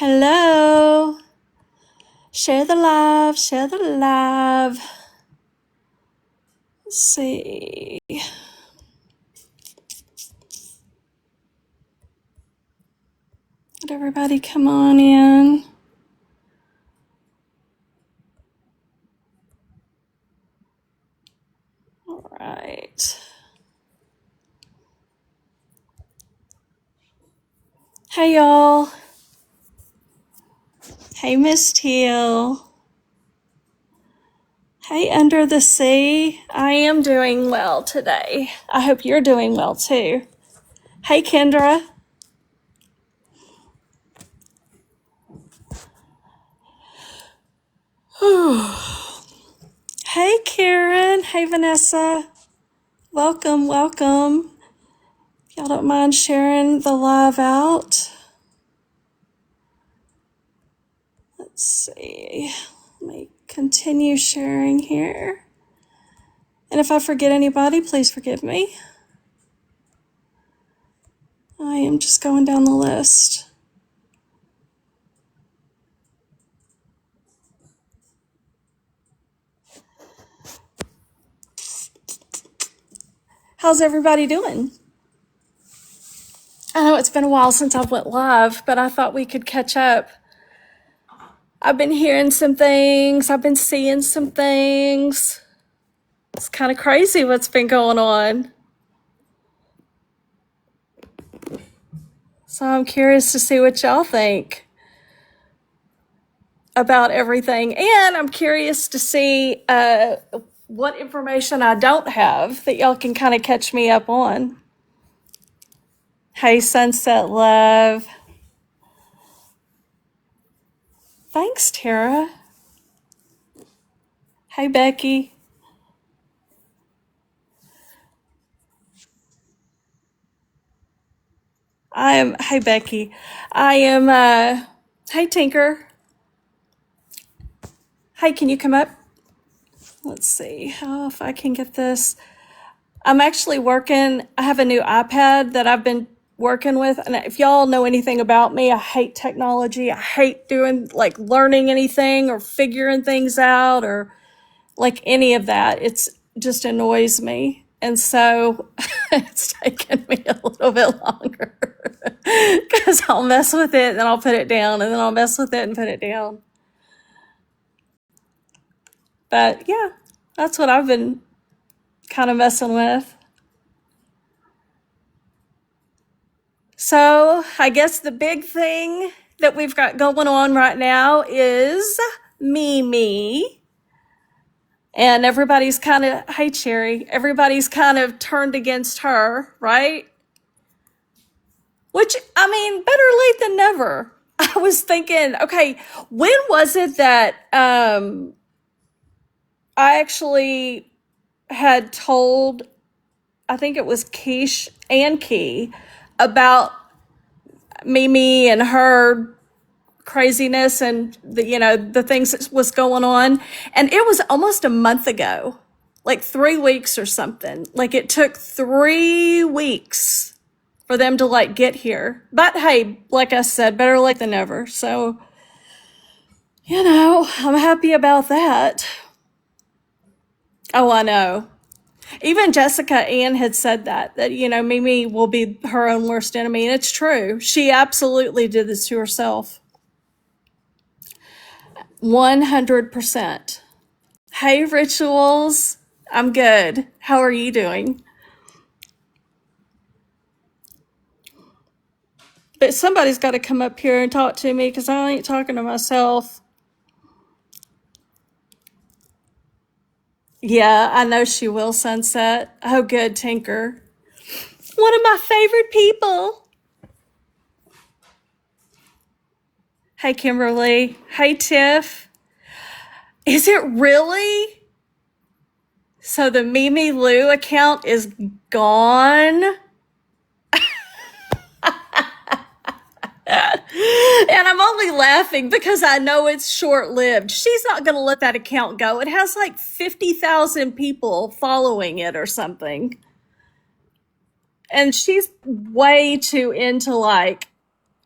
Hello. Share the love, share the love. Let's see. Let everybody come on in. All right. Hey, y'all. Hey, Miss Teal. Hey, Under the Sea. I am doing well today. I hope you're doing well too. Hey, Kendra. Hey, Karen. Hey, Vanessa. Welcome, welcome. If y'all don't mind sharing the live out. Let's see. Let me continue sharing here. And if I forget anybody, please forgive me. I am just going down the list. How's everybody doing? I know it's been a while since I went live, but I thought we could catch up. I've been hearing some things. I've been seeing some things. It's kind of crazy what's been going on. So I'm curious to see what y'all think about everything. And I'm curious to see what information I don't have that y'all can kind of catch me up on. Hey, Sunset Love. Thanks, Tara. Hey, Becky. Hey, Becky. Hey, Tinker. Hey, can you come up? Let's see if I can get this. I'm actually working. I have a new iPad that I've been working with. And if y'all know anything about me, I hate technology. I hate doing learning anything or figuring things out or any of that. It's just annoys me. And so it's taken me a little bit longer because I'll mess with it and then I'll put it down and then I'll mess with it and put it down. But yeah, that's what I've been kind of messing with. So I guess the big thing that we've got going on right now is Mimi. And everybody's kind of, hey, Cherry, everybody's kind of turned against her, right? Which, I mean, better late than never. I was thinking, okay, when was it that I actually had told, I think it was Keish and Key, about Mimi and her craziness and the things that was going on. And it was almost a month ago, like 3 weeks or something. Like it took 3 weeks for them to get here. But hey, like I said, better late than never. So, I'm happy about that. Oh, I know. Even Jessica Ann had said that Mimi will be her own worst enemy. And it's true. She absolutely did this to herself. 100%. Hey, Rituals. I'm good. How are you doing? But somebody's got to come up here and talk to me because I ain't talking to myself. Yeah, I know she will, Sunset. Oh, good, Tinker. One of my favorite people. Hey, Kimberly. Hey, Tiff. Is it really? So the Mimi Lou account is gone? And I'm only laughing because I know it's short-lived. She's not going to let that account go. It has 50,000 people following it or something. And she's way too into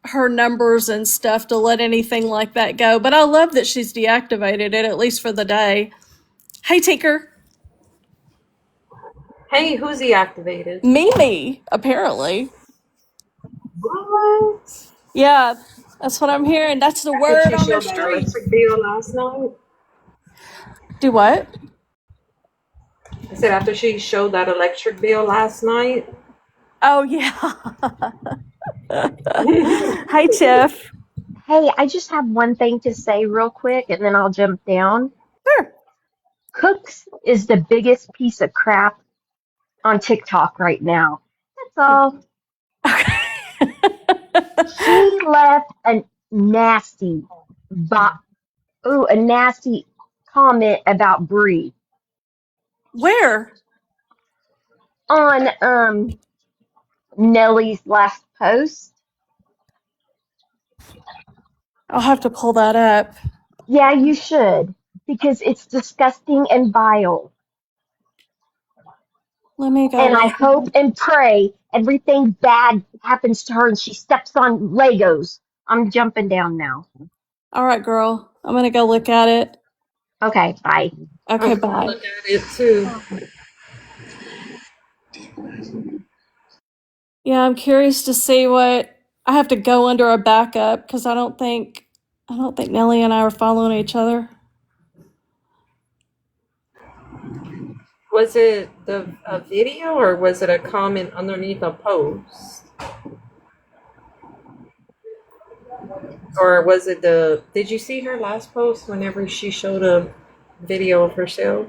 her numbers and stuff to let anything like that go. But I love that she's deactivated it, at least for the day. Hey, Tinker. Hey, who's deactivated? Mimi, apparently. What? Yeah, that's what I'm hearing. That's the Did word she on the show that street. electric bill last night? Do what? I said after she showed that electric bill last night. Oh, yeah. Hey, Tiff. Hey, I just have one thing to say real quick and then I'll jump down. Sure. Cooks is the biggest piece of crap on TikTok right now. That's all. She left a nasty a nasty comment about Brie Where? on Nellie's last post. I'll have to pull that up. Yeah, you should because it's disgusting and vile. Let me go And I look. hope and pray everything bad happens to her and she steps on Legos. I'm jumping down now. All right, girl. I'm going to go look at it. Okay, bye. Okay, I'm gonna bye. look at it too. Yeah, I'm curious to see what I have to go under a backup because I don't think Nellie and I are following each other. Was it a video or was it a comment underneath a post? Or was it did you see her last post whenever she showed a video of herself?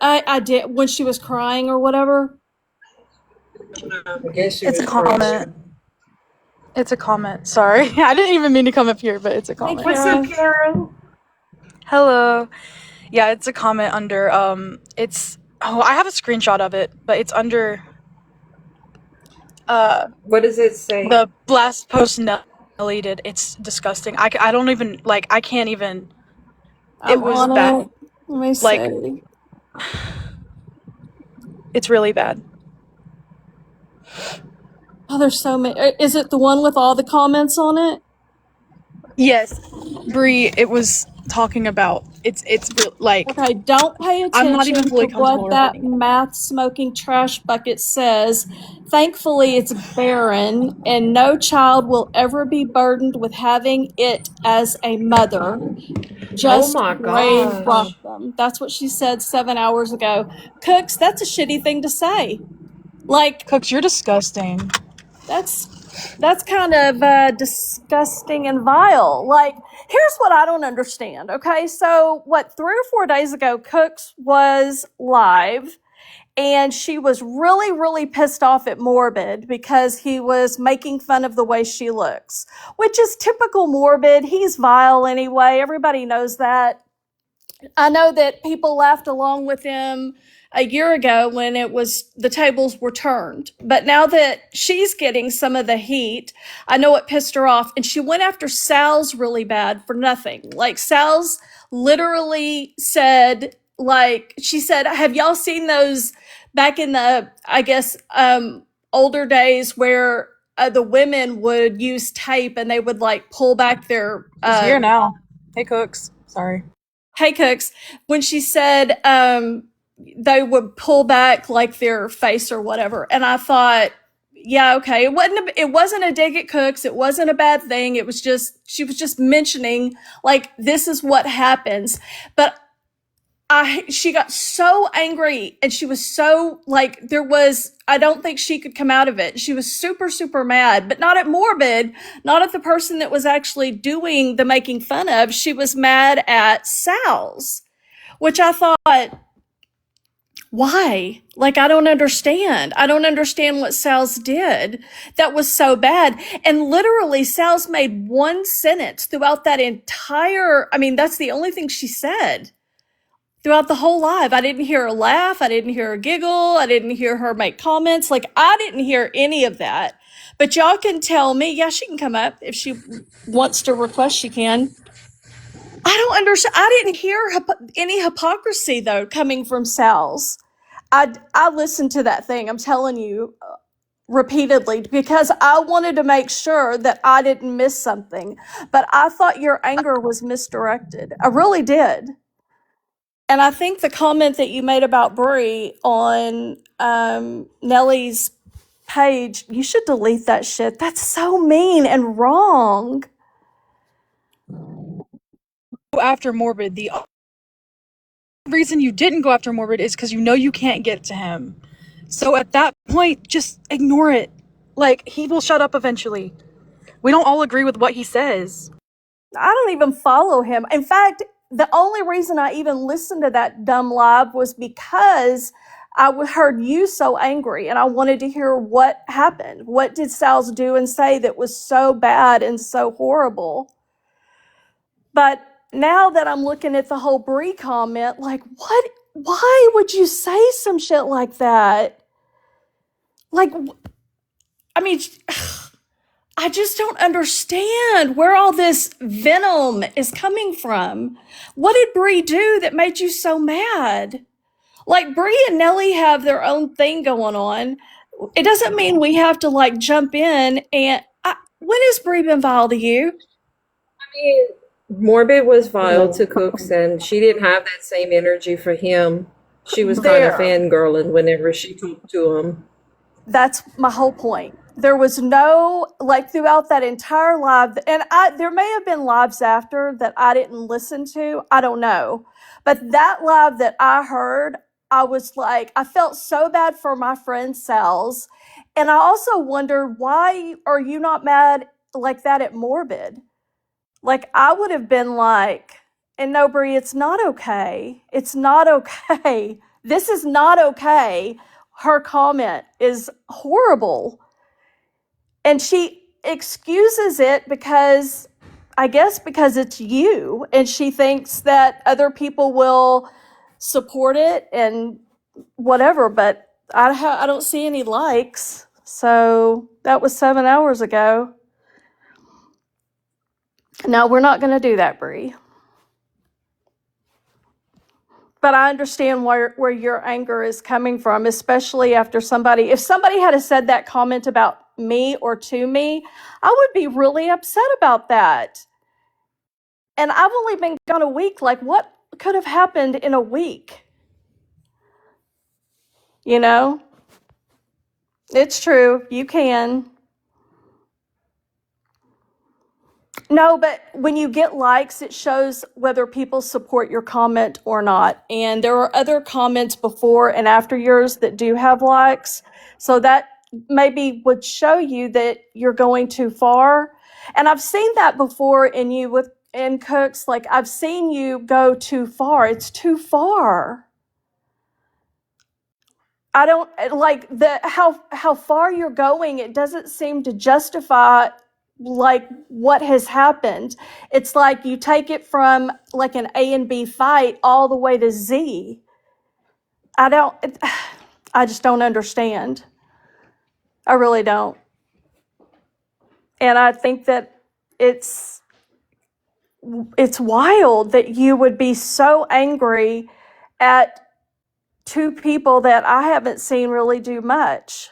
I did when she was crying or whatever. I guess she It's was a comment. crying. It's a comment. Sorry. I didn't even mean to come up here, but it's a Hey, comment. What's up, Karen. Karen? Hello. Yeah, it's a comment under I have a screenshot of it, but it's under What does it say? the last post Nelly did. It's disgusting. I don't even I can't even. It I'm was on bad. it. Let me Like see. it's really bad. Oh, there's so many. Is it the one with all the comments on it? Yes, Bree. It was talking about like Okay, don't pay I'm not even attention to fully comfortable what that repeating it. math smoking trash bucket says. Thankfully, it's barren, and no child will ever be burdened with having it as a mother. Oh Just my brain gosh. rock them. That's what she said 7 hours ago. Cooks, that's a shitty thing to say. Like, Cooks, you're disgusting. that's kind of disgusting and vile. Like, here's what I don't understand. Okay, so what 3 or 4 days ago, Cooks was live, and she was really, really pissed off at Morbid because he was making fun of the way she looks, which is typical Morbid. He's vile anyway. Everybody knows that. I know that people laughed along with him a year ago when the tables were turned. But now that she's getting some of the heat, I know it pissed her off. And she went after Sal's really bad for nothing. Like, Sal's literally said, like, she said, have y'all seen those back in the, I guess, older days where the women would use tape and they would like pull back their He's here now. Hey, Cooks. Sorry. Hey Cooks, when she said they would pull back like their face or whatever, and I thought, yeah, okay, it wasn't a dig at Cooks, it wasn't a bad thing. It was just she was just mentioning like this is what happens, but she got so angry and she was so like I don't think she could come out of it. She was super, super mad, but not at Morbid, not at the person that was actually doing the making fun of. She was mad at Sal's, which I thought, why? Like, I don't understand. I don't understand what Sal's did. That was so bad. And literally, Sal's made one sentence throughout that that's the only thing she said throughout the whole live. I didn't hear her laugh. I didn't hear her giggle. I didn't hear her make comments. Like, I didn't hear any of that. But y'all can tell me, yeah, she can come up if she wants to request, she can. I don't understand. I didn't hear any hypocrisy, though, coming from Sal's. I listened to that thing. I'm telling you, repeatedly because I wanted to make sure that I didn't miss something. But I thought your anger was misdirected. I really did. And I think the comment that you made about Brie on Nellie's page, you should delete that shit. That's so mean and wrong. Go after Morbid. The reason you didn't go after Morbid is because you know you can't get to him. So at that point, just ignore it. Like, he will shut up eventually. We don't all agree with what he says. I don't even follow him. In fact, the only reason I even listened to that dumb live was because I heard you so angry and I wanted to hear what happened. What did Sal's do and say that was so bad and so horrible? But now that I'm looking at the whole Brie comment, like, what? Why would you say some shit like that? Like, I mean, I just don't understand where all this venom is coming from. What did Brie do that made you so mad? Like, Brie and Nellie have their own thing going on. It doesn't mean we have to like jump in and when has Brie been vile to you? I mean, Morbid was vile to Cooks, and she didn't have that same energy for him. She was kind of There. fangirling whenever she talked to him. That's my whole point. There was no, like, throughout that entire live, and there may have been lives after that I didn't listen to. I don't know. But that live that I heard, I was like, I felt so bad for my friend Sal's. And I also wondered, why are you not mad like that at Morbid? Like, I would have been like, and no, Brie, it's not okay. It's not okay. This is not okay. Her comment is horrible. And she excuses it because, I guess, because it's you. And she thinks that other people will support it and whatever. But I don't see any likes. So that was 7 hours ago. No, we're not going to do that, Brie. But I understand where your anger is coming from, especially after if somebody had said that comment about me or to me, I would be really upset about that. And I've only been gone a week. Like, what could have happened in a week? You know? It's true. You can. No, but when you get likes, it shows whether people support your comment or not. And there are other comments before and after yours that do have likes. So that maybe would show you that you're going too far. And I've seen that before in Cooks. Like, I've seen you go too far. It's too far. I don't like how far you're going. It doesn't seem to justify like what has happened. It's like you take it from like an A and B fight all the way to Z. I just don't understand. I really don't. And I think that it's wild that you would be so angry at two people that I haven't seen really do much.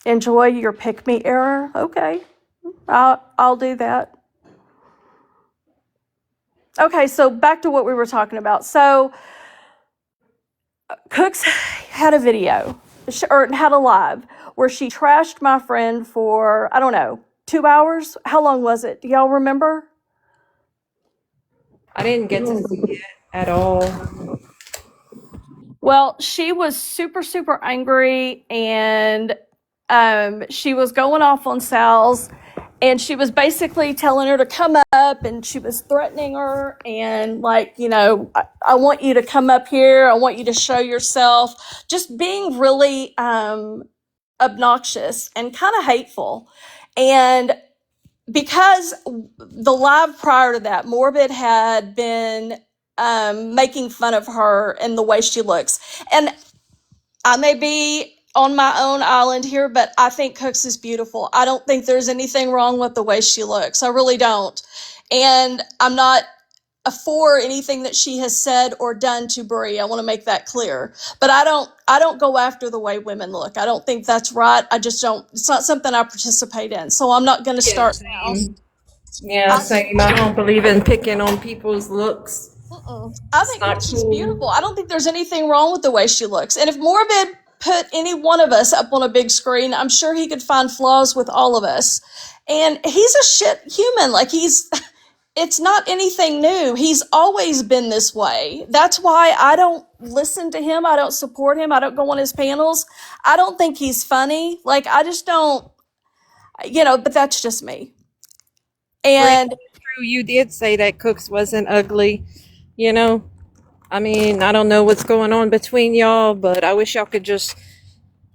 Enjoy your pick me error. Okay. I'll do that. Okay, so back to what we were talking about. So Cooks had a video, or had a live, where she trashed my friend for, I don't know, 2 hours? How long was it? Do y'all remember? I didn't get to see it at all. Well, she was super, super angry, and she was going off on Sal's, and she was basically telling her to come up, and she was threatening her, and like, I want you to come up here. I want you to show yourself. Just being really obnoxious and kind of hateful. And because the live prior to that, Morbid had been making fun of her and the way she looks. And I may be on my own island here, but I think Cooks is beautiful. I don't think there's anything wrong with the way she looks. I really don't. And I'm not for anything that she has said or done to Brie. I want to make that clear. But I don't go after the way women look. I don't think that's right. I just don't. It's not something I participate in. So I'm not going to Yeah, start now. same. Yeah, same. I don't believe in picking on people's looks. I It's think no, not she's cool. beautiful. I don't think there's anything wrong with the way she looks. And if Morbid put any one of us up on a big screen, I'm sure he could find flaws with all of us. And he's a shit human. Like it's not anything new. He's always been this way. That's why I don't listen to him. I don't support him. I don't go on his panels. I don't think he's funny. Like I just don't, but that's just me. And True, you did say that Cooks wasn't ugly, you know? I mean, I don't know what's going on between y'all, but I wish y'all could just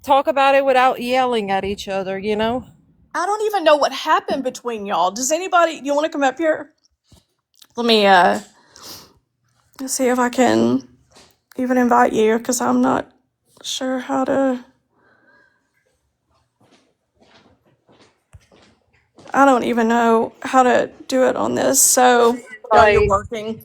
talk about it without yelling at each other, you know? I don't even know what happened between y'all. Does anybody, you want to come up here? Let me let's see if I can even invite you because I'm not sure how to. I don't even know how to do it on this. So, oh, you're Right. working.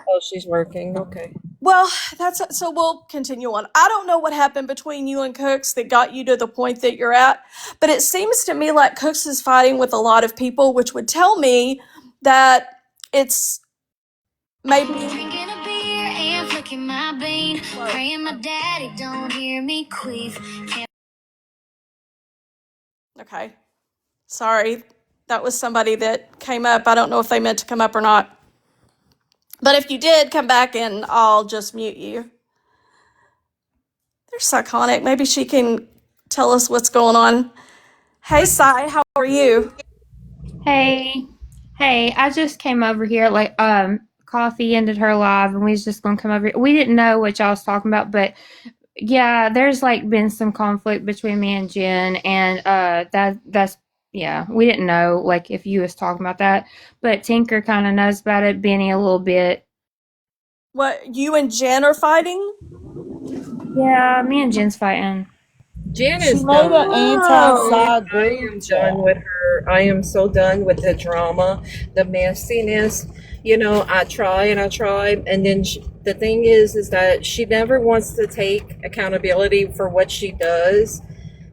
Oh, she's working. Okay. Well, that's so we'll continue on. I don't know what happened between you and Cooks that got you to the point that you're at, but it seems to me like Cooks is fighting with a lot of people, which would tell me that it's maybe. Drinking a beer and flicking my bean. Praying my daddy don't hear me queef. Okay. Sorry. That was somebody that came up. I don't know if they meant to come up or not. But if you did, come back and I'll just mute you. There's Psychonic. Maybe she can tell us what's going on. Hey, Sai, how are you? Hey, I just came over here Coffee ended her live and we was just gonna come over here. We didn't know what y'all was talking about, but yeah, there's like been some conflict between me and Jen and that's yeah, we didn't know like if you was talking about that. But Tinker kinda knows about it, Benny a little bit. What, you and Jen are fighting? Yeah, me and Jen's fighting. Jen She is made done. an anti-side I group am chat. done with her. I am so done with the drama, the messiness. You know, I try and I try, and then the thing is that she never wants to take accountability for what she does.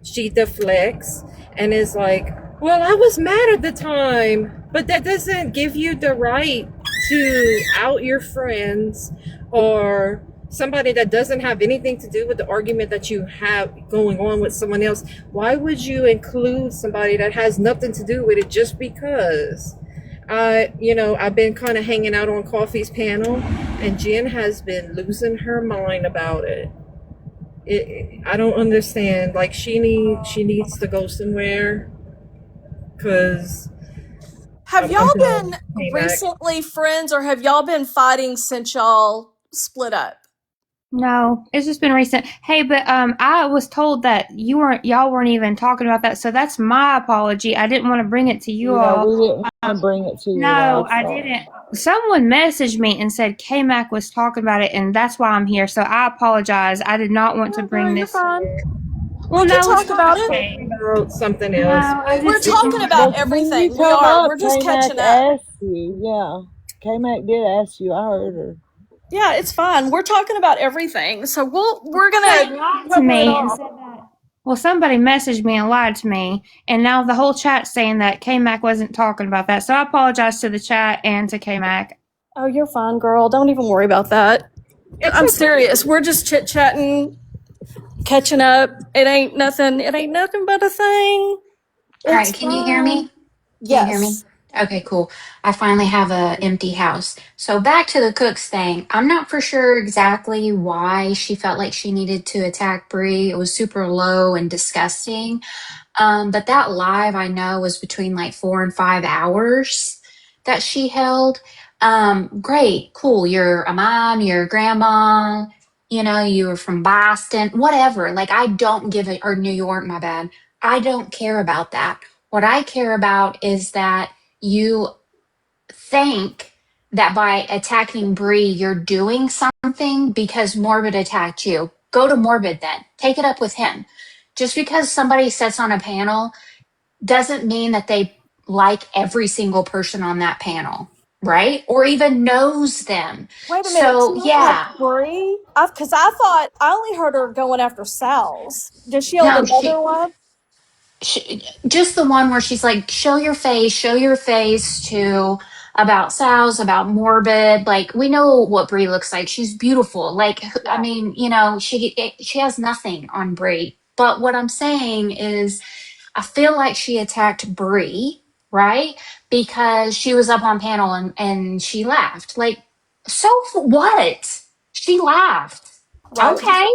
She deflects and is like, "Well, I was mad at the time," but that doesn't give you the right to out your friends or somebody that doesn't have anything to do with the argument that you have going on with someone else. Why would you include somebody that has nothing to do with it just because? I've been kind of hanging out on Coffee's panel, and Jen has been losing her mind about it. I don't understand. Like she needs to go somewhere because Have I'm y'all done. been Kmac. recently friends or have y'all been fighting since y'all split up? No, it's just been recent. Hey, but I was told that y'all weren't even talking about that, so that's my apology. I didn't want to bring it to you Yeah, all. we didn't want to bring it to you at No, all. I So. didn't. Someone messaged me and said Kmac was talking about it, and that's why I'm here. So I apologize. I did not want to No, girl, bring you're this. fine. Well, We can no, it's talk about it. okay. About something No, else. I We're just talking didn't. about But when you everything. We come are. up, We're just K-Mac catching up. asked you. Yeah, K-Mac did ask you. I heard her. Yeah, it's fine. We're talking about everything. So we're Somebody gonna lied to cover it me and all. said that. Well, somebody messaged me and lied to me, and now the whole chat's saying that Kmac wasn't talking about that. So I apologize to the chat and to Kmac. Oh, you're fine, girl. Don't even worry about that. It's I'm okay. serious. We're just chit chatting, catching up. It ain't nothing. It ain't nothing but a thing. All right, It's can you hear fine. me? Can you hear me? Yes. Okay, cool. I finally have a empty house. So back to the cooks thing. I'm not for sure exactly why she felt like she needed to attack Brie. It was super low and disgusting. But that live I know was between like 4 and 5 hours that she held. Great, cool. You're a mom, you're a grandma, you were from Boston, whatever. Like I don't give it, or New York, my bad. I don't care about that. What I care about is that you think that by attacking Bree, you're doing something because Morbid attacked you. Go to Morbid then. Take it up with him. Just because somebody sits on a panel doesn't mean that they like every single person on that panel. right? Or even knows them. Wait a minute, So, she yeah. attacked Bree? Because I thought I only heard her going after Sal's. Did she hold No, another one? just the one where she's like, show your face to about Sal's, about Morbid. Like, we know what Brie looks like. She's beautiful. Like, I Yeah. mean, you know, she has nothing on Brie. But what I'm saying is, I feel like she attacked Brie, right? Because she was up on panel and she laughed. Like, so what? She laughed. Right. Okay.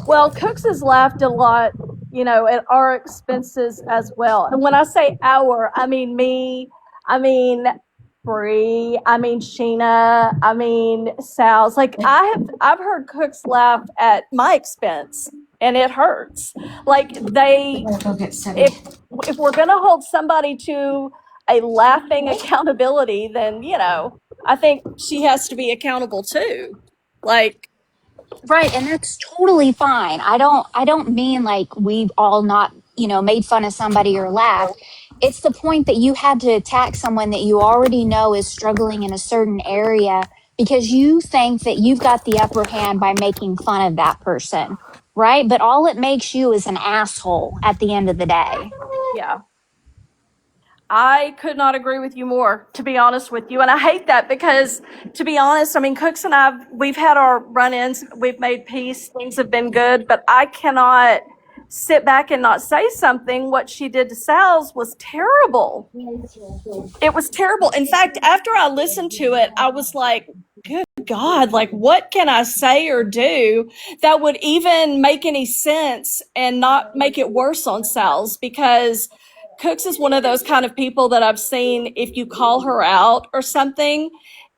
Well, Cooks has laughed a lot, at our expenses as well. And when I say our, I mean me, I mean Bree, I mean Sheena, I mean Sal's. Like I've heard Cooks laugh at my expense, and it hurts. Like if we're gonna hold somebody to a laughing accountability, then I think she has to be accountable too. Like, Right, and that's totally fine. I don't mean like we've all not, made fun of somebody or laughed. It's the point that you had to attack someone that you already know is struggling in a certain area because you think that you've got the upper hand by making fun of that person, right? But all it makes you is an asshole at the end of the day. yeah. I could not agree with you more, to be honest with you. And I hate that because, to be honest, I mean, Cooks and we've had our run ins, we've made peace, things have been good, but I cannot sit back and not say something. What she did to Sal's was terrible. It was terrible. In fact, after I listened to it, I was like, good God, like, what can I say or do that would even make any sense and not make it worse on Sal's? Because Cooks is one of those kind of people that I've seen, if you call her out or something,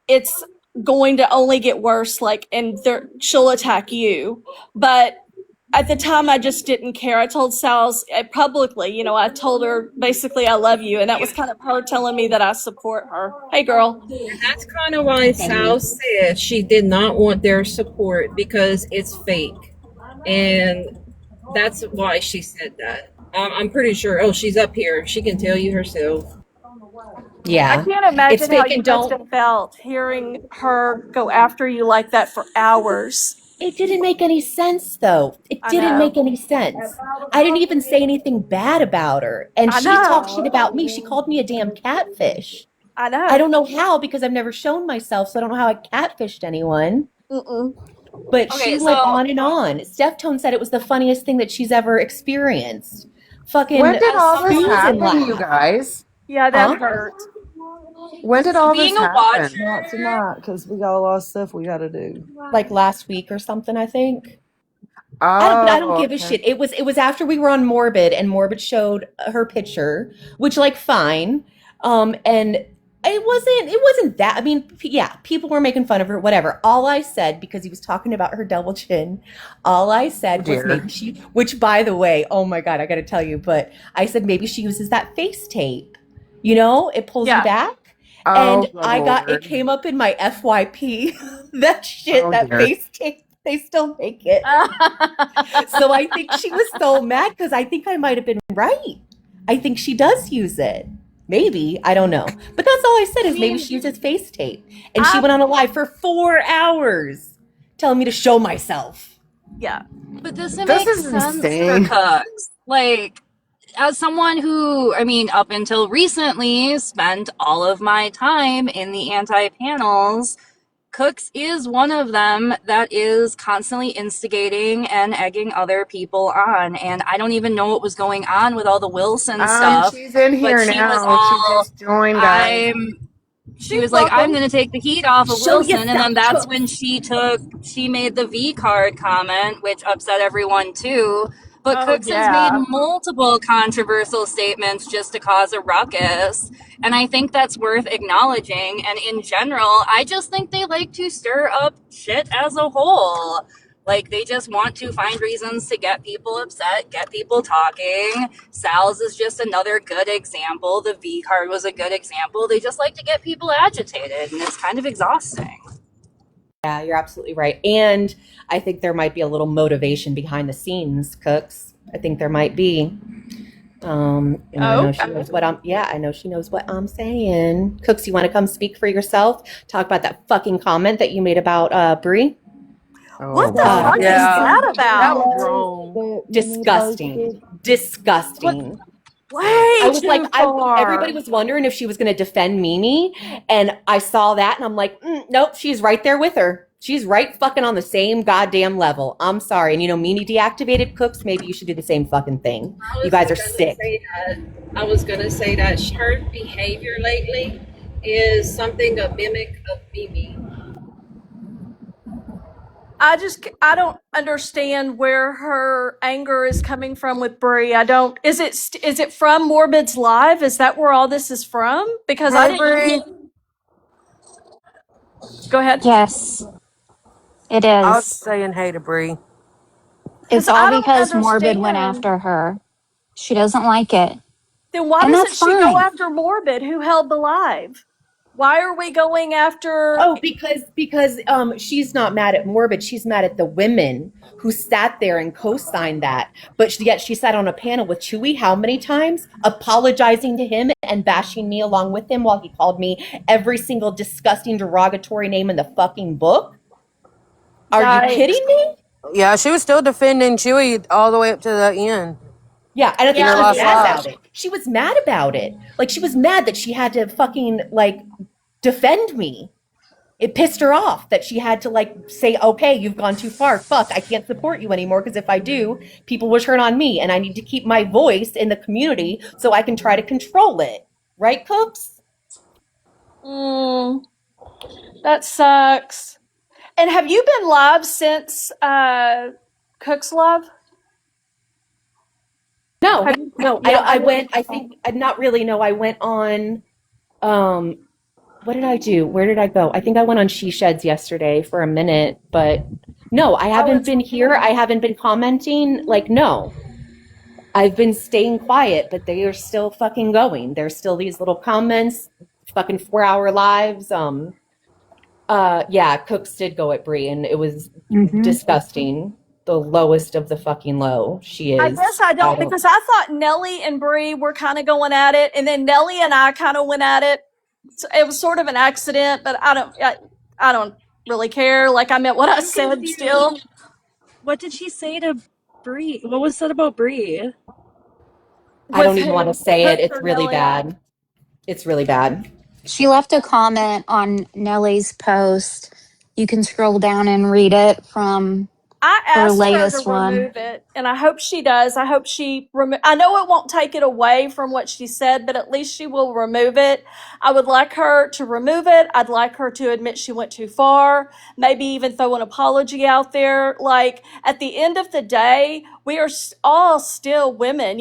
it's going to only get worse, like, and she'll attack you. But at the time, I just didn't care. I told Sal's publicly, I told her basically I love you, and that was kind of her telling me that I support her. Hey, girl. And that's kind of why Sal said she did not want their support because it's fake. And that's why she said that. I'm pretty sure. Oh, she's up here. She can tell you herself. I Yeah. can't It's imagine how fake you and must don't have felt hearing her go after you like that for hours. it didn't make any sense though. It I didn't know. make any sense. I didn't even say anything bad about her. And I she talked know. shit about me. She called me a damn catfish. I I know. don't know how because I've never shown myself, so I don't know how I catfished anyone. Mm-mm. But Okay, she went so on and on. Steph Tone said it was the funniest thing that she's ever experienced. Fucking When did as all this booze someone and happen, you laugh. guys? Yeah, that Huh? hurt. When did all this being a happen? watcher, Not tonight, because we got a lot of stuff we got to do. Like last week or something, I think. I don't Oh, give a okay. shit. It was after we were on Morbid and Morbid showed her picture, which like fine. And it wasn't that. I mean, yeah, people were making fun of her, whatever. All I said, because he was talking about her double chin, all I Oh said was maybe dear. she, which by the way, oh my God, I gotta tell you, but I said maybe she uses that face tape. It pulls you Yeah. back. Oh, And good it Lord. came up in my FYP, that shit, Oh that dear. face tape, they still make it. So I think she was so mad because I think I might have been right. I think she does use it. Maybe. I don't know. But that's all I said I is maybe mean, she uses face tape. And she I went on a live for 4 hours telling me to show myself. yeah. but does it This make is sense for insane. Cooks? Like, as someone who, I mean, up until recently spent all of my time in the anti panels, Cooks is one of them that is constantly instigating and egging other people on. And I don't even know what was going on with all the Wilson stuff, She's in but here she was now. She all, just joined, guys. I'm she She's was like, I'm welcome. going to take the heat off of Show Wilson. And then yourself, that's when Cooks. she made the V card comment, which upset everyone too. But Oh Cooks has made yeah. multiple controversial statements just to cause a ruckus. And I think that's worth acknowledging. And in general, I just think they like to stir up shit as a whole. Like, they just want to find reasons to get people upset, get people talking. Sal's is just another good example. The V card was a good example. They just like to get people agitated, and it's kind of exhausting. Yeah, you're absolutely right. And I think there might be a little motivation behind the scenes, Cooks. I think there might be. And I know she knows what I'm. Yeah, I know she knows what I'm saying. Cooks, you want to come speak for yourself? Talk about that fucking comment that you made about Brie. What the That fuck is Yeah, that that was about? wrong. that Minnie Disgusting. posted. Disgusting. I Way was like, too everybody far. was wondering if she was going to defend Mimi, and I saw that, and I'm like, nope, she's right there with her. She's right fucking on the same goddamn level. I'm sorry. And Mimi deactivated Cooks. Maybe you should do the same fucking thing. You guys are sick. I was gonna say that her behavior lately is something a mimic of Mimi. I don't understand where her anger is coming from with Brie. I don't. Is it from Morbid's Live? Is that where all this is from? Because I Hey, didn't. Bree. Go ahead. Yes, it I was is. saying hey to Bree. It's Because all I don't because Morbid went understand. after her. She doesn't like it. Then why And doesn't that's she go fine. after Morbid, who held the live? Why are we going after? Oh, because she's not mad at Morbid. She's mad at the women who sat there and co-signed that. But yet she sat on a panel with Chewy how many times, apologizing to him and bashing me along with him while he called me every single disgusting derogatory name in the fucking book. Are you Yikes. kidding me? Yeah, she was still defending Chewy all the way up to the end Yeah, and I in think her she was last mad live. about it. She was mad about it. Like she was mad that she had to fucking defend me. It pissed her off that she had to say, okay, you've gone too far. Fuck, I can't support you anymore because if I do, people will turn on me and I need to keep my voice in the community so I can try to control it. Right, Cooks? That sucks. And have you been live since Cook's Live? No, Have you? no. Yeah, I went, I think, not really, no. I went on, what did I do? Where did I go? I think I went on She Sheds yesterday for a minute, but no, I haven't been here. I haven't been commenting. No. I've been staying quiet, but they are still fucking going. There's still these little comments, fucking 4 hour lives. Yeah, Cooks did go at Brie, and it was Hmm. disgusting. The lowest of the fucking low. She I is. guess I don't, because I thought Nellie and Brie were kind of going at it, and then Nellie and I kind of went at it. So it was sort of an accident, but I don't really care. Like I meant what I I'm said confused. still. What did she say to Brie? What was said about Brie? I With don't even want to who? say it. Cooks It's or really Nellie? bad. It's really bad. She left a comment on Nellie's post. You can scroll down and read it from I her asked her to latest one. remove it, and I hope she does. I hope she I know it won't take it away from what she said, but at least she will remove it. I would like her to remove it. I'd like her to admit she went too far, maybe even throw an apology out there. Like, at the end of the day, we are all still women,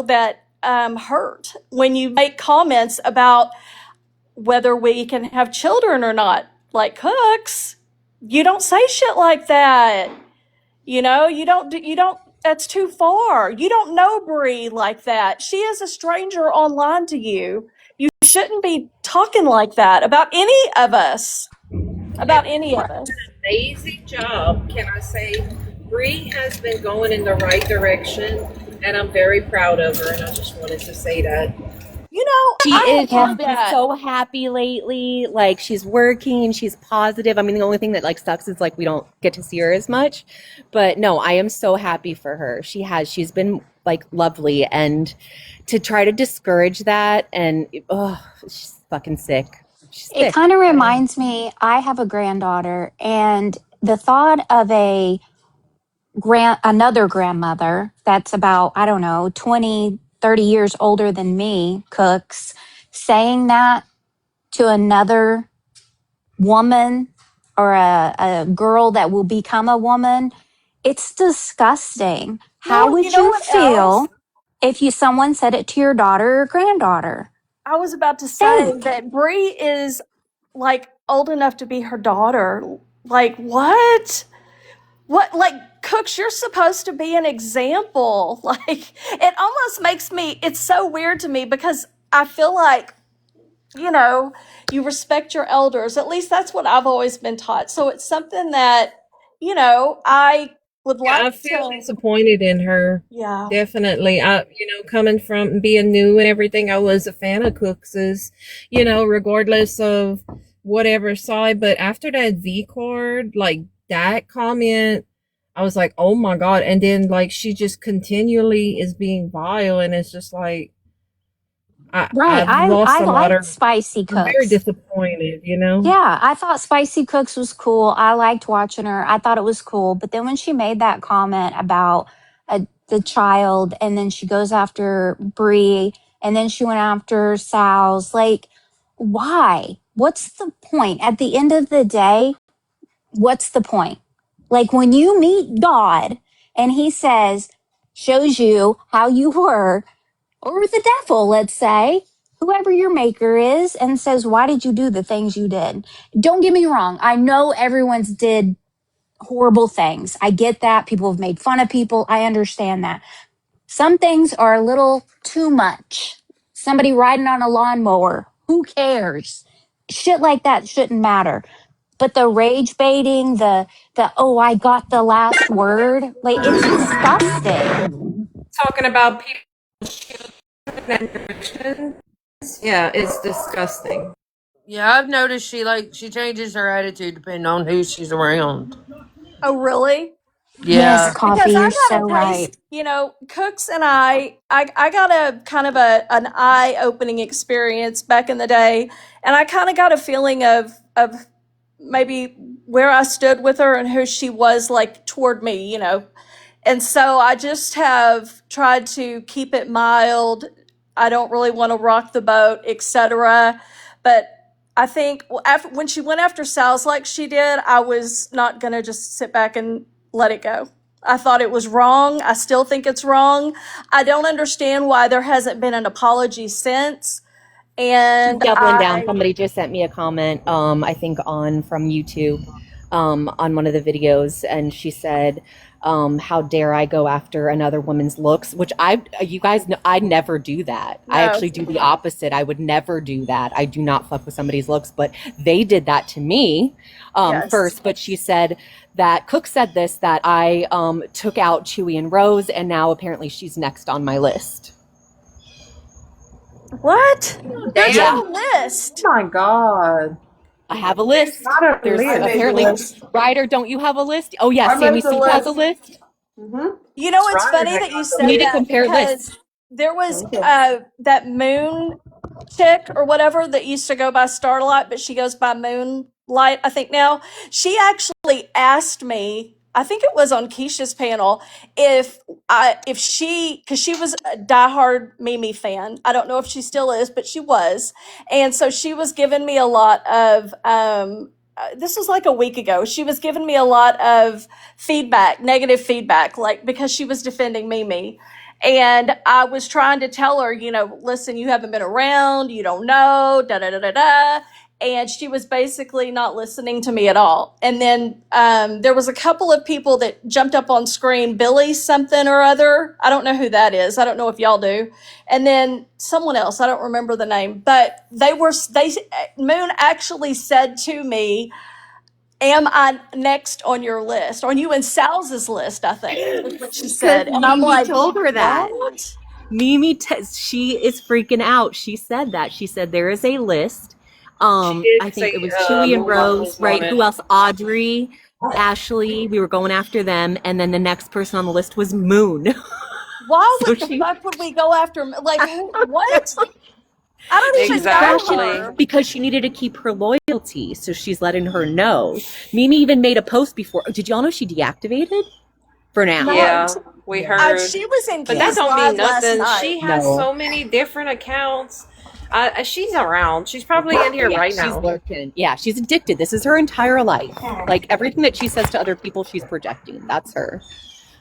that hurt when you make comments about whether we can have children or not. Like, Cooks, you don't say shit like that. You don't, that's too far. You don't know Brie like that. She is a stranger online to you. You shouldn't be talking like that about any of us. About any of us. Amazing job, can I say? Bree has been going in the right direction, and I'm very proud of her. And I just wanted to say that. She I is. don't She's want been that. so happy lately. She's working. She's positive. I mean, the only thing that sucks is we don't get to see her as much. But no, I am so happy for her. She's been lovely, and to try to discourage that, and she's fucking sick. She's It sick. kind of reminds me, I have a granddaughter, and the thought of another grandmother that's about, I don't know, 20, 30 years older than me, Cooks, saying that to another woman or a girl that will become a woman, it's disgusting. How Well, you would know you what else? feel if someone said it to your daughter or granddaughter? I was about to say Think. that Brie is old enough to be her daughter. Like, what? What, Cooks, you're supposed to be an example. It almost makes me, it's so weird to me because I feel like, you respect your elders. At least that's what I've always been taught. So it's something that, I Would Yeah, I like feel to, disappointed in her. yeah. Definitely. Coming from being new and everything, I was a fan of Cooks's, regardless of whatever side. But after that V card, like that comment, I was like, oh my God. And then like she just continually is being vile, and it's just like Right. I've lost I a lot liked of Spicy I'm very Cooks. disappointed. Yeah, I thought Spicy Cooks was cool. I liked watching her. I thought it was cool. But then when she made that comment about the child, and then she goes after Bree, and then she went after Sal's, like, why? What's the point? At the end of the day, what's the point? Like when you meet God and he says, shows you how you were, or the devil, let's say, whoever your maker is, and says, why did you do the things you did? Don't get me wrong. I know everyone's did horrible things. I get that. People have made fun of people. I understand that. Some things are a little too much. Somebody riding on a lawnmower. Who cares? Shit like that shouldn't matter. But the rage baiting, the oh, I got the last word, like it's disgusting. Talking about people in that direction, yeah, it's disgusting. Yeah, I've noticed she changes her attitude depending on who she's around. Oh, really? Yes, Yeah. Coffee, Because you're I so got a right. taste, Cooks and I got a kind of an eye-opening experience back in the day, and I kind of got a feeling of maybe where I stood with her and who she was like toward me. And so I just have tried to keep it mild. I don't really want to rock the boat, etc. But I think when she went after Sal's like she did, I was not going to just sit back and let it go. I thought it was wrong. I still think it's wrong. I don't understand why there hasn't been an apology since. She's And doubling down. Somebody just sent me a comment, I think on from YouTube, on one of the videos, and she said, "How dare I go after another woman's looks?" Which you guys know, I never do that. I no, actually do the opposite. I would never do that. I do not fuck with somebody's looks, but they did that to me yes. first. But she said that Cook said this, that I took out Chewy and Rose, and now apparently she's next on my list. What? There's Yeah. no list. Oh my God. I have a list. Not a There's list. apparently, Ryder, don't you have a list? Oh yeah, Sammy C has a list. It's funny that you We said need to that compare because lists. there was that Moon chick or whatever that used to go by Starlight, but she goes by Moonlight, I think now. She actually asked me, I think it was on Keisha's panel, if she, because she was a diehard Mimi fan. I don't know if she still is, but she was. And so she was giving me a lot of, this was like a week ago. She was giving me a lot of feedback, negative feedback, like because she was defending Mimi. And I was trying to tell her, listen, you haven't been around, you don't know, da da da da da. And she was basically not listening to me at all. And then there was a couple of people that jumped up on screen, Billy something or other. I don't know who that is. I don't know if y'all do. And then someone else, I don't remember the name, but Moon actually said to me, am I next on your list? On you and Sal's list, I think, is what she Because said. And I'm Mimi like, told her that. what? She is freaking out. She said that. She said there is a list. She did I think say it was Chewy and Moonlight Rose, was on right? it. Who else? Audrey, Ashley. We were going after them, and then the next person on the list was Moon. Why So would the fuck would we go after, like, what? I don't She's even know fresh her. because she needed to keep her loyalty, so she's letting her know. Mimi even made a post before. Did y'all know she deactivated for now? Yeah, we heard. She was in But that Key's don't live mean last nothing. night. She has No. so many different accounts. She's around. She's probably in here right she's now. lurking. Yeah, she's addicted. This is her entire life. Like everything that she says to other people, she's projecting. That's her.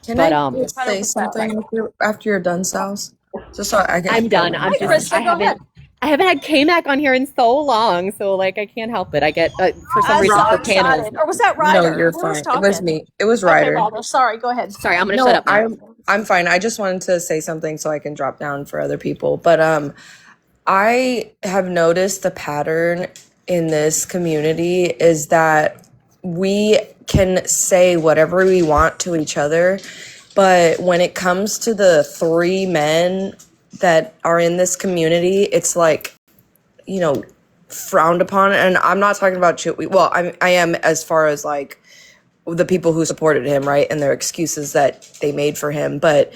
Can But I just say something after you're done, Sals? Just so I can. I'm done. I'm Hey, just. Krista, go ahead. I haven't had Kmac on here in so long, so like I can't help it. I get for some I'm reason so for panels. excited. Or was that No, Ryder? you're Who fine. was It was talking? me. It was Okay, Ryder. Ryder. Sorry, go ahead. Sorry, I'm gonna No, shut up now. I'm fine. I just wanted to say something so I can drop down for other people. But I have noticed the pattern in this community is that we can say whatever we want to each other, but when it comes to the 3 men that are in this community, it's like, you know, frowned upon. And I'm not talking about Chewy. Well, I am, as far as like the people who supported him, right, and their excuses that they made for him. But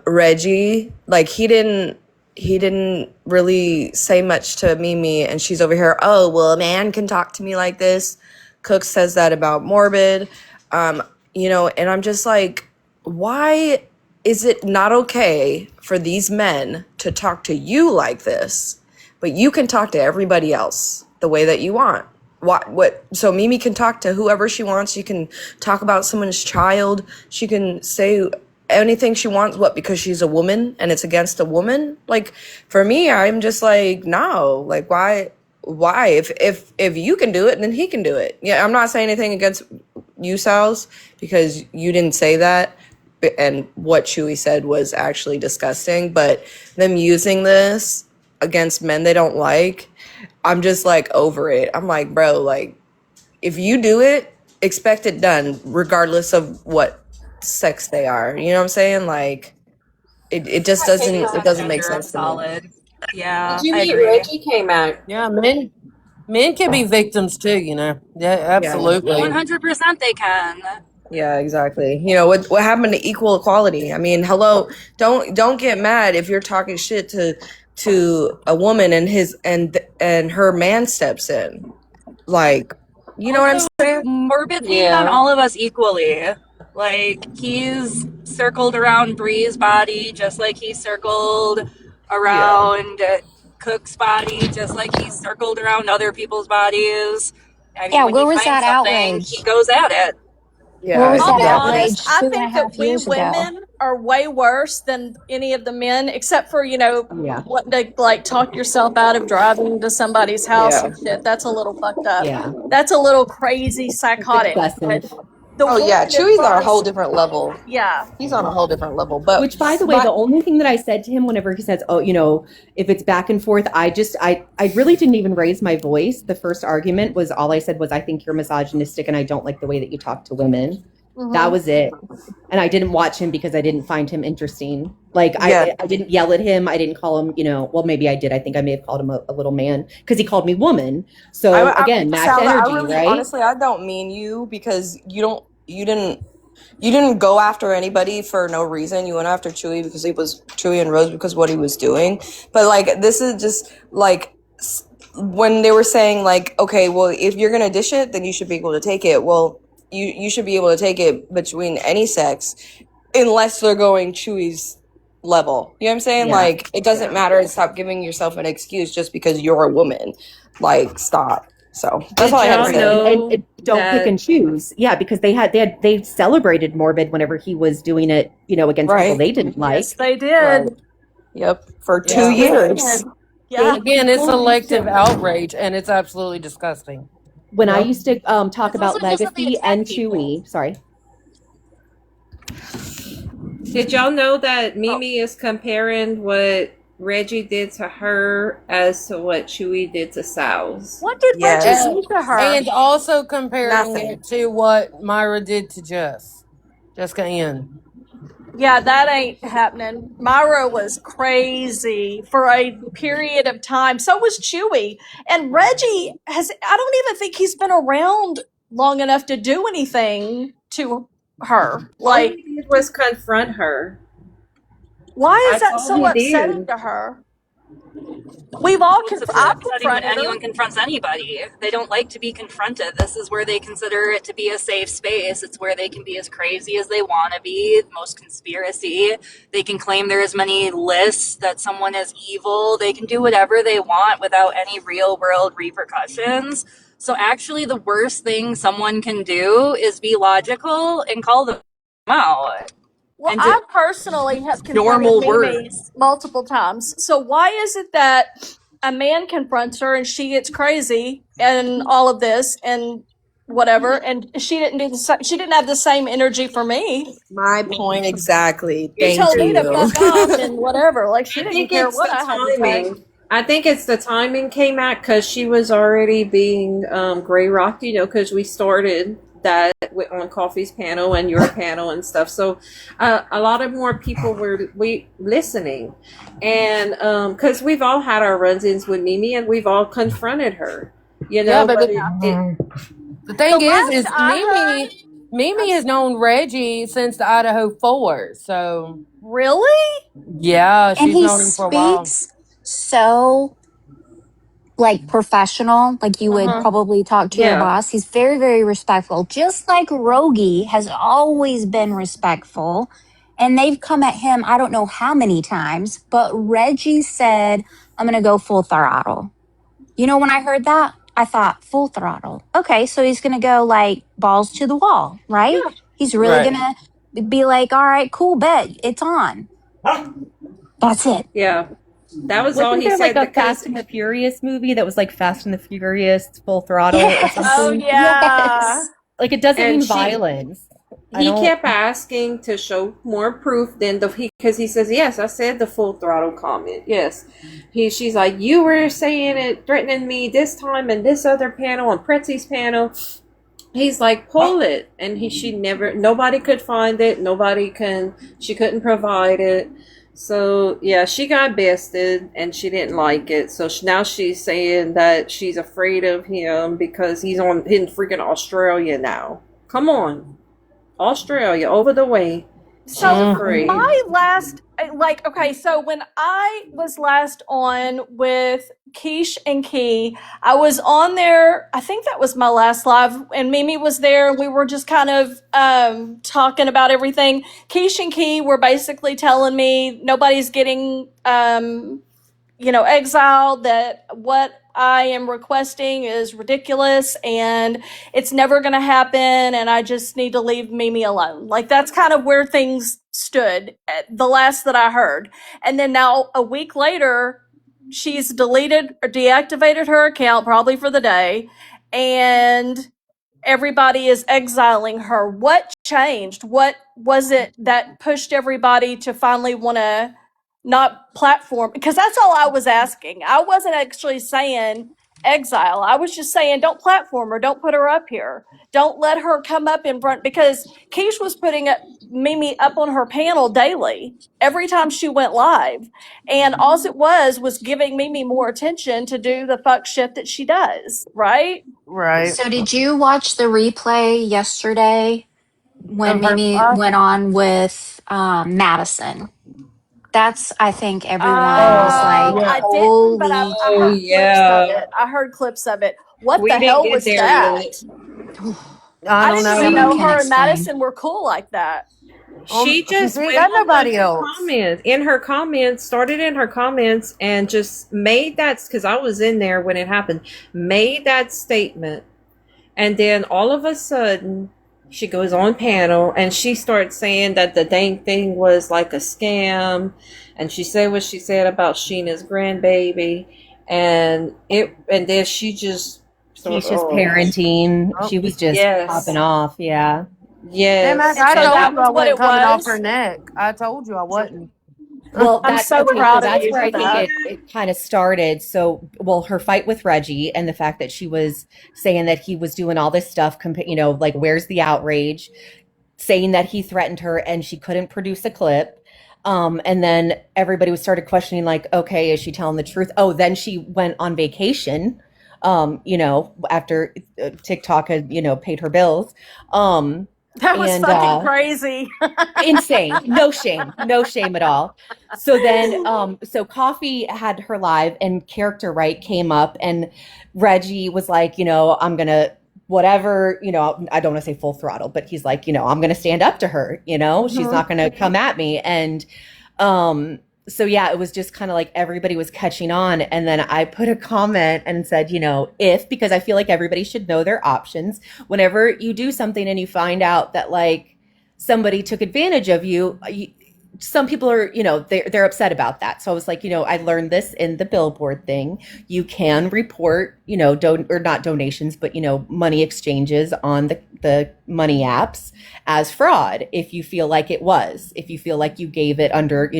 Reggie, like, he didn't really say much to Mimi, and she's over here, oh, well, a man can talk to me like this. Cook says that about Morbid, you know, and I'm just like, why is it not okay for these men to talk to you like this, but you can talk to everybody else the way that you want? What? So Mimi can talk to whoever she wants. She can talk about someone's child. She can say anything she wants. What? Because she's a woman and it's against a woman? Like, for me, I'm just like, no. Like, why? If you can do it, then he can do it. Yeah, I'm not saying anything against you, Sal's, because you didn't say that. And what Chewy said was actually disgusting. But them using this against men they don't like, I'm just like over it. I'm like, bro, like, if you do it, expect it done, regardless of what sex they are. You know what I'm saying? Like, it just doesn't make sense to me. Solid. Yeah, Did you I meet agree. Reggie Kmac? Yeah, men can be victims too, you know. Yeah, absolutely. 100% they can. Yeah, exactly. You know, what happened to equal equality? I mean, hello, don't get mad if you're talking shit to a woman and her man steps in. Like, you know what I'm saying? Morbid hate on all of us equally. Like, he's circled around Bree's body just like he circled around Cook's body, just like he circled around other people's bodies. I mean, Yeah, when where he was finds that something, he outrage? goes at it. Yeah, Where was I'll that be exactly. honest, outrage I two and a think that half we years ago? women are way worse than any of the men, except for, you know, Yeah. wanting to like talk yourself out of driving to somebody's house Yeah. and shit. That's a little fucked up. Yeah. That's a little crazy, It's psychotic. But excessive. the Oh yeah, woman, as Chewy's on far a whole as, different level. yeah, He's on a whole different level. But Which, by the way, the only thing that I said to him whenever he says, "Oh, you know, if it's back and forth," I really didn't even raise my voice. The first argument was all I said was, "I think you're misogynistic, and I don't like the way that you talk to women." That was it. And I didn't watch him because I didn't find him interesting. Like, Yeah. I didn't yell at him. I didn't call him, you know, well, maybe I did. I think I may have called him a little man because he called me woman. So again, match Sal, energy, really, right? honestly, I don't mean you, because you didn't go after anybody for no reason. You went after Chewy because he was Chewy and Rose because what he was doing. But like, this is just like when they were saying like, okay, well, if you're gonna dish it, then you should be able to take it. Well, you should be able to take it between any sex, unless they're going Chewy's level. You know what I'm saying? Yeah. Like, it doesn't matter. Stop giving yourself an excuse just because you're a woman. Like, stop. So that's all I had to y'all say. know And don't pick and choose. Yeah, because they celebrated Morbid whenever he was doing it, you know, against people Right. they didn't like. yes, they did. Right. Yep. For 2 Yes, they years. did. Yeah. Again, it's selective outrage, and it's absolutely disgusting. When I Yep. used to talk It's about also just that they Legacy attack and people. Chewy, sorry. Did y'all know that Mimi is comparing what Reggie did to her as to what Chewy did to Sal's? What did Yes. Reggie do to her? And also comparing Nothing. it to what Myra did to Jessica Ann. Yeah, that ain't happening. Myra was crazy for a period of time. So was Chewy. And Reggie I don't even think he's been around long enough to do anything to her. All Like, he did was confront her. why is That's that all so he upsetting did. to her? We've all It's I've upsetting when confronted her. anyone confronts anybody. They don't like to be confronted. This is where they consider it to be a safe space. It's where they can be as crazy as they want to be. Most conspiracy. They can claim there is many lists that someone is evil. They can do whatever they want without any real world repercussions. So actually, the worst thing someone can do is be logical and call them out. Well, And I personally have normal confronted Mimi words. multiple times. So why is it that a man confronts her and she gets crazy and all of this and whatever, and she didn't do she didn't have the same energy for me? My point exactly. You Thank told me to you. fuck off and whatever. Like, she I didn't think care it's what the I had to say. timing. I think it's the timing, Kmac, because she was already being gray rocked, you know, because we started that on Coffee's panel and your panel and stuff. So a lot of more people were listening, and because we've all had our run-ins with Mimi and we've all confronted her, you know. Yeah, but But the thing is last I Mimi has known Reggie since the Idaho 4. So really? yeah, And she's he known him for a while. speaks so like professional, like you would uh-huh. probably talk to your Yeah, boss. He's very, very respectful, just like Rogie has always been respectful. And they've come at him, I don't know how many times, but Reggie said, I'm going to go full throttle. You know, when I heard that, I thought, full throttle. Okay, so he's going to go like balls to the wall, right? yeah, He's really Right. going to be like, all right, cool, bet, it's on. That's it. yeah. That was all Wasn't he there like said a because Fast and the Furious movie that was like Fast and the Furious Full Throttle or Yes. Oh something? yeah. Yes. Like it doesn't and mean she violence. I he don't. kept asking to show more proof than because he says yes, I said the full throttle comment. Yes, she's like, you were saying it, threatening me this time and this other panel on Pretzi's panel. He's like, pull it, and nobody could find it, she couldn't provide it. So yeah, she got bested and she didn't like it. So now she's saying that she's afraid of him because he's in freaking Australia now. Come on, Australia, over the way. She's So afraid. my last, like, okay, so when I was last on with Keish and Key, I was on there. I think that was my last live, and Mimi was there, and we were just kind of talking about everything. Keish and Key were basically telling me nobody's getting exiled, that what I am requesting is ridiculous and it's never going to happen, and I just need to leave Mimi alone. Like, that's kind of where things stood at the last that I heard. And then now, a week later, she's deleted or deactivated her account, probably for the day, and everybody is exiling her. What changed? What was it that pushed everybody to finally want to not platform? Because that's all I was asking. I wasn't actually saying exile. I was just saying don't platform her, don't put her up here. Don't let her come up in front, because Keish was putting Mimi up on her panel daily every time she went live. And all it was giving Mimi more attention to do the fuck shit that she does, right? Right. So did you watch the replay yesterday when Of her Mimi life? went on with Madison? That's, I think everyone was Oh like, yeah. I didn't, but I, holy. I Oh heard clips yeah, of it. I heard clips of it. What we the didn't hell get was there that? yet. I I don't didn't know. even Someone know can her and explain. Madison were cool like that. She Because just we ain't went got on nobody her else. comments, started in her comments, and just made that, because I was in there when it happened, made that statement. And then all of a sudden, she goes on panel and she starts saying that the dang thing was like a scam. And she said what she said about Sheena's grandbaby. And then she just sort Keisha's of, parenting. Oh. She was just yes, popping off. Yeah. Hey, Mac, yes. And I so And told that you I was what wasn't it coming off her was. neck. I told you I wasn't. Well, I'm that's so okay. So proud of that's you where for I think that. it kind of started. So, well, her fight with Reggie and the fact that she was saying that he was doing all this stuff, like, where's the outrage? Saying that he threatened her and she couldn't produce a clip. And then everybody was started questioning, like, okay, is she telling the truth? Oh, then she went on vacation, after TikTok had, paid her bills. That was And fucking crazy. insane. No shame. No shame at all. So then so Coffee had her live and Character Right came up and Reggie was like, I'm gonna whatever, I don't want to say full throttle, but he's like, I'm gonna stand up to her, she's not gonna come at me. And so yeah, it was just kind of like everybody was catching on. And then I put a comment and said, because I feel like everybody should know their options. Whenever you do something and you find out that like somebody took advantage of you, some people are, they're upset about that. So I was like, I learned this in the billboard thing. You can report, or not donations, but, money exchanges on the money apps as fraud if you feel like it was, if you feel like you gave it under,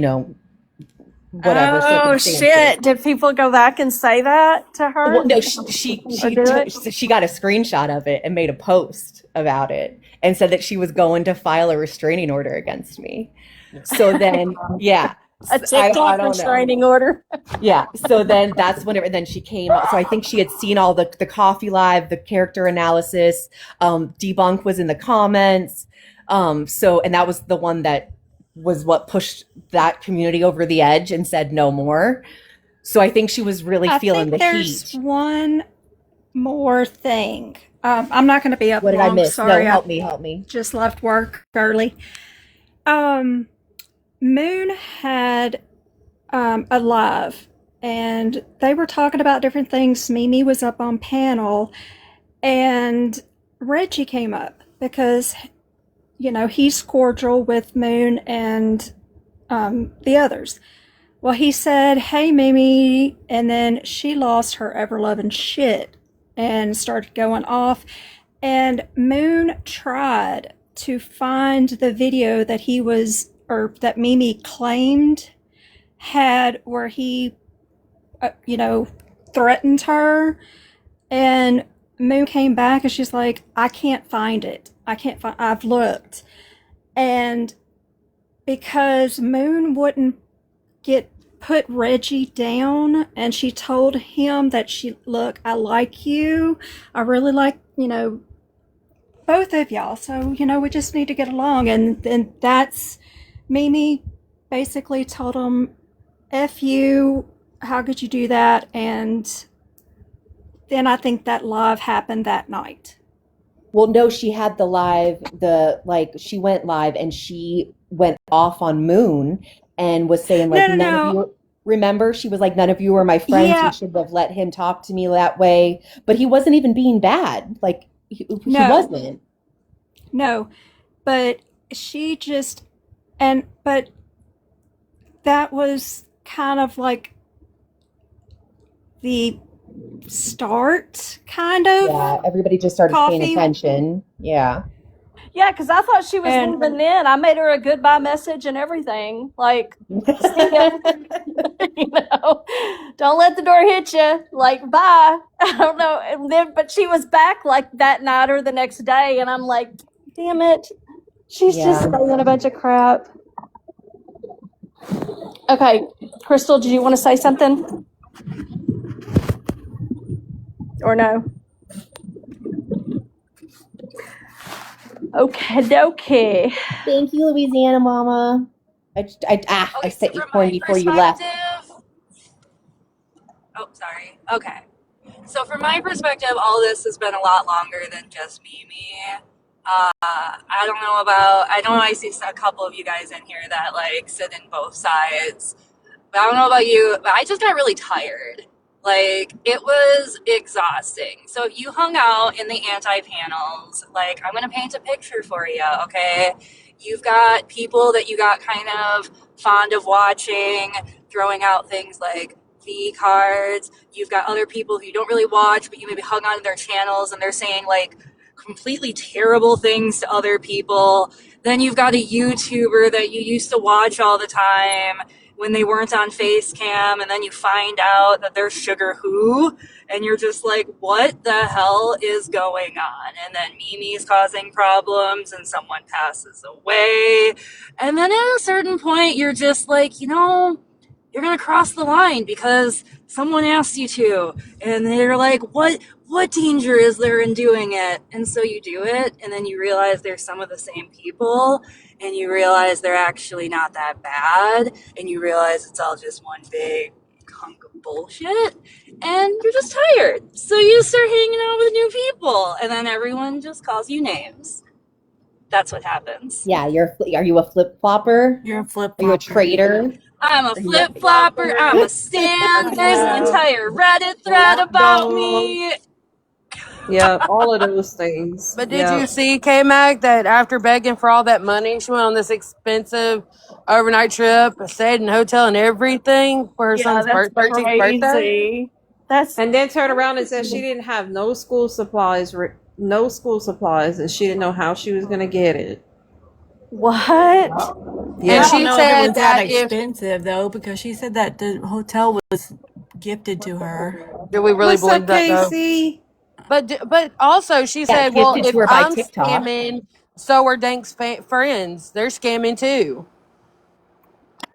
whatever Oh circumstances. shit! Did people go back and say that to her? Well, no, Or do it? she got a screenshot of it and made a post about it and said that she was going to file a restraining order against me. So then, yeah, A I TikTok don't know. restraining order. Yeah. So then that's whenever then she came up. So I think she had seen all the coffee live, the character analysis. Debunk was in the comments. So and that was the one that was what pushed that community over the edge and said no more. So I think she was really feeling the there's heat. one more thing. I'm not going to be up What did long. I miss? Sorry, No, help me. just left work early. Moon had a live, and they were talking about different things. Mimi was up on panel, and Reggie came up because, you know, he's cordial with Moon and the others. Well, he said, "Hey, Mimi," and then she lost her ever-loving shit and started going off. And Moon tried to find the video that he was, or that Mimi claimed had, where he, you know, threatened her. And Moon came back and she's like, "I can't find it. I've looked." And because Moon wouldn't put Reggie down, and she told him that look, I like you. I really like, you know, both of y'all. So, you know, we just need to get along. And then that's Mimi basically told him, F you, how could you do that? And then I think that live happened that night. Well, no, she had she went live and she went off on Moon and was saying like, none of you, remember? She was like, none of you are my friends. Yeah. You should have let him talk to me that way. But he wasn't even being bad. Like, he wasn't. No, but she just, but that was kind of like the start, kind of. Yeah, everybody just started paying attention. Yeah. Yeah, because I thought she was leaving in. I made her a goodbye message and everything. Like, you know, don't let the door hit you. Like, bye. I don't know. And then, but she was back like that night or the next day, and I'm like, damn it, she's just saying a bunch of crap. Okay, Crystal, did you want to say something? Or no? Okay. Thank you, Louisiana Mama. I set you corn before you left. Oh, sorry. Okay. So from my perspective, all this has been a lot longer than just Mimi. I know I see a couple of you guys in here that like sit in both sides. But I don't know about you, but I just got really tired. Like, it was exhausting. So if you hung out in the anti-panels, like, I'm going to paint a picture for you, okay? You've got people that you got kind of fond of watching, throwing out things like V cards. You've got other people who you don't really watch, but you maybe hung on to their channels and they're saying, like, completely terrible things to other people. Then you've got a YouTuber that you used to watch all the time when they weren't on face cam, and then you find out that they're Sugar Who, and you're just like, what the hell is going on? And then Mimi's causing problems, and someone passes away. And then at a certain point, you're just like, you know, you're going to cross the line because someone asked you to. And they're like, what danger is there in doing it? And so you do it, and then you realize there's some of the same people, and you realize they're actually not that bad, and you realize it's all just one big hunk of bullshit, and you're just tired. So you start hanging out with new people, and then everyone just calls you names. That's what happens. Yeah, are you a flip-flopper? You're a flip-flopper. Are you a traitor? I'm a flip-flopper, I'm a stan, there's an entire Reddit thread about me. Yeah, all of those things. But did you see Kmac that after begging for all that money, she went on this expensive overnight trip, stayed in a hotel and everything for her son's 13th birthday? And then turned around and said she didn't have no school supplies, and she didn't know how she was going to get it. What? And I don't she know if it said was that that if expensive though, because she said that the hotel was gifted to her. do we really What's believe up, that though? Casey? But also she Yeah, said, well, gifted if to her by I'm TikTok. scamming, so are Dank's friends. They're scamming too.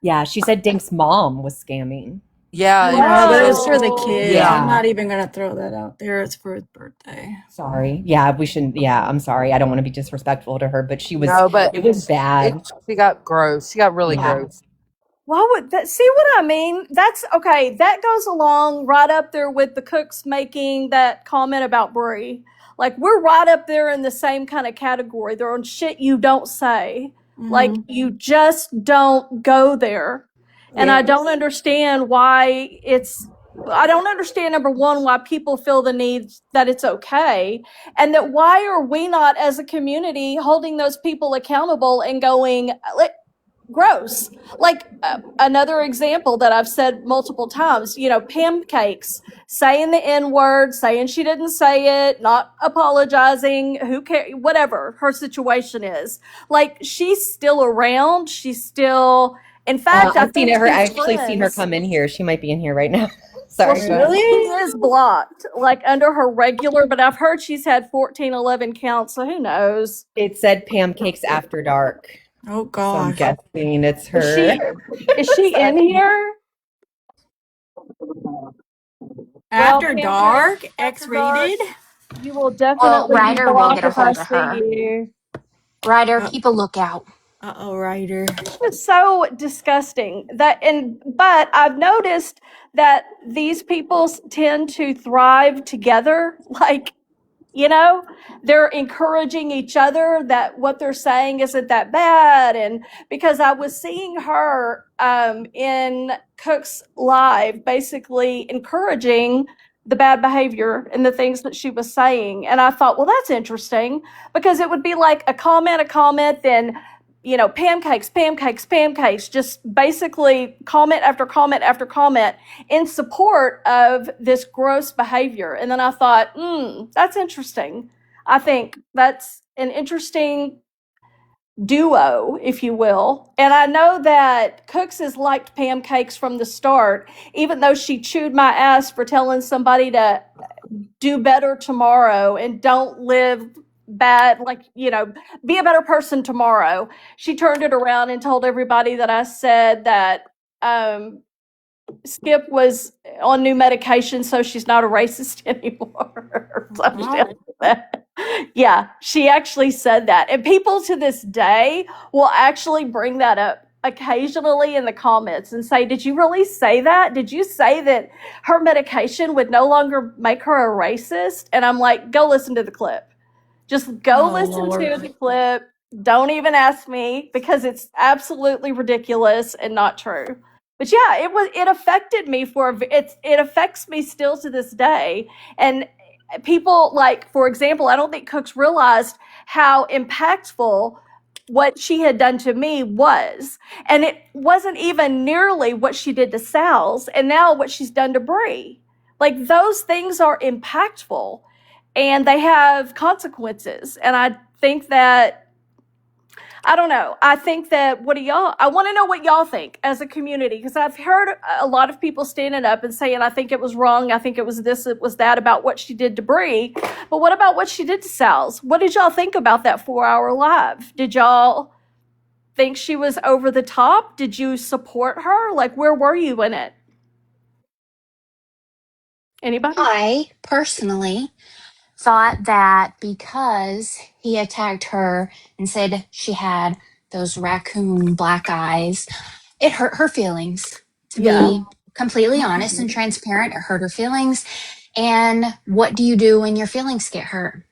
Yeah, she said Dink's mom was scamming. Yeah, and No, she but said, it's for the Whoa. kids. I'm Yeah. not even gonna throw that out there. It's for his birthday. Sorry. Yeah, we shouldn't. Yeah, I'm sorry. I don't want to be disrespectful to her, but no, but it was bad. she got gross. She got really Yeah. gross. Why would that? See what I mean? That's okay. That goes along right up there with the cooks making that comment about Brie. Like we're right up there in the same kind of category. They're on shit you don't say. Like you just don't go there. And I don't understand why it's. I don't understand number one why people feel the need that it's okay, and that why are we not as a community holding those people accountable and going, gross. Like another example that I've said multiple times, pancakes, saying the N word, saying she didn't say it, not apologizing, who cares, whatever her situation is. Like she's still around. She's still, in fact, I I've seen think her. I she's actually seen her friends. come in here. She might be in here right now. Well, Sorry. she, Go ahead. she is blocked, like under her regular, but I've heard she's had 14, 11 counts, so who knows? It said Pancakes After Dark. Oh So I'm gosh. guessing it's Is her. she in here? Well, After Pancakes, Dark, after dark, X-rated. you will Well, definitely be Ryder will blocked get a if I hold of see her. you. Ryder, Uh keep a lookout. oh, Ryder. It's so disgusting but I've noticed that these people tend to thrive together. Like, they're encouraging each other that what they're saying isn't that bad. And because I was seeing her in Cook's live, basically encouraging the bad behavior and the things that she was saying. And I thought, well, that's interesting because it would be like a comment, then pancakes, pancakes, pancakes, just basically comment after comment after comment in support of this gross behavior. And then I thought, that's interesting. I think that's an interesting duo, if you will. And I know that Cooks has liked pancakes from the start, even though she chewed my ass for telling somebody to do better tomorrow and don't live bad, like, be a better person tomorrow. She turned it around and told everybody that I said that Skip was on new medication, so she's not a racist anymore. Yeah, she actually said that. And people to this day will actually bring that up occasionally in the comments and say, did you really say that? Did you say that her medication would no longer make her a racist? And I'm like, go listen to the clip. Just go listen to the clip. Don't even ask me because it's absolutely ridiculous and not true. But yeah, it affected me it affects me still to this day. And people, like, for example, I don't think Cooks realized how impactful what she had done to me was. And it wasn't even nearly what she did to Sal's and now what she's done to Brie. Like, those things are impactful and they have consequences. And I think that, I don't know. I think that I want to know what y'all think as a community, because I've heard a lot of people standing up and saying, I think it was wrong. I think it was this, it was that about what she did to Brie. But what about what she did to Sal's? What did y'all think about that 4-hour live? Did y'all think she was over the top? Did you support her? Like, where were you in it? Anybody? I personally thought that because he attacked her and said she had those raccoon black eyes, it hurt her feelings. To Yeah. be completely honest and transparent, it hurt her feelings. And what do you do when your feelings get hurt?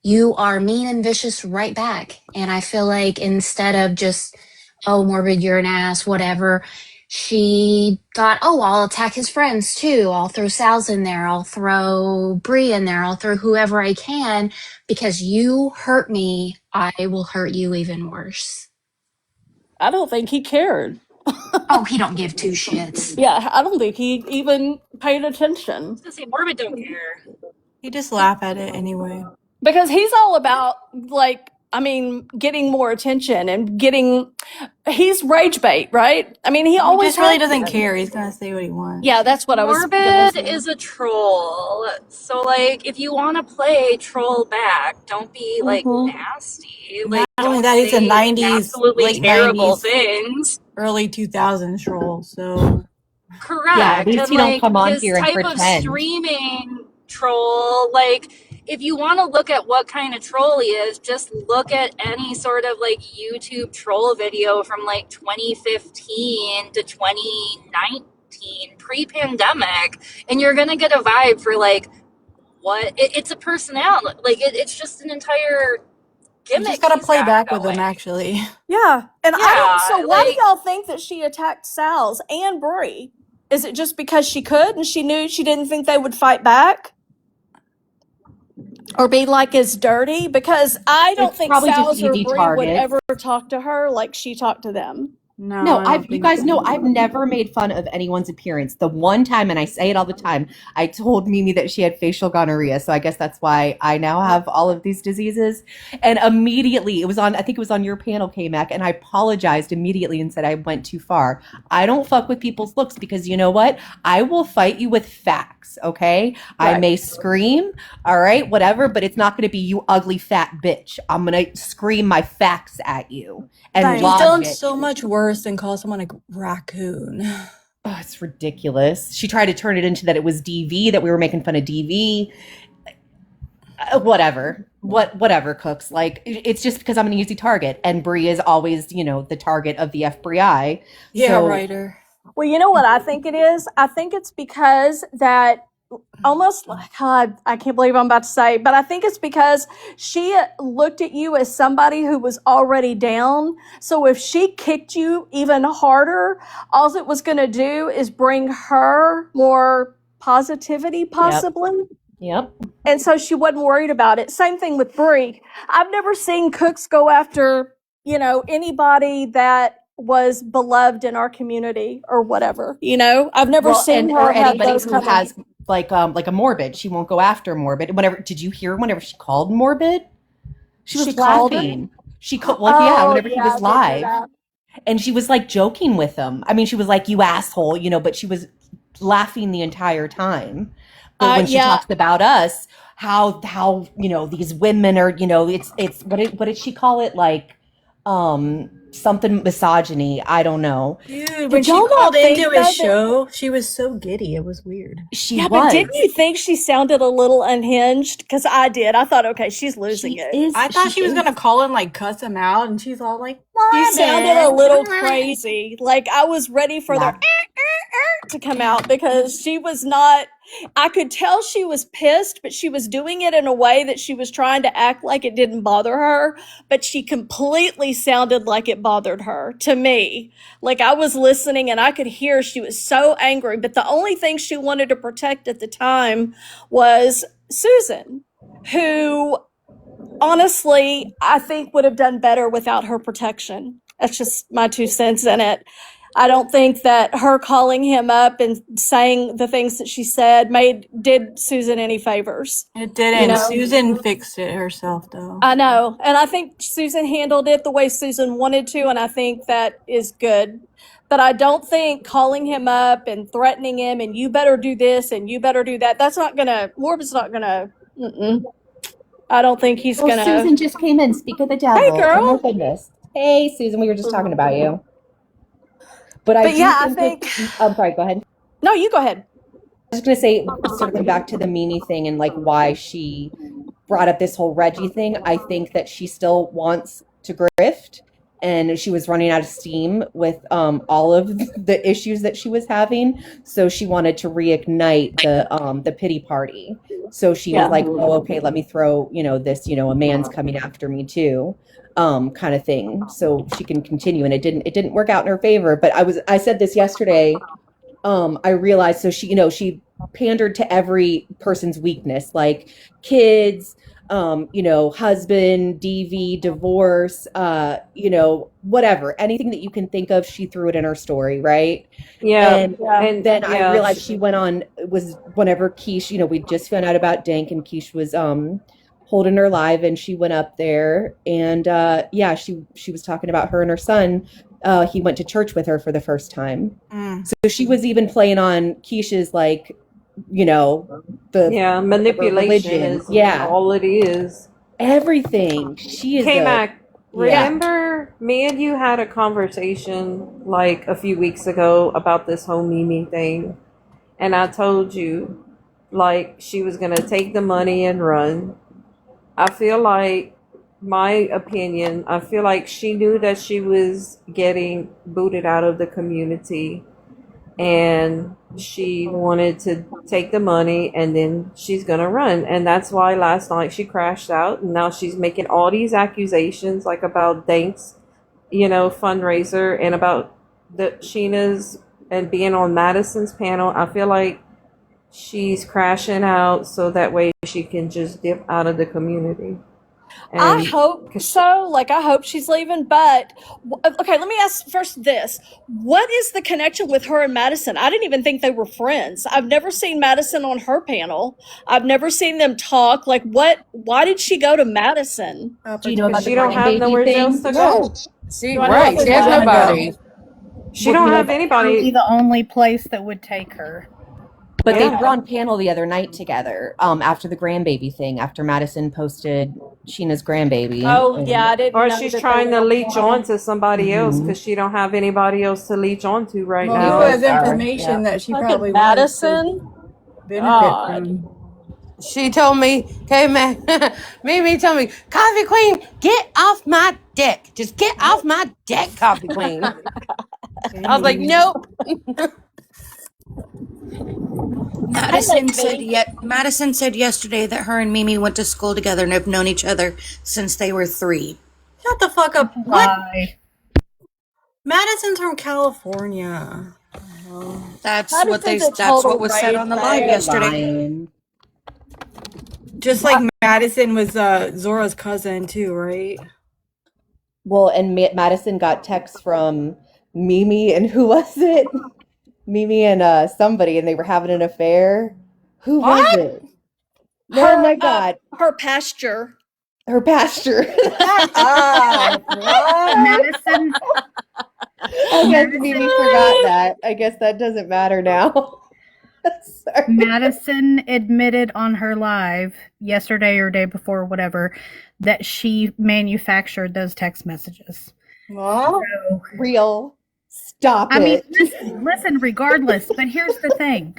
You are mean and vicious right back. And I feel like instead of just, oh, Morbid, you're an ass, whatever, she thought, oh, I'll attack his friends too. I'll throw Sal's in there. I'll throw Bree in there. I'll throw whoever I can because you hurt me. I will hurt you even worse. I don't think he cared. Oh, he don't give two shits. Yeah, I don't think he even paid attention. I was gonna say Morbid don't care. He just laugh at it anyway. Because he's all about, like, getting more attention and he's rage bait, right? I mean, he always just really has doesn't been. care. He's gonna say what he wants. Yeah, that's what I was gonna Morbid say. is a troll. So, like, if you want to play troll back, don't be, like, nasty. Not Like, only don't that, he's a say 90s, absolutely late terrible 90s, things. early 2000s troll. So Yeah, at Correct. least And he don't like come on his here and type of pretend. streaming troll, like if you want to look at what kind of troll he is, just look at any sort of like YouTube troll video from like 2015 to 2019, pre-pandemic, and you're gonna get a vibe for like it's a personality. Like it's just an entire you gimmick just gotta he's play got back with going. him, actually. Yeah, and I don't. Yeah, So why like do y'all think that she attacked Sal's and Brie? Is it just because she could and she knew she didn't think they would fight back? Or be like as dirty? Because I don't It's think probably just Sal's or easy Brie would targets. ever talk to her like she talked to them. No, I don't You think guys so. know I've never made fun of anyone's appearance. The one time, and I say it all the time, I told Mimi that she had facial gonorrhea. So I guess that's why I now have all of these diseases. And immediately, I think it was on your panel, Kmac, and I apologized immediately and said I went too far. I don't fuck with people's looks because you know what? I will fight you with facts, okay? I may scream, all right, whatever, but it's not going to be you ugly fat bitch. I'm going to scream my facts at you. And She's done logic. so much worse than call someone a raccoon. Oh, it's ridiculous. She tried to turn it into that it was DV, that we were making fun of DV. Whatever, Cooks. Like, it's just because I'm an easy target. And Brie is always, the target of the FBI. Yeah, So, writer. Well, you know what I think it is? I think it's because that almost, God, I can't believe I'm about to say, but I think it's because she looked at you as somebody who was already down. So if she kicked you even harder, all it was going to do is bring her more positivity, possibly. Yep. And so she wasn't worried about it. Same thing with Brie. I've never seen Cooks go after, anybody that was beloved in our community or whatever. I've never seen her or have anybody those who kind has of. like a Morbid. She won't go after Morbid. Did you hear whenever she called Morbid? She was called laughing. She called, whenever he was live. And she was like joking with him. I mean, she was like, "You asshole," but she was laughing the entire time. But when she talks about us, how these women are, it's what did she call it? Like something misogyny. I don't know. Dude, when she called into his show, she was so giddy. It was weird. She was. But didn't you think she sounded a little unhinged? Because I did. I thought, okay, she's losing it. I thought she was gonna call and like cuss him out, and she's all like, She sounded a little crazy. Like I was ready for the to come out because she was not. I could tell she was pissed, but she was doing it in a way that she was trying to act like it didn't bother her, but she completely sounded like it bothered her to me. Like I was listening and I could hear she was so angry, but the only thing she wanted to protect at the time was Susan, who honestly, I think would have done better without her protection. That's just my 2 cents in it. I don't think that her calling him up and saying the things that she said did Susan any favors. It didn't. Susan fixed it herself, though. I know. And I think Susan handled it the way Susan wanted to, and I think that is good. But I don't think calling him up and threatening him and you better do this and you better do that, Morbid's not gonna, I don't think he's gonna. Susan just came in. Speak of the devil. Hey, girl. Oh my goodness. Hey, Susan. We were just talking about you. But I think. I'm sorry. Go ahead. No, you go ahead. I was just gonna say, circling back to the Mimi thing and like why she brought up this whole Reggie thing. I think that she still wants to grift, and she was running out of steam with all of the issues that she was having. So she wanted to reignite the pity party. So she was like, "Oh, okay, let me throw this a man's coming after me too." Kind of thing, so she can continue, and it didn't work out in her favor. But I said this yesterday. I realized, so she pandered to every person's weakness, like kids, husband, DV, divorce, whatever, anything that you can think of, she threw it in her story, right? And then I realized she went on, it was whenever Keish, we just found out about Dank, and Keish was holding her live, and she went up there, and yeah, she was talking about her and her son. He went to church with her for the first time. So she was even playing on Keisha's, like, you know, the manipulation religion. is all it is. Everything. She is Kmac, remember me and you had a conversation like a few weeks ago about this whole Mimi thing, and I told you like she was gonna take the money and run. I feel like, my opinion, I feel like she knew that she was getting booted out of the community, and she wanted to take the money, and then she's gonna run. And that's why last night she crashed out, and now she's making all these accusations, like about Dank's, fundraiser, and about the Sheena's and being on Madison's panel. I feel like she's crashing out so that way she can just dip out of the community. I hope so. Like, I hope she's leaving. But, okay, let me ask first this. What is the connection with her and Madison? I didn't even think they were friends. I've never seen Madison on her panel. I've never seen them talk. Like, why did she go to Madison? Do you know about she don't have nowhere else to go. She has nobody. She don't have anybody. The only place that would take her. But they were on panel the other night together, after the grandbaby thing, after Madison posted Sheena's grandbaby. Oh, yeah, I didn't know. Or she's trying to leech on to somebody else because she don't have anybody else to leech on to right now. Who has information that she probably Madison? benefit from. She told me, Mimi told me, Coffee Queen, get off my dick. Just get off my dick, Coffee Queen. I was like, nope. Madison said yesterday that her and Mimi went to school together and have known each other since they were 3. Shut the fuck up. What? Why? Madison's from California. That's what was said on the live yesterday. Just like Madison was Zora's cousin too, right? Well, and Madison got texts from Mimi, and who was it? Mimi and somebody, and they were having an affair. Who was it? Oh my God. Her pasture. Her pasture. Madison. I guess Mimi forgot that. I guess that doesn't matter now. Sorry. Madison admitted on her live yesterday or day before, whatever, that she manufactured those text messages. Well, So, Real. Stop I mean, it. listen, regardless, but here's the thing.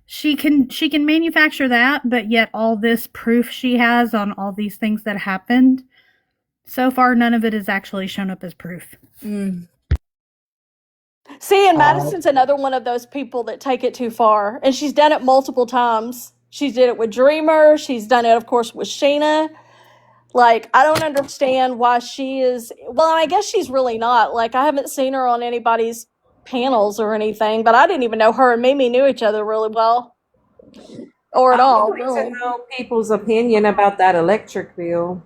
She can manufacture that, but yet all this proof she has on all these things that happened, so far none of it has actually shown up as proof. See, and Madison's another one of those people that take it too far. And she's done it multiple times. She's did it with Dreamer. She's done it, of course, with Sheena. Like, I don't understand why she is... Well, I guess she's really not. Like, I haven't seen her on anybody's panels or anything, but I didn't even know her and Mimi knew each other really well. Or at all, really. I want to know people's opinion about that electric bill.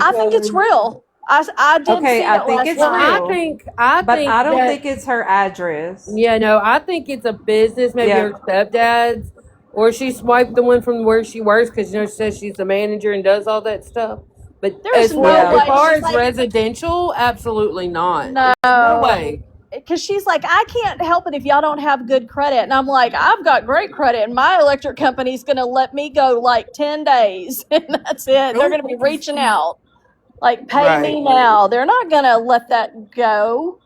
I think it's real. I did see it I think last it's night. real. I But think I don't that- think it's her address. Yeah, no, I think it's a business, maybe her stepdad's, or she swiped the one from where she works because she says she's the manager and does all that stuff. But There's as no far way. as residential, absolutely not. No. No way. Because she's like, I can't help it if y'all don't have good credit. And I'm like, I've got great credit, and my electric company's going to let me go like 10 days, and that's it. They're going to be reaching out. Like, pay me now. They're not going to let that go.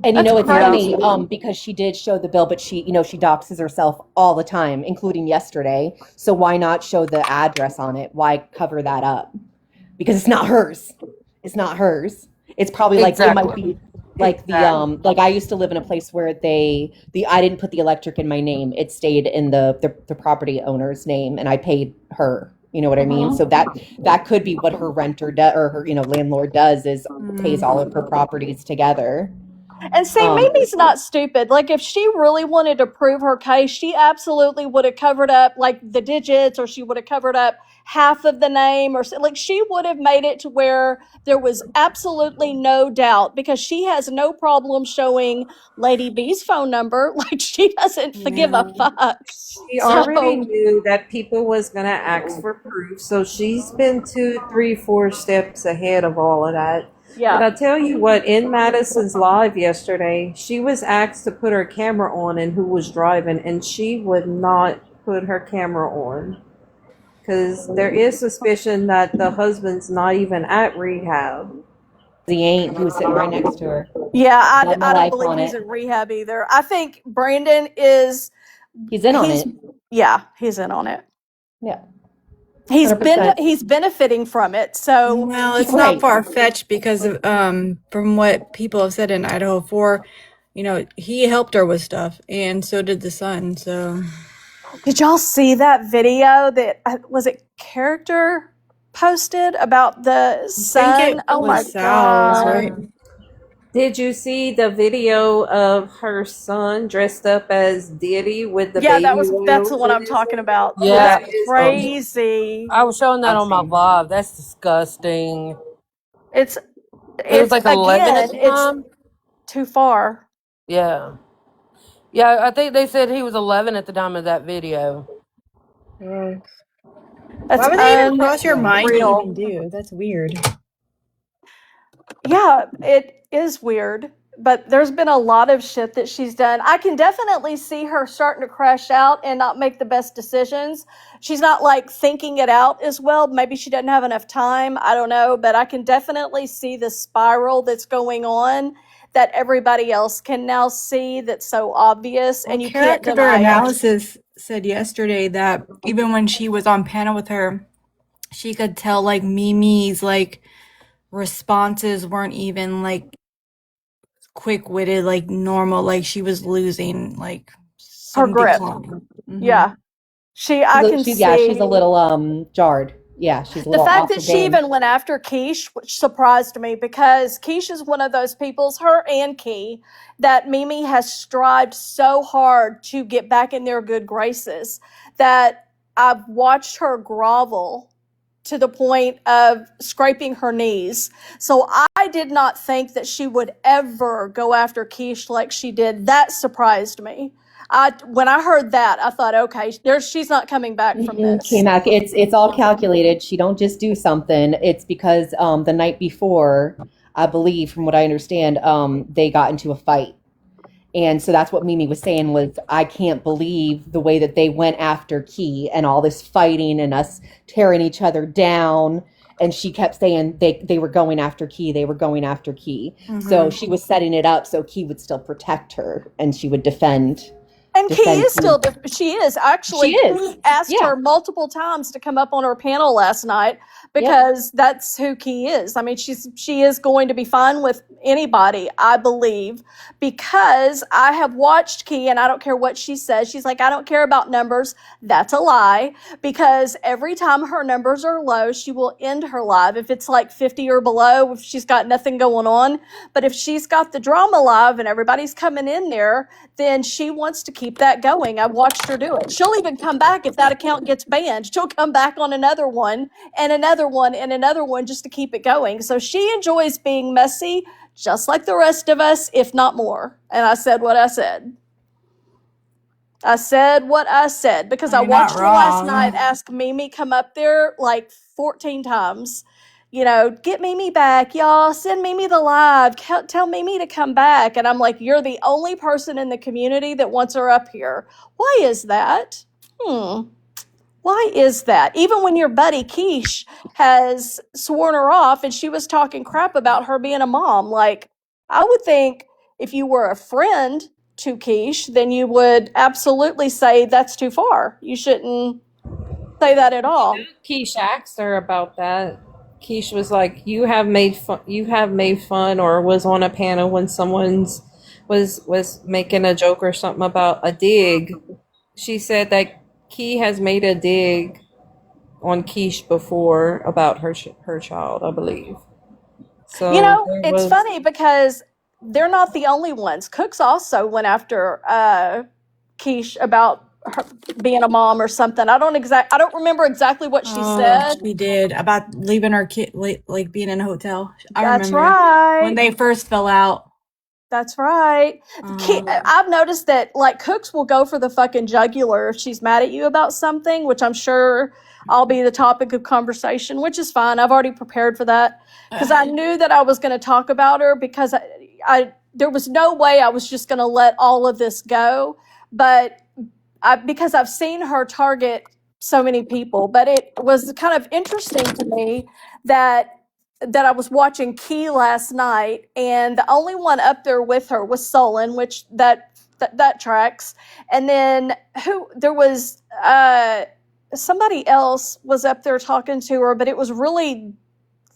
And That's it's crazy. funny, because she did show the bill, but she doxes herself all the time, including yesterday. So why not show the address on it? Why cover that up? Because it's not hers. It's not hers. It's probably like it might be like the like I used to live in a place where I didn't put the electric in my name. It stayed in the property owner's name, and I paid her. You know what I mean? So that could be what her renter does, or her landlord does, is pays all of her properties together. And see, Mimi's not stupid. Like, if she really wanted to prove her case, she absolutely would have covered up, like, the digits, or she would have covered up half of the name, or like she would have made it to where there was absolutely no doubt, because she has no problem showing Lady B's phone number. Like she doesn't give a fuck. She already So knew that people was gonna ask for proof, so she's been 2, 3, 4 steps ahead of all of that. But yeah. I tell you what, in Madison's live yesterday, she was asked to put her camera on and who was driving, and she would not put her camera on. Because there is suspicion that the husband's not even at rehab. He ain't. He was sitting right next to her. Yeah, Got my I don't life believe on he's it. in rehab either. I think Brandon is. He's in on it. Yeah, he's in on it. Yeah. He's 100%. benefiting from it. So Well, it's Right. not far fetched because of from what people have said in Idaho 4, you know, he helped her with stuff, and so did the son. So did y'all see that video that was it character posted about the I think son? it Oh my was Sal's, right? god. Did you see the video of her son dressed up as Diddy with the Yeah, baby that's the oils one in I'm his talking about. Yeah. That It's is crazy. I was showing that I've on my seen vlog. That's disgusting. It's He was like 11 at again, the it's time. too far. Yeah. Yeah, I think they said he was 11 at the time of that video. it. That's Why would that even cross your mind to unreal. even do? That's weird. Yeah, it is weird, but there's been a lot of shit that she's done. I can definitely see her starting to crash out and not make the best decisions. She's not like thinking it out as well. Maybe she doesn't have enough time. I don't know, but I can definitely see the spiral that's going on that everybody else can now see, that's so obvious, Well, and you can't character deny it. analysis said yesterday that even when she was on panel with her, she could tell like Mimi's like responses weren't even like quick-witted, like normal, like she was losing like Her some grip. decline. Yeah. I can She's see. a little jarred. Yeah, she's a The little fact off that the she game. even went after Keish, which surprised me, because Keish is one of those people, her and Key, that Mimi has strived so hard to get back in their good graces that I've watched her grovel to the point of scraping her knees. So I did not think that she would ever go after Keish like she did. That surprised me. When I heard that, I thought, okay, she's not coming back from this. Kmac, it's all calculated. She don't just do something. It's because the night before, I believe, from what I understand, they got into a fight. And so that's what Mimi was saying was, I can't believe the way that they went after Key and all this fighting and us tearing each other down. And she kept saying they were going after Key. They were going after Key. So she was setting it up so Key would still protect her and she would defend. And Key is still, she is actually, She is. Key asked Yeah. her multiple times to come up on her panel last night, because that's who Key is. I mean, she is going to be fine with anybody, I believe, because I have watched Key, and I don't care what she says. She's like, I don't care about numbers. That's a lie, because every time her numbers are low, she will end her live. If it's like 50 or below, if she's got nothing going on. But if she's got the drama live and everybody's coming in there, then she wants to keep that going. I've watched her do it. She'll even come back if that account gets banned. She'll come back on another one and another one and another one just to keep it going. So she enjoys being messy, just like the rest of us, if not more. And I said what I said. I said what I said, because I You're not watched her last night wrong. ask Mimi come up there like 14 times. You know, get Mimi back, y'all. Send Mimi the live. Tell Mimi to come back. And I'm like, you're the only person in the community that wants her up here. Why is that? Why is that? Even when your buddy Keish has sworn her off and she was talking crap about her being a mom, like, I would think if you were a friend to Keish, then you would absolutely say that's too far. You shouldn't say that at all. Keish asked her about that. Keish was like, "You have made fun, or was on a panel when someone's was making a joke or something about a dig." She said that Key has made a dig on Keish before about her child, I believe. So You know, there it's was. funny because they're not the only ones. Cooks also went after Keish about her being a mom or something. I don't remember exactly what she said. She did about leaving her kid, like being in a hotel. I That's remember right. when they first fell out. That's right. I've noticed that like cooks will go for the fucking jugular if she's mad at you about something, which I'm sure I'll be the topic of conversation, which is fine. I've already prepared for that because I knew that I was going to talk about her because I there was no way I was just going to let all of this go, but because I've seen her target so many people, but it was kind of interesting to me that I was watching Key last night, and the only one up there with her was Solon, which that tracks. And then there was somebody else was up there talking to her, but it was really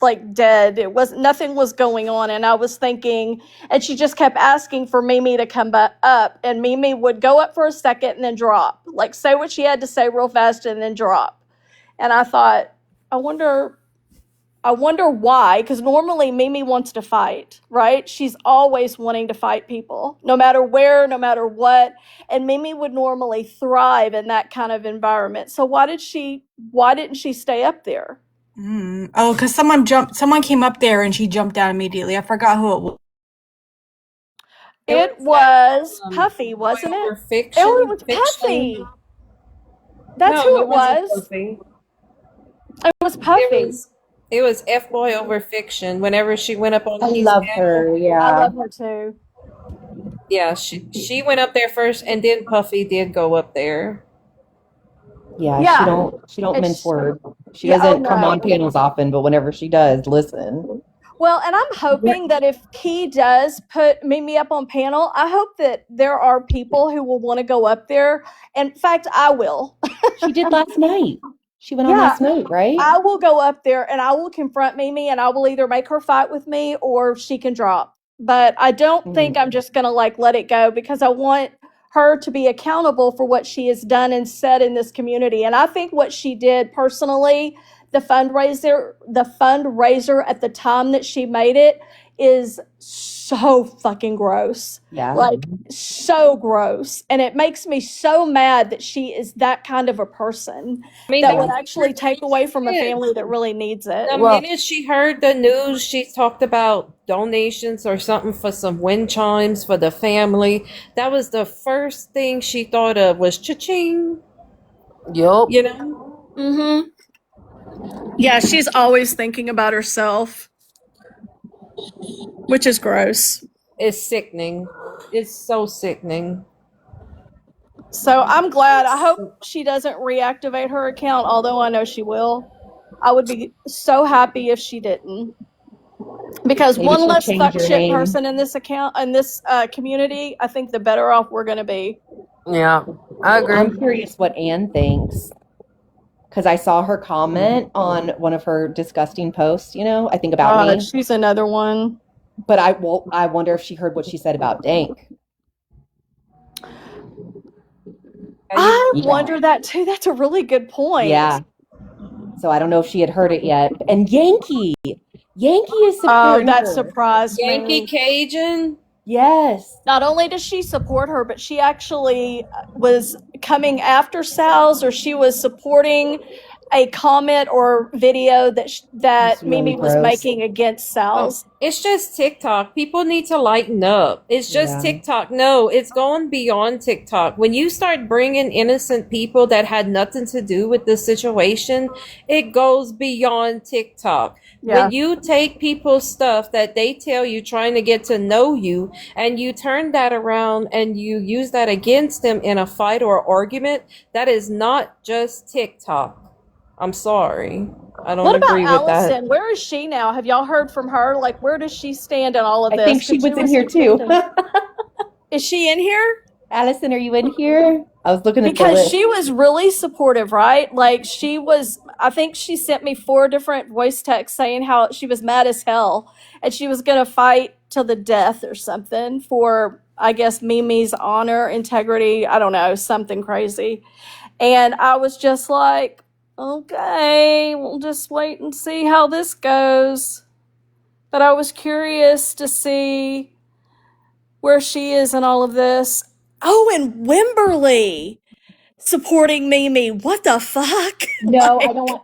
like dead. It was nothing was going on, and I was thinking, and she just kept asking for Mimi to come back up, and Mimi would go up for a second and then drop, like say what she had to say real fast and then drop. And I thought, I wonder why, because normally Mimi wants to fight, right? She's always wanting to fight people, no matter where, no matter what. And Mimi would normally thrive in that kind of environment. So why didn't she stay up there? Oh, because someone came up there and she jumped out immediately. I forgot who it was. It was Puffy, wasn't it? Fiction. Oh, it was Puffy. That's who it was. Puffy. It was Puffy. It was F Boy over Fiction. Whenever she went up on I his love panel. her. Yeah. I love her too. Yeah, she went up there first, and then Puffy did go up there. Yeah. She don't mince words. She doesn't come on panels often, but whenever she does, listen. Well, and I'm hoping that if Key does put Mimi up on panel, I hope that there are people who will want to go up there. In fact, I will. She did last night. She went on last night, right? I will go up there and I will confront Mimi, and I will either make her fight with me or she can drop. But I don't think I'm just going to like let it go, because I want her to be accountable for what she has done and said in this community. And I think what she did personally, the fundraiser at the time that she made it, is so fucking gross. Yeah. Like, so gross. And it makes me so mad that she is that kind of a person that would actually take away from a family that really needs it. The minute she heard the news, she talked about donations or something for some wind chimes for the family. That was the first thing she thought of, was cha-ching. Yup. You know? Mm-hmm. Yeah, she's always thinking about herself, which is gross. It's sickening. It's so sickening. So I'm glad. I hope she doesn't reactivate her account, although I know she will. I would be so happy if she didn't. Because Maybe one she'll less change fuck her shit name. person in this community, I think the better off we're going to be. Yeah, I agree. I'm curious what Anne thinks, because I saw her comment on one of her disgusting posts, I think about me. She's another one. But I wonder if she heard what she said about Dank. I wonder that too. That's a really good point. Yeah. So I don't know if she had heard it yet. And Yankee is supporting that her. surprised me. Yankee Cajun? Yes. Not only does she support her, but she actually was coming after Sal's, or she was supporting a comment or video that Mimi was making against Sal's. It's just TikTok. People need to lighten up. It's just TikTok. No, it's going beyond TikTok. When you start bringing innocent people that had nothing to do with the situation, it goes beyond TikTok. Yeah. When you take people's stuff that they tell you trying to get to know you, and you turn that around and you use that against them in a fight or argument, that is not just TikTok. I'm sorry. I don't agree with that. What about Allison? Where is she now? Have y'all heard from her? Like, where does she stand in all of this? I think she was in here too. Is she in here? Allison, are you in here? I was looking at the Because list. she was really supportive, right? Like, I think she sent me 4 different voice texts saying how she was mad as hell and she was going to fight till the death or something for, I guess, Mimi's honor, integrity, I don't know, something crazy. And I was just like, okay, we'll just wait and see how this goes. But I was curious to see where she is in all of this. Oh, and Wimberly. supporting Mimi. What the fuck? No,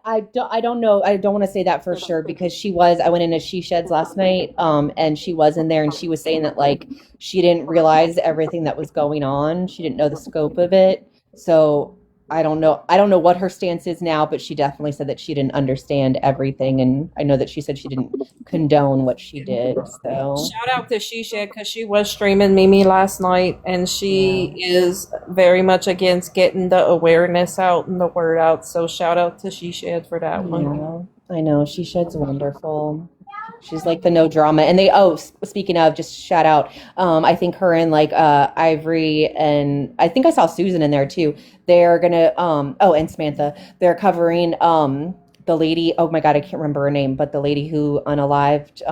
Like, I don't know. I don't want to say that for sure because I went into She Sheds last night, and she was in there and she was saying that like she didn't realize everything that was going on. She didn't know the scope of it. So I don't know what her stance is now, but she definitely said that she didn't understand everything, and I know that she said she didn't condone what she did. So Shout out to She Shed because she was streaming Mimi last night, and yeah. she is very much against getting the awareness out and the word out. So shout out to She Shed for that one. Yeah, I know. She Shed's wonderful. She's like the no drama. And speaking of, just shout out, I think her and like Ivory, and I think I saw Susan in there too. They're gonna and Samantha, they're covering the lady, oh my God, I can't remember her name, but the lady who unalived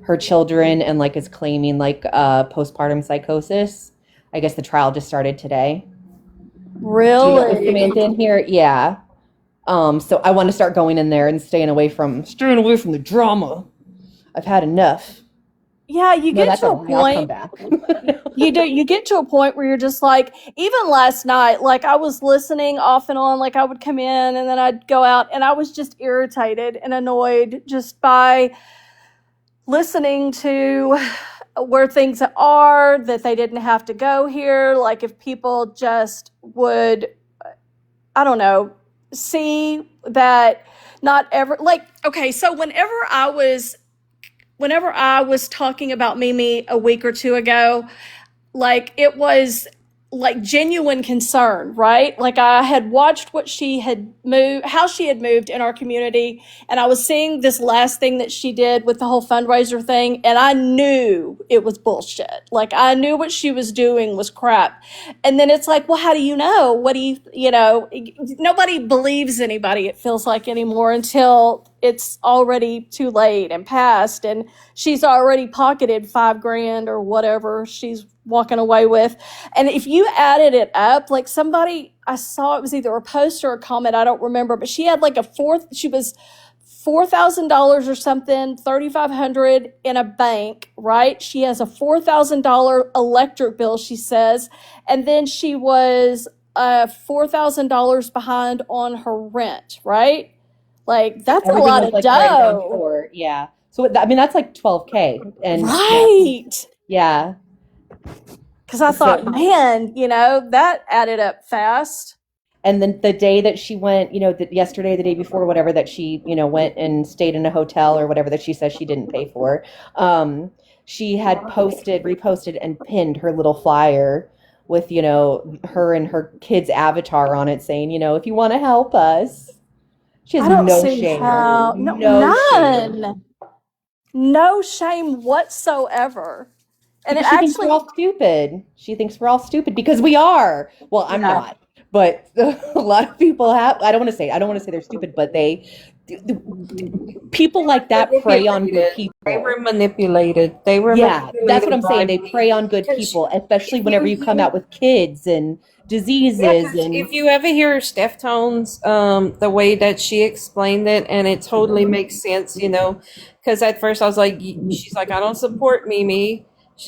her children and like is claiming like postpartum psychosis. I guess the trial just started today. Do you know Samantha in here? Yeah. So I want to start going in there and staying away from the drama. I've had enough. yeah, you No, get that's to a all right. I'll come point. back. You get to a point where you're just like, even last night, like I was listening off and on, like I would come in and then I'd go out, and I was just irritated and annoyed just by listening to where things are, that they didn't have to go here. Like if people just would, I don't know, see that not ever, like, okay, so whenever I was talking about Mimi a week or two ago, like it was like genuine concern, right? Like I had watched what she had moved, how she had moved in our community, and I was seeing this last thing that she did with the whole fundraiser thing, and I knew it was bullshit. Like I knew what she was doing was crap. And then it's like, well, how do you know? What do you know, nobody believes anybody, it feels like, anymore until it's already too late and past, and she's already pocketed $5,000 or whatever she's walking away with. And if you added it up, like somebody, I saw, it was either a post or a comment, I don't remember, but she had like she was $4,000 or something, 3,500 in a bank, right? She has a $4,000 electric bill, she says, and then she was $4,000 behind on her rent, right? Like that's a Everything lot was of like right down dough, short. Yeah. So I mean that's like 12K, and right? yeah. Because I thought, So man, that added up fast. and then the day that she went, yesterday, the day before, whatever, that she, went and stayed in a hotel or whatever that she says she didn't pay for, she had reposted, and pinned her little flyer with, her and her kid's avatar on it saying, if you want to help us. She has I don't no see shame. how. No shame. None. No shame whatsoever. And it Because she thinks we're actually, all stupid. She thinks we're all stupid because we are. Well, I'm yeah. not. But a lot of people have. I don't want to say they're stupid, but people like that prey on good people. They were manipulated. They were Yeah, that's what manipulated I'm saying. by They prey on good people, especially whenever you come out with kids and diseases and if you ever hear Steph Tones, the way that she explained it, and it totally makes sense, because at first I was like, she's like, I don't support Mimi.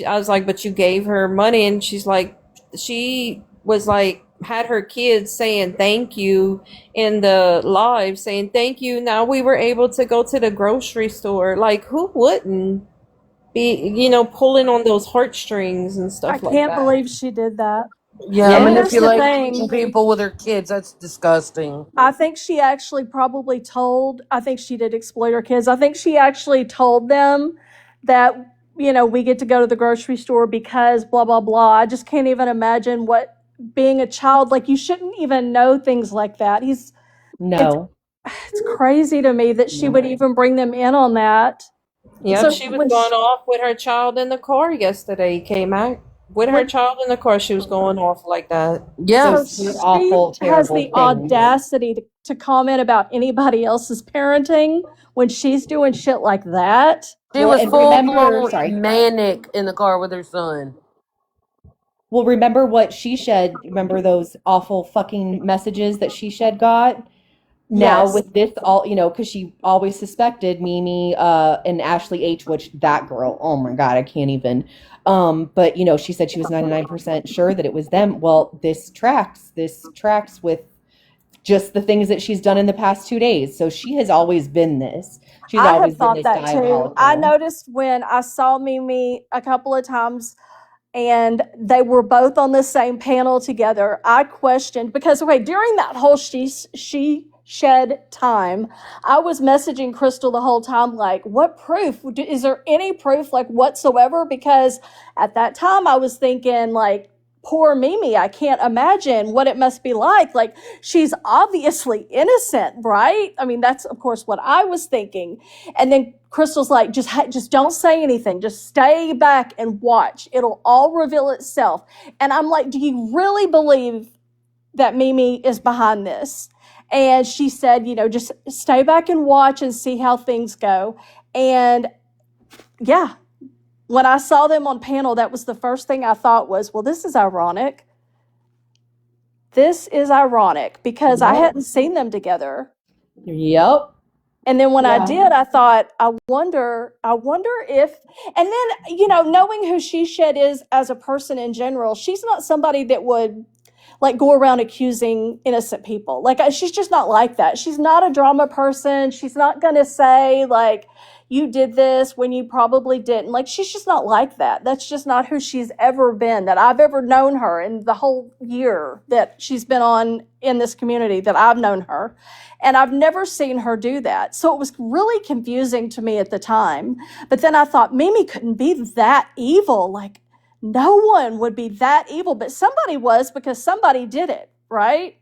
I was like, but you gave her money, and she's like, she was like, had her kids saying thank you in the live, saying thank you. Now we were able to go to the grocery store. Like, who wouldn't be, pulling on those heartstrings and I stuff like can't that? believe she did that. Yeah, And yeah. here's the manipulating thing. people with their kids. That's disgusting. I think she actually probably I think she did exploit her kids. I think she actually told them that, we get to go to the grocery store because blah, blah, blah. I just can't even imagine what being a child, like you shouldn't even know things like that. It's No. it's crazy to me that she would even bring them in on that. Yep, So she was going off with her child in the car yesterday, Kmac. With her child in the car, she was going off like that. Yeah. so she Awful, has terrible the things. audacity to comment about anybody else's parenting when she's doing shit like that. She Well, was and full remember, blown manic in the car with her son. well, remember what She Shed, remember those awful fucking messages that She Shed got? Now Yes. with this all, because she always suspected Mimi and Ashley H, which that girl, oh my God, I can't even. But she said she was 99% sure that it was them. Well, this tracks. This tracks with just the things that she's done in the past 2 days. So she has always been this. She's I have always been thought this that too. I diabolical. noticed when I saw Mimi a couple of times and they were both on the same panel together, I questioned because okay, during that whole she shed time, I was messaging Crystal the whole time like, what proof? Is there any proof like whatsoever? Because at that time I was thinking like, poor Mimi, I can't imagine what it must be like. Like she's obviously innocent, right? I mean, that's of course what I was thinking. And then Crystal's like, just don't say anything. Just stay back and watch. It'll all reveal itself. And I'm like, do you really believe that Mimi is behind this? And she said, just stay back and watch and see how things go. And yeah, when I saw them on panel, that was the first thing I thought was, well, this is ironic. This is ironic because I Yep. hadn't seen them together. Yep. And then when I Yeah. did, I thought, I wonder if, and then, knowing who She Shed is as a person in general, she's not somebody that would like go around accusing innocent people. Like she's just not like that. She's not a drama person. She's not going to say like, you did this when you probably didn't. Like she's just not like that. That's just not who she's ever been, that I've ever known her in the whole year that she's been on in this community that I've known her. And I've never seen her do that. So it was really confusing to me at the time. But then I thought, Mimi couldn't be that evil. Like, no one would be that evil, but somebody was because somebody did it, right?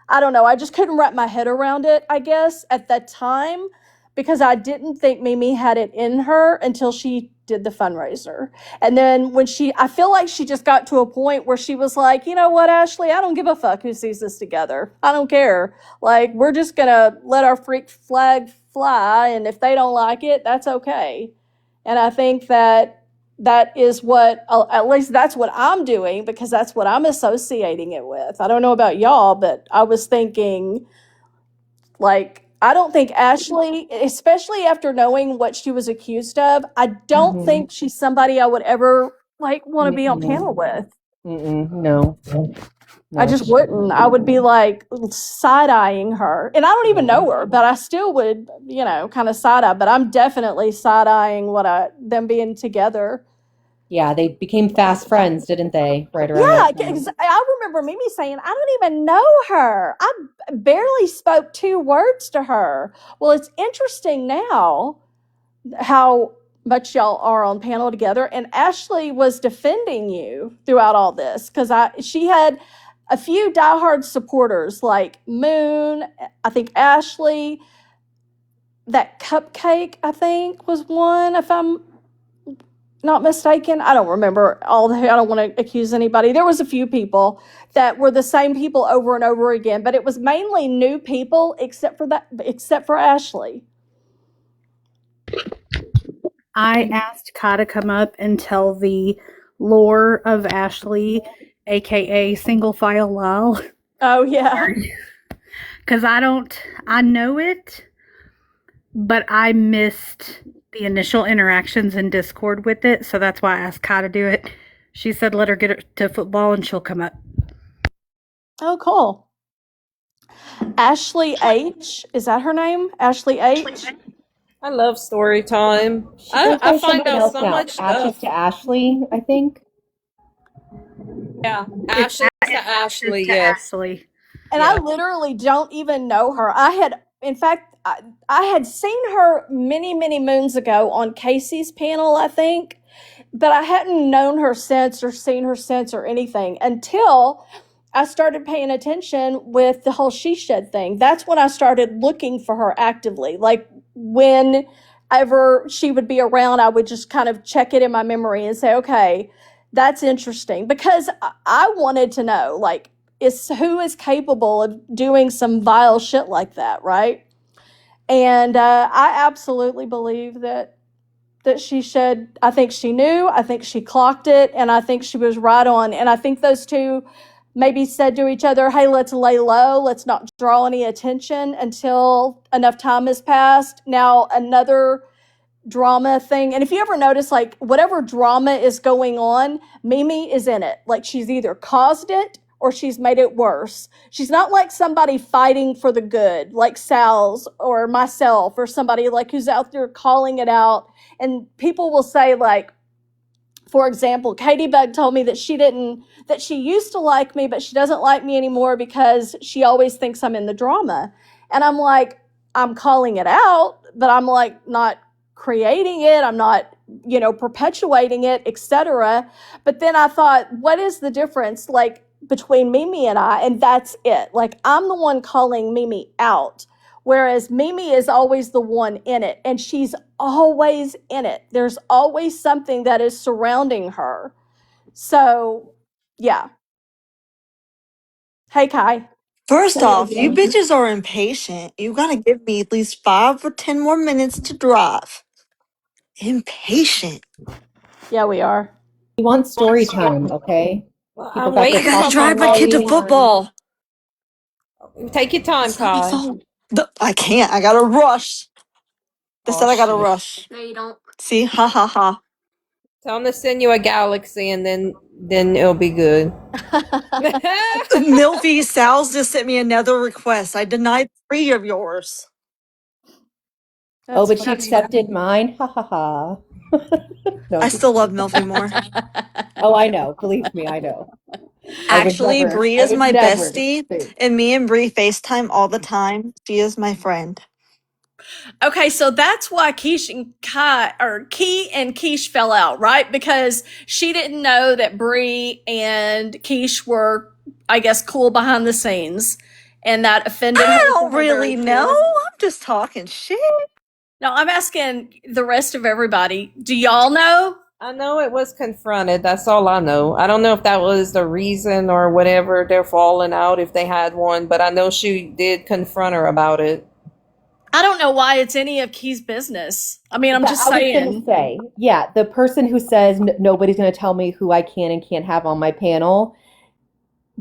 I don't know. I just couldn't wrap my head around it, I guess, at that time, because I didn't think Mimi had it in her until she did the fundraiser. And then I feel like she just got to a point where she was like, you know what, Ashley, I don't give a fuck who sees this together. I don't care. Like, we're just going to let our freak flag fly. And if they don't like it, that's okay. And I think that is what, at least that's what I'm doing because that's what I'm associating it with. I don't know about y'all, but I was thinking, like, I don't think Ashley, especially after knowing what she was accused of, I don't think she's somebody I would ever like want to be on panel with. No. I just wouldn't. I would be like side eyeing her. And I don't even know her, but I still would, kind of side eye. But I'm definitely side eyeing them being together. Yeah, they became fast friends, didn't they? Right around Yeah, that time. I remember Mimi saying, I don't even know her. I barely spoke 2 words to her. Well, it's interesting now how much y'all are on panel together. And Ashley was defending you throughout all this because she had a few diehard supporters like Moon, I think Ashley, that Cupcake, I think was one, if I'm not mistaken. I don't remember I don't want to accuse anybody. There was a few people that were the same people over and over again, but it was mainly new people except for Ashley. I asked Kai to come up and tell the lore of Ashley, aka Single File Lyle. Oh yeah. Because I know it, but I missed the initial interactions in Discord with it, so that's why I asked Kai to do it. She said let her get it to football and she'll come up. Oh, cool. Ashley H. Is that her name? Ashley H. I love story time. I I find out so now. much Ashes stuff. to Ashley, I think. Yeah, Ashley to Ashley, yes. Ashley. And I literally don't even know her. In fact, I had seen her many, many moons ago on Casey's panel, I think, but I hadn't known her since or seen her since or anything until I started paying attention with the whole She Shed thing. That's when I started looking for her actively. Like whenever she would be around, I would just kind of check it in my memory and say, okay, that's interesting. Because I wanted to know, like, who is capable of doing some vile shit like that, right? And I absolutely believe that She Shed, I think she knew, I think she clocked it, and I think she was right on. And I think those two maybe said to each other, hey, let's lay low, let's not draw any attention until enough time has passed. Now, another drama thing, and if you ever notice, like, whatever drama is going on, Mimi is in it. Like, she's either caused it or she's made it worse. She's not like somebody fighting for the good, like Sal's or myself or somebody like who's out there calling it out. And people will say, like, for example, Katie Bug told me that she used to like me, but she doesn't like me anymore because she always thinks I'm in the drama. And I'm like, I'm calling it out, but I'm like not creating it. I'm not, perpetuating it, etc. But then I thought, what is the difference, like, between Mimi and I? And that's it. Like, I'm the one calling Mimi out, whereas Mimi is always the one in it, and she's always in it. There's always something that is surrounding her. So, yeah. Hey, Kai. First off, you bitches are impatient. You gotta give me at least 5 or 10 more minutes to drive. Impatient. Yeah, we are. We want story time, okay? People I'm got their I waiting gotta for coffee my drive my kid to ready. football. Take your time, It's not my Kai. fault. I can't. I gotta rush. They Oh said I gotta shit. rush. No, you don't. See? Ha ha ha. Tell them to send you a galaxy, and then it'll be good. Milfy Sal's just sent me another request. I denied 3 of yours. Oh, That's but she funny. accepted mine. Ha ha ha. No, I I'm still just love kidding. Milfy more. Oh, I know. Believe me, I know. Actually, Bree I is would my never bestie, think. and me and Bree FaceTime all the time. She is my friend. Okay, so that's why Keish and Key and Keish fell out, right? Because she didn't know that Bree and Keish were, I guess, cool behind the scenes, and that offended I her to don't her very really know. core. I'm just talking shit. No, I'm asking the rest of everybody. Do y'all know? I know it was confronted. That's all I know. I don't know if that was the reason or whatever they're falling out, if they had one, but I know she did confront her about it. I don't know why it's any of Key's business. I mean, I'm That just I was gonna saying. say, yeah, the person who says nobody's gonna tell me who I can and can't have on my panel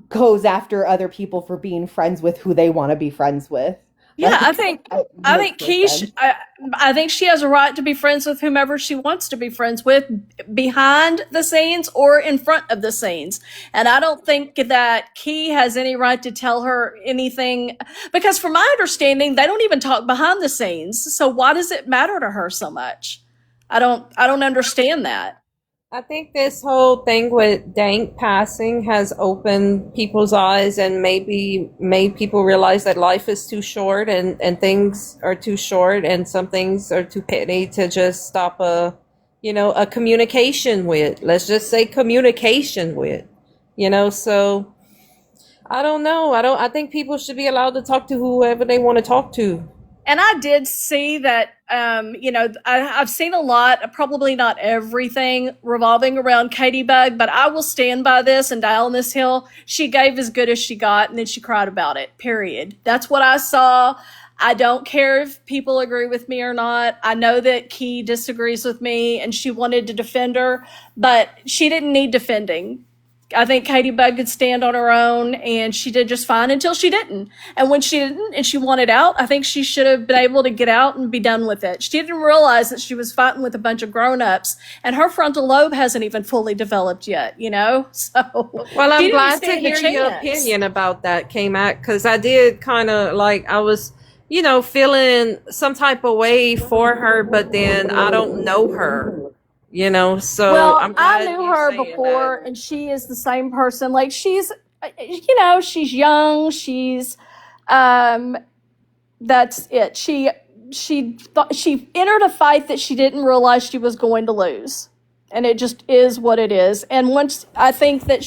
goes after other people for being friends with who they want to be friends with. Yeah, I Like, think it I think makes no Keish. sense. I think she has a right to be friends with whomever she wants to be friends with, behind the scenes or in front of the scenes. And I don't think that Key has any right to tell her anything, because, from my understanding, they don't even talk behind the scenes. So why does it matter to her so much? I don't understand that. I think this whole thing with Dank passing has opened people's eyes and maybe made people realize that life is too short, and things are too short, and some things are too petty to just stop a communication with. Let's just say communication with. So I don't know. I think people should be allowed to talk to whoever they want to talk to. And I did see that, I've seen a lot, probably not everything, revolving around Katie Bug, but I will stand by this and die on this hill. She gave as good as she got, and then she cried about it, period. That's what I saw. I don't care if people agree with me or not. I know that Key disagrees with me, and she wanted to defend her, but she didn't need defending. I think Katie Bug could stand on her own, and she did just fine until she didn't. And when she didn't and she wanted out, I think she should have been able to get out and be done with it. She didn't realize that she was fighting with a bunch of grown-ups, and her frontal lobe hasn't even fully developed yet, So Well, she I'm didn't glad to stand a hear your chance. opinion about that, Kmac, because I did kind of like, I was, feeling some type of way for her, but then I don't know her, so Well, I'm I glad knew you her saying that. before, and she is the same person. Like, she's young. Um, that's it. She entered a fight that she didn't realize she was going to lose, and it just is what it is. And once I think that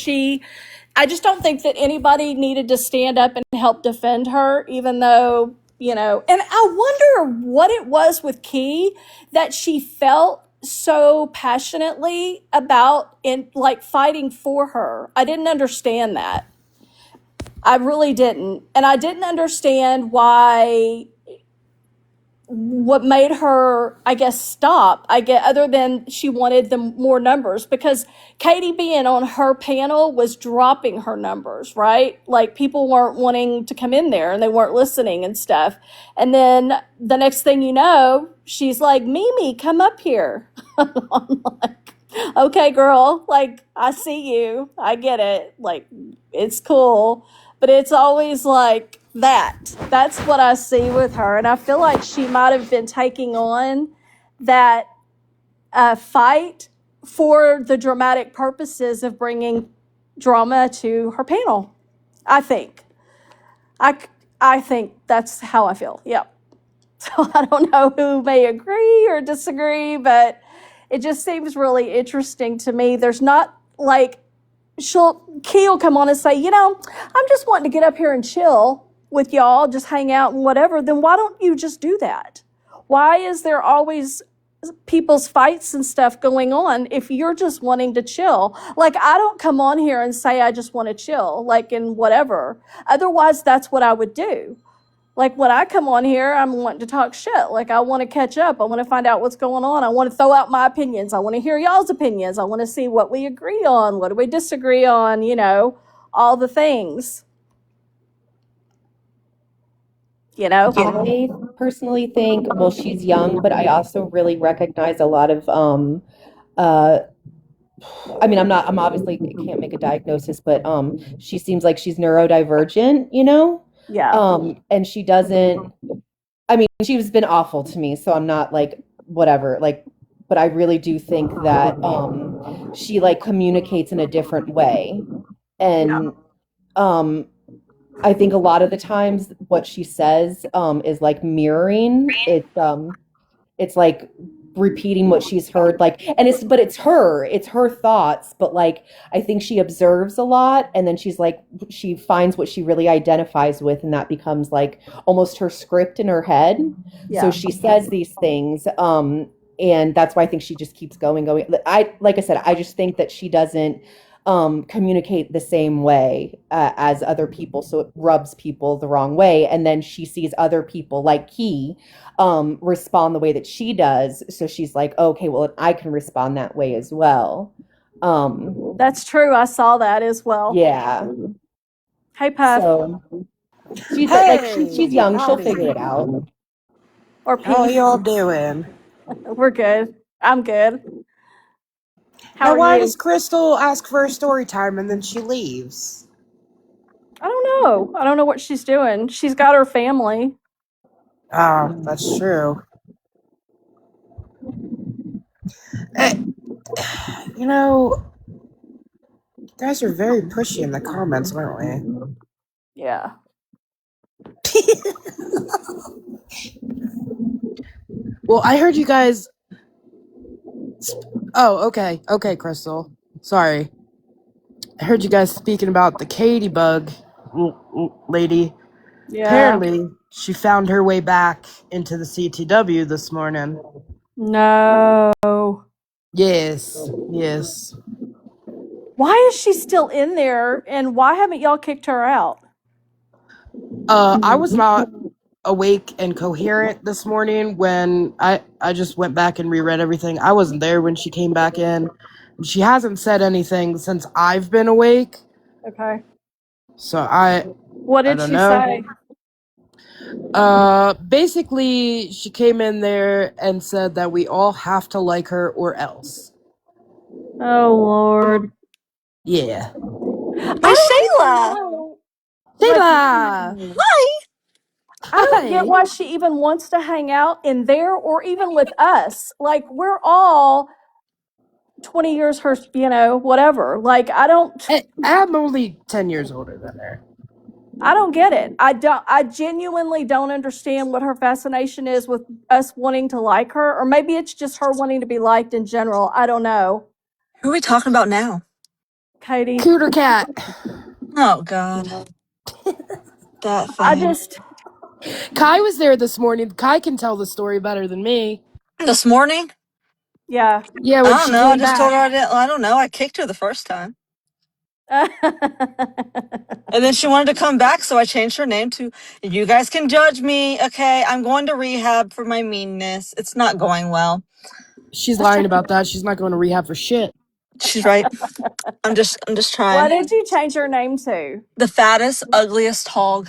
I just don't think that anybody needed to stand up and help defend her, even though, and I wonder what it was with Key that she felt so passionately about, in like fighting for her. I didn't understand that. I really didn't. And I didn't understand why what made her, I guess, stop. I get other than she wanted the more numbers because Katie being on her panel was dropping her numbers, right? Like people weren't wanting to come in there and they weren't listening and stuff. And then the next thing you know, she's like, Mimi, come up here. I'm like, okay, girl, like I see you. I get it. Like it's cool. But it's always like that. That's what I see with her. And I feel like she might have been taking on that fight for the dramatic purposes of bringing drama to her panel. I think. I, I think that's how I feel. Yep. So I don't know who may agree or disagree, but it just seems really interesting to me. There's not like Key will come on and say, I'm just wanting to get up here and chill with y'all, just hang out and whatever. Then why don't you just do that? Why is there always people's fights and stuff going on if you're just wanting to chill? Like, I don't come on here and say I just want to chill, like in whatever. Otherwise, that's what I would do. Like when I come on here, I'm wanting to talk shit. Like I want to catch up. I want to find out what's going on. I want to throw out my opinions. I want to hear y'all's opinions. I want to see what we agree on. What do we disagree on? All the things. I personally think, well, she's young, but I also really recognize a lot of uh I'm obviously can't make a diagnosis, but she seems like she's neurodivergent, Yeah. And she doesn't, I mean, she's been awful to me, so I'm not like whatever, like, but I really do think that she like communicates in a different way. And I think a lot of the times what she says is like mirroring. It's like repeating what she's heard, like, and it's her thoughts, but like I think she observes a lot and then she finds what she really identifies with, and that becomes like almost her script in her head. Yeah. So she says these things, and that's why I think she just keeps going. Like I said, I just think that she doesn't communicate the same way as other people, so it rubs people the wrong way. And then she sees other people like Key respond the way that she does, so she's like, okay, well, I can respond that way as well. That's true. I saw that as well. Yeah. Hey, Puff. So she's she's young. She'll figure it out. Or Pete. How y'all doing? We're good. I'm good. How Now, are why you? does Crystal ask for a story time and then she leaves? I don't know. I don't know what she's doing. She's got her family. Ah, that's true. You guys are very pushy in the comments, aren't we? Yeah. Well, I heard you guys. Oh, okay. Okay, Crystal. Sorry. I heard you guys speaking about the Katie bug lady. Yeah. Apparently, she found her way back into the CTW this morning. No. Yes. Why is she still in there, and why haven't y'all kicked her out? I was not awake and coherent this morning when I just went back and reread everything. I wasn't there when she came back in. She hasn't said anything since I've been awake. Okay. So What did she say? Basically she came in there and said that we all have to like her or else. Oh Lord. Yeah. Hey, Shayla. Shayla. Hi. I don't get why she even wants to hang out in there or even with us. Like we're all 20 years her, whatever. Like I'm only 10 years older than her. I don't get it. I genuinely don't understand what her fascination is with us wanting to like her, or maybe it's just her wanting to be liked in general. I don't know. Who are we talking about now? Katie. Cooter cat. Oh God. That thing. Kai was there this morning. Kai can tell the story better than me. This morning? Yeah. Yeah, I when don't she know. I came just back. told her I don't know. I kicked her the first time. And then she wanted to come back, so I changed her name to, you guys can judge me, okay? I'm going to rehab for my meanness. It's not going well. She's lying about that. She's not going to rehab for shit. She's right. I'm just What trying. did you change your name to? The fattest, ugliest hog.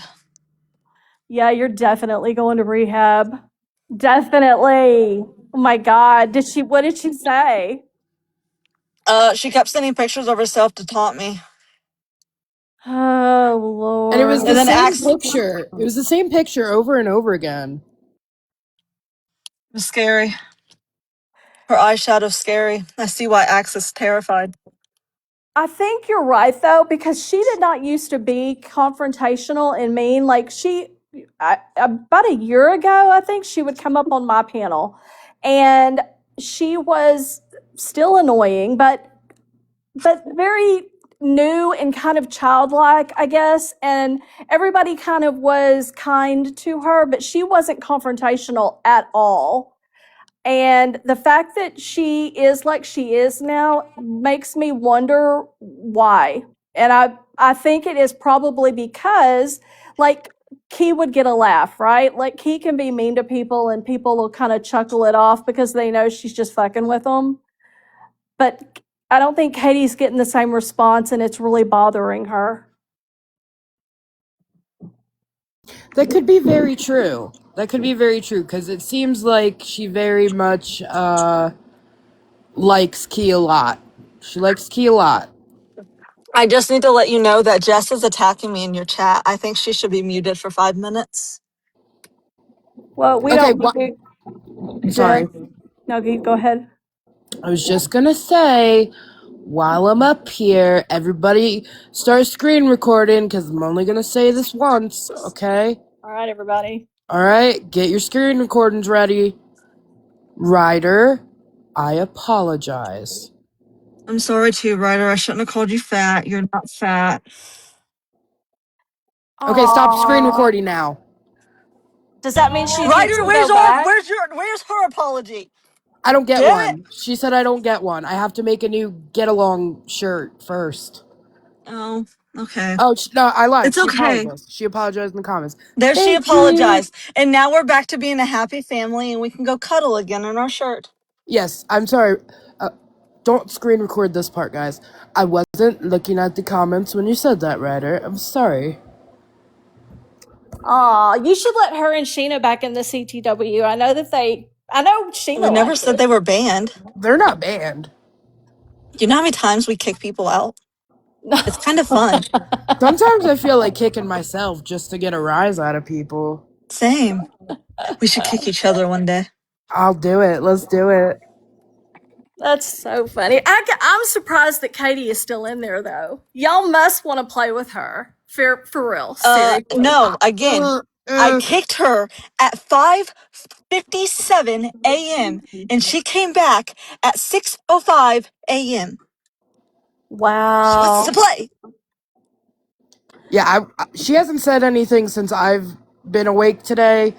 Yeah, you're definitely going to rehab. Definitely. Oh my God. What did she say? She kept sending pictures of herself to taunt me. Oh, And it was Lord. the And then same Axe picture. It was the same picture over and over again. was scary. Her eyeshadow's scary. I see why Axe is terrified. I think you're right though, because she did not used to be confrontational and mean. Like about a year ago, I think she would come up on my panel, and she was still annoying, but very new and kind of childlike, I guess. And everybody kind of was kind to her, but she wasn't confrontational at all. And the fact that she is like she is now makes me wonder why. And I think it is probably because like Key would get a laugh, right? Like Key can be mean to people and people will kind of chuckle it off because they know she's just fucking with them. But I don't think Katie's getting the same response and it's really bothering her. That could be very true. That could be very true because it seems like she very much likes Key a lot. She likes Key a lot. I just need to let you know that Jess is attacking me in your chat. I think she should be muted for 5 minutes. Well, we Okay, don't need to, Jess. sorry. No, go ahead. I was just gonna say, while I'm up here, everybody start screen recording because I'm only gonna say this once, okay? All right, everybody. Alright, get your screen recordings ready. Ryder, I apologize. I'm sorry too, Ryder. I shouldn't have called you fat. You're not fat. Okay, stop screen Aww. recording now. Does that mean she gets Ryder, to go back? where's her apology? I don't get Damn it. one. She said I don't get one. I have to make a new get along shirt first. Oh, okay. Oh, no, I lied. It's She okay. apologized. She apologized in the comments. There she Thank you. apologized. And now we're back to being a happy family and we can go cuddle again in our shirt. Yes, I'm sorry. Don't screen record this part, guys. I wasn't looking at the comments when you said that, Ryder. I'm sorry. Aw, you should let her and Sheena back in the CTW. I know Sheena We never liked said it. they were banned. They're not banned. Do you know how many times we kick people out? It's kind of fun. Sometimes I feel like kicking myself just to get a rise out of people. Same. We should kick each other one day. I'll do it. Let's do it. That's so funny. I'm surprised that Katie is still in there, though. Y'all must want to play with her. For real. Seriously. No, again, I kicked her at 5:57 a.m. and she came back at 6:05 a.m. She wants to Wow. play. Yeah, she hasn't said anything since I've been awake today.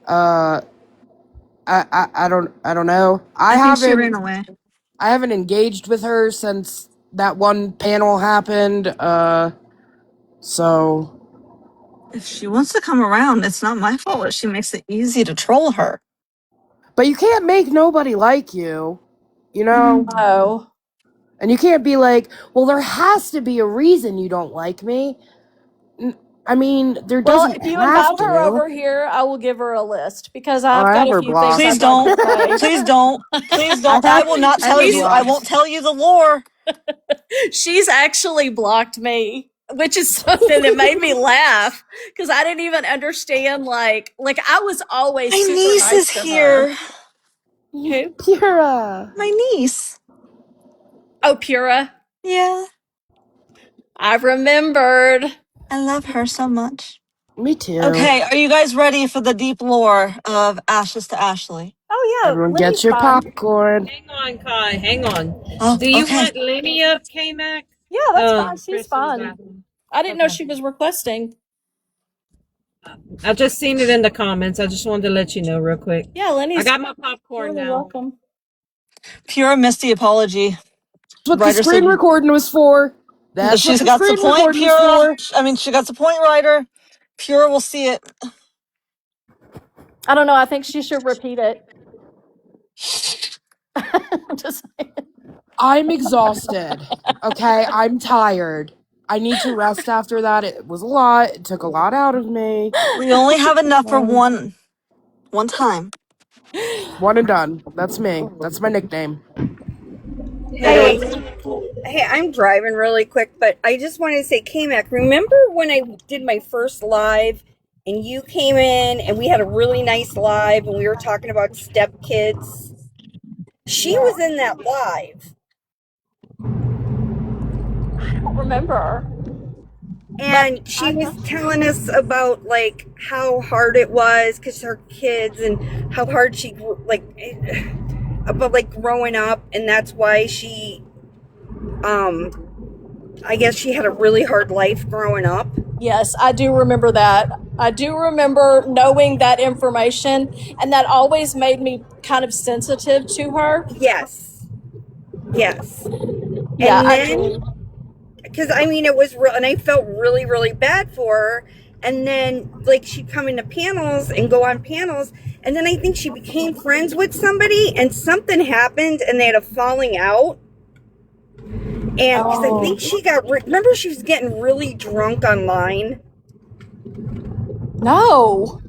I don't know. I think she ran away. I haven't engaged with her since that one panel happened. So If she wants to come around, it's not my fault if she makes it easy to troll her. but you can't make nobody like you, you know? Oh. And you can't be like, well, there has to be a reason you don't like me. I mean, there Well, doesn't if you have invite her to. over here, I will give her a list because Oh, I've I got have a her few things blocked. Please I'd like don't. to say. Please don't. Please don't. I will not tell you. I won't tell you the lore. She's actually blocked me, which is something that made me laugh because I didn't even understand. Like I was always My super niece nice is to here. her. Who? Pura. My niece. Oh, Pura. Yeah. I remembered. I love her so much. Me too. Okay, are you guys ready for the deep lore of Ashes to Ashley? Oh yeah, Everyone Lenny's get your fine. popcorn. Hang on, Kai. Hang on. Oh, Do you okay. want Lenny up, Kmac? Yeah, that's fine. She's Crystal's fine. bathroom. I didn't know Okay. she was requesting. I just seen it in the comments. I just wanted to let you know real quick. Yeah, Lenny's. I got my popcorn You're now. welcome. Pure Misty apology. That's what the Ryder screen said, recording was for. That's what She's the got the screen point, recording's Pure. for. I mean, she got the point, writer. Pure will see it. I don't know. I think she should repeat it. Just I'm exhausted. Okay, I'm tired. I need to rest after that. It was a lot. It took a lot out of me. We only have enough for one time. One and done. That's me. That's my nickname. Hey, hey, I'm driving really quick, but I just wanted to say, Kmac, remember when I did my first live and you came in and we had a really nice live and we were talking about stepkids? She was in that live. I don't remember. And she was telling us about like how hard it was because her kids and how hard she like about like growing up, and that's why she I guess she had a really hard life growing up. Yes, I do remember that. I do remember knowing that information, and that always made me kind of sensitive to her. Yes. Yes. Yeah, And I then, do. because I mean, it was real, and I felt really, really bad for her. And then, like, she'd come into panels and go on panels. And then I think she became friends with somebody, and something happened, and they had a falling out. And because I think she got, remember, she was getting really drunk online. No.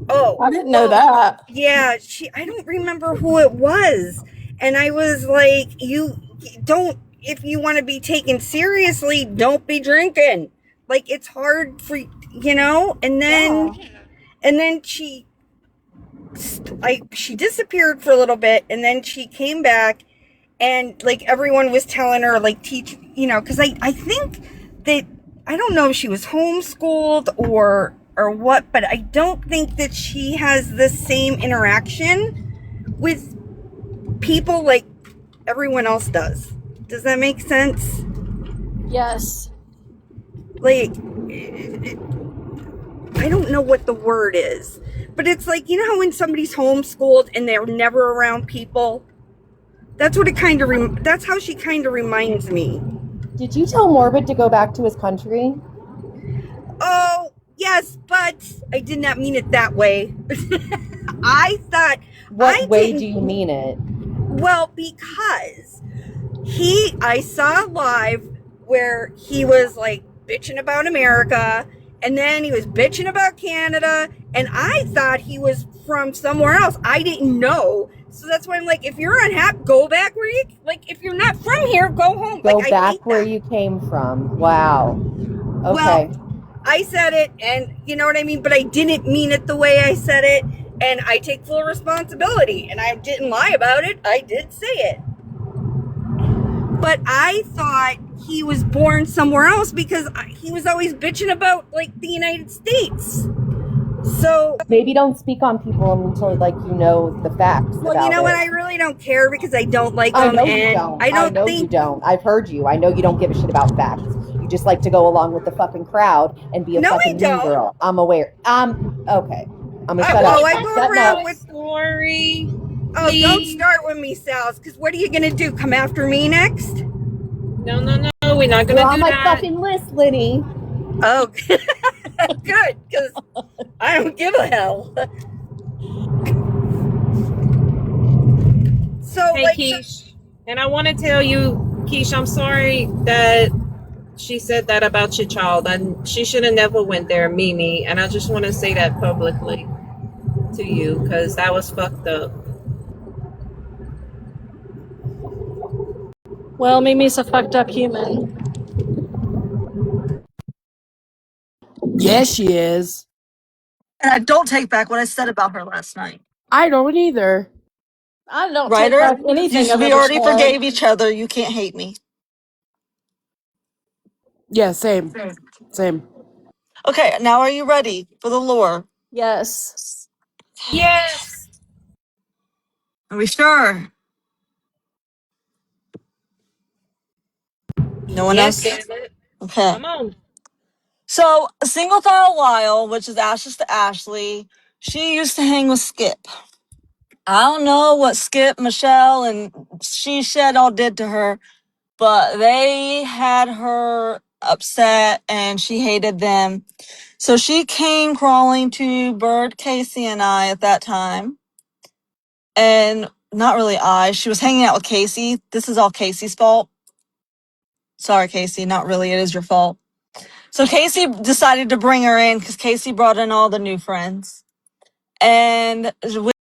Oh, I didn't know that. yeah, I don't remember who it was. And I was like, you don't, if you want to be taken seriously, don't be drinking. Like, it's hard for, and then she disappeared for a little bit, and then she came back, and like everyone was telling her, like, teach, because I think that, I don't know if she was homeschooled or what, but I don't think that she has the same interaction with people like everyone else does. Does that make sense? Yes. Like, I don't know what the word is, but it's like, how when somebody's homeschooled and they're never around people? That's what it kind of, that's how she kind of reminds me. Did you tell Morbid to go back to his country? Oh, yes, but I did not mean it that way. I thought. What way do you mean it? Well, because I saw live where he was like bitching about America, and then he was bitching about Canada, and I thought he was from somewhere else. I didn't know. So that's why I'm like, if you're unhappy, go back where you, like, if you're not from here, go home. Go like, back where you came from. Wow. Okay. Well, I said it, and you know what I mean, but I didn't mean it the way I said it, and I take full responsibility, and I didn't lie about it. I did say it. But I thought he was born somewhere else because he was always bitching about, like, the United States. So maybe don't speak on people until, like, you know the facts. Well, you know what? I really don't care because I don't like I them. know And you don't. I I know you don't. I've heard you. I know you don't give a shit about facts. You just like to go along with the fucking crowd and be a fucking mean girl. I'm aware. Okay. I'm gonna shut up. I go around with story. Oh, don't start with me, Sals. Because what are you gonna do? Come after me next? No, we're not gonna You're do on my that. fucking list, Linny. Oh, good, because I don't give a hell. So, hey, Keish, and I want to tell you, Keish, I'm sorry that she said that about your child, and she should have never went there, Mimi. And I just want to say that publicly to you because that was fucked up. Well, Mimi's a fucked up human. Yes, she is. And I don't take back what I said about her last night. I don't either. I don't take Writer, back anything I've we ever already said. forgave each other. You can't hate me. Yeah, same. Same. Okay, now are you ready for the lore? Yes. Yes. Are we sure? No one else? Damn it. Okay. Come on. So, Single File Lyle, which is Ashes to Ashley, she used to hang with Skip. I don't know what Skip, Michelle, and She Shed all did to her, but they had her upset and she hated them. So she came crawling to Bird, Casey, and I at that time. And not really she was hanging out with Casey. This is all Casey's fault. Sorry, Casey, not really. It is your fault. So Casey decided to bring her in because Casey brought in all the new friends. And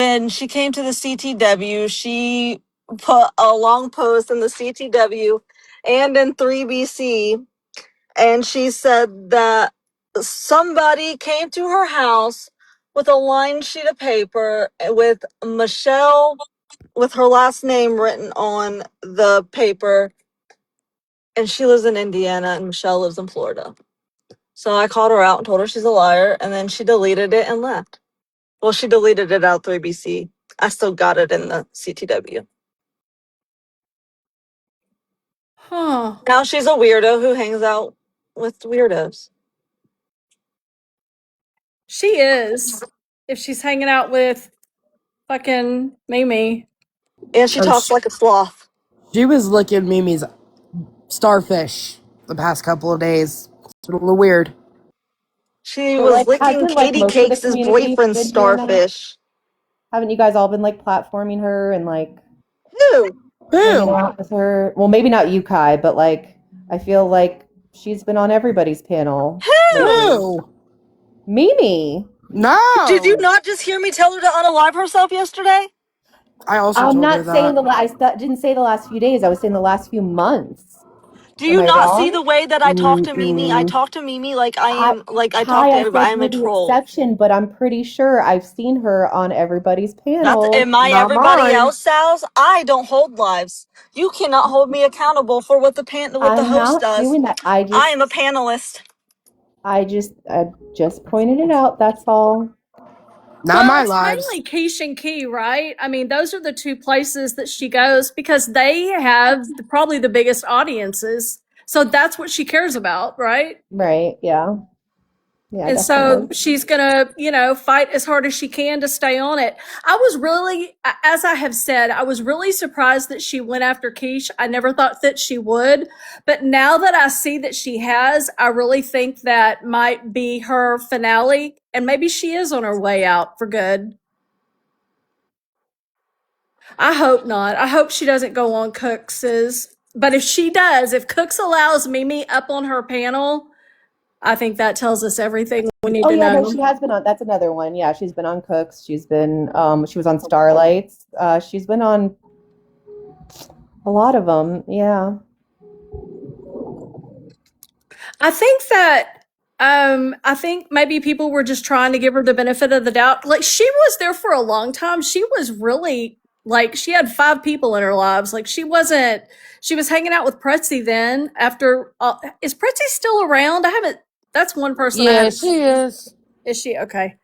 when she came to the CTW, she put a long post in the CTW and in 3BC. And she said that somebody came to her house with a lined sheet of paper with Michelle, with her last name written on the paper. And she lives in Indiana and Michelle lives in Florida. So I called her out and told her she's a liar, and then she deleted it and left. Well, she deleted it out 3BC. I still got it in the CTW. Huh. Now she's a weirdo who hangs out with weirdos. She is. If she's hanging out with fucking Mimi. And she talks like a sloth. She was licking Mimi's starfish the past couple of days. It's a little weird. She So, was like, licking hasn't like Katie most of the Cakes' community boyfriend's been doing that? starfish. Haven't you guys all been like platforming her and like Who? hanging out with her? Well, maybe not you, Kai, but like I feel like she's been on everybody's panel. Who? Mimi. No. Did you not just hear me tell her to unalive herself yesterday? I also I'm told her not saying that. didn't say the last few days. I was saying the last few months. Do Am you I not see wrong? the way that I talk to Mimi? I Mm-mm. talk to Mimi like I talk Kai, to I everybody. said I'm a you're the troll. exception, but I'm pretty sure I've seen her on everybody's That's panels. am I everybody else, Sal's? I don't hold lives. You cannot hold me accountable for what the I'm host not does. doing that. I am a panelist. I just pointed it out. That's all. Not Well, my it's lives. mainly Keish and Key, right? I mean, those are the two places that she goes because they have probably the biggest audiences. So that's what she cares about, right? Right? Yeah. Yeah, And so definitely. she's gonna, fight as hard as she can to stay on it. I was really, as I have said, I was really surprised that she went after Keish. I never thought that she would. But now that I see that she has, I really think that might be her finale. And maybe she is on her way out for good. I hope not. I hope she doesn't go on Cooks's. But if she does, if Cooks allows Mimi up on her panel, I think that tells us everything we need Oh to yeah, no, know. she has been on. That's another one. Yeah, she's been on Cooks. She's been. She was on Starlights. She's been on a lot of them. Yeah. I think that I think maybe people were just trying to give her the benefit of the doubt. Like she was there for a long time. She was really like she had 5 people in her lives. Like she was hanging out with Pretzi then after is Pretzi still around? I haven't that's one person I Yeah, haven't. she is. Is she okay?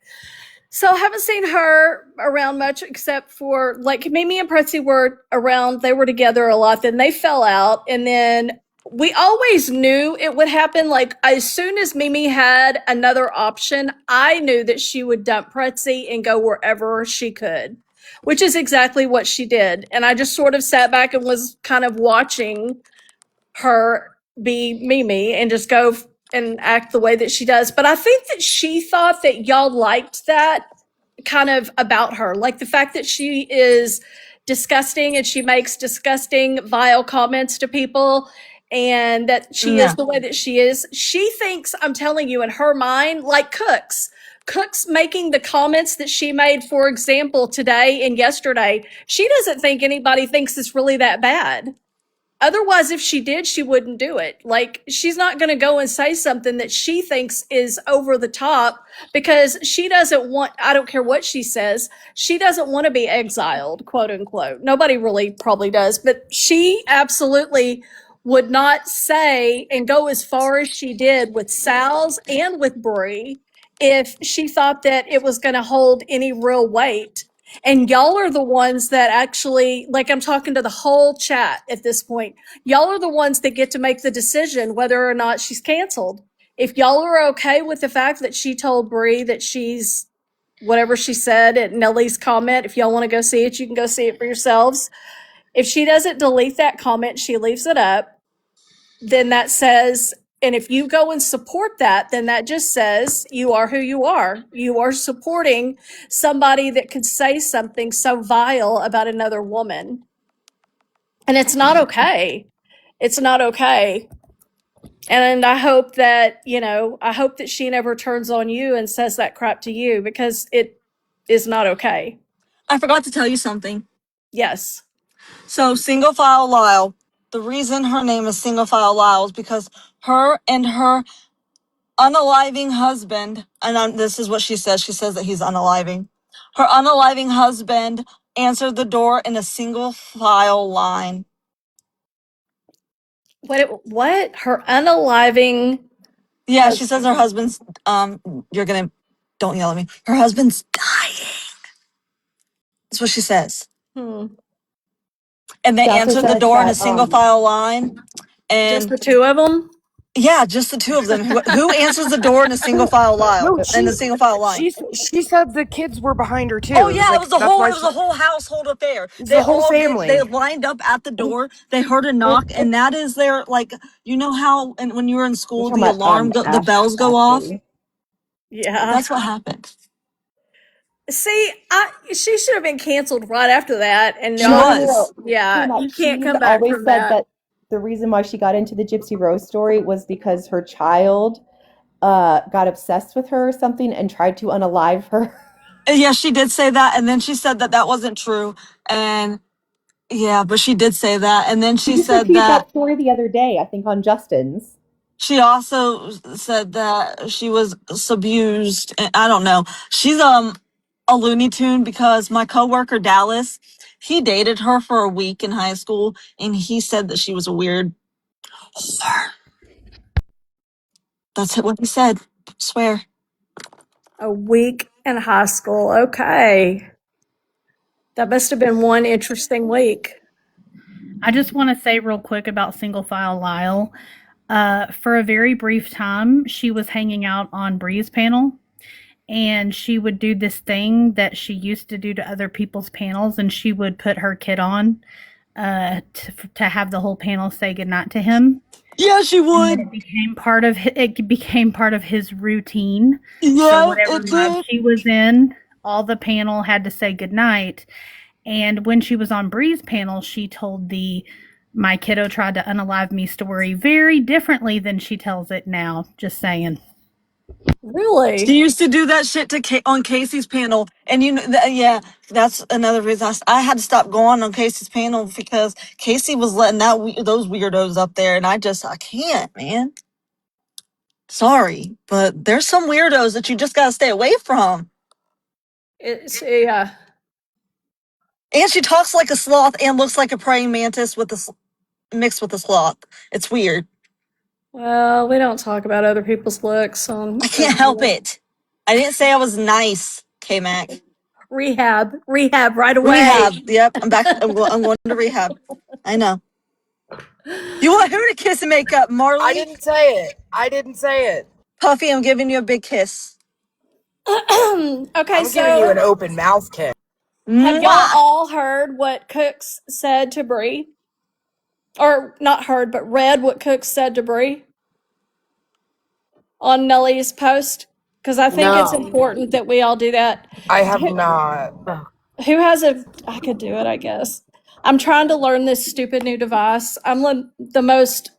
So I haven't seen her around much except for like Mimi and Pretzi were around. They were together a lot. Then they fell out. And then we always knew it would happen. Like as soon as Mimi had another option, I knew that she would dump Pretzi and go wherever she could, which is exactly what she did. And I just sort of sat back and was kind of watching her be Mimi and just go and act the way that she does. But I think that she thought that y'all liked that kind of about her. Like the fact that she is disgusting and she makes disgusting, vile comments to people and that she is No. the way that she is. She thinks, I'm telling you, in her mind, like Cooks. Cooks making the comments that she made, for example, today and yesterday, she doesn't think anybody thinks it's really that bad. Otherwise, if she did, she wouldn't do it. Like, she's not going to go and say something that she thinks is over the top because she doesn't want, I don't care what she says, she doesn't want to be exiled, quote unquote. Nobody really probably does, but she absolutely would not say and go as far as she did with Sal's and with Brie if she thought that it was going to hold any real weight. And y'all are the ones that actually, like, I'm talking to the whole chat at this point. Y'all are the ones that get to make the decision whether or not she's canceled. If y'all are okay with the fact that she told Brie that she's whatever she said at Nellie's comment, if y'all want to go see it, you can go see it for yourselves. If she doesn't delete that comment, she leaves it up. then that says, and if you go and support that, then that just says you are who you are. You are supporting somebody that could say something so vile about another woman. And it's not okay. It's not okay. And I hope that, I hope that she never turns on you and says that crap to you, because it is not okay. I forgot to tell you something. Yes. So, Single File Lyle, the reason her name is Single File Lyle is because her and her unaliving husband, and this is what she says that he's unaliving. Her unaliving husband answered the door in a single file line. What? Her unaliving Yeah, she says her husband. husband's, don't yell at me. Her husband's dying. That's what she says. Hmm. And they She also answered the says door in a that single file line. Just And the two of them? yeah, just the two of them. Who answers the door in a single file line? No, In a single file line. she said the kids were behind her Oh too. It was yeah, like that's why it was a whole household affair. it's They the whole all they family. lined up at the door. They heard a knock, and that is their, like, you know how, and when you were in you're school talking the about the Ash bells go off. Ashley. Yeah. That's what happened. See, she should have been canceled right after that, and She not. was. Yeah, Kmac, you can't she's come back always from said that. that the reason why she got into the Gypsy Rose story was because her child got obsessed with her or something and tried to unalive her. Yeah, she did say that, and then she said that wasn't true. And yeah, but she did say that, and then She she just said repeated that. that story the other day, I think, on Justin's. She also said that she was abused. I don't know. She's a Looney Tune, because my coworker Dallas, he dated her for a week in high school, and he said that she was a weird whore. That's what he said. I swear. A week in high school. Okay. That must have been one interesting week. I just want to say real quick about Single File Lyle. For a very brief time, she was hanging out on Bree's panel, and she would do this thing that she used to do to other people's panels, and she would put her kid on to have the whole panel say goodnight to him. Yeah, she And then would. it became part of his routine. So Yeah, whatever it mug did. she was in, all the panel had to say goodnight. And when she was on Bree's panel, she told the "my kiddo tried to unalive me" story very differently than she tells it now. Just saying. Really? She used to do that shit on Casey's panel, and yeah, that's another reason I had to stop going on Casey's panel, because Casey was letting those weirdos up there, and I can't, man. Sorry, but there's some weirdos that you just gotta stay away from. Yeah. And she talks like a sloth and looks like a praying mantis mixed with a sloth. It's weird. Well, we don't talk about other people's looks on. I can't help it. I didn't say I was nice, Kmac. Rehab right away. Rehab. Yep, I'm back. I'm going to rehab. I know. You want who to kiss and make up, I Marley? didn't say it. I didn't say it. Puffy, I'm giving you a big kiss. Okay, I'm giving you so an open mouth kiss. have y'all Mwah! all heard what Cooks said to Bree? Or not heard, but read what Cooks said to Bree on Nellie's post? Because I think it's No, important that we all do that. I have not. Who has I could do it, I guess. I'm trying to learn this stupid new device. I'm the most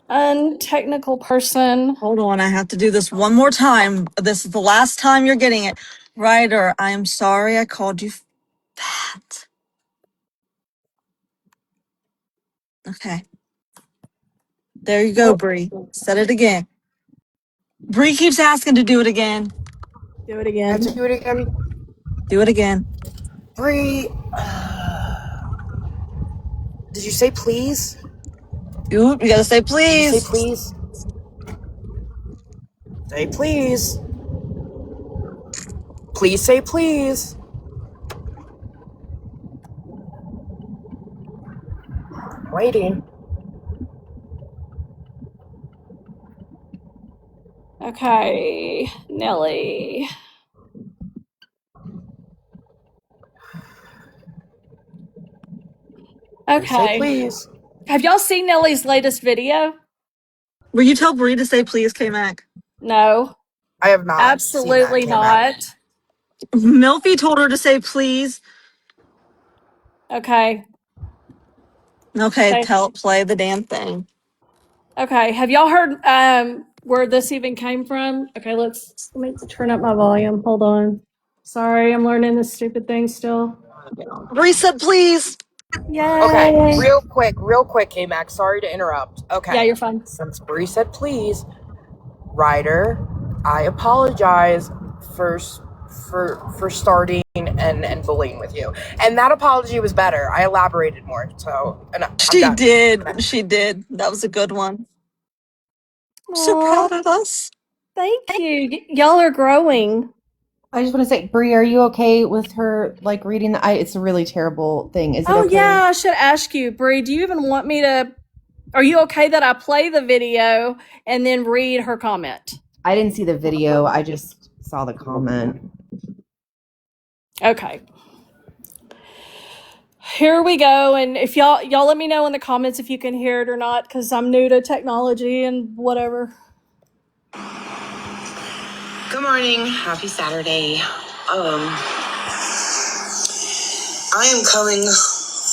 untechnical person. Hold on, I have to do this one more time. This is the last time you're getting it. Ryder, I am sorry I called you fat. Okay. There you go, Bree. Said it again. Bree keeps asking to do it again. Do it I have to again. do it again. Do it again. Bree, did you say please? You gotta say Did you say please. please? Say please. Please say please. Waiting. Okay, Nellie. Please say Okay. please. Have y'all seen Nellie's latest video? Will you tell Bree to say please, Kmac? No. I have not seen that, Absolutely Kmac. not. Milfy told her to say please. Okay. Okay, Okay. play the damn thing. Okay. Have y'all heard where this even came from? Okay, let me turn up my volume. Hold on. Sorry, I'm learning this stupid thing still. Bree said please. Okay, Yay. real quick, Kmac. Sorry to interrupt. Yeah, Okay, you're fine. since Bree said please, Ryder, I apologize for starting and bullying with you, and that apology was better. I elaborated more, so and I'm She done. did. She did. That was a good one. I'm so proud of us. Thank you. Y'all are growing. I just want to say, Bree, are you okay with her like reading the? It's a really terrible thing. Is it Oh okay? yeah, I should ask you, Bree. Do you even want me to? Are you okay that I play the video and then read her comment? I didn't see the video. I just saw the comment. Okay. Here we go, and if y'all let me know in the comments if you can hear it or not, because I'm new to technology and whatever. Good morning. Happy Saturday. I am coming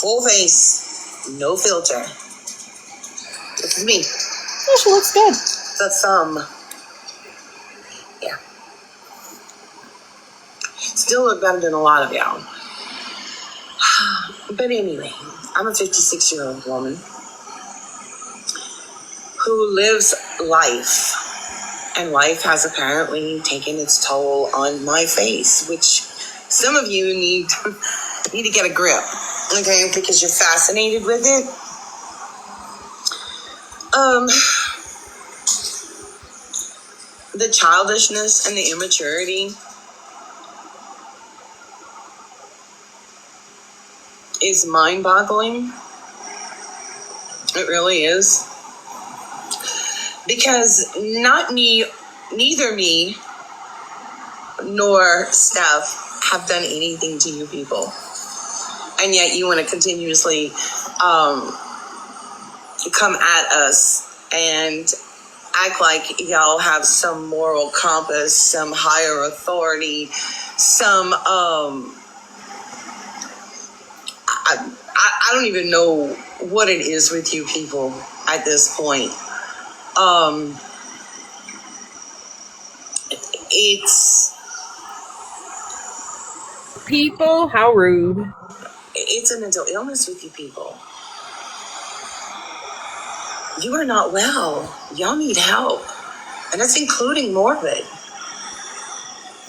full face, no filter. This is me. Yeah, she looks good. The thumb. Yeah. Still look better than a lot of y'all. But anyway, I'm a 56-year-old woman who lives life. And life has apparently taken its toll on my face, which some of you need to get a grip, okay? Because you're fascinated with it. The childishness and the immaturity is mind-boggling. It really is. Because neither me nor Steph have done anything to you people. And yet you want to continuously come at us and act like y'all have some moral compass, some higher authority, some I don't even know what it is with you people at this point. It's People, how rude. It's a mental illness with you people. You are not well. Y'all need help. And that's including morbid.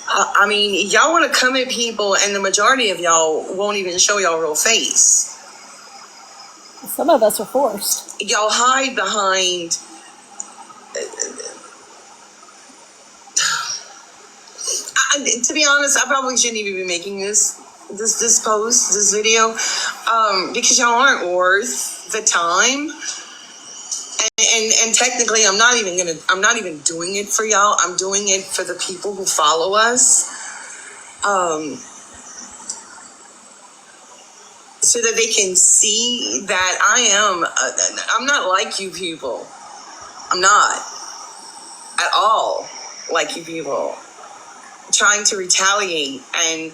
I mean, y'all want to come at people, and the majority of y'all won't even show y'all real face. Some of us are forced. Y'all hide behind. To be honest, I probably shouldn't even be making this post, this video, because y'all aren't worth the time. And technically, I'm not even doing it for y'all. I'm doing it for the people who follow us. So that they can see that I'm not like you people. I'm not at all like you people. Trying to retaliate and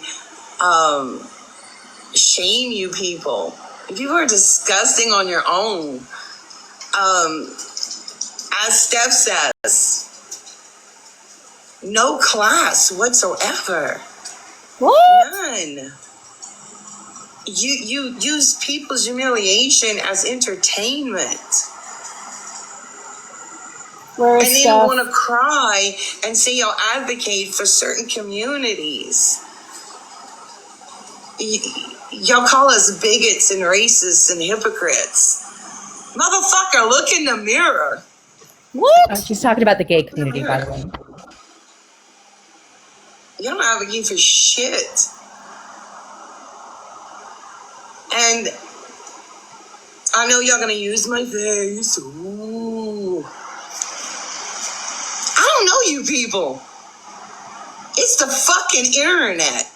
shame you people. You people are disgusting on your own. As Steph says, no class whatsoever. What? None. You use people's humiliation as entertainment. Where is and then Steph? want to cry and say y'all advocate for certain communities. Y'all call us bigots and racists and hypocrites. Motherfucker, look in the mirror. What? She's talking about the gay community, by the way. You don't advocate for shit. And I know y'all gonna use my face. Ooh. I don't know you people. It's the fucking internet.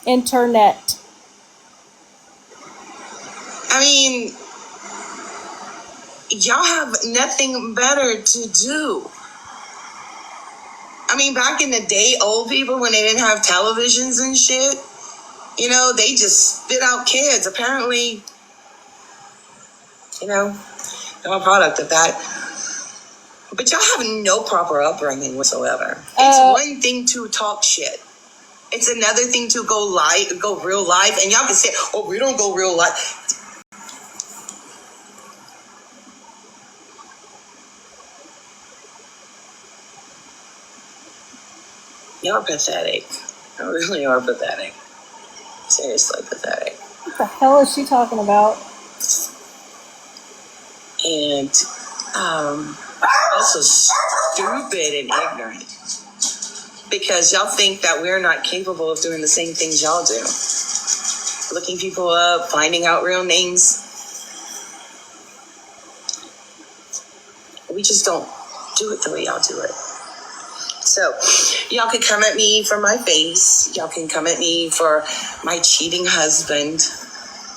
Internet. I mean, y'all have nothing better to do. I mean, back in the day, old people, when they didn't have televisions and shit, you know, they just spit out kids. Apparently, you know, I'm a product of that. But y'all have no proper upbringing whatsoever. It's one thing to talk shit. It's another thing to go real life. And y'all can say, oh, we don't go real life. You're pathetic. You really are pathetic. Seriously pathetic. What the hell is she talking about? And also stupid and ignorant. Because y'all think that we're not capable of doing the same things y'all do. Looking people up, finding out real names. We just don't do it the way y'all do it. So, y'all can come at me for my face. Y'all can come at me for my cheating husband.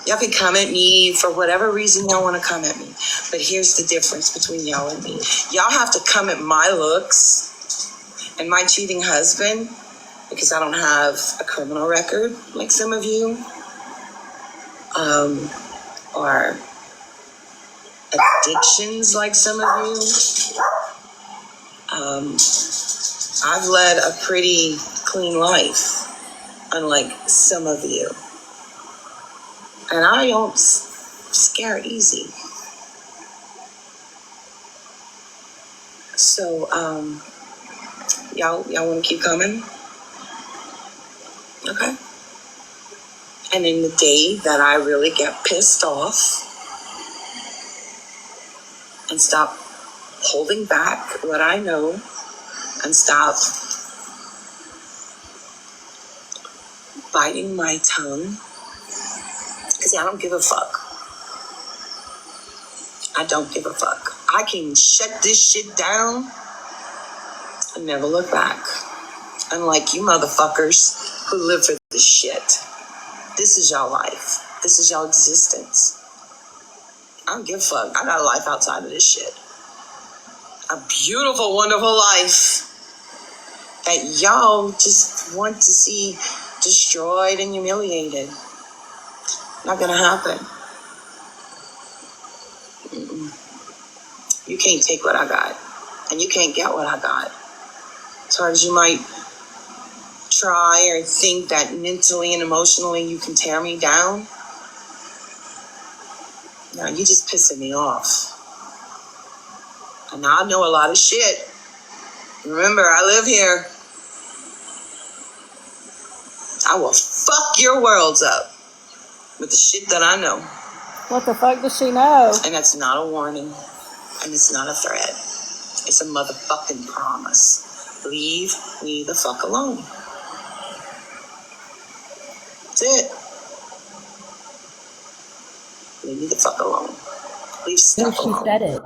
Y'all can come at me for whatever reason y'all want to come at me. But here's the difference between y'all and me. Y'all have to come at my looks and my cheating husband because I don't have a criminal record like some of you. Or addictions like some of you. I've led a pretty clean life, unlike some of you. And I don't scare easy. So, y'all want to keep coming? Okay. And in the day that I really get pissed off and stop holding back what I know and stop biting my tongue, because I don't give a fuck. I don't give a fuck. I can shut this shit down and never look back. Unlike you motherfuckers who live for this shit. This is y'all life. This is y'all existence. I don't give a fuck. I got a life outside of this shit. A beautiful, wonderful life that y'all just want to see destroyed and humiliated. Not gonna happen. You can't take what I got. And you can't get what I got. As hard as you might try or think that mentally and emotionally you can tear me down, no, you just pissing me off. And I know a lot of shit. Remember, I live here. I will fuck your worlds up with the shit that I know. What the fuck does she know? And that's not a warning. And it's not a threat. It's a motherfucking promise. Leave me the fuck alone. That's it. Leave me the fuck alone. Leave stuff She alone. said it.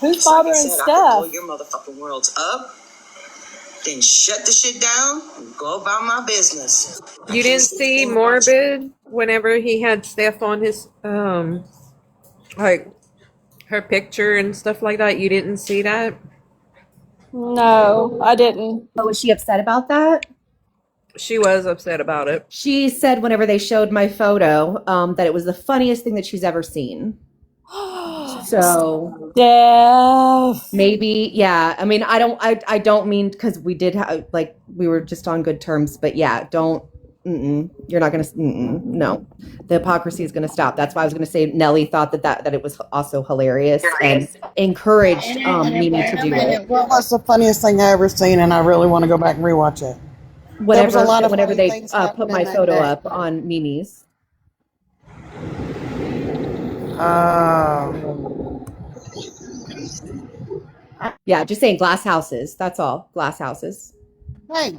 Who's Like I bothering said, I could blow Steph? your motherfucking worlds up, then shut the shit down and go about my business. You didn't see Morbid whenever he had Steph on his like her picture and stuff like that? You didn't see that? No, I didn't. But was she upset about that? She was upset about it. She said whenever they showed my photo, that it was the funniest thing that she's ever seen. So Steph. maybe, yeah. I mean, I don't mean, because we did have, like, we were just on good terms, but yeah, don't. You're not gonna. No, the hypocrisy is gonna stop. That's why I was gonna say Nelly thought that it was also hilarious and encouraged Mimi to do it. What was the funniest thing I ever seen? And I really want to go back and rewatch it. There was a lot of Whenever funny they things put happening my that photo day. up on Mimi's. Yeah, just saying glass houses. That's all. Glass houses. Hey,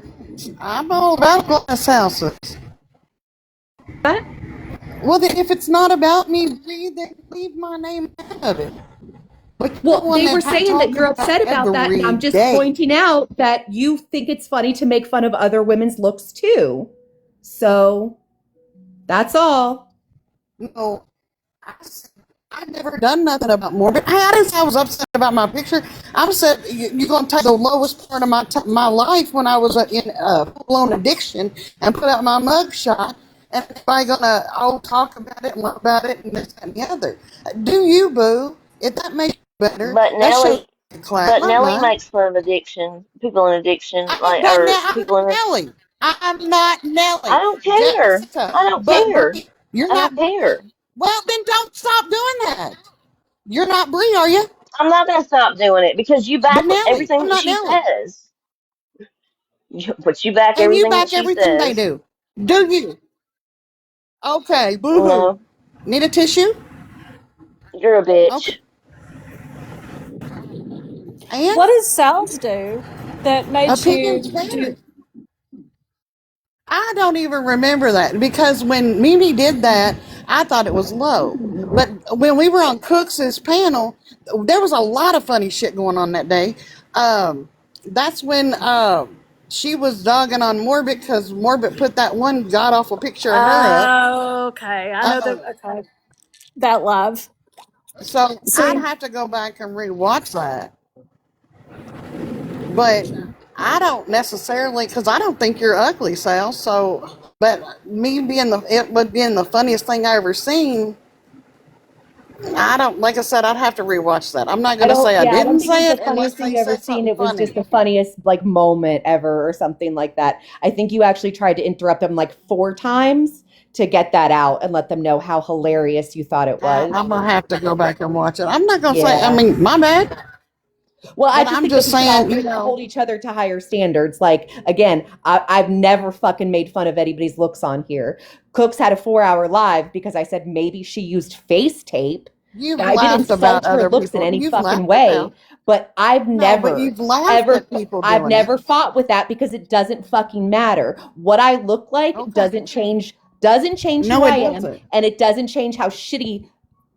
I'm all about glass houses. What? Well, then, if it's not about me, leave my name out of it. Well, they were saying that you're upset about that, and I'm just pointing out that you think it's funny to make fun of other women's looks too. So that's all. No, I've never done nothing about morbid. Hey, I didn't say I was upset about my picture. I said you're going to take the lowest part of my life when I was in full-blown addiction and put out my mugshot, and everybody going to talk about it and lie about it and this and the other. Do you, boo? If that makes you better, But that shows Nelly, class, but not Nelly mine. makes fun of addiction, people in addiction, like But now or I'm people not in. Nelly. I'm not I Nelly. don't care. Jessica. I don't But care. Bree, you're I not don't Bree. care. Well, then don't stop doing that. You're not Bree, are you? I'm not gonna stop doing it because you But back Nelly, everything I'm that not she Nelly. says. But you back And you everything that back she everything they says. do. Do you? Okay, boo hoo. No, Need a tissue? you're a Okay. bitch. And What did Sal's do that made opinions you do? vary. I don't even remember that because when Mimi did that, I thought it was low. But when we were on Cooks's panel, there was a lot of funny shit going on that day. That's when she was dogging on Morbid because Morbid put that one god awful picture of her up. Oh, okay. I know that. Um, Okay, that live. so I'd See, have to go back and rewatch that. But I don't necessarily, because I don't think you're ugly, Sal. So, but me being it would being the funniest thing I ever seen. I don't, like I said, I'd have to rewatch that. I'm not I going to don't, say I yeah, I don't didn't think it was say the it unless funniest thing they you ever said seen. something It was just funny. the funniest like moment ever or something like that. I think you actually tried to interrupt them like 4 times to get that out and let them know how hilarious you thought it was. I'm going to have to go back and watch it. I'm not going to say, I Yeah. mean, my bad. Well, I But just I'm think that just we should all saying, you know, hold each other to higher standards. Like, again, I've never fucking made fun of anybody's looks on here. Cooks had a 4-hour live because I said maybe she used face tape. you've I didn't laughed about insult her other looks in people. any You've fucking laughed way, about, but no, but you've laughed at people I've doing it. never fought with that because it doesn't fucking matter. What I look like Okay. doesn't change who No, I it am, doesn't. and it doesn't change how shitty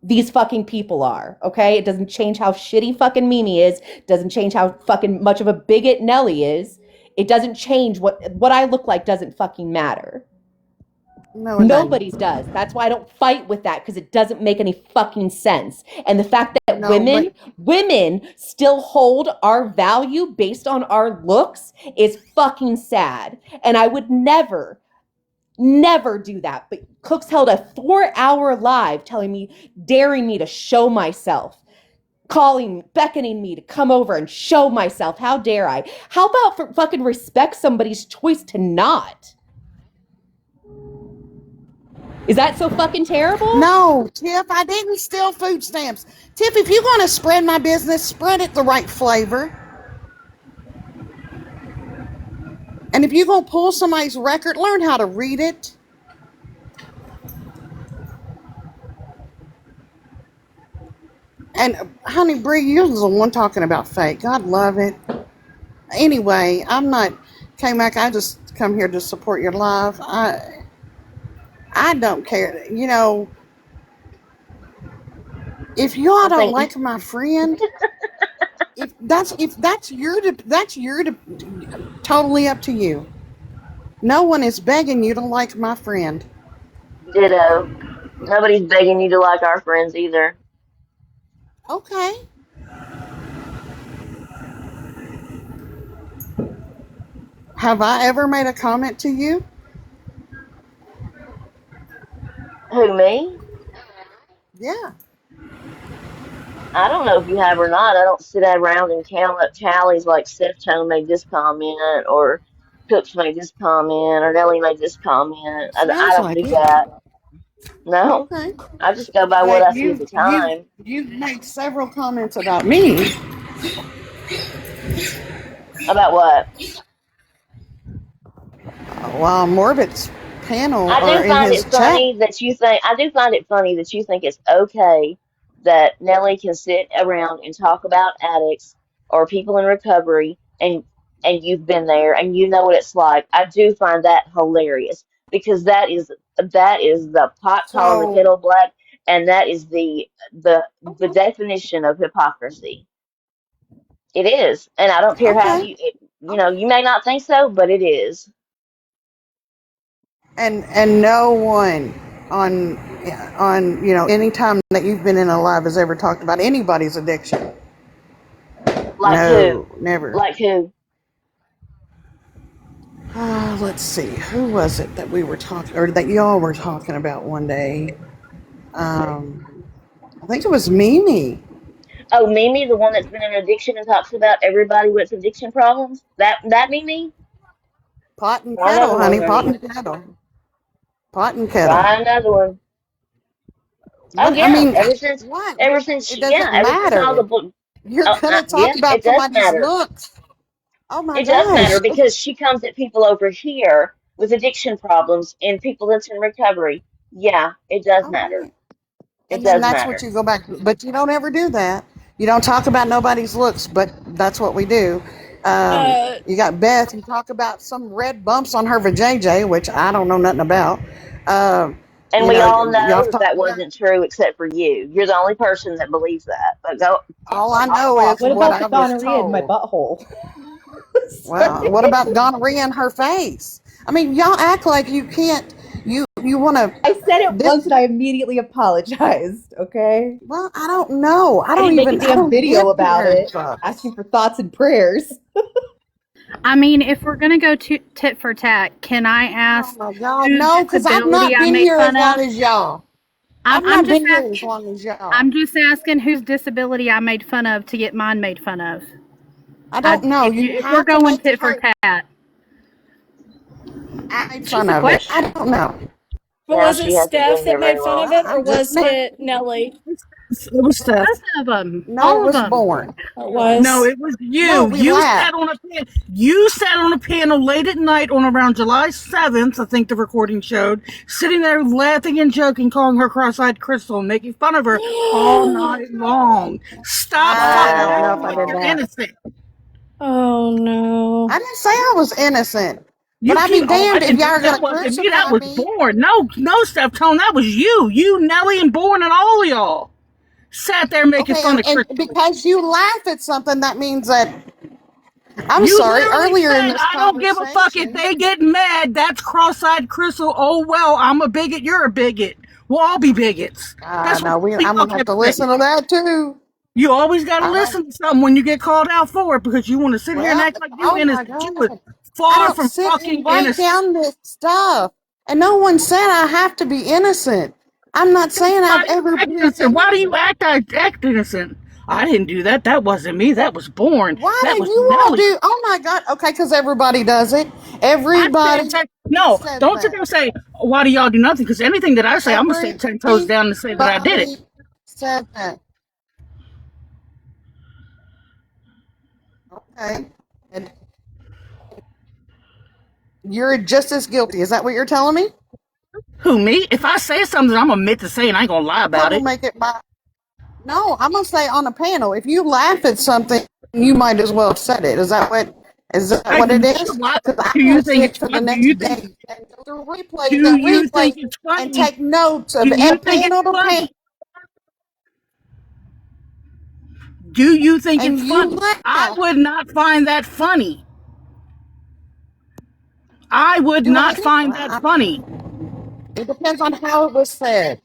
these fucking people are, okay? It doesn't change how shitty fucking Mimi is, doesn't change how fucking much of a bigot Nelly is. It doesn't change what I look like doesn't fucking matter. No, it Nobody's doesn't. does. That's why I don't fight with that because it doesn't make any fucking sense. And the fact that No, but women still hold our value based on our looks is fucking sad. And I would never do that. But Cooks held a 4-hour live telling me, daring me to show myself, beckoning me to come over and show myself. How dare I? How about for fucking respect somebody's choice to not? Is that so fucking terrible? no, Tiff, I didn't steal food stamps. Tiff, if you're going to spread my business, spread it the right flavor. And if you're going to pull somebody's record, learn how to read it. And, honey, Bree, you're the one talking about fake. God love it. Anyway, I'm not Kmac. I just come here to support your live. I don't care. You know, if y'all I don't think like my friend, if that's your totally up to you. No one is begging you to like my friend. ditto. Nobody's begging you to like our friends either. Okay. Have I ever made a comment to you? Who, me? Yeah. I don't know if you have or not. I don't sit around and count up tallies like Seth Tone made this comment or Cooks made this comment or Nelly made this comment. I Sounds don't like do it. that. No. Okay. I just go by what But I see at the you've time. you've made several comments about me. About what? While Morbid's panel I or do in find his it chat. funny that you think I do find it funny that you think it's okay that Nelly can sit around and talk about addicts or people in recovery and you've been there and you know what it's like. I do find that hilarious because that is the pot calling the So kettle black and that is the definition of hypocrisy. It is. And I don't care how okay. you may not think so, but it is. And no one on any time that you've been in a live has ever talked about anybody's addiction. Like who? No, never. Like who? Let's see. Who was it that we were talking, or that y'all were talking about one day? I think it was Mimi. Oh, Mimi, the one that's been in addiction and talks about everybody with addiction problems. That Mimi. Pot and Try kettle, another one, honey. Pot honey. and kettle. Pot and kettle. Try another one. Oh What? I yeah, mean, what? ever since It yeah, doesn't ever since all matter. the book. You're gonna talk Yes, about it does somebody's matter. looks. Oh my It does gosh. matter because she comes at people over here with addiction problems and people that's in recovery. Yeah, it does matter. It And then does that's what matter. you go back, but you don't ever do that. You don't talk about nobody's looks, but that's what we do. Uh, You got Beth. You talk about some red bumps on her vajayjay, which I don't know nothing about. And we all Y'all know that talk that about. wasn't true except for you. You're the only person that believes that. But go All I talk know is off. What what about I the was gonorrhea in my told. butthole? Well, what about gonorrhea in her face? I mean, y'all act like you can't. You want to. I said it once and I immediately apologized, okay? Well, I don't know. I I didn't make a I damn don't video give about parents it, fucks. asking for thoughts and prayers. I mean, if we're gonna go tit for tat, can I Oh ask my God, whose no, because I've disability not I been made here as fun long of? as y'all. I'm, I've I'm not just been here as asking. long as y'all. I'm just asking whose disability I made fun of to get mine made fun of. I don't know. You If we're have to going make tit for her. tat, I made it's just fun a of it. I question. don't know. but Now was it she hasn't Steph been that here very made fun of long. it, or I'm just was making. it Nellie? It was Steph. Both of them. No, it All of was them. born. It No, was. it was No, you. we laughed. You sat on a panel late at night on around July 7th, I think the recording showed, sitting there laughing and joking, calling her cross-eyed Crystal and making fun of her all night long. Stop I fucking don't know if Wow. acting I like did you're that. innocent. Oh I no. didn't say I was innocent, but You I'd keep, be oh, I damned if didn't, y'all are that gonna wasn't me, that crucify was me. Born. No, Steph Tone, that was you. You, Nelly, and Born, and all of y'all sat there making Okay, fun of and Crystal. because you laugh at something, that means that I'm You sorry. literally Earlier in said, this I don't give a fuck if conversation, they get mad. That's cross-eyed Crystal. Oh, well, I'm a bigot. You're a bigot. We'll all be bigots. That's what no, y'all I'm gonna have kept to saying. listen to that too. You always got to I don't. listen to something when you get called out for it because you want to sit here and Well, act like you oh my innocent. You was God, I far don't from sit fucking and write innocent. down this stuff, and no one said I have to be innocent. I'm not saying Why I've do you ever act been innocent? Why do you innocent. act innocent? I didn't do that. That wasn't me. That was Born. Why That do was you all Nelly. do? Oh my God. Okay, because everybody does it. I said, Everybody no, said don't sit that. there and say, why do y'all do nothing? Because anything that I say, I'm going to stand 10 toes Everybody down and say that I did it. said that. Okay. And you're just as guilty. Is that what you're telling me? Who, me? If I say something, I'm going to admit to say and I ain't going to lie about We'll it. make it my. No, I'm gonna say on a panel. If you laugh at something, you might as well have said it. Is that what it is? What? Because I Do you won't think sit it's for the fun? next day and go through replays Do and you think replays it's and funny? take notes Do of you think it's panel to panel, funny? Do you think and it's you funny? I laugh. would not find that funny. I would Do not I? find that Well, funny. it depends on how it was said.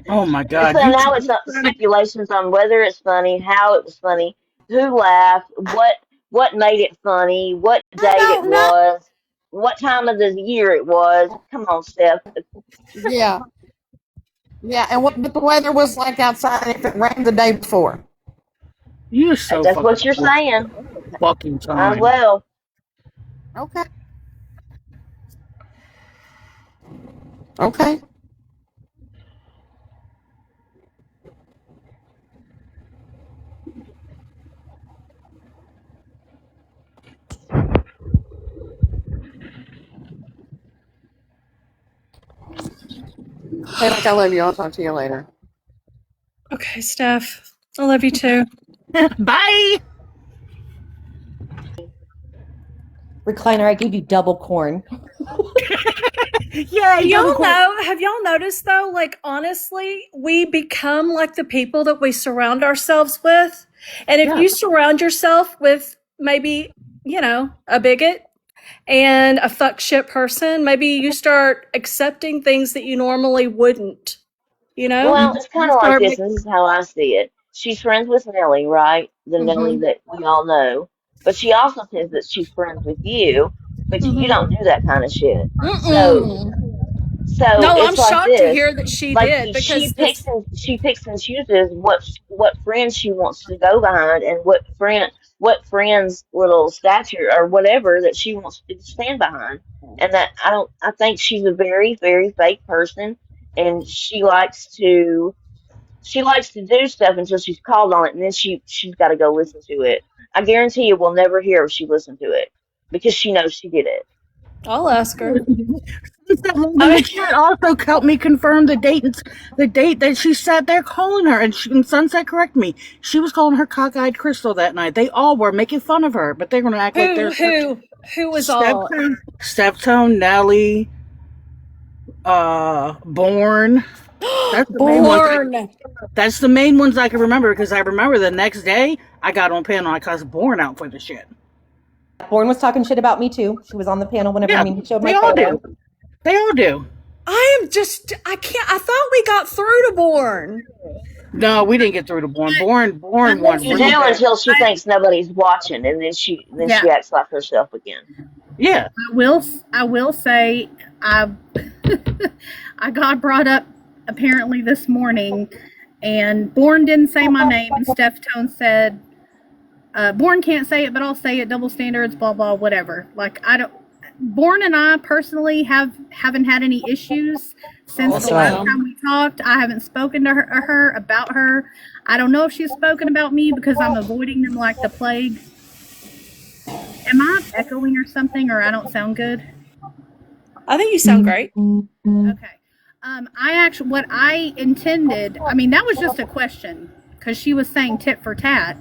Oh my God. So now it's up to stipulations on whether it's funny, how it was funny, who laughed, what made it funny, what I date it don't know. was, what time of the year it was. Come on, Steph. Yeah, yeah. And what the weather was like outside if it rained the day before. You're If so that's what fucking you're full saying, fucking might as time. well. Okay. Okay. Hey, like I love you. I'll talk to you later. Okay, Steph. I love you too. Bye. Recliner, I gave you double corn. Yay, double Y'all corn. know, have y'all noticed though, like honestly, we become like the people that we surround ourselves with. And if Yeah. you surround yourself with maybe, a bigot, and a fuck shit person, maybe you start accepting things that you normally wouldn't, you know? Well, it's kind You of like start this. This is how I see it. She's friends with Nellie, right? The Nellie mm-hmm, that we all know. But she also says that she's friends with you, but you don't mm-hmm. do that kind of shit. So Mm-mm. So No, I'm it's like shocked to this. hear that she Like did because this. she picks and chooses what friends she wants to go behind and what friends little stature or whatever that she wants to stand behind. And that I think she's a very, very fake person, and she likes to do stuff until she's called on it, and then she's got to go listen to it. I guarantee you we'll never hear if she listened to it because she knows she did it. I'll ask her. That one in I the mean, chat also helped me confirm the date that she sat there calling her, and Sunset correct me. She was calling her cockeyed crystal that night. They all were making fun of her, but they're going to act like who they're who who was all Steptone, Nelly, Born. That's the main ones. born? That's the main ones I can remember because I remember the next day I got on panel. I cussed Born out for the shit. Born was talking shit about me too. She was on the panel whenever Yeah, Mimi showed they my all photo. do. They all do. I can't. I thought we got through to Born. No, we didn't get through to Born. Born won You really do bad. until she thinks nobody's watching, and then Yeah. she acts like herself again. Yeah. I will say I I got brought up apparently this morning, and Born didn't say my name, and Steph Tone said, Born can't say it, but I'll say it, double standards, blah blah, whatever. Like I don't Born and I personally haven't had any issues since the last time we talked. I haven't spoken to her about her. I don't know if she's spoken about me because I'm avoiding them like the plague. Am I echoing or something, or I don't sound good? I think you sound great. Okay. What I intended, I mean, that was just a question because she was saying tit for tat.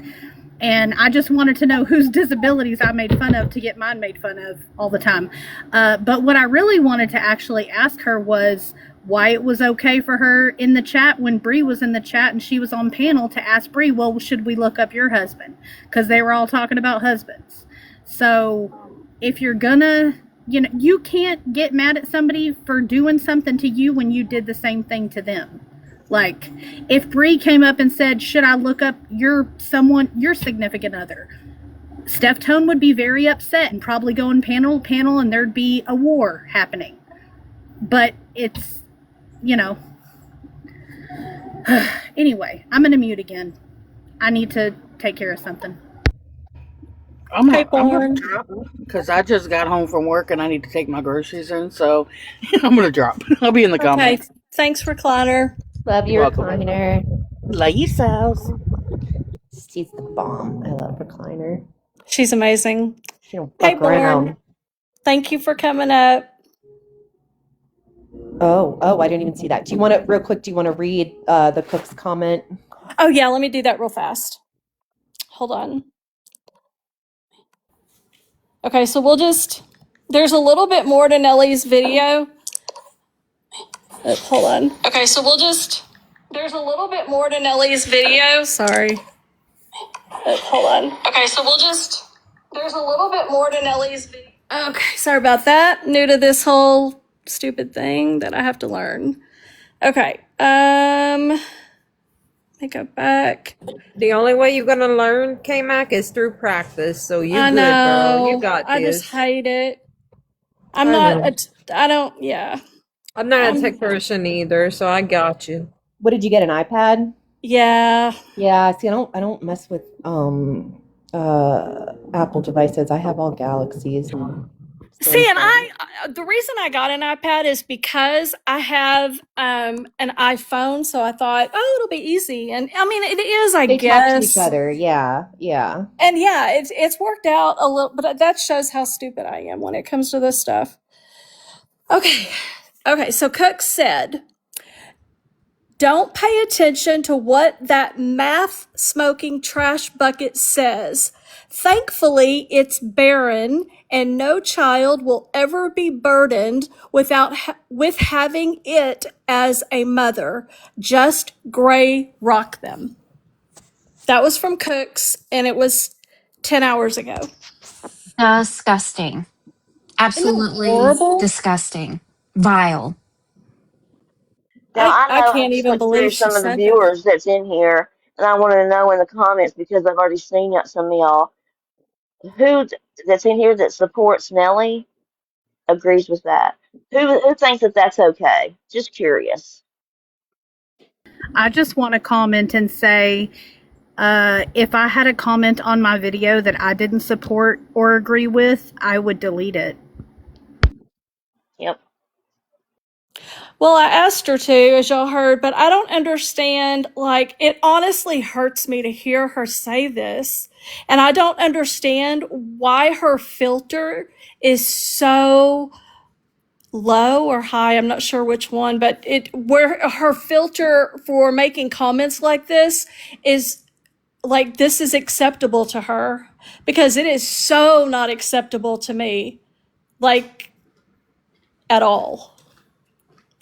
And I just wanted to know whose disabilities I made fun of to get mine made fun of all the time. But what I really wanted to actually ask her was why it was okay for her in the chat when Bree was in the chat and she was on panel to ask Bree, well, should we look up your husband? Because they were all talking about husbands. So if you're gonna, you can't get mad at somebody for doing something to you when you did the same thing to them. Like, if Bree came up and said, should I look up your significant other? Steph Tone would be very upset and probably go in panel and there'd be a war happening. But it's, anyway, I'm going to mute again. I need to take care of something. I'm gonna drop because I just got home from work and I need to take my groceries in. So I'm gonna drop. I'll be in the comments. Thanks, Recliner. Love your recliner. Laisa's. She's the bomb. I love recliner. She's amazing. She don't Hey, fuck around. Born. Thank you for coming up. Oh, I didn't even see that. Do you want to, real quick, do you want to read the cook's comment? Oh, yeah, let me do that real fast. Hold on. Okay, so there's a little bit more to Nellie's video. Hold on. Okay, so there's a little bit more to Nellie's video. Sorry. Hold on. Okay, so there's a little bit more to Nellie's video. Okay, sorry about that. New to this whole stupid thing that I have to learn. Okay, let me go back. The only way you're gonna learn Kmac is through practice. So you I good, know. girl. You got this. I just hate it. I'm I not. know. I don't. Yeah. I'm not a tech person either, so I got you. What did you get, an iPad? Yeah. Yeah, see, I don't mess with Apple devices. I have all Galaxies. See, and the reason I got an iPad is because I have an iPhone, so I thought, oh, it'll be easy. And I mean, it is, I they guess. talk to each other, yeah. And yeah, it's worked out a little, but that shows how stupid I am when it comes to this stuff. Okay, so Cook said, don't pay attention to what that math smoking trash bucket says. Thankfully, it's barren and no child will ever be burdened with having it as a mother. Just gray rock them. That was from Cook's and it was 10 hours ago. Disgusting. Absolutely Horrible. disgusting. Vile. Now I I know I can't just even went through believe she some of the said that. viewers that's in here, and I wanted to know in the comments because I've already seen some of y'all who that's in here that supports Nelly agrees with that. Who thinks that that's okay? Just curious. I just want to comment and say if I had a comment on my video that I didn't support or agree with, I would delete it. Yep. Well, I asked her to, as y'all heard, but I don't understand. Like, it honestly hurts me to hear her say this. And I don't understand why her filter is so low or high. I'm not sure which one, but where her filter for making comments like this is like, this is acceptable to her, because it is so not acceptable to me, like, at all.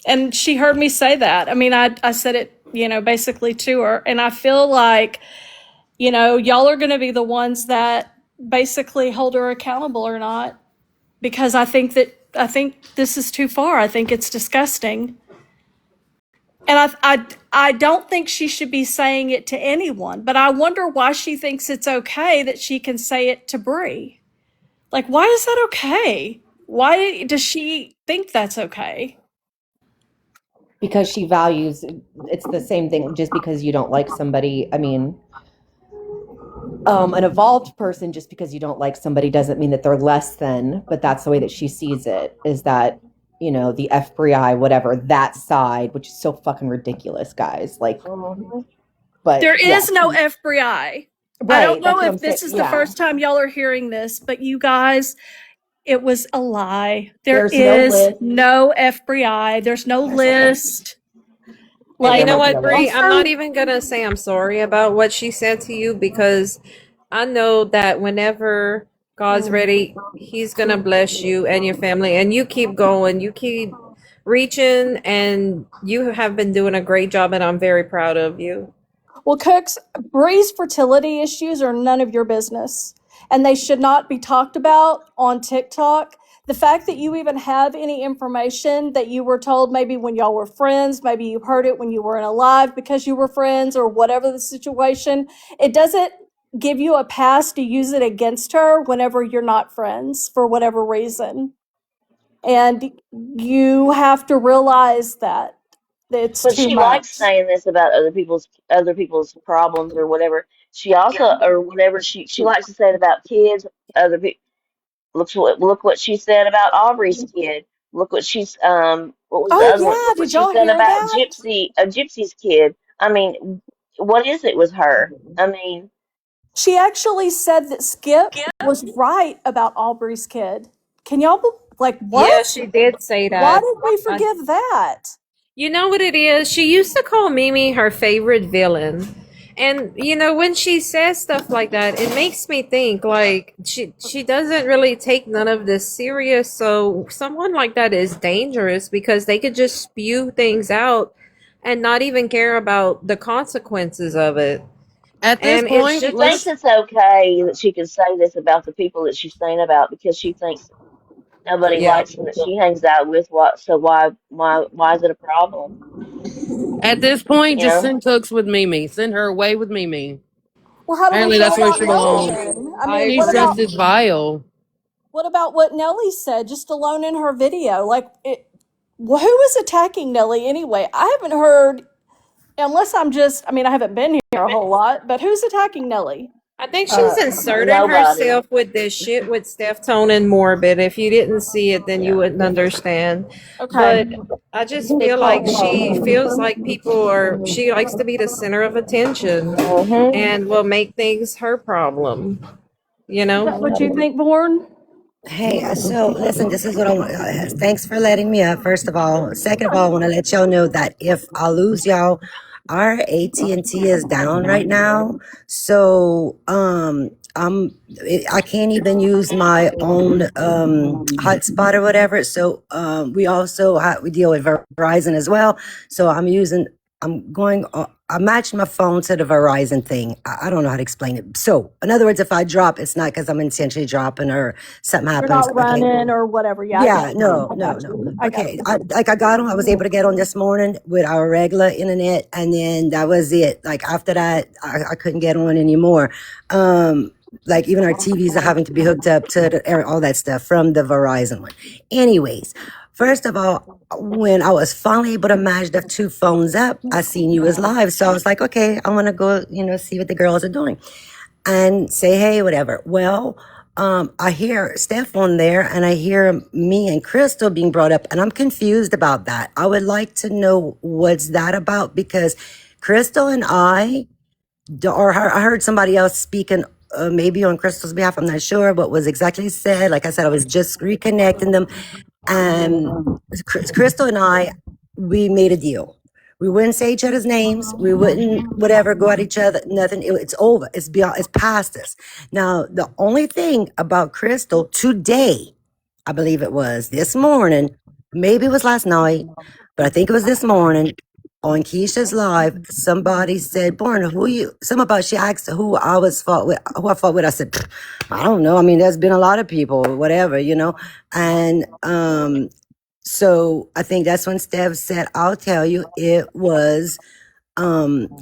And she heard me say that. I mean, I said it, basically to her. And I feel like, y'all are going to be the ones that basically hold her accountable or not, because I think this is too far. I think it's disgusting. And I don't think she should be saying it to anyone, but I wonder why she thinks it's okay that she can say it to Bree. Like, why is that okay? Why does she think that's okay? Because she values, it's the same thing. Just because you don't like somebody, I mean, an evolved person, just because you don't like somebody doesn't mean that they're less than, but that's the way that she sees it, is that, the FBI, whatever, that side, which is so fucking ridiculous, guys. Like, but There yeah, is no FBI. I don't right. know That's what I'm if saying. this is the Yeah. first time y'all are hearing this, but you guys, it was a lie. There There's no is list. no FBI. There's no list. And you Like, know what, Bree? I'm not also, even gonna say I'm sorry about what she said to you, because I know that whenever God's ready, He's gonna bless you and your family, and you keep going, you keep reaching, and you have been doing a great job, and I'm very proud of you. well, Cooks, Bree's fertility issues are none of your business, and they should not be talked about on TikTok. The fact that you even have any information that you were told maybe when y'all were friends, maybe you heard it when you weren't alive because you were friends, or whatever the situation, it doesn't give you a pass to use it against her whenever you're not friends for whatever reason. And you have to realize that it's But too she likes much. saying this about other people's problems or whatever. She also or whatever she likes to say it about kids, other people. Look what she said about Aubrey's kid. Look what was the Oh other one? yeah, Look what did she y'all said hear about that? Gypsy's kid. I mean, what is it with her? I mean, She actually said that Skip was right about Aubrey's kid. Can y'all like Yeah, what? she did say Why that. did we forgive that? You know what it is? She used to call Mimi her favorite villain. And when she says stuff like that, it makes me think like she doesn't really take none of this serious. So someone like that is dangerous because they could just spew things out and not even care about the consequences of it. At this And it's point, she just thinks let's it's okay that she can say this about the people that she's saying about because she thinks nobody yeah. likes them that she hangs out with. What? So why is it a problem? at this point You just know. send Cooks with Mimi. Send her away with Mimi. Well, how do we Apparently feel that's where about she Nellie belongs. then? I I mean, She's agree. just as vile. what about what Nellie said just alone in her video? Like who is attacking Nellie anyway? I haven't heard, unless I mean, I haven't been here a whole lot, but who's attacking Nellie? I think she's inserting Nobody. herself with this shit with Steph Tone and Morbid. If you didn't see it, then you wouldn't understand. Okay. But I just feel like she feels like she likes to be the center of attention and will make things her problem, you Is that know? what you think, Born? Hey, so listen, this is what I want. Thanks for letting me up, first of all. Second of all, I want to let y'all know that if I lose y'all, our AT&T is down right now. So, I can't even use my own hotspot or whatever. So, we deal with Verizon as well. So I'm going I matched my phone to the Verizon thing. I don't know how to explain it. So, in other words, if I drop, it's not because I'm intentionally dropping or something You're happens. not Okay. running or whatever. Yeah, I Yeah, got no, I no, got no. you. I got Okay, you. I got on. I was able to get on this morning with our regular internet, and then that was it. Like after that, I couldn't get on anymore. Like even our TVs are having to be hooked up to all that stuff from the Verizon one. Anyways, first of all, when I was finally able to match the two phones up, I seen you was live, so I was like, okay, I want to go, see what the girls are doing and say, hey, whatever. Well, I hear Steph on there and I hear me and Crystal being brought up, and I'm confused about that. I would like to know what's that about, because Crystal and I heard somebody else speaking, maybe on Crystal's behalf. I'm not sure what was exactly said. Like I said, I was just reconnecting them. And Crystal and I, we made a deal. We wouldn't say each other's names. We wouldn't whatever go at each other. Nothing. It's over. It's beyond. It's past us. Now the only thing about Crystal today, I believe it was this morning. Maybe it was last night, but I think it was this morning on Keisha's live. Somebody said, "Born, who you?" Some about she asked who I was fought with. Who I fought with. I said, "Pfft, I don't know. I mean, there's been a lot of people, whatever. And so I think that's when Steph said, I'll tell you, it was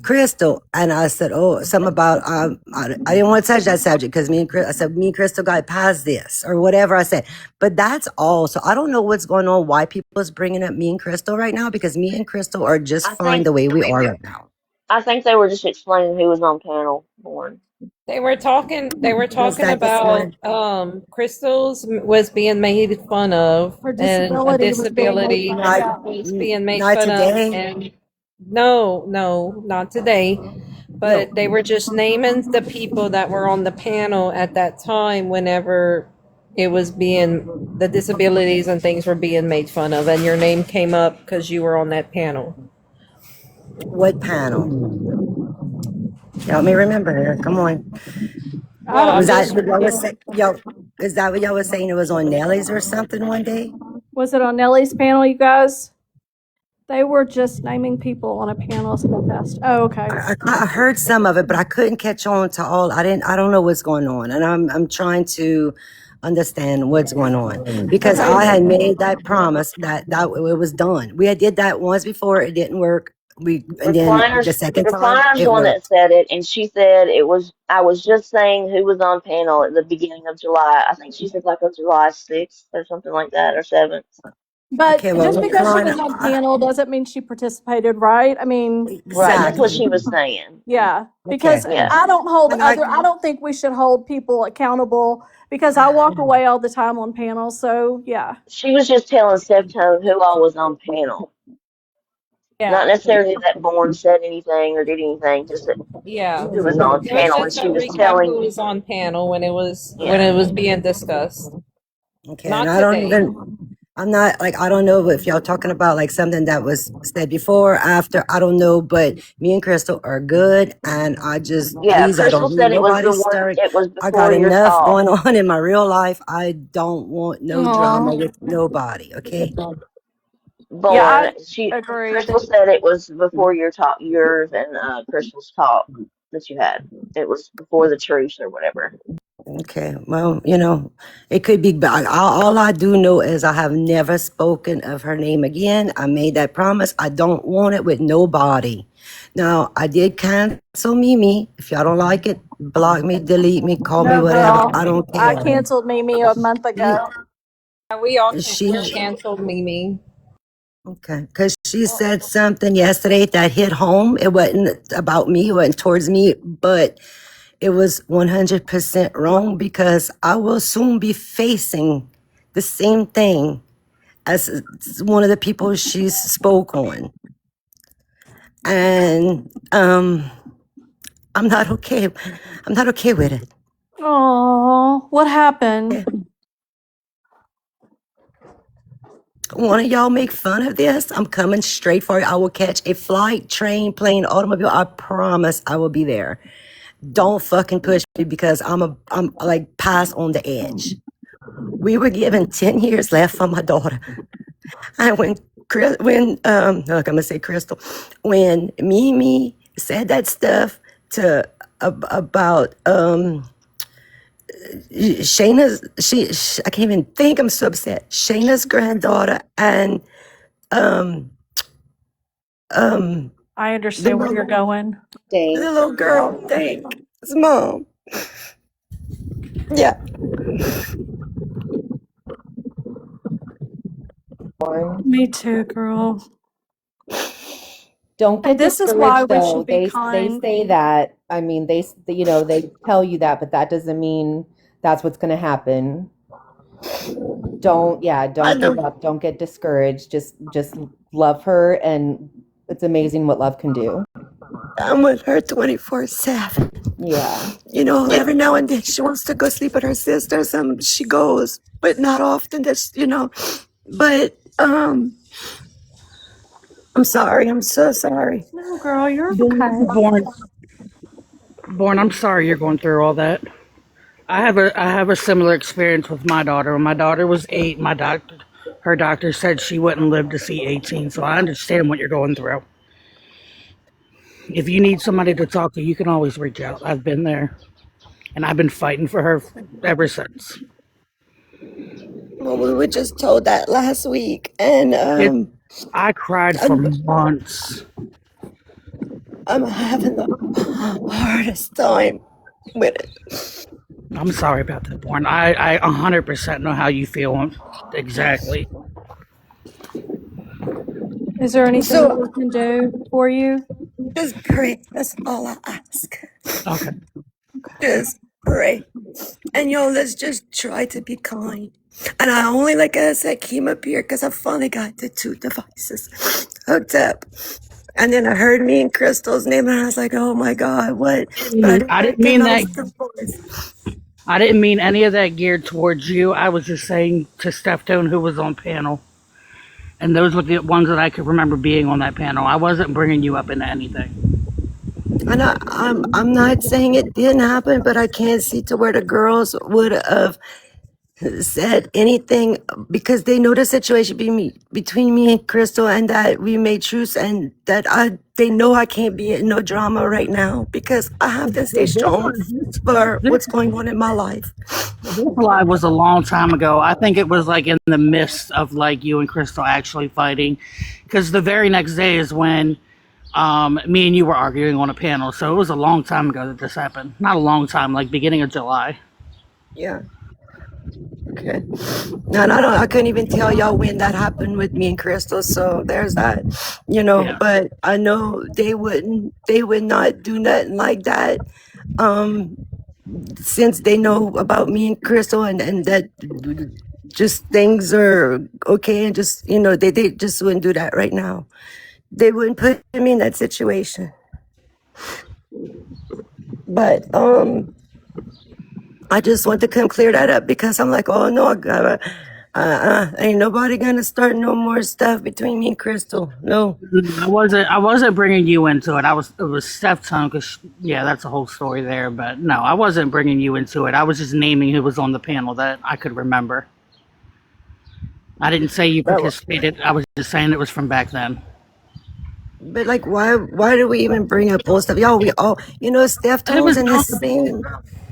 Crystal. And I said, oh, something about I didn't want to touch that subject because I said me and Crystal got past this or whatever I said. But that's all. So I don't know what's going on, why people is bringing up me and Crystal right now, because me and Crystal are just I fine think the way we are right now. they were just explaining who was on panel. Born. They were talking. They were Was talking that this about morning? crystals was being made fun of, Her and a disability was being made disability fun of. Not, Yeah. was being made not fun of. today. And no, no, not today. No. But they were just naming the people that were on the panel at that time. Whenever it was being the disabilities and things were being made fun of, and your name came up because you were on that panel. What panel? Help me remember here. Come on. I Well, don't I'm Was that just what y'all was know. saying? Yo, is that what y'all was saying? It was on Nelly's or something one day? Was it on Nellie's panel, you guys? They were just naming people on a panel in the fest. Oh, okay. I heard some of it, but I couldn't catch on to all. I don't know what's going on, and I'm trying to understand what's going on, because Okay. I had made that promise that it was done. We had did that once before. It didn't work. And then the second time Recliner's the it one that worked. said it, and she said it was. I was just saying who was on panel at the beginning of July. I think she said like on July 6th or something like that, or 7th. But Okay, well, just because she Recliner, was on panel doesn't mean she participated, right? I mean, Right, that's what she exactly. was saying. yeah, because Okay, Yeah, I don't think we should hold people accountable because I walk away all the time on panels. So yeah, she was just telling Septone who all was on panel. Not yeah. necessarily that Bourne said anything or did anything, just that yeah. who was on It was panel, and just a she was recap telling. who was on panel when Yeah, it was being discussed. okay, and Not I don't today. even. I'm not like, I don't know if y'all talking about like something that was said before, after, I don't know, but me and Crystal are good, and yeah. please, I Crystal don't need said it was nobody the one. stirring. It was I got before your enough talk. going on in my real life. I don't want no drama Aw. with nobody, okay? Yeah, Born. I agreed. Crystal said it was before your talk, yours and Crystal's talk that you had. It was before the truce or whatever. Okay, well, it could be, but all I do know is I have never spoken of her name again. I made that promise. I don't want it with nobody. Now, I did cancel Mimi. If y'all don't like it, block me, delete me, call me No, whatever. girl. I don't I care. canceled Mimi a month She, ago. We all she, canceled Mimi. okay, because she said something yesterday that hit home. It wasn't about me, it wasn't towards me, but it was 100% wrong, because I will soon be facing the same thing as one of the people she spoke on. And I'm not okay. I'm not okay with it. Oh, what happened? One of y'all make fun of this? I'm coming straight for you. I will catch a flight, train, plane, automobile. I promise I will be there. Don't fucking push me, because I'm like past on the edge. We were given 10 years left for my daughter. And look, I'm gonna say Crystal, when Mimi said that stuff to about I can't even think. I'm so upset. Shayna's granddaughter and um I understand where you're going. the little girl. Thank his mom. Yeah. Me too, girl. Don't get This is why discouraged we though. should be They kind. say that. I mean, they tell you that, but that doesn't mean that's what's going to happen. Don't give up. Don't get discouraged. Just love her, and it's amazing what love can do. I'm with her 24/7. Yeah. Every now and then she wants to go sleep with her sisters, and she goes, but not often. But I'm sorry. I'm so sorry. No, girl, you're okay. Born, I'm sorry you're going through all that. I have a similar experience with my daughter. When my daughter was 8, her doctor said she wouldn't live to see 18. So I understand what you're going through. If you need somebody to talk to, you can always reach out. I've been there, and I've been fighting for her ever since. Well, we were just told that last week, and I cried for months. I'm having the hardest time with it. I'm sorry about that, Born. I 100% know how you feel exactly. Is there anything So we can do for you? just pray. That's all I ask. Okay. Just pray. And let's just try to be kind. And I only, like I said, came up here because I finally got the 2 devices hooked up. And then I heard me and Crystal's name, and I was like, "Oh my God, what?" But I didn't I didn't mean that. recognize the voice. I didn't mean any of that geared towards you. I was just saying to Steph Tone, who was on panel, and those were the ones that I could remember being on that panel. I wasn't bringing you up into anything. And I'm not saying it didn't happen, but I can't see to where the girls would have said anything because they know the situation between me and Crystal, and that we made truce, and that they know I can't be in no drama right now because I have to stay strong for what's going on in my life. This live was a long time ago. I think it was like in the midst of like you and Crystal actually fighting, because the very next day is when me and you were arguing on a panel. So it was a long time ago that this happened. Not a long time, like beginning of July. Yeah. Okay. And I couldn't even tell y'all when that happened with me and Crystal. So there's that, Yeah. but I know they would not do nothing like that. Since they know about me and Crystal, and that just things are okay, and just, they just wouldn't do that right now. They wouldn't put me in that situation. But I just want to come clear that up because I'm like, oh no, I gotta, ain't nobody gonna start no more stuff between me and Crystal. No. I wasn't bringing you into it. It was Steph Tone, because that's a whole story there. But no, I wasn't bringing you into it. I was just naming who was on the panel that I could remember. I didn't say you participated. I was just saying it was from back then. But like, why do we even bring up old stuff? Y'all, we all, Steph Tone's in the same.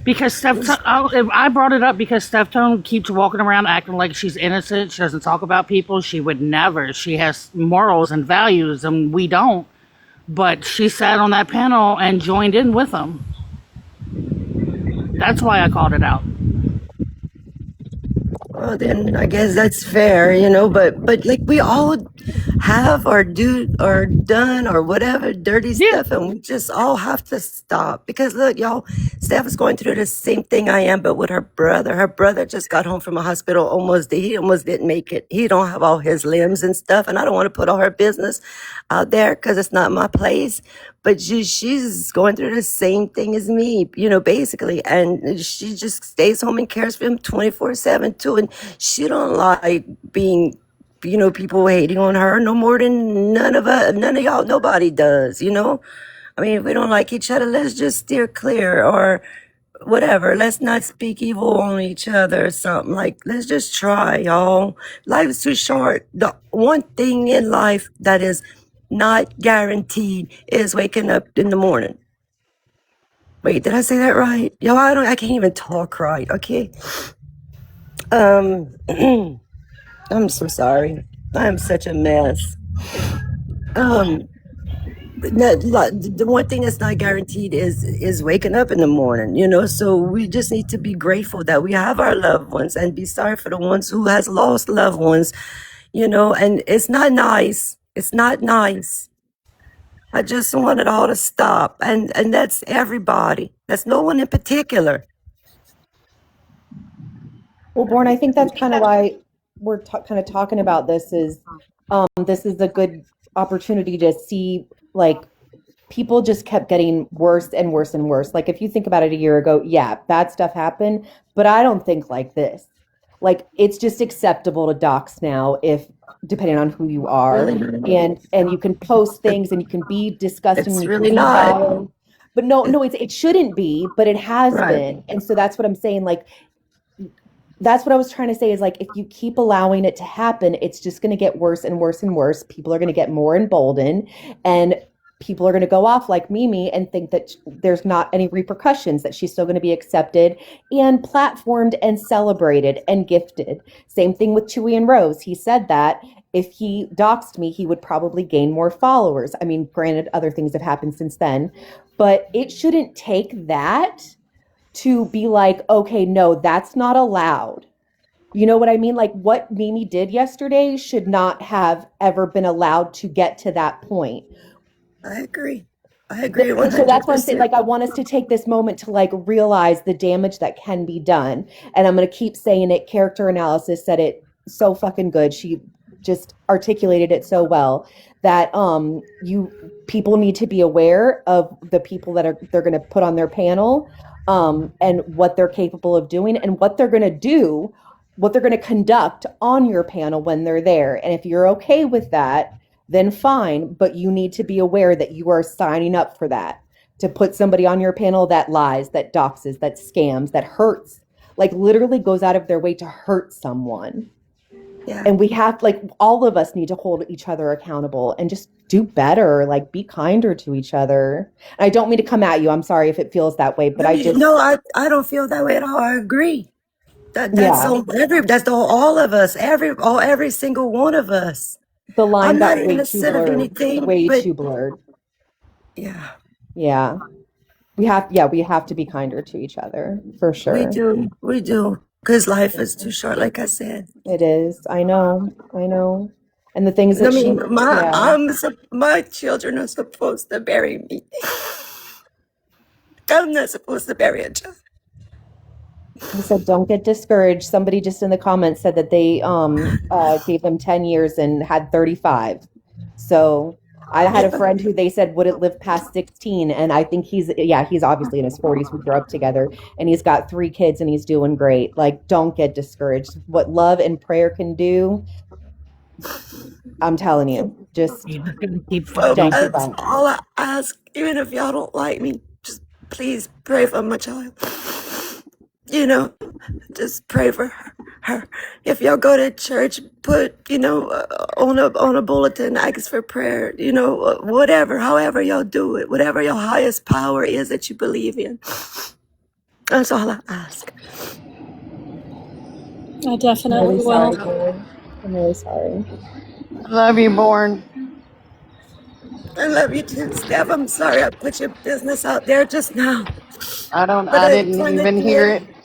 Because I brought it up because Steph Tone keeps walking around acting like she's innocent. She doesn't talk about people. She would never. She has morals and values, and we don't. But she sat on that panel and joined in with them. That's why I called it out. Well, then I guess that's fair, but like we all have or do or done or whatever dirty stuff, and we just all have to stop because look, y'all, Steph is going through the same thing I am, but with her brother. Her brother just got home from a hospital. He almost didn't make it. He don't have all his limbs and stuff, and I don't want to put all her business out there because it's not my place. But she's going through the same thing as me, basically. And she just stays home and cares for him 24/7 too. And she don't like being, people hating on her no more than none of y'all, nobody does, I mean, if we don't like each other, let's just steer clear or whatever. Let's not speak evil on each other or something. Like, let's just try, y'all. Life is too short. The one thing in life that is not guaranteed is waking up in the morning. Wait, did I say that right? Yo, I can't even talk right, okay? I'm so sorry. I am such a mess. The one thing that's not guaranteed is waking up in the morning, you know. So we just need to be grateful that we have our loved ones and be sorry for the ones who has lost loved ones, you know. And it's not nice. It's not nice. I just want it all to stop, and that's everybody. That's no one in particular. Well, Born, I think that's kind of why we're kind of talking about this this is a good opportunity to see like people just kept getting worse and worse and worse. Like if you think about it a year ago, yeah, bad stuff happened, but I don't think like this. Like it's just acceptable to dox now if depending on who you are and you can post things and you can be disgusting and It's you can really be not. vile. But no, it shouldn't be, but it has Right. been. And so that's what I'm saying. Like that's what I was trying to say is like if you keep allowing it to happen, it's just going to get worse and worse and worse. People are going to get more emboldened and people are going to go off like Mimi and think that there's not any repercussions, that she's still going to be accepted and platformed and celebrated and gifted. Same thing with Chewy and Rose. He said that if he doxed me, he would probably gain more followers. I mean, granted, other things have happened since then, but it shouldn't take that to be like, okay, no, that's not allowed. You know what I mean? Like what Mimi did yesterday should not have ever been allowed to get to that point. I agree. I agree And so that's what I'm saying. 100%. Like, I want us to take this moment to like realize the damage that can be done. And I'm going to keep saying it. Character analysis said it so fucking good. She just articulated it so well that people need to be aware of the people that they're going to put on their panel and what they're capable of doing and what they're going to do, what they're going to conduct on your panel when they're there. And if you're okay with that, then fine, but you need to be aware that you are signing up for that, to put somebody on your panel that lies, that doxes, that scams, that hurts, like literally goes out of their way to hurt someone. Yeah. And we have, like, all of us need to hold each other accountable and just do better, like be kinder to each other. And I don't mean to come at you. I'm sorry if it feels that way, but I just. No, I don't feel that way at all. I agree. That's Yeah. so that's all of us, every single one of us. The line I'm got not way too innocent of blurred, anything, way but too blurred. yeah, Yeah. We have to be kinder to each other for sure. we do, because life is too short, like I said. It is. I know. And the things that My children are supposed to bury me. I'm not supposed to bury a child. He said, "Don't get discouraged." Somebody just in the comments said that they gave them 10 years and had 35. So I had a friend who they said wouldn't live past 16, and I think he's obviously in his 40s. We grew up together, and he's got 3 kids, and he's doing great. Like, don't get discouraged. What love and prayer can do, I'm telling you, just don't give That's up. all I ask. Even if y'all don't like me, just please pray for my child. You know, just pray for her. If y'all go to church, put on a bulletin, ask for prayer. Whatever, however y'all do it, whatever your highest power is that you believe in. That's all I ask. I definitely I'm will. I'm really sorry. Love you, Born. I love you too, Steph. I'm sorry I put your business out there just now. But I I didn't kind of even hear did. it.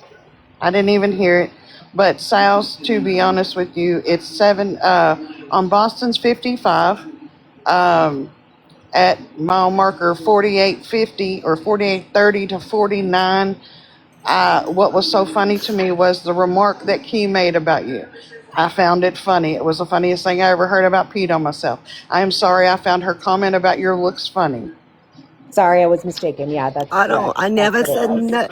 I didn't even hear it. But South, to be honest with you, it's 7 on Boston's 55 at mile marker 4850 or 4830 to 49. What was so funny to me was the remark that Key made about you. I found it funny. It was the funniest thing I ever heard about Pete on myself. I am sorry I found her comment about your looks funny. Sorry, I was mistaken. Yeah, that's correct. I That's never what it said was. that.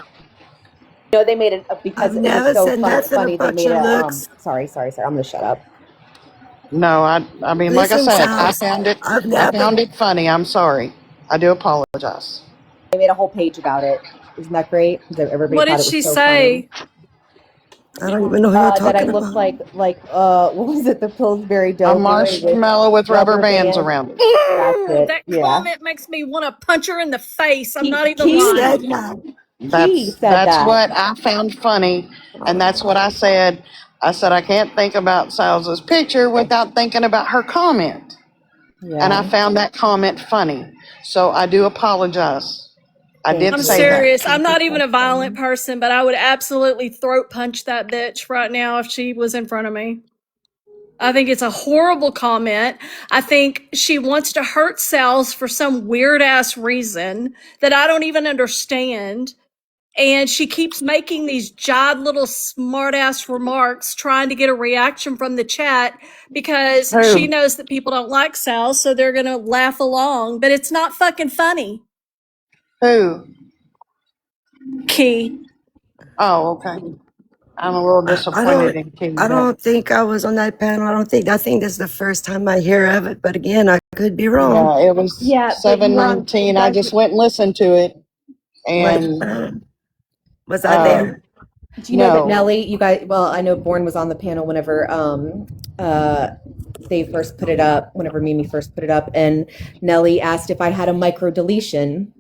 No, they made it I've because it was never so said nothing funny. They about made your a looks. sorry. I'm gonna shut up. No, I mean, like I Listen, said, Sal, I've I never. found it funny. I'm sorry. I do apologize. They made a whole page about it. Isn't that great? Because everybody What thought did it was she so funny. say? I don't even know who you're that I talking looked about. like what was it? The Pillsbury A Doughboy with marshmallow with rubber rubber bands bands. around it. That's Ooh, it. that Yeah. comment makes me want to punch her in the face. I'm not even Who Key said lying. that? Key That's said that's that. what I found funny, and that's what I said. I said I can't think about Salsa's picture without thinking about her comment, and I Yeah. found that comment funny. So I do apologize. I Thank did I'm say you. that. serious. I'm Thank you not even so a violent much. person, but I would absolutely throat punch that bitch right now if she was in front of me. I think it's a horrible comment. I think she wants to hurt Sal's for some weird ass reason that I don't even understand. And she keeps making these jive little smart ass remarks trying to get a reaction from the chat because she Who? knows that people don't like Sal, so they're going to laugh along. But it's not fucking funny. Who? Key. Oh, okay. I'm a little I disappointed don't. in King, I but don't think I was on that panel. I don't think. I think this is the first time I hear of it. But again, I could be wrong. yeah, it was Yeah, but you were on, 7:19. I guys. just went and listened to it, What and was I uh, there? Do you know that no, Nelly? You guys. Well, I know Bourne was on the panel whenever uh they first put it up. Whenever Mimi first put it up, and Nelly asked if I had a micro deletion.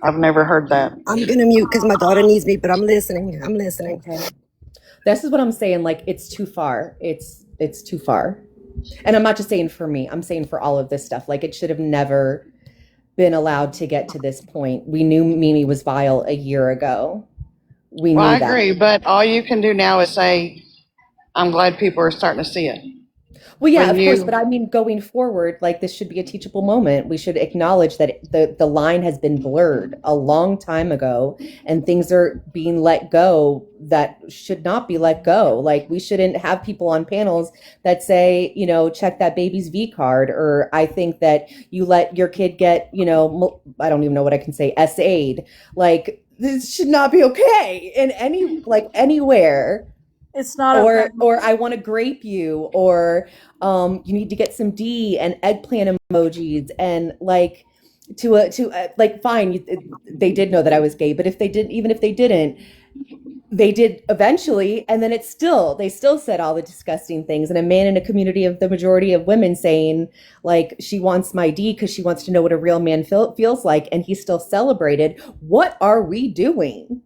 I've never heard that. I'm gonna mute because my daughter needs me. But I'm listening. I'm listening. Okay. This is what I'm saying. Like, it's too far. It's too far. And I'm not just saying for me. I'm saying for all of this stuff. Like, it should have never been allowed to get to this point. We knew Mimi was vile a year ago. We Well, knew I that. agree, but all you can do now is say, "I'm glad people are starting to see it." Well, yeah, When of course, but you, I mean, going forward, like this should be a teachable moment. We should acknowledge that the line has been blurred a long time ago, and things are being let go that should not be let go. Like we shouldn't have people on panels that say, check that baby's V card, or I think that you let your kid get, I don't even know what I can say, SA'd. Like this should not be okay in anywhere. It's not Or okay. or I want to grape you, or you need to get some D and eggplant emojis, and like like fine, they did know that I was gay, but if they didn't, even if they didn't, they did eventually, and then they still said all the disgusting things. And a man in a community of the majority of women saying like she wants my D because she wants to know what a real man feels like, and he still celebrated. What are we doing?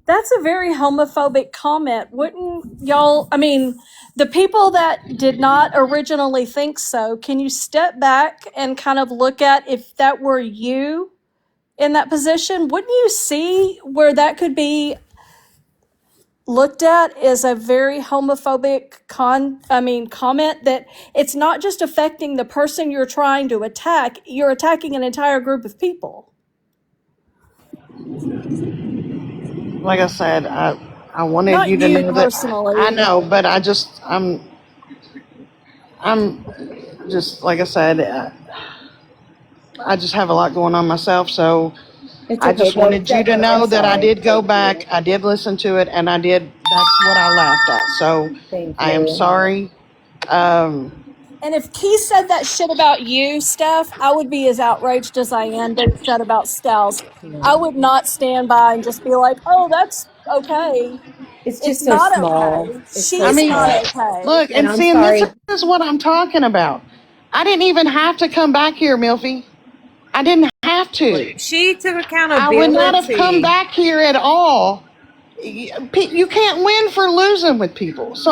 That's a very homophobic comment. Wouldn't y'all, I mean, the people that did not originally think so, can you step back and kind of look at if that were you in that position? Wouldn't you see where that could be looked at as a very homophobic comment that it's not just affecting the person you're trying to attack, you're attacking an entire group of people. like I said, I wanted Not you to you know that I personally. know, but I'm just like I said, I just have a lot going on myself, so It's I okay just though, wanted you to Stephanie. I'm know that I sorry. did go back, I did listen to it, and I did. That's what I laughed at. So Thank I am you. sorry. Um, And if Key said that shit about you, Steph, I would be as outraged as I am that he said about Styles. I would not stand by and just be like, oh, that's okay. It's It's just so not small. okay. It's so I She's mean, not small. okay. look And and I'm see, and this sorry. is what I'm talking about. I didn't even have to come back here, Milfy. I didn't have to. She took I would not have come accountability. back here at all. You can't win for losing with people. So,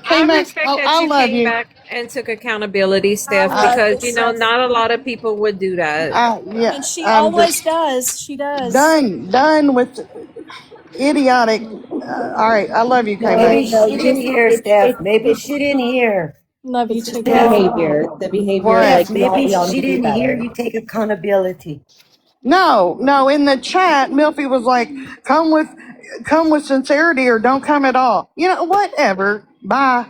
I Kmac, respect oh, that I you love came you. back and took accountability, I Steph, love because you, Steph. not a lot of people would do that. And Yeah, she I'm always just does. She does. done with idiotic. All right, I love you, Maybe Kmac. No, she didn't just hear, Steph. Maybe it's she didn't hear. Love you it's too, just the Steph, girl. behavior. The behavior, What? Steph, like maybe y'all she need to do didn't hear better. you take accountability. No, no. In the chat, Milfy was like, come with sincerity, or don't come at all." Whatever. Bye.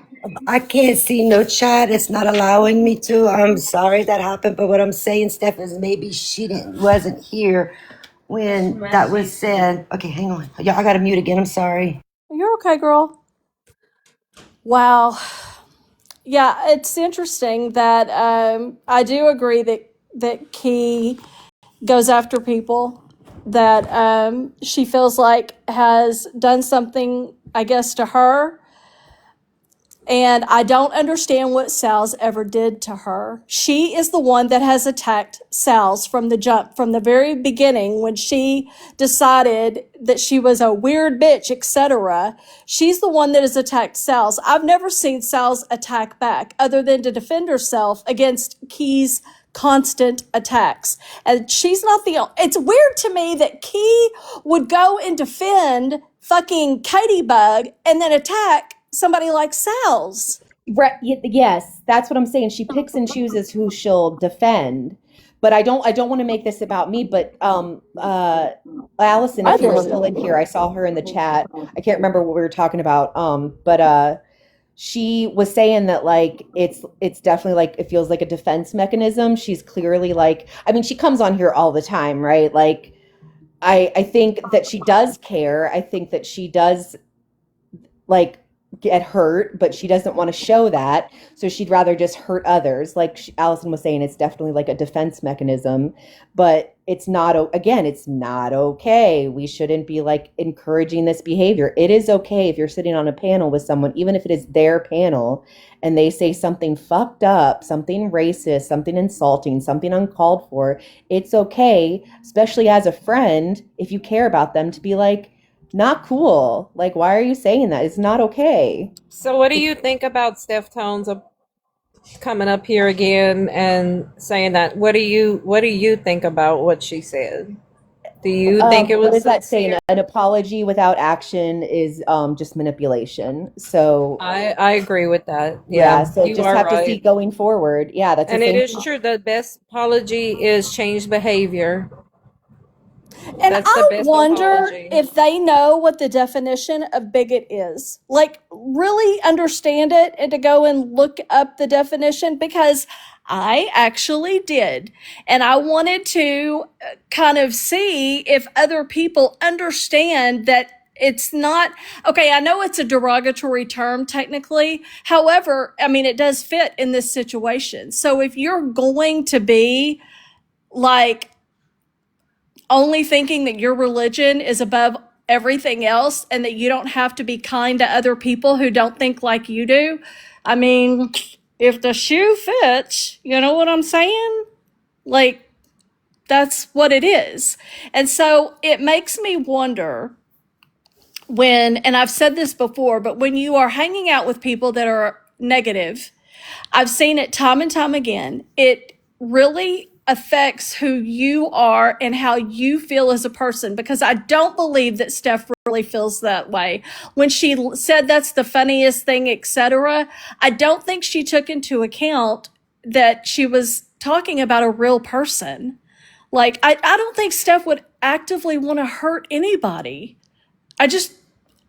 I can't see no chat. It's not allowing me to. I'm sorry that happened, but what I'm saying, Steph, is maybe she wasn't here when that was said. Okay, hang on. Yeah, I gotta mute again. I'm sorry. You're okay, girl. Wow. Yeah, it's interesting that I do agree that Key goes after people. that she feels like has done something, I guess, to her. And I don't understand what Sal's ever did to her. She is the one that has attacked Sal's from the jump, from the very beginning when she decided that she was a weird bitch, etc. She's the one that has attacked Sal's. I've never seen Sal's attack back other than to defend herself against Key's constant attacks. And she's not the only. It's weird to me that Key would go and defend fucking Katie Bug and then attack somebody like Sal's. Right, yes, that's what I'm saying. She picks and chooses who she'll defend. But I don't want to make this about me, but Allison, if you were still in here, I saw her in the chat. I can't remember what we were talking about. But she was saying that like it's definitely like it feels like a defense mechanism. She's clearly like, I mean, she comes on here all the time, right? Like I think that she does care. I think that she does like get hurt, but she doesn't want to show that. So she'd rather just hurt others. Like Allison was saying, it's definitely like a defense mechanism, but it's not, again, it's not okay. We shouldn't be like encouraging this behavior. It is okay if you're sitting on a panel with someone, even if it is their panel, and they say something fucked up, something racist, something insulting, something uncalled for. It's okay, especially as a friend, if you care about them, to be like, not cool. Like, why are you saying that? It's not okay. So what do you think about Steph Tones coming up here again and saying that? What do you think about what she said? Do you think it was what is that saying? sincere? An apology without action is just manipulation. So I agree with that. yeah, Yeah, so you just are have to see right. going forward. Yeah, that's the And it same is thing. true. The best apology is changed behavior. And That's the I best wonder apology. if they know what the definition of bigot is. Like, really understand it and to go and look up the definition, because I actually did. And I wanted to kind of see if other people understand that it's not okay. I know it's a derogatory term technically. However, I mean, it does fit in this situation. So if you're going to be like, only thinking that your religion is above everything else and that you don't have to be kind to other people who don't think like you do. I mean, if the shoe fits, you know what I'm saying? Like, that's what it is. And so it makes me wonder when, and I've said this before, but when you are hanging out with people that are negative, I've seen it time and time again. It really affects who you are and how you feel as a person, because I don't believe that Steph really feels that way. When she said that's the funniest thing, etc., I don't think she took into account that she was talking about a real person. Like, I don't think Steph would actively want to hurt anybody. I just,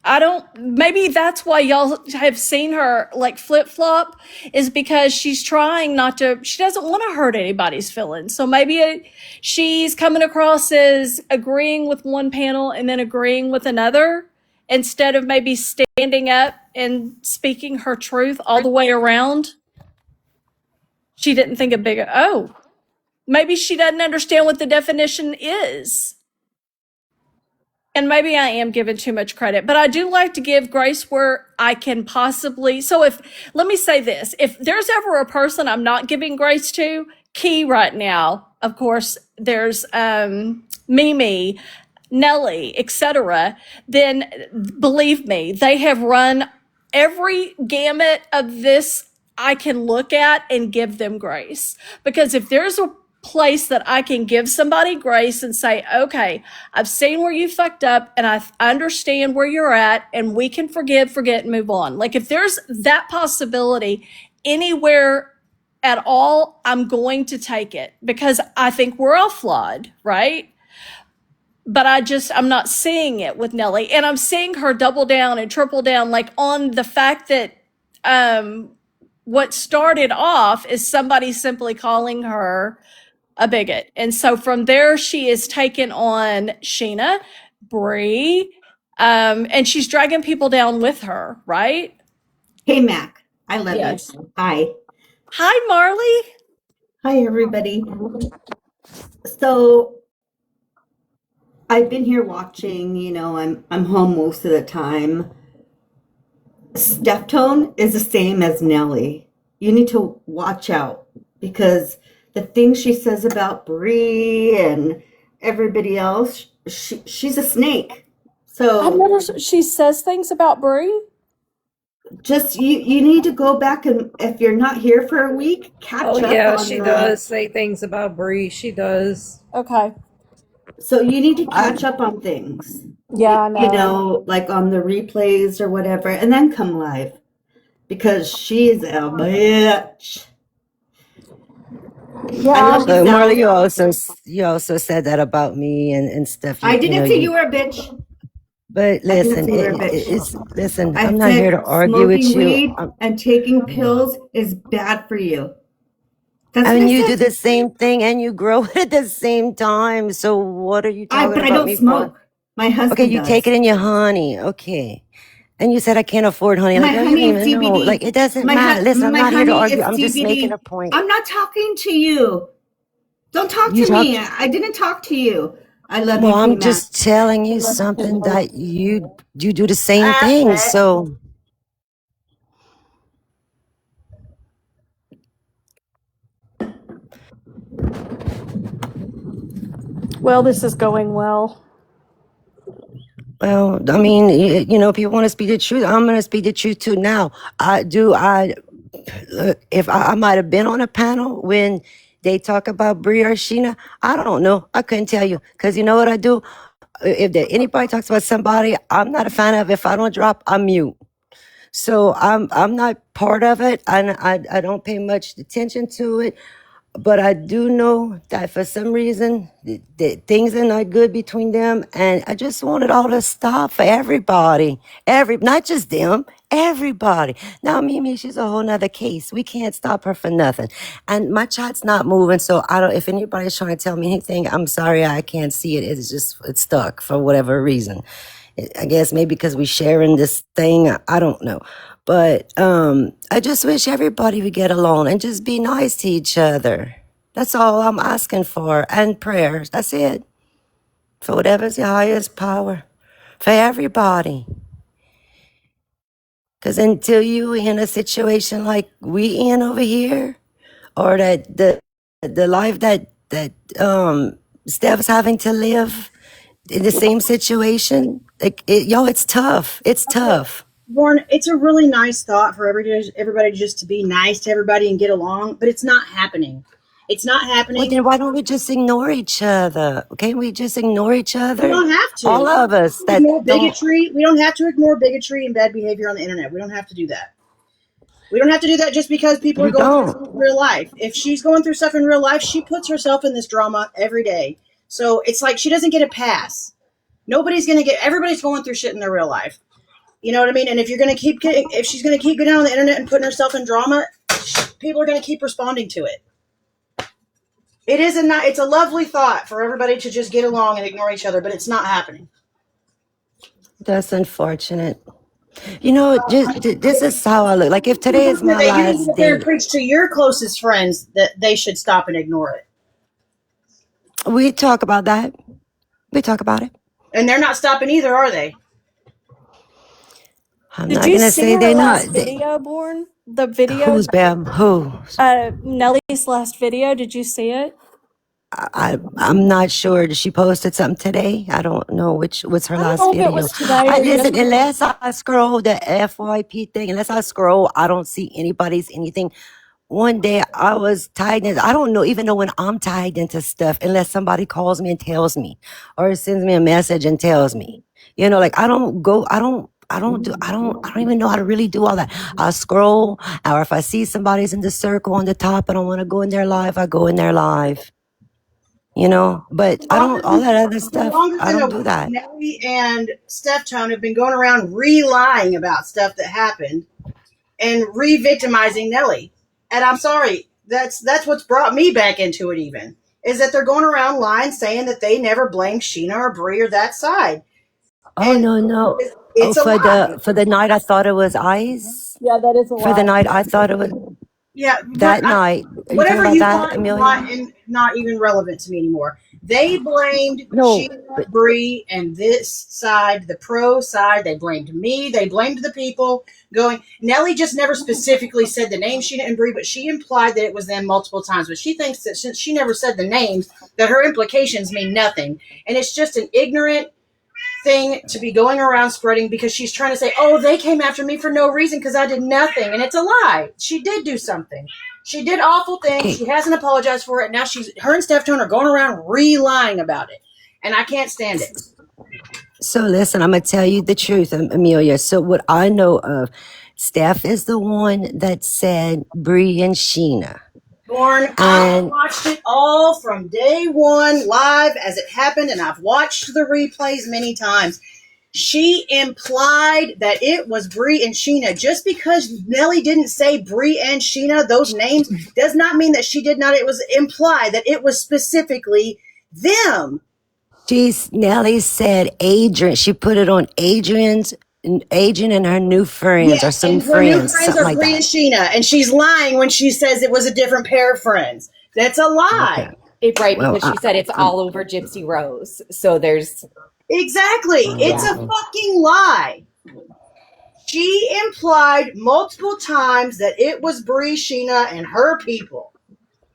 I don't, maybe that's why y'all have seen her like flip flop, is because she's trying not to, she doesn't want to hurt anybody's feelings. So maybe she's coming across as agreeing with one panel and then agreeing with another, instead of maybe standing up and speaking her truth all the way around. She didn't think of bigger, oh, maybe she doesn't understand what the definition is. And maybe I am giving too much credit, but I do like to give grace where I can possibly. So if, let me say this, if there's ever a person I'm not giving grace to, Key right now, of course, there's Mimi, Nelly, etc., then believe me, they have run every gamut of this I can look at and give them grace. Because if there's a place that I can give somebody grace and say, okay, I've seen where you fucked up and I understand where you're at and we can forgive, forget, and move on. Like, if there's that possibility anywhere at all, I'm going to take it, because I think we're all flawed, right? But I'm not seeing it with Nelly. And I'm seeing her double down and triple down, like, on the fact that what started off is somebody simply calling her a bigot. And so from there, she is taken on Sheena, Bree, and she's dragging people down with her, right? Kmac, I love Yes. you. Hi. Hi, Marley. Hi, everybody. So I've been here watching, I'm home most of the time. Steph Tone is the same as Nelly. You need to watch out because the things she says about Bree and everybody else, she's a snake. So She says things about Brie. just you need to go back, and if you're not here for a week, catch up yeah, on she the. does say things about Bree. She does. Okay. So you need to catch up on things. Yeah, I know. Like on the replays or whatever, and then come live because she's a bitch. Yeah, I know she But Marla, sounds. you also said that about me and stuff. I didn't say you were a bitch. But I didn't listen, say you were a bitch. listen. I I'm not here said to argue with smoking you. weed and taking pills is bad for you. That's I what mean, I you do said. the same thing and you grow at the same time. So what are you talking But I about don't me for? smoke. My Okay, husband you take does. it in your honey. Okay. And you said I can't afford honey. My Like, oh, you don't honey is even know. Like, CBD. it doesn't matter. Listen, I'm My not here to honey argue. is I'm just making a CBD. point. I'm not talking to you. Don't talk You to talk. me. I didn't talk to you. I love you, Well, I'm Kmac. just telling you something that you do the same thing. So Well, this is going well. well, I mean, people want to speak the truth. I'm going to speak the truth too. Now, look, if I might have been on a panel when they talk about Brie or Sheena, I don't know. I couldn't tell you because you know what I do. If anybody talks about somebody I'm not a fan of, if I don't drop, I'm mute. So I'm not part of it, and I don't pay much attention to it. But I do know that for some reason, things are not good between them. And I just want it all to stop for everybody. Not just them, everybody. Now, Mimi, she's a whole nother case. We can't stop her for nothing. And my chat's not moving. So if anybody's trying to tell me anything, I'm sorry, I can't see it. It's stuck for whatever reason. I guess maybe because we sharing this thing. I don't know. But I just wish everybody would get along and just be nice to each other. That's all I'm asking for. And prayers. That's it. For whatever's the highest power. For everybody. Because until you in a situation like we in over here, or that the life that Steph's having to live in the same situation, it's tough. It's tough. Warren, it's a really nice thought for everybody just to be nice to everybody and get along, but it's not happening. It's not Well, happening. then why don't we just ignore each other? Can't we just ignore each We other? don't have to. All of us that Ignore don't. bigotry. We don't have to ignore bigotry and bad behavior on the internet. We don't have to do that. We don't have to do that just because people are We going through don't. stuff in real life. If she's going through stuff in real life, she puts herself in this drama every day. So it's like she doesn't get a pass. Everybody's going through shit in their real life. You know what I mean? And if she's gonna keep getting on the internet and putting herself in drama, people are gonna keep responding to it. It's a lovely thought for everybody to just get along and ignore each other, but it's not happening. That's unfortunate. This is how I look. Like if today is my You need to last get there and day, preach to your closest friends that they should stop and ignore it. we talk about that. We talk about it. And they're not stopping either, are they? I'm Did not you gonna see say her they're last not. video, Born? The video? Who's Bam? Who? Nelly's last video. Did you see it? I'm not sure. She posted something today. I don't know what's her I don't last know if it video. was today or Listen, yesterday. unless I scroll the FYP thing, unless I scroll, I don't see anybody's anything. One day I was tagged in. I don't know even know when I'm tagged into stuff unless somebody calls me and tells me, or sends me a message and tells me. Like I don't go. I don't even know how to really do all that. I scroll, or if I see somebody's in the circle on the top and I want to go in their live, I go in their live. But I don't, all that other For stuff, longer I than a don't do week, that. Nelly and Steph Tone have been going around re-lying about stuff that happened and re-victimizing Nelly. And I'm sorry, that's what's brought me back into it. Even is that they're going around lying, saying that they never blamed Sheena or Bree or that side. Oh, no. Oh, It's a lie. for the night I thought it was ice. Yeah, that is a For the lie. night I thought it was Yeah, that night. Are you talking whatever about you that, thought, Amelia? not even relevant to me anymore. They blamed No, Sheena, Bree, and this side, the pro side. They blamed me. They blamed the people going. Nellie just never specifically said the name Sheena and Bree, but she implied that it was them multiple times. But she thinks that since she never said the names, that her implications mean nothing. And it's just an ignorant thing to be going around spreading because she's trying to say, oh, they came after me for no reason because I did nothing. And it's a lie. She did do something. She did awful things. okay. She hasn't apologized for it. Now her and Steph Tone are going around re-lying about it. And I can't stand it. So listen, I'm gonna tell you the truth, Amelia. So what I know of, Steph is the one that said Bree and Sheena. Born, I've watched it all from day one live as it happened, and I've watched the replays many times. She implied that it was Bree and Sheena. Just because Nellie didn't say Bree and Sheena, those names, does not mean that she did not. It was implied that it was specifically them. Nellie said Adrian. She put it on Adrian and her new friends, or some and her friends, new friends something are like Bree that. and Sheena, and she's lying when she says it was a different pair of friends. That's a lie. Right, Well, because she said it's all over Gypsy Rose. So there's Exactly. It's a fucking lie. She implied multiple times that it was Bree, Sheena, and her people.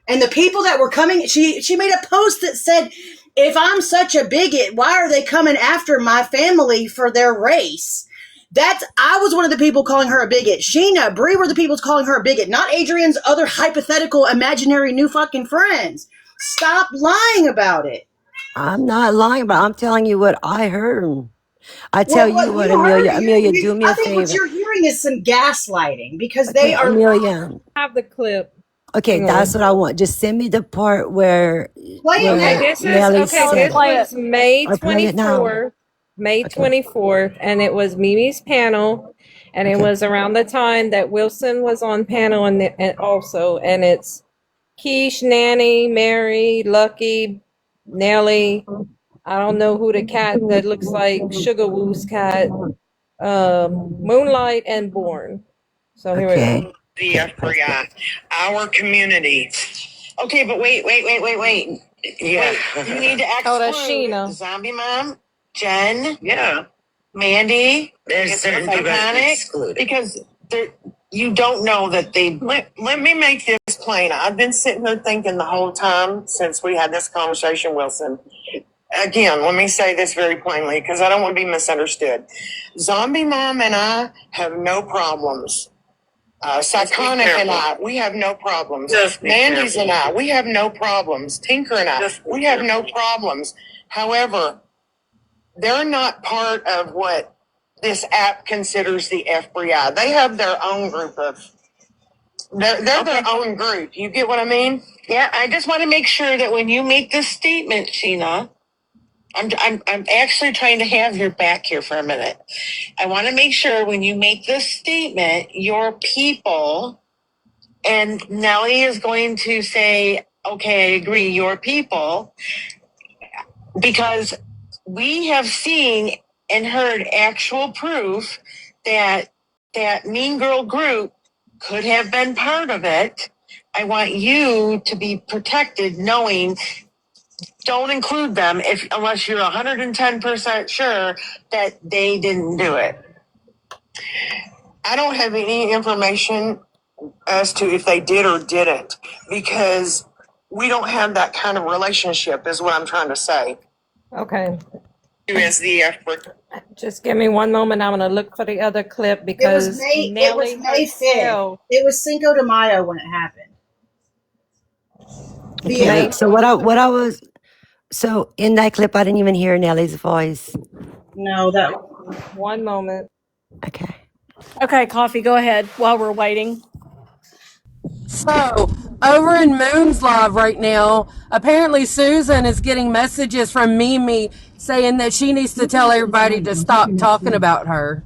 And the people that were coming, she made a post that said, if I'm such a bigot, why are they coming after my family for their race? I was one of the people calling her a bigot. Sheena, Bree were the people calling her a bigot, not Adrian's other hypothetical, imaginary new fucking friends. Stop lying about it. I'm not lying, but I'm telling you what I heard. I tell you what, heard, Amelia, do me I a think what favor. you're hearing is some gaslighting because they Okay, are. Amelia. Have the clip. Okay, that's what I want. Just send me the part where Nellie said. This was May Or play it now. 24th. May 24th, and it was Mimi's panel, and it was around the time that Wilson was on panel, and also, and it's Keish, Nanny, Mary, Lucky, Nellie. I don't know who the cat that looks like Sugar Woo's cat, Moonlight, and Born. So here we go. The FBI, our community. Okay, but wait. Yeah. Wait, you need to exclude Zombie Mom, Jen, Mandy, there's certain Iconic, because you don't know that they. Let me make this plain. I've been sitting here thinking the whole time since we had this conversation, Wilson. Again, let me say this very plainly because I don't want to be misunderstood. Zombie Mom and I have no problems. Psychonic and I, we have no problems. Mandy's and I, we have no problems. Tinker and I, we have no problems. However, they're not part of what this app considers the FBI. They have their own group of. They're their own group. You get what I mean? Yeah, I just want to make sure that when you make this statement, Sheena, I'm actually trying to have your back here for a minute. I want to make sure when you make this statement, your people, and Nellie is going to say, okay, I agree, your people, because we have seen and heard actual proof that that Mean Girl group could have been part of it. I want you to be protected knowing don't include them unless you're 110% sure that they didn't do it. I don't have any information as to if they did or didn't because we don't have that kind of relationship is what I'm trying to say. Okay. As the Just give me one moment. I'm going to look for the other clip because It was May 5th. It was Cinco de Mayo when it happened. Okay, so what I was, so in that clip, I didn't even hear Nellie's voice. No, that. One moment. Okay, Coffee, go ahead while we're waiting. So, over in Moon's Live right now, apparently Susan is getting messages from Mimi saying that she needs to tell everybody to stop talking about her.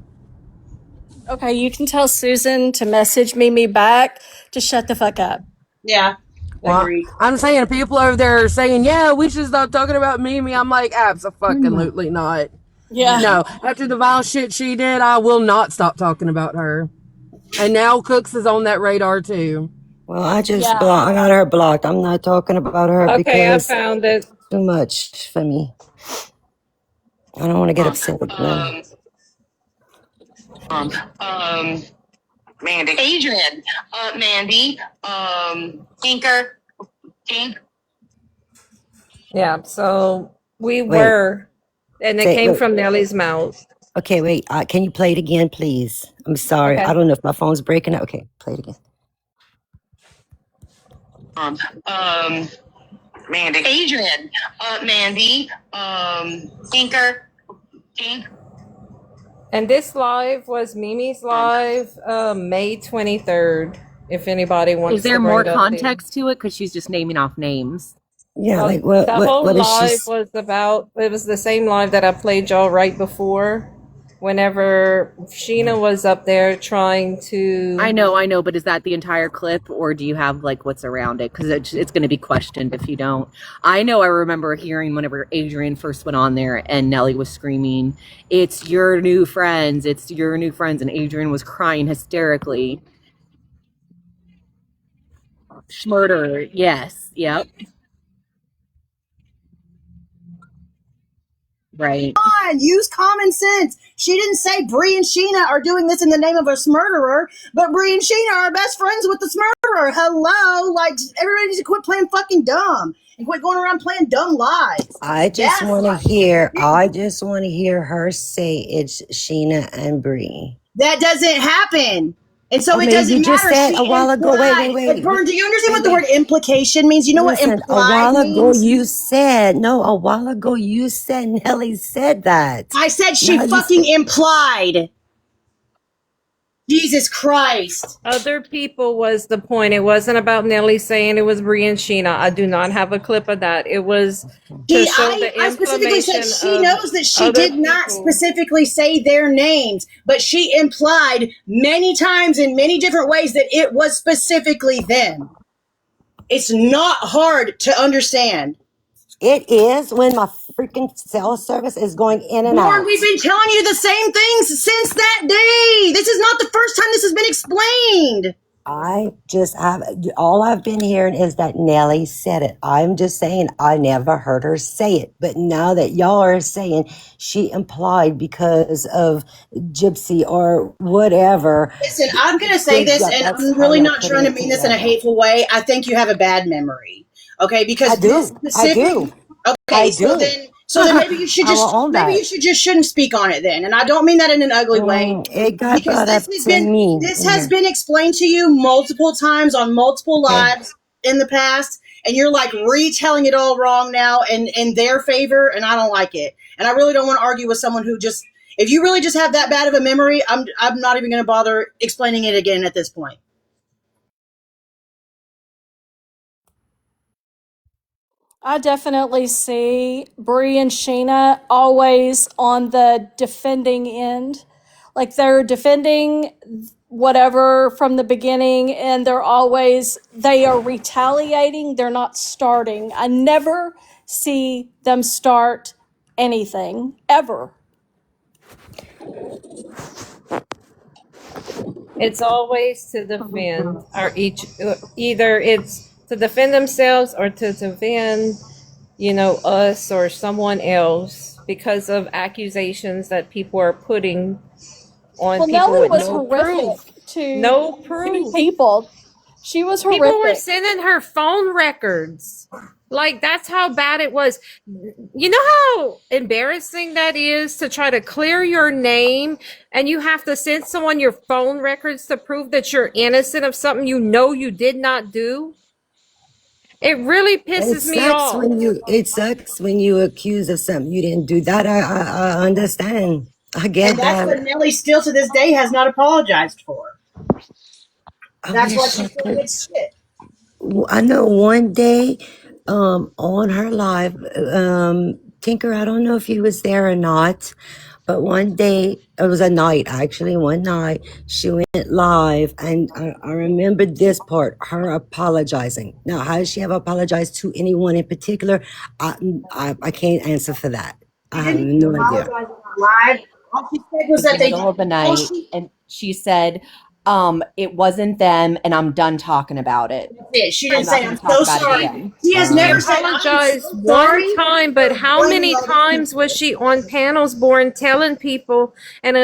Okay, you can tell Susan to message Mimi back to shut the fuck up. Yeah. Well, I'm saying people over there are saying, yeah, we should stop talking about Mimi. I'm like, absolutely not. Yeah. No, after the vile shit she did, I will not stop talking about her. And now Cooks is on that radar too. Well, I just I got her blocked. I'm not talking about her Okay, because I found it. too much for me. I don't want to get upset again. Mandy. Adrian. Mandy. Tinker. Tink. Yeah, so we Wait, were, and it say came wait. from Nellie's mouth. Okay, wait. Can you play it again, please? I'm sorry. Okay. I don't know if my phone's breaking up. Okay, play it again. Mandy. Adrian. Mandy. Tinker. Tink. And this live was Mimi's live, May 23rd. If anybody wants Is there to more bring up the context to it? Because she's just naming off names. Yeah, like the whole what is she? live was about. It was the same live that I played y'all right before. Whenever Sheena was up there trying to. I know, but is that the entire clip, or do you have like what's around it? Because it's going to be questioned if you don't. I remember hearing whenever Adrian first went on there and Nellie was screaming, "It's your new friends! It's your new friends!" and Adrian was crying hysterically. Schmurder, yes, yep, right. Come on, use common sense. She didn't say Bree and Sheena are doing this in the name of a murderer, but Bree and Sheena are best friends with the murderer. Hello, like everybody needs to quit playing fucking dumb and quit going around playing dumb lies. I just want to hear. I just want to hear her say it's Sheena and Bree. That doesn't happen. And so I it mean, doesn't you just matter. said She a while ago. implied. Wait. Vern, do you understand what the word implication means? You know Listen, what implied a while ago means? you said no. A while ago you said Nellie said that. I said she Now you fucking say- implied. Jesus Christ. Other people was the point. It wasn't about Nellie saying it was Bree and Sheena. I do not have a clip of that. It was to show the I specifically said inflammation she of knows that she other did not people. specifically say their names, but she implied many times in many different ways that it was specifically them. It's not hard to understand. It is when my freaking cell service is going in and Lauren, out. we've been telling you the same things since that day. This is not the first time this has been explained. I just have all I've been hearing is that Nellie said it. I'm just saying I never heard her say it. But now that y'all are saying she implied because of Gypsy or whatever. Listen, I'm going to say this, and I'm really not trying to mean this in a hateful way. I think you have a bad memory. Okay, because I do. Okay, so then maybe you should just shouldn't speak on it then. And I don't mean that in an ugly way. It got brought up to me. This has been explained to you multiple times on multiple lives in the past, and you're like retelling it all wrong now and in their favor, and I don't like it. And I really don't want to argue with someone who just, if you really just have that bad of a memory, I'm not even going to bother explaining it again at this point. I definitely see Bree and Sheena always on the defending end. Like they're defending whatever from the beginning and they are retaliating. They're not starting. I never see them start anything ever. It's always to defend, or either it's to defend themselves or to defend, us or someone else because of accusations that people are putting on people Nellie with was no horrific proof. to No proof. people. She was horrific. People were sending her phone records. Like, that's how bad it was. You know how embarrassing that is to try to clear your name and you have to send someone your phone records to prove that you're innocent of something you did not do? It really pisses me off. It sucks when you accuse of something you didn't do. That I understand. I get And that's that. what Nellie still to this day has not apologized for. That's why she still gets shit. I know one day on her live, Tinker, I don't know if you was there or not, but one day, it was a night actually, one night, she went live and I remember this part, her apologizing. Now, how does she ever apologized to anyone in particular? I can't answer for that. I have no idea. Live. All she said was It was that the middle of the night, and she said, It wasn't them, and I'm done talking about it. She I'm didn't not say, going I'm to talk so about it sorry. again. She has She never said, I am apologized so one sorry time, but for how blaming many other times was people. she on panels, born telling people and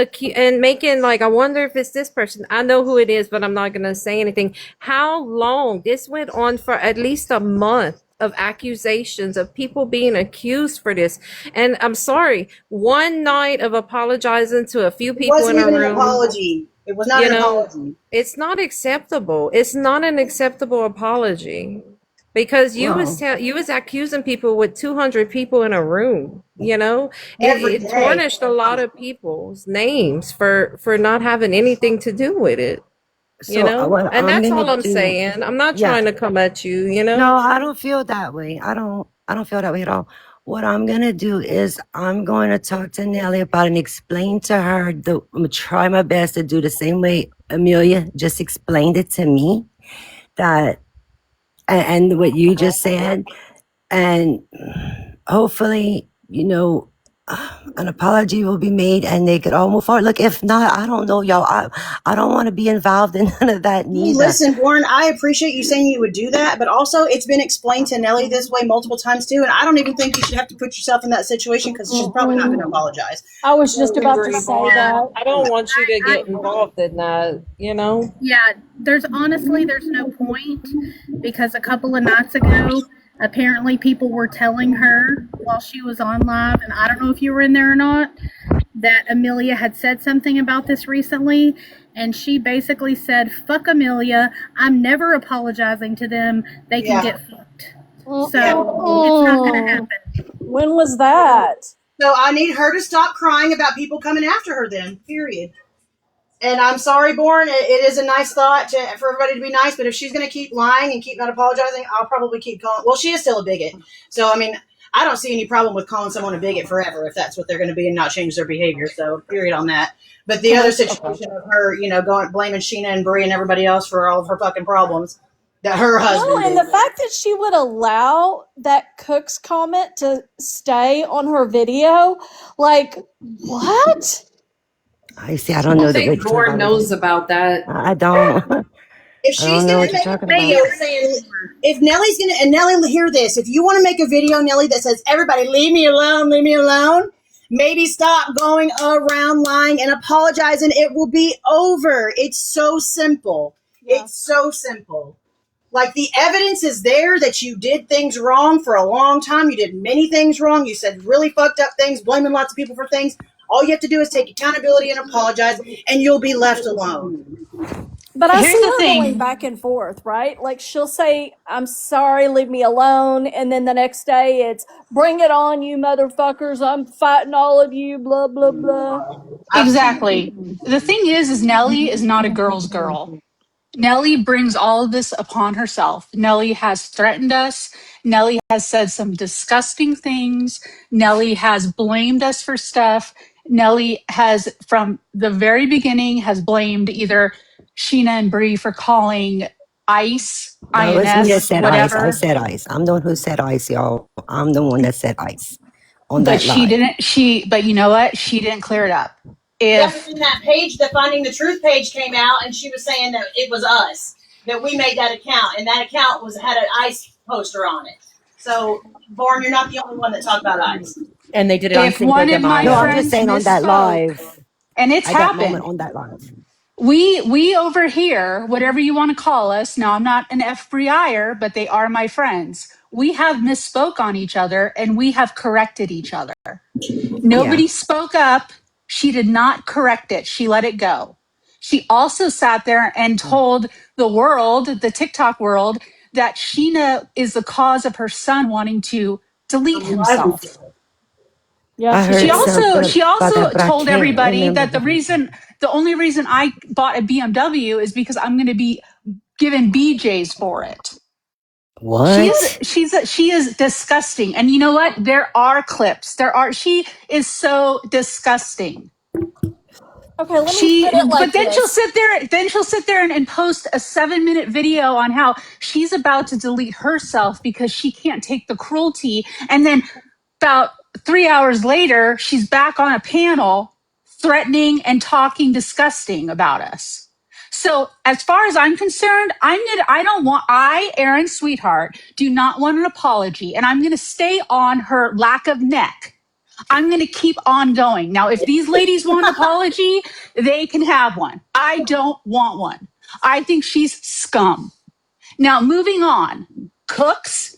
making like, I wonder if it's this person. I know who it is, but I'm not gonna say anything. How long? This went on for at least a month of accusations of people being accused for this. And I'm sorry, one night of apologizing to a few It people in wasn't a even an room, apology. It was not you an know, apology. it's not acceptable. It's not an acceptable apology. Because Well, you was accusing people with 200 people in a room, you know, every it day. tarnished a lot of people's names for not having anything to do with it, you So know, what and I'm that's gonna all I'm do, saying. I'm not yeah. trying to come at you, you No, know. I don't feel that way. I don't feel that way at all. What I'm gonna do is I'm going to talk to Nellie about it and explain to her I'm gonna try my best to do the same way Amelia just explained it to me. That and what you just said, and hopefully, an apology will be made and they could all move forward. Look, if not, I don't know, y'all. I don't want to be involved in none of that Hey, neither. listen, Warren, I appreciate you saying you would do that, but also it's been explained to Nellie this way multiple times too, and I don't even think you should have to put yourself in that situation because she's probably not going to apologize. I was So, just I about to agree, say Barn. that. I don't want you to I get involved in that, you know. Yeah, there's no point because a couple of nights ago, apparently people were telling her while she was on live, and I don't know if you were in there or not, that Amelia had said something about this recently, and she basically said, "Fuck Amelia, I'm never apologizing to them. They can yeah, get fucked." yeah. So it's not going to happen. When was that? So I need her to stop crying about people coming after her then, period. And I'm sorry, Born. It is a nice thought for everybody to be nice, but if she's going to keep lying and keep not apologizing, I'll probably keep calling. Well, she is still a bigot. So, I mean, I don't see any problem with calling someone a bigot forever if that's what they're going to be and not change their behavior. So, period on that. But the Can I? other Okay. situation of her, going blaming Sheena and Bree and everybody else for all of her fucking problems that her No, husband and did. the fact that she would allow that Cook's comment to stay on her video, like, what? I see. I don't know I the think which one Born about it. knows about that. I don't. If I she's don't know going what to you're make a talking video about. saying, if Nellie's going to, and Nellie will hear this, if you want to make a video, Nellie, that says, everybody leave me alone, maybe stop going around lying and apologizing. It will be over. It's so simple. Yeah. It's so simple. Like the evidence is there that you did things wrong for a long time. You did many things wrong. You said really fucked up things, blaming lots of people for things. All you have to do is take accountability and apologize, and you'll be left alone. But I Here's see the her going thing. back and forth, right? Like she'll say, I'm sorry, leave me alone. And then the next day it's, bring it on, you motherfuckers. I'm fighting all of you, blah, blah, blah. Exactly. The thing is Nellie is not a girl's girl. Nellie brings all of this upon herself. Nellie has threatened us. Nellie has said some disgusting things. Nellie has blamed us for stuff. Nellie has, from the very beginning, has blamed either Sheena and Bree for calling No, it was me that INS, said ice. I whatever. said ice. I'm the one who said ice, y'all. I'm the one that said ice on But that she live. didn't, but you know what? She didn't clear it up. Yeah, but If then that page, the Finding the Truth page came out, and she was saying that it was us, that we made that account, and that account had an ICE poster on it. So, Born, you're not the only one that talked about ICE. And they did it on if Cinco one de of my No, I'm Mayo. just friends saying on that misspoke, live. and it's At that moment happened, on that live. we over here, whatever you want to call us, now I'm not an FBI'er, but they are my friends. We have misspoke on each other and we have corrected each other. Yeah. Nobody spoke up. She did not correct it. She let it go. She also sat there and told the world, the TikTok world, that Sheena is the cause of her son wanting to delete himself. Yeah, I she heard did. something She about also that, but I told can't everybody remember that what it was. the only reason I bought a BMW is because I'm going to be given BJ's for it. What? She is disgusting. And you know what? There are clips. She is so disgusting. Okay, let me put it But like then this. she'll sit there and post a 7-minute video on how she's about to delete herself because she can't take the cruelty. And then about 3 hours later, she's back on a panel threatening and talking disgusting about us. So as far as I'm concerned, I, Aaron Sweetheart, do not want an apology, and I'm going to stay on her lack of neck. I'm going to keep on going. Now, if these ladies want an apology, they can have one. I don't want one. I think she's scum. Now, moving on. Cooks,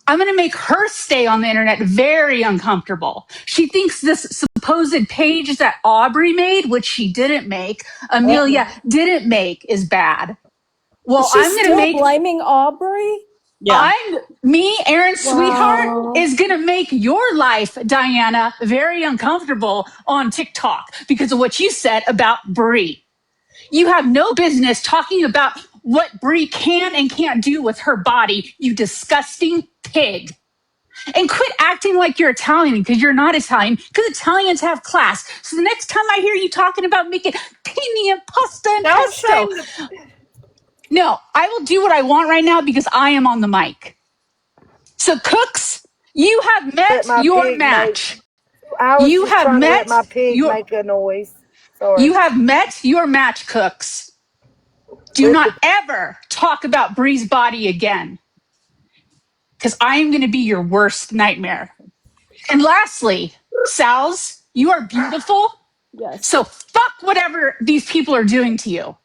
I'm going to make her stay on the internet very uncomfortable. She thinks this supposed page that Aubrey made, which she didn't make, Amelia didn't make, is bad. Well, She's I'm going to still make blaming Aubrey? Yeah. Aaron Sweetheart, Wow. is going to make your life, Diana, very uncomfortable on TikTok because of what you said about Brie. You have no business talking about what Brie can and can't do with her body, you disgusting pig. And quit acting like you're Italian because you're not Italian, because Italians have class. So the next time I hear you talking about making penne and pasta and Don't pesto, no, I will do what I want right now because I am on the mic. So, Cooks, you have Let met my your pig make. match. I was You just have trying to let met my pig your make a noise. Sorry. you have met your match, Cooks. Do With not the ever talk about Bree's body again, because I am going to be your worst nightmare. And lastly, Sal's, you are beautiful. Yes. So fuck whatever these people are doing to you.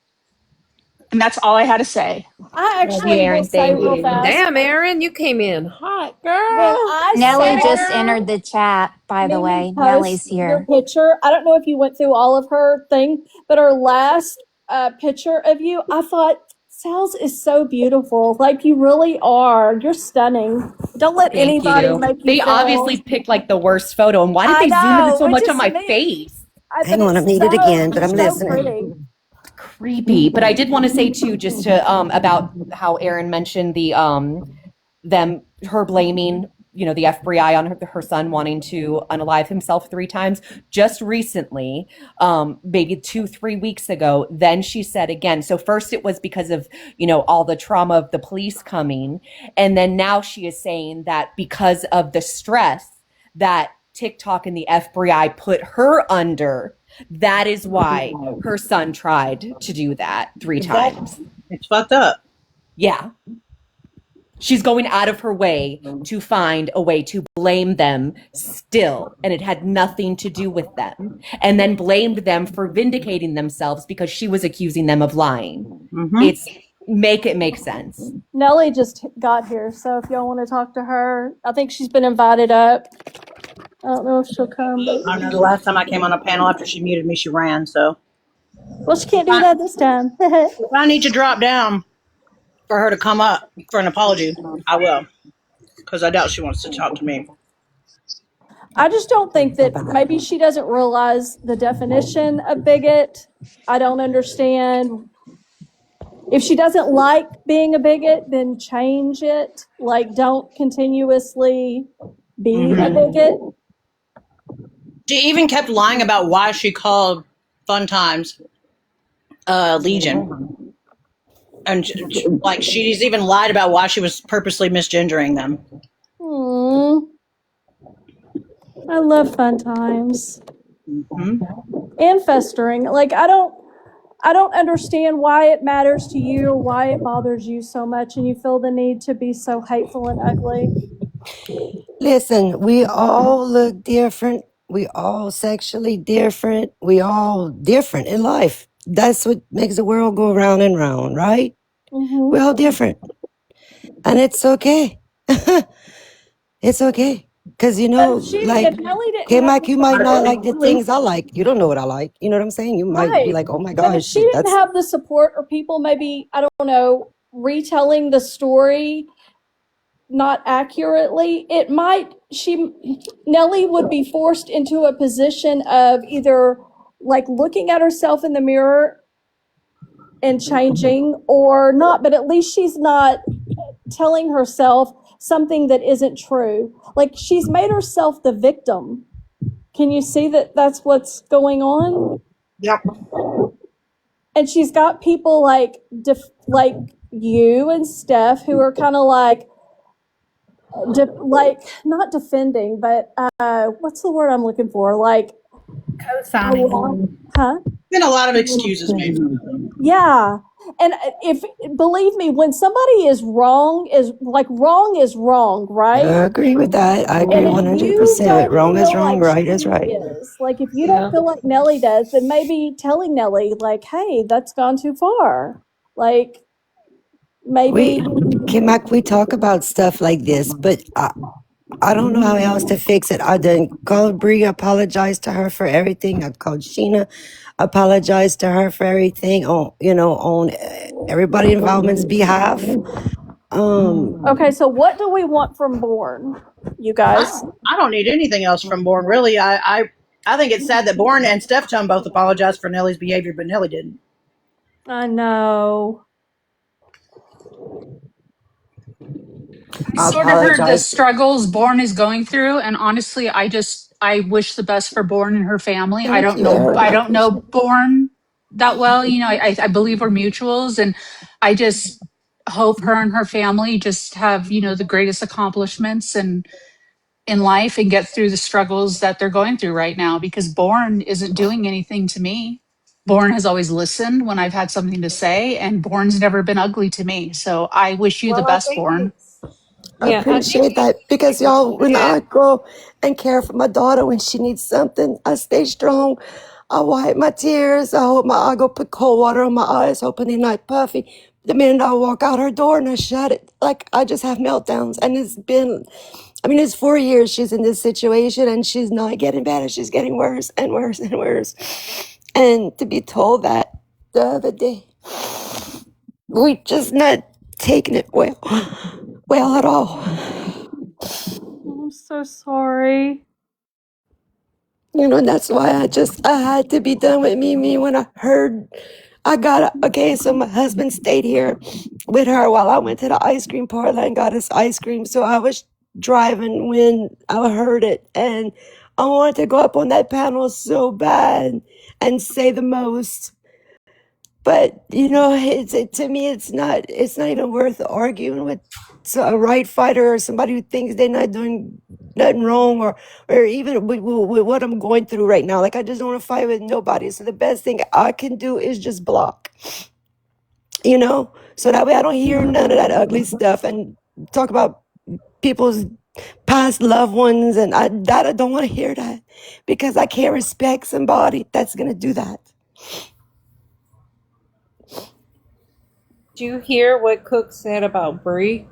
And that's all I had to say. I Love you, actually will Aaron. say Thank real you. fast. Damn, Aaron, you came in hot, When girl. I Nellie just saw entered the chat, by the Mimi way. post Nellie's your here. picture, I don't know if you went through all of her thing, but her last picture of you, I thought, Sal's is so beautiful. Like, you really are. You're stunning. Don't let Thank anybody you. make you They feel. obviously picked like the worst photo. And why did I they zoom in know, so which much on is my me. face? But Hang on, I'm it's muted again, but I'm so listening. pretty. Creepy. But I did want to say too, just to about how Aaron mentioned the her blaming, the FBI on her son wanting to unalive himself 3 times. Just recently, maybe 2-3 weeks ago, then she said again. So first it was because of all the trauma of the police coming, and then now she is saying that because of the stress that TikTok and the FBI put her under, that is why her son tried to do that 3 times. It's fucked up. Yeah. She's going out of her way to find a way to blame them still. And it had nothing to do with them. And then blamed them for vindicating themselves because she was accusing them of lying. Mm-hmm. It's make it make sense. Nellie just got here, so if y'all want to talk to her, I think she's been invited up. I don't know if she'll come, but I know the last time I came on a panel after she muted me, she ran. So, well, she can't do that this time. if I need to drop down for her to come up for an apology, I will. Because I doubt she wants to talk to me. I just don't think that maybe she doesn't realize the definition of bigot. I don't understand. If she doesn't like being a bigot, then change it. Like, don't continuously be a bigot. She even kept lying about why she called Fun Times Legion. And she's even lied about why she was purposely misgendering them. I love Fun Times. Mm-hmm. And festering. Like, I don't understand why it matters to you or why it bothers you so much and you feel the need to be so hateful and ugly. Listen, we all look different. We all sexually different. We all different in life. That's what makes the world go round and round, right? Mm-hmm. We're all different. And it's okay. It's okay. Because, If Nellie didn't have Kmac, the you might not like the support, things I like. You don't know what I like. You know what I'm saying? You might be right. like, oh my But if gosh, she didn't that's... have the support or people maybe, I don't know, retelling the story not accurately, Nellie would be forced into a position of either like looking at herself in the mirror and changing or not, but at least she's not telling herself something that isn't true. Like, she's made herself the victim. Can you see that that's what's going on? Yep. And she's got people like you and Steph who are kind of like not defending, but what's the word I'm looking for? Like co-signing. huh? Been a lot of excuses made for Nelly. Yeah. And if believe me, when somebody is wrong is wrong, I right? agree with that. I agree And if you 100%. don't Wrong is feel wrong, like right is she right. is, like if you don't Yeah. feel like Nellie does, then maybe telling Nellie, like, hey, that's gone too far. Like We, maybe Kmac, we talk about stuff like this, but I don't know how else to fix it. I done called Bree, apologized to her for everything. I called Sheena, apologized to her for everything on, on everybody involvement's behalf. okay, so what do we want from Bourne, you guys? I don't need anything else from Bourne, really. I think it's sad that Bourne and Steph Chum both apologized for Nellie's behavior, but Nellie didn't. I know. I I sort of heard the apologize. struggles Bourne is going through, and honestly, I wish the best for Bourne and her family. Thank you, Erin. I I don't know appreciate it. Bourne that well. I believe we're mutuals, and I just hope her and her family just have the greatest accomplishments and in life and get through the struggles that they're going through right now. Because Bourne isn't doing anything to me. Bourne has always listened when I've had something to say, and Bourne's never been ugly to me. So I wish you the Well, I best, think Bourne. it's I yeah. I think appreciate that because y'all, when yeah. I go and care for my daughter when she needs something, I stay strong. I wipe my tears. I go put cold water on my eyes, hoping they're not puffy. The minute I walk out her door and I shut it, like I just have meltdowns. And it's 4 years she's in this situation and she's not getting better. She's getting worse and worse and worse. And to be told that the other day, we just not taking it well at all. I'm so sorry. That's why I had to be done with Mimi when I heard okay, so my husband stayed here with her while I went to the ice cream parlor and got us ice cream. So I was driving when I heard it and I wanted to go up on that panel so bad and say the most. But to me, it's not even worth arguing with a right fighter or somebody who thinks they're not doing nothing wrong, or even with what I'm going through right now. Like I just don't want to fight with nobody. So the best thing I can do is just block, so that way I don't hear none of that ugly stuff and talk about people's past loved ones, and I don't want to hear that because I can't respect somebody that's gonna do that. Did you hear what Cook said about Bree?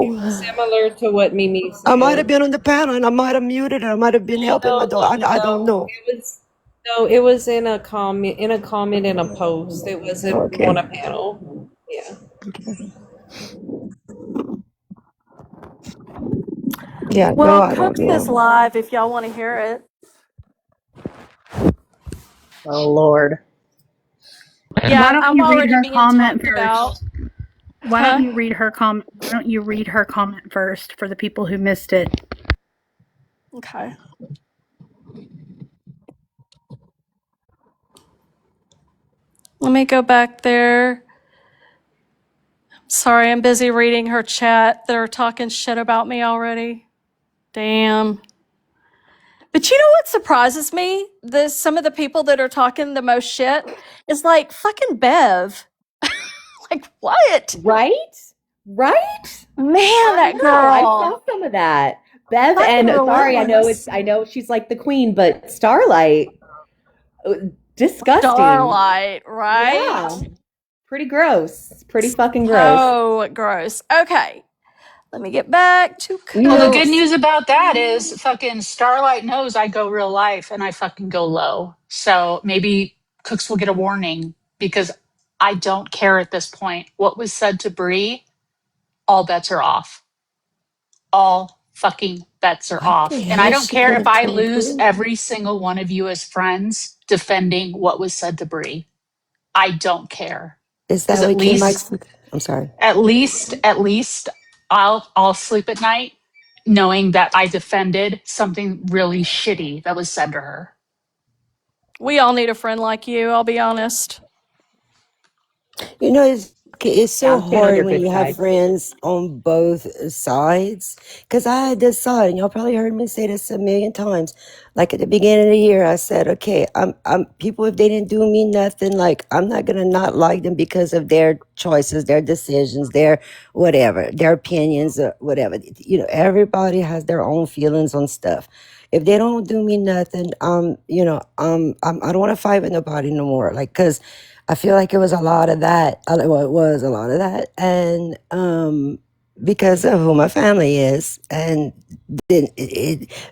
It No. was similar to what Mimi I might have said. been on the panel and I might have muted and I might have been helping my No, no, daughter. I don't no. know. It was in a comment in a post. It wasn't on Okay. a panel. Yeah. Yeah, no, Well, I don't Cooks is know. live if y'all want to hear it. Oh, Lord. Why Yeah, don't I'm you read already her being comment talked first? about. Why don't Huh? you read her comment? Why don't you read her comment first for the people who missed it? Okay. Let me go back there. Sorry, I'm busy reading her chat. They're talking shit about me already. Damn. But you know what surprises me? Some of the people that are talking the most shit is like fucking Bev. Like what? Right? Right? Man, I that know. I saw girl. some of that. Bev Fucking and sorry, relentless. I know she's like the queen, but Starlight, disgusting. Starlight, right? Yeah. Pretty gross. Pretty fucking gross. So gross. Okay. Let me get back to Well, the good Cooks. news about that is fucking Starlight knows I go real life and I fucking go low. So maybe Cooks will get a warning because I don't care at this point. What was said to Bree, all bets are off. All fucking bets are What the off. And I hell don't she care gonna if I tell lose Bree? every single one of you as friends defending what was said to Bree. I don't care. Is that Because what K-Mike's? I'm sorry. at least I'll sleep at night knowing that I defended something really shitty that was said to her. We all need a friend like you, I'll be honest. You know, it's Okay, it's Yeah, so I'm staying on hard your when good you have side. friends on both sides. Because I decided, y'all probably heard me say this a million times. Like at the beginning of the year, I said, okay, I'm people, if they didn't do me nothing, like I'm not gonna not like them because of their choices, their decisions, their whatever, their opinions, or whatever. Everybody has their own feelings on stuff. If they don't do me nothing, I don't want to fight with nobody no more. Like, cause I feel like it was a lot of that. Well, it was a lot of that, and because of who my family is, and then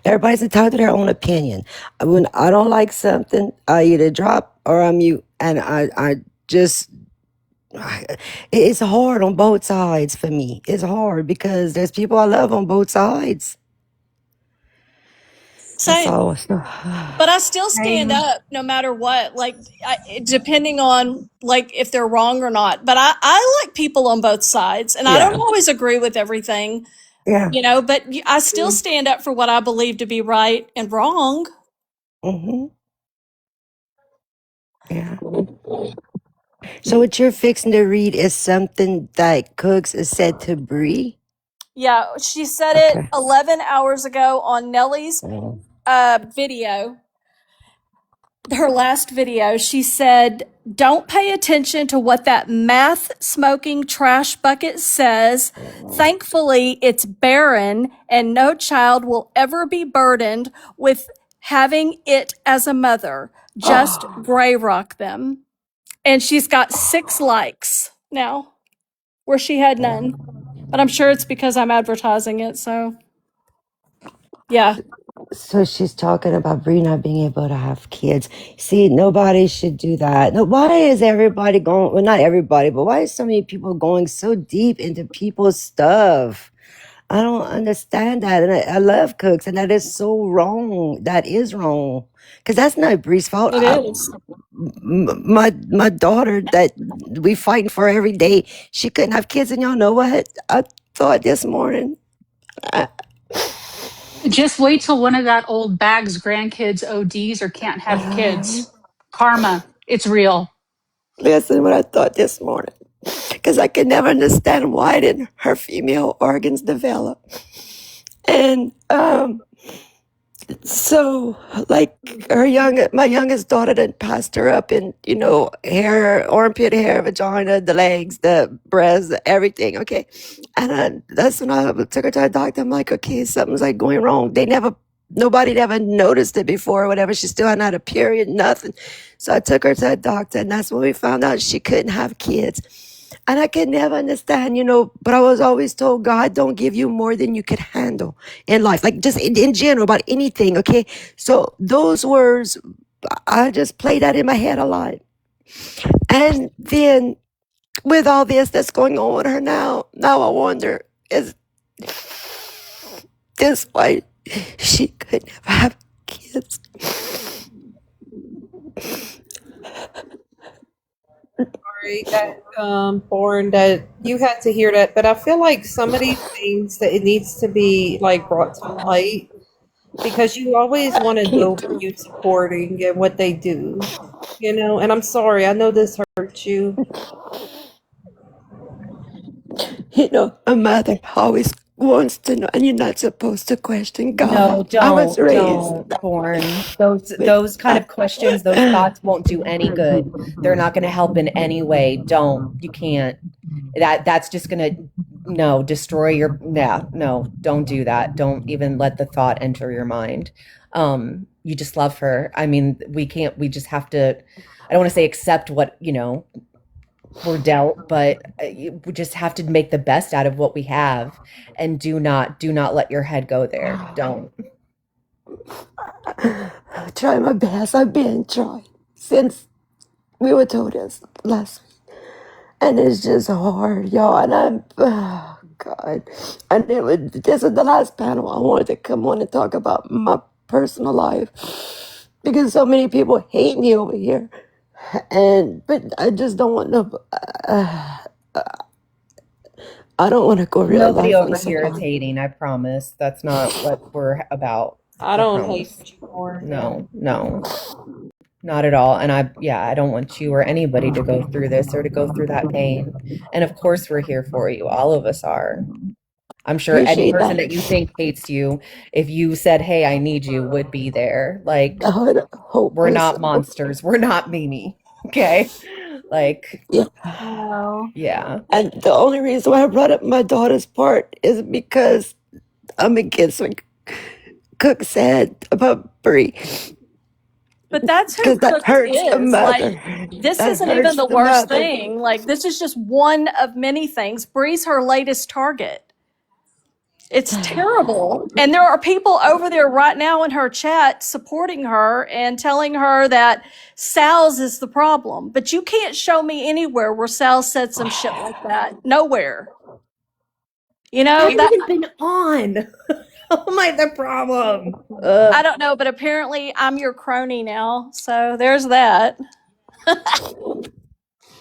everybody's entitled to their own opinion. When I don't like something, I either drop or I mute, and I just. It's hard on both sides for me. It's hard because there's people I love on both sides. That's Same. all. But I still stand Same. up no matter what, like, depending on, like, if they're wrong or not. But I like people on both sides, and I don't Yeah. always agree with everything, Yeah. but I still stand up for what I believe to be right and wrong. Mm-hmm. Yeah. So what you're fixing to read is something that Cooks is said to Bree? Yeah, she said it Okay. 11 hours ago on Nellie's video, her last video. She said, "Don't pay attention to what that math smoking trash bucket says. Thankfully, it's barren and no child will ever be burdened with having it as a mother. Just gray rock them." And she's got 6 likes now, where she had none. But I'm sure it's because I'm advertising it, so yeah. So she's talking about Bree not being able to have kids. See, nobody should do that. No, why is everybody going, well, not everybody, but why is so many people going so deep into people's stuff? I don't understand that. And I love Cooks, and that is so wrong. That is wrong. Because that's not Bree's fault. It is. My daughter that we fighting for every day, she couldn't have kids. And y'all know what? I thought this morning. Just wait till one of that old bag's grandkids ODs or can't have kids. Karma, it's real. Listen, what I thought this morning. Because I could never understand why didn't her female organs develop. And so like my youngest daughter done passed her up in, hair, armpit hair, vagina, the legs, the breasts, everything. Okay. And that's when I took her to the doctor. I'm like, okay, something's like going wrong. Nobody ever noticed it before or whatever. She still hadn't had a period, nothing. So I took her to the doctor, and that's when we found out she couldn't have kids. And I could never understand, but I was always told God don't give you more than you could handle in life, like just in general about anything, okay? So those words, I just play that in my head a lot. And then with all this that's going on with her now I wonder, is this why she could never have kids? Sorry that born that you had to hear that, but I feel like some of these things that it needs to be like brought to light because you always want to know who you're supporting and what they do, and I'm sorry, I know this hurts you. A mother always wants to know, and you're not supposed to question No, God. I was raised don't, Born. Those with those kind of questions, those thoughts won't do any good. They're not going to help in any way. Don't. You can't. That's just going to no, destroy your no, don't do that. Don't even let the thought enter your mind. You just love her. I mean, we just have to I don't want to say accept what, we're dealt, but we just have to make the best out of what we have and do not let your head go there. Don't. I try my best. I've been trying since we were told this last week. And it's just hard, y'all. And oh, God. And this is the last panel I wanted to come on and talk about my personal life because so many people hate me over here. But I just don't want to. I don't want to go real Nobody life on over a here is salon. hating, I promise. That's not what we're about. I I don't hate promise. you more. No, no, Not at all. And I don't want you or anybody to go through this or to go through that pain. And of course, we're here for you. All of us are. I'm sure any Appreciate person that. that you think hates you, if you said, "Hey, I need you," would be there. Like, Hope we're is, not monsters. We're not Mimi. Okay? Like, yeah. No. yeah. And the only reason why I brought up my daughter's part is because I'm against what Cook said about Brie. But that's who Because that Cooks hurts the is. mother. Like, this That isn't even hurts the the worst mother. thing. Like, this is just one of many things. Bree's her latest target. It's terrible. And there are people over there right now in her chat supporting her and telling her that Sal's is the problem. But you can't show me anywhere where Sal said some shit like that. Nowhere. You I know, haven't that even been on. How am I the problem? I don't know, but apparently I'm your crony now. So there's that.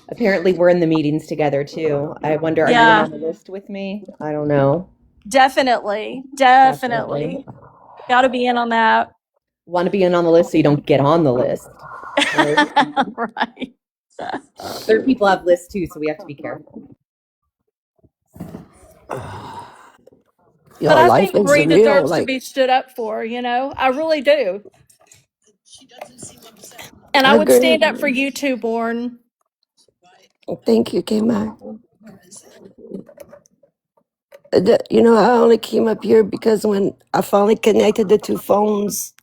Apparently, we're in the meetings together too. I wonder, are you in Yeah, on the list with me? I don't know. definitely. Definitely. Definitely. Got to be in on that. Want to be in on the list so you don't get on the list. Right? Right. Other people have lists too, so we have to be careful. But Y'all, I life think is Bree real. deserves to Like, be stood up for, you know? I really do. And I I would agree. stand up for you too, Born. Thank you, Kmac. I only came up here because when I finally connected the two phones,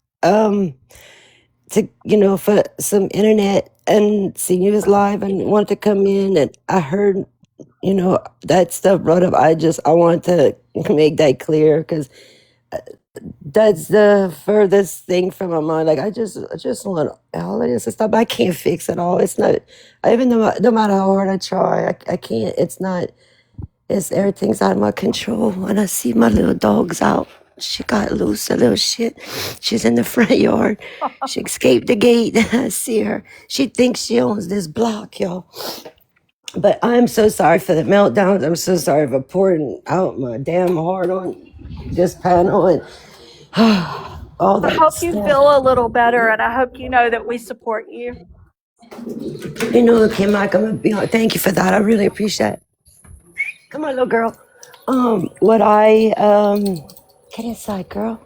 for some internet and seeing you was live and wanted to come in and I heard, that stuff brought up. I wanted to make that clear because that's the furthest thing from my mind. Like I just want all of this to stop. I can't fix it all. It's not, even no matter how hard I try, I can't, it's not. It's everything's out of my control. When I see my little dog's out, she got loose, a little shit. She's in the front yard. She escaped the gate. I see her. She thinks she owns this block, y'all. But I'm so sorry for the meltdowns. I'm so sorry for pouring out my damn heart on this panel and all I that hope you stuff. feel a little better, and I hope you know that we support you. Kim, I'm gonna be on. Thank you for that. I really appreciate it. Come on, little girl. What I get inside, girl.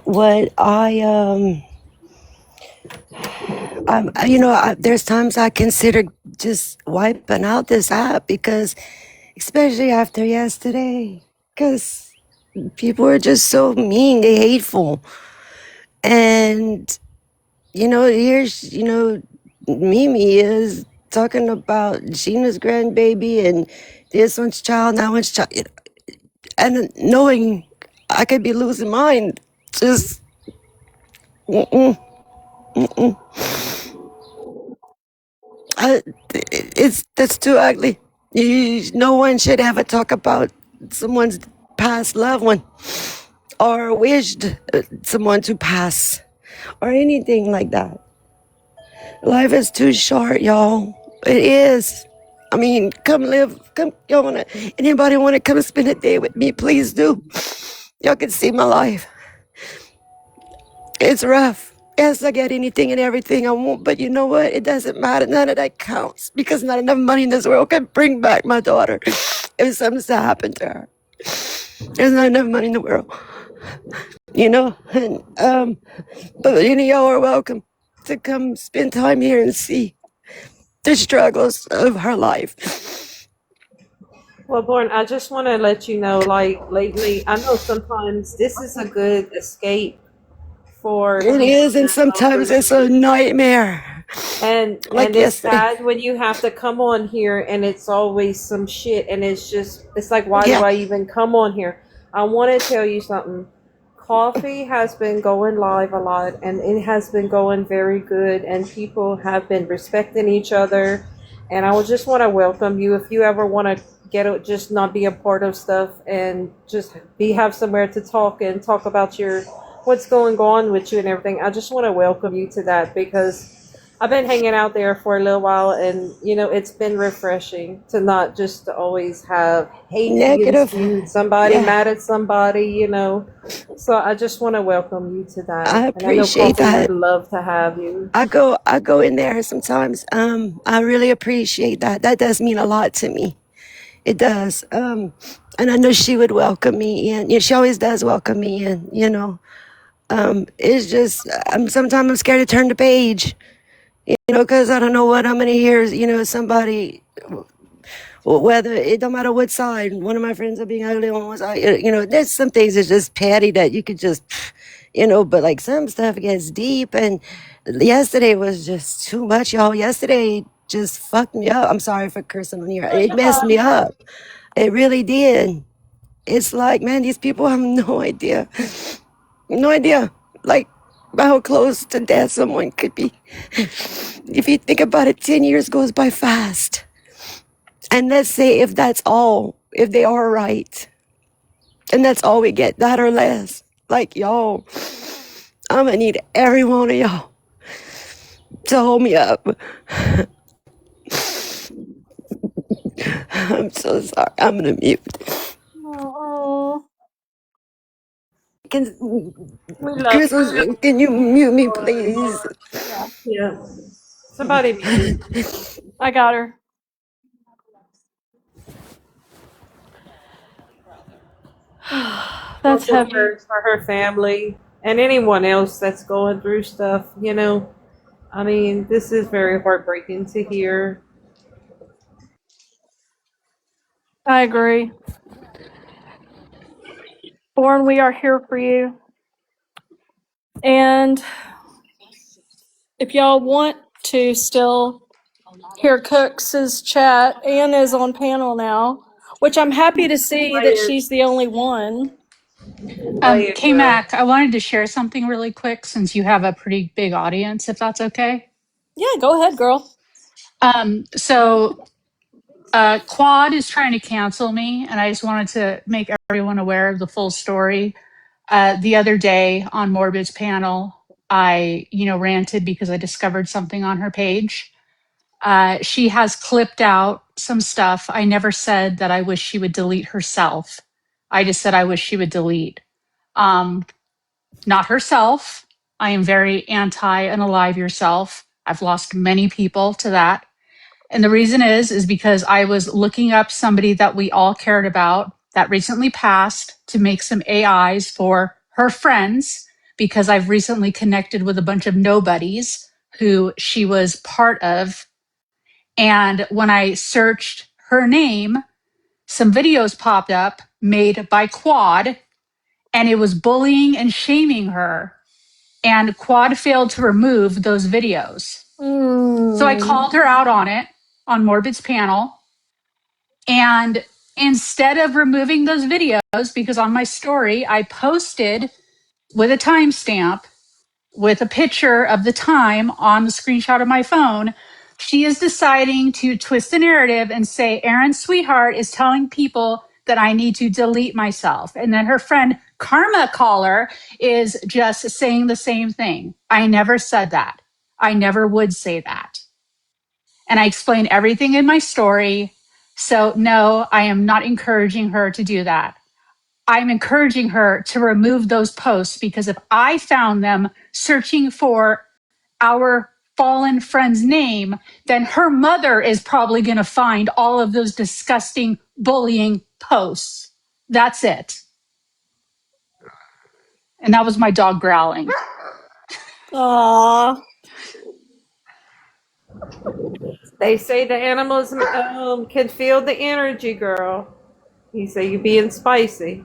What there's times I consider just wiping out this app because, especially after yesterday, because people are just so mean, they hateful, and here's Mimi is talking about Gina's grandbaby and this one's child, that one's child, and knowing I could be losing mine, just mm-mm, mm-mm. That's too ugly. No one should ever talk about someone's past loved one or wished someone to pass or anything like that. Life is too short, y'all. It is. I mean, come live. Come, anybody want to come spend a day with me? Please do. Y'all can see my life. It's rough. Yes, I get anything and everything I want, but you know what? It doesn't matter. None of that counts because not enough money in this world can bring back my daughter if something's to happen to her. There's not enough money in the world, And but y'all are welcome to come spend time here and see the struggles of her life. Well, Born, I just want to let you know, like, lately, I know sometimes this is a good escape for It people is, that and are sometimes going it's a through. nightmare. And Like it's yesterday. sad when you have to come on here and it's always some shit and it's like, why do Yeah. I even come on here? I want to tell you something. Coffee has been going live a lot and it has been going very good and people have been respecting each other, and I would just want to welcome you if you ever want to just not be a part of stuff and just have somewhere to talk and talk about your what's going on with you and everything. I just want to welcome you to that because I've been hanging out there for a little while, and it's been refreshing to not just always have hate being Negative. spewed, somebody Yeah, mad at somebody. So I just want to welcome you to I that, and I know appreciate Coffee would that. love to have you. I go in there sometimes. I really appreciate that. That does mean a lot to me. It does. And I know she would welcome me in. Yeah, she always does welcome me in. It's just sometimes I'm scared to turn the page. Because I don't know what I'm gonna hear. Somebody, whether it don't matter what side. One of my friends are being ugly on one side. There's some things that's just petty that you could just, but like some stuff gets deep. And yesterday was just too much, y'all. Yesterday just fucked me up. I'm sorry for cursing on here. Oh, It you're messed me fine. up. It really did. It's like, man, these people have no idea. No idea. Like, how close to death someone could be. If you think about it, 10 years goes by fast. And let's say if that's all, if they are right, and that's all we get, that or less. Like, y'all, I'm gonna need every one of y'all to hold me up. I'm so sorry. I'm gonna mute. Oh, Can, We love Crystal, you. can you mute me, please? yeah. Yeah, somebody mute. I got her. That's Thoughts and heavy. prayers for her family and anyone else that's going through stuff. I mean, this is very heartbreaking to hear. I agree. Born, we are here for you. And if y'all want to still hear Cooks's chat, Anne is on panel now, which I'm happy to see Play that it. she's the only one. Play it, girl. Kmac, I wanted to share something really quick since you have a pretty big audience, if that's okay. Yeah, go ahead, girl. So Quad is trying to cancel me, and I just wanted to make everyone aware of the full story. The other day on Morbid's panel, I, ranted because I discovered something on her page. She has clipped out some stuff. I never said that I wish she would delete herself. I just said I wish she would delete. Um, Not herself. I am very anti unalive yourself. I've lost many people to that. And the reason is because I was looking up somebody that we all cared about that recently passed to make some AIs for her friends because I've recently connected with a bunch of nobodies who she was part of. And when I searched her name, some videos popped up made by Quad, and it was bullying and shaming her. And Quad failed to remove those videos. So I Mm. called her out on it on Morbid's panel. And instead of removing those videos, because on my story, I posted with a timestamp with a picture of the time on the screenshot of my phone, she is deciding to twist the narrative and say, Aaron Sweetheart is telling people that I need to delete myself. And then her friend Karma Caller is just saying the same thing. I never said that. I never would say that. And I explain everything in my story. So, no, I am not encouraging her to do that. I'm encouraging her to remove those posts because if I found them searching for our fallen friend's name, then her mother is probably going to find all of those disgusting bullying posts. That's it. And that was my dog growling. Aw. They say the animals can feel the energy, girl. You say you being spicy.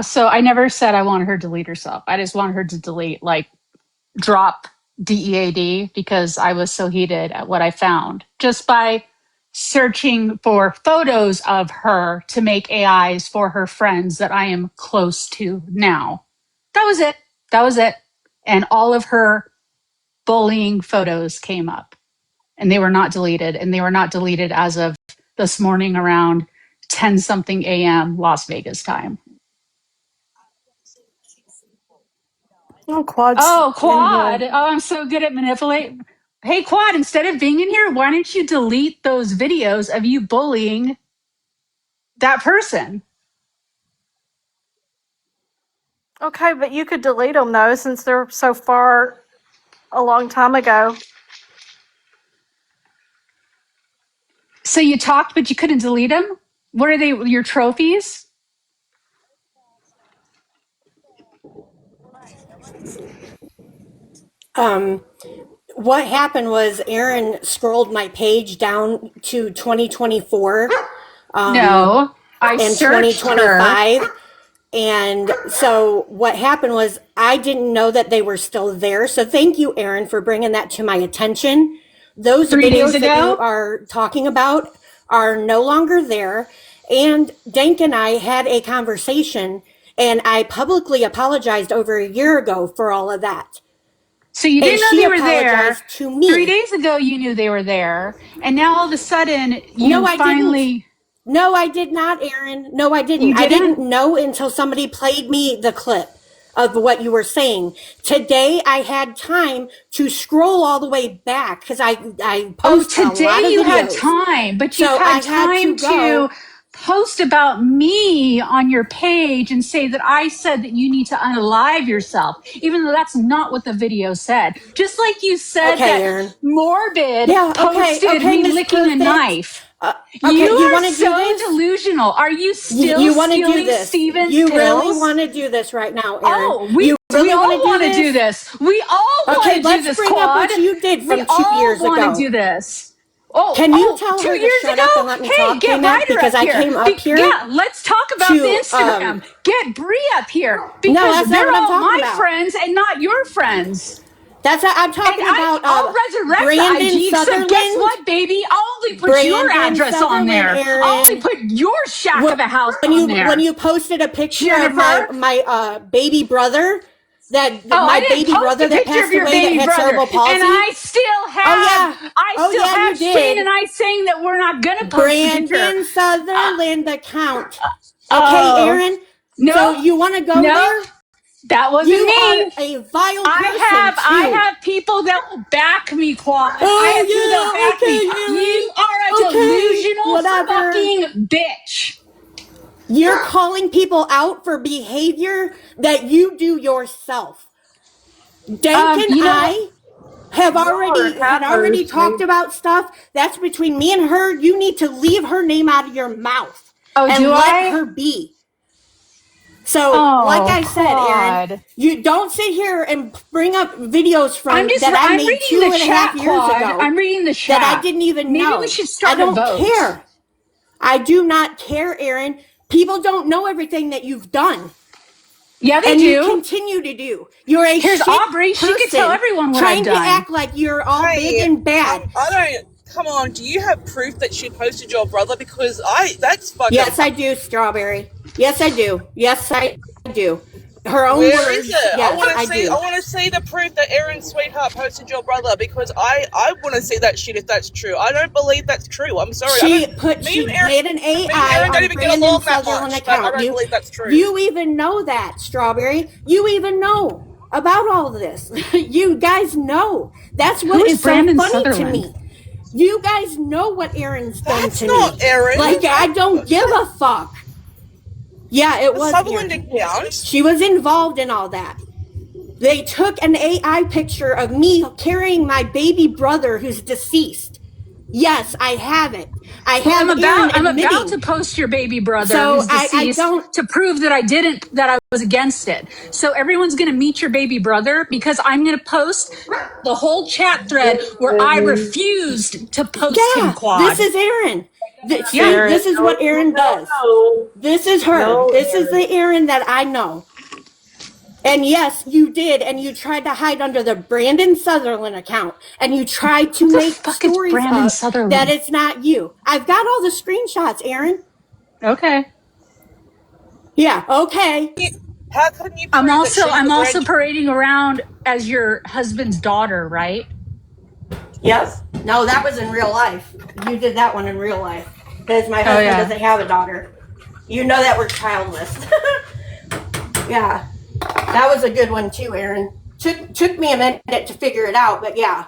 So I never said I wanted her to delete herself. I just wanted her to delete, like, drop DEAD because I was so heated at what I found just by searching for photos of her to make AIs for her friends that I am close to now. That was it. That was it. And all of her bullying photos came up and they were not deleted. And they were not deleted as of this morning around 10 something a.m. Las Vegas time. Oh, Quad's Oh, in here. Quad. Oh, I'm so good at manipulating. Hey, Quad, instead of being in here, why don't you delete those videos of you bullying that person? Okay, but you could delete them though, since they're so far a long time ago. So you talked, but you couldn't delete them? What are they, your trophies? What happened was Aaron scrolled my page down to 2024 No, I and searched her. 2025. And so what happened was I didn't know that they were still there. So thank you, Aaron, for bringing that to my attention. Those 3 days videos that you ago? are talking about are no longer there. And Dank and I had a conversation, and I publicly apologized over a year ago for all of that. So you And didn't know she they were there. apologized to 3 me. days ago, you knew they were there. And now all of a sudden, No, you I didn't. finally, No, I did not, Aaron. No, I didn't. you I didn't didn't? know until somebody played me the clip of what you were saying. Today, I had time to scroll all the way back because I Oh, post a today lot of you had videos. time, but you've So I had had time to to go. post about me on your page and say that I said that you need to unalive yourself, even though that's not what the video said. Just like you said Okay, that Aaron. Morbid Yeah, posted okay, me Miss licking a Perfect. knife. You Okay, you are want to do so this? delusional. Are you still You want to do stealing this? Steven's You really want pills? to do this right now, Aaron? Oh, You we really want all to do want to do this? this. We all want Okay, to do let's this, bring up Quad. what you did We from 2 all years want to ago. do this. Oh, Can you oh, tell two her to years shut up and ago? let me Hey, talk, get Kmac? Ryder Because up I here. came up here Yeah, let's talk about the to Instagram. Get Bree up here no, because that's not they're what I'm all talking my about. friends and not your friends. That's I'm And talking about I'll resurrect the Brandon IG, except guess Sutherland. what, baby? I'll only put your Brandon address on Sutherland, there. I'll only Aaron. put your shack of a house on When there. you posted a picture of Jennifer? my baby brother, Oh, I my didn't baby post brother a that picture of passed your away that baby had brother. cerebral And palsy. I still Oh yeah, you Shane and did. I saying that we're not gonna post the picture. Brandon Sutherland account. Okay, Oh. Aaron. So Nope. you want to go Nope. there? That wasn't You are me. a vile person I too. have people that will back me, Quad. I Oh have people that yeah, back me. okay, Aaron. You are a Okay, delusional whatever. fucking bitch. You're calling people out for behavior that you do yourself. Dank and You know what? I had already talked about stuff. That's between me and her. You need to leave her name out of your mouth Oh, and do let I? her be. So, like Oh, I said, Aaron, Quad. you don't sit here and bring up videos I'm that I made reading the 2.5 chat, years Quad. ago I'm reading the that I chat. didn't even Maybe we know. should I start a don't vote. care. I do not care, Aaron. People don't know everything that you've done. Yeah, they and do. you continue to do. You're a Here's shit Aubrey. She could tell person everyone what trying I've to done. act like you're all big and bad. I don't. Come on, do you have proof that she posted your brother? Because that's fucking. Yes, I do, Strawberry. Yes, I do. Yes, I do. Her own Where words. is it? Yes, I want to I see. do. I want to see the proof that Aaron Sweetheart posted your brother because I want to see that shit if that's true. I don't believe that's true. I'm sorry. She made an AI Aaron don't on even get Brandon along that Sutherland much. I account. don't believe that's true. You even know that, Strawberry. You even know about all this. You guys know. That's what is Brandon so funny Sutherland? to me. You guys know what Aaron's done to me. That's not Aaron. Like, I don't give a fuck. Yeah, it was Sutherland Aaron. account? She was involved in all that. They took an AI picture of me carrying my baby brother who's deceased. Yes, I have it. I have I'm about to post your baby brother who's deceased to prove that I was against it. So everyone's going to meet your baby brother because I'm going to post the whole chat thread where I refused to post him, Quad. This is Aaron. Aaron, this is what Aaron does. This is her. This is the Aaron that I know. And yes, you did, and you tried to hide under the Brandon Sutherland account, and you tried to make stories up that it's not you. I've got all the screenshots, Aaron. Okay. Yeah. Okay. How can you? I'm also parading around as your husband's daughter, right? Yes. No, that was in real life. You did that one in real life because my husband doesn't have a daughter. You know that we're childless. Yeah. That was a good one too, Aaron. Took me a minute to figure it out, but yeah,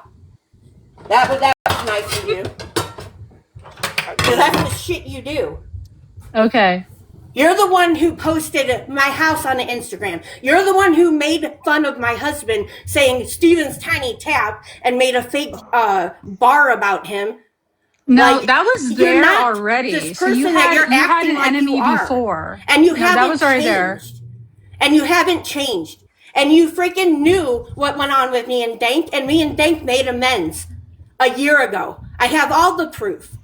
that was nice of you. Because that's the shit you do. Okay. You're the one who posted my house on the Instagram. You're the one who made fun of my husband saying Steven's Tiny Tap and made a fake bar about him. No, Like, that was you're there not already. this So person you that had you're acting an like enemy you are. before. And you No, haven't that was already changed. there. And you haven't changed. And you freaking knew what went on with me and Dank, and me and Dank made amends a year ago. I have all the proof.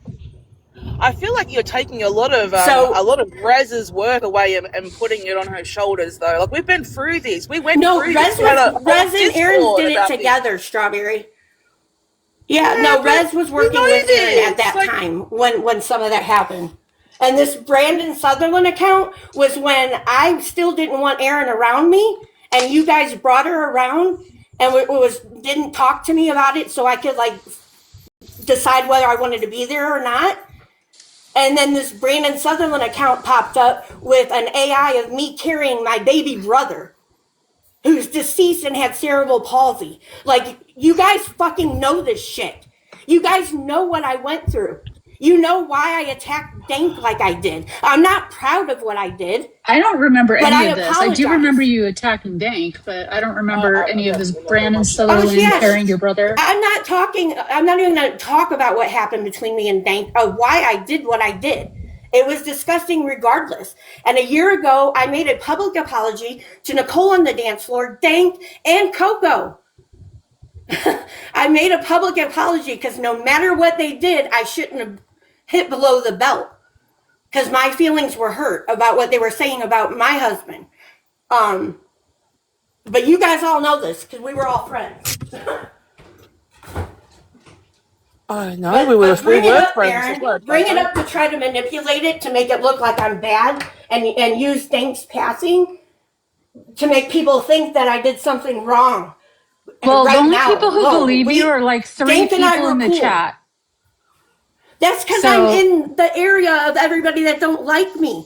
I feel like you're taking a lot of Rez's work away and putting it on her shoulders, though. Like, we've been through this. We went through this. Rez and Aaron did it together, Strawberry. Yeah, no, Rez was working with Aaron at that time when some of that happened. And this Brandon Sutherland account was when I still didn't want Aaron around me, and you guys brought her around and didn't talk to me about it so I could like decide whether I wanted to be there or not. And then this Brandon Sutherland account popped up with an AI of me carrying my baby brother, who's deceased and had cerebral palsy. Like, you guys fucking know this shit. You guys know what I went through. You know why I attacked Dank like I did. I'm not proud of what I did. I don't remember any of this. Apologize. I do remember you attacking Dank, but I don't remember any of this Brandon Sutherland carrying your brother. I'm not even going to talk about what happened between me and Dank, of why I did what I did. It was disgusting regardless. And a year ago, I made a public apology to Nicole on the dance floor, Dank, and Coco. I made a public apology because no matter what they did, I shouldn't have hit below the belt. Because my feelings were hurt about what they were saying about my husband. But you guys all know this because we were all friends. Oh, no, we were friends. Aaron, bring it up to try to manipulate it to make it look like I'm bad and use Dank's passing to make people think that I did something wrong. Well, the only people who believe you are like 3 people in the chat. That's because I'm in the area of everybody that don't like me.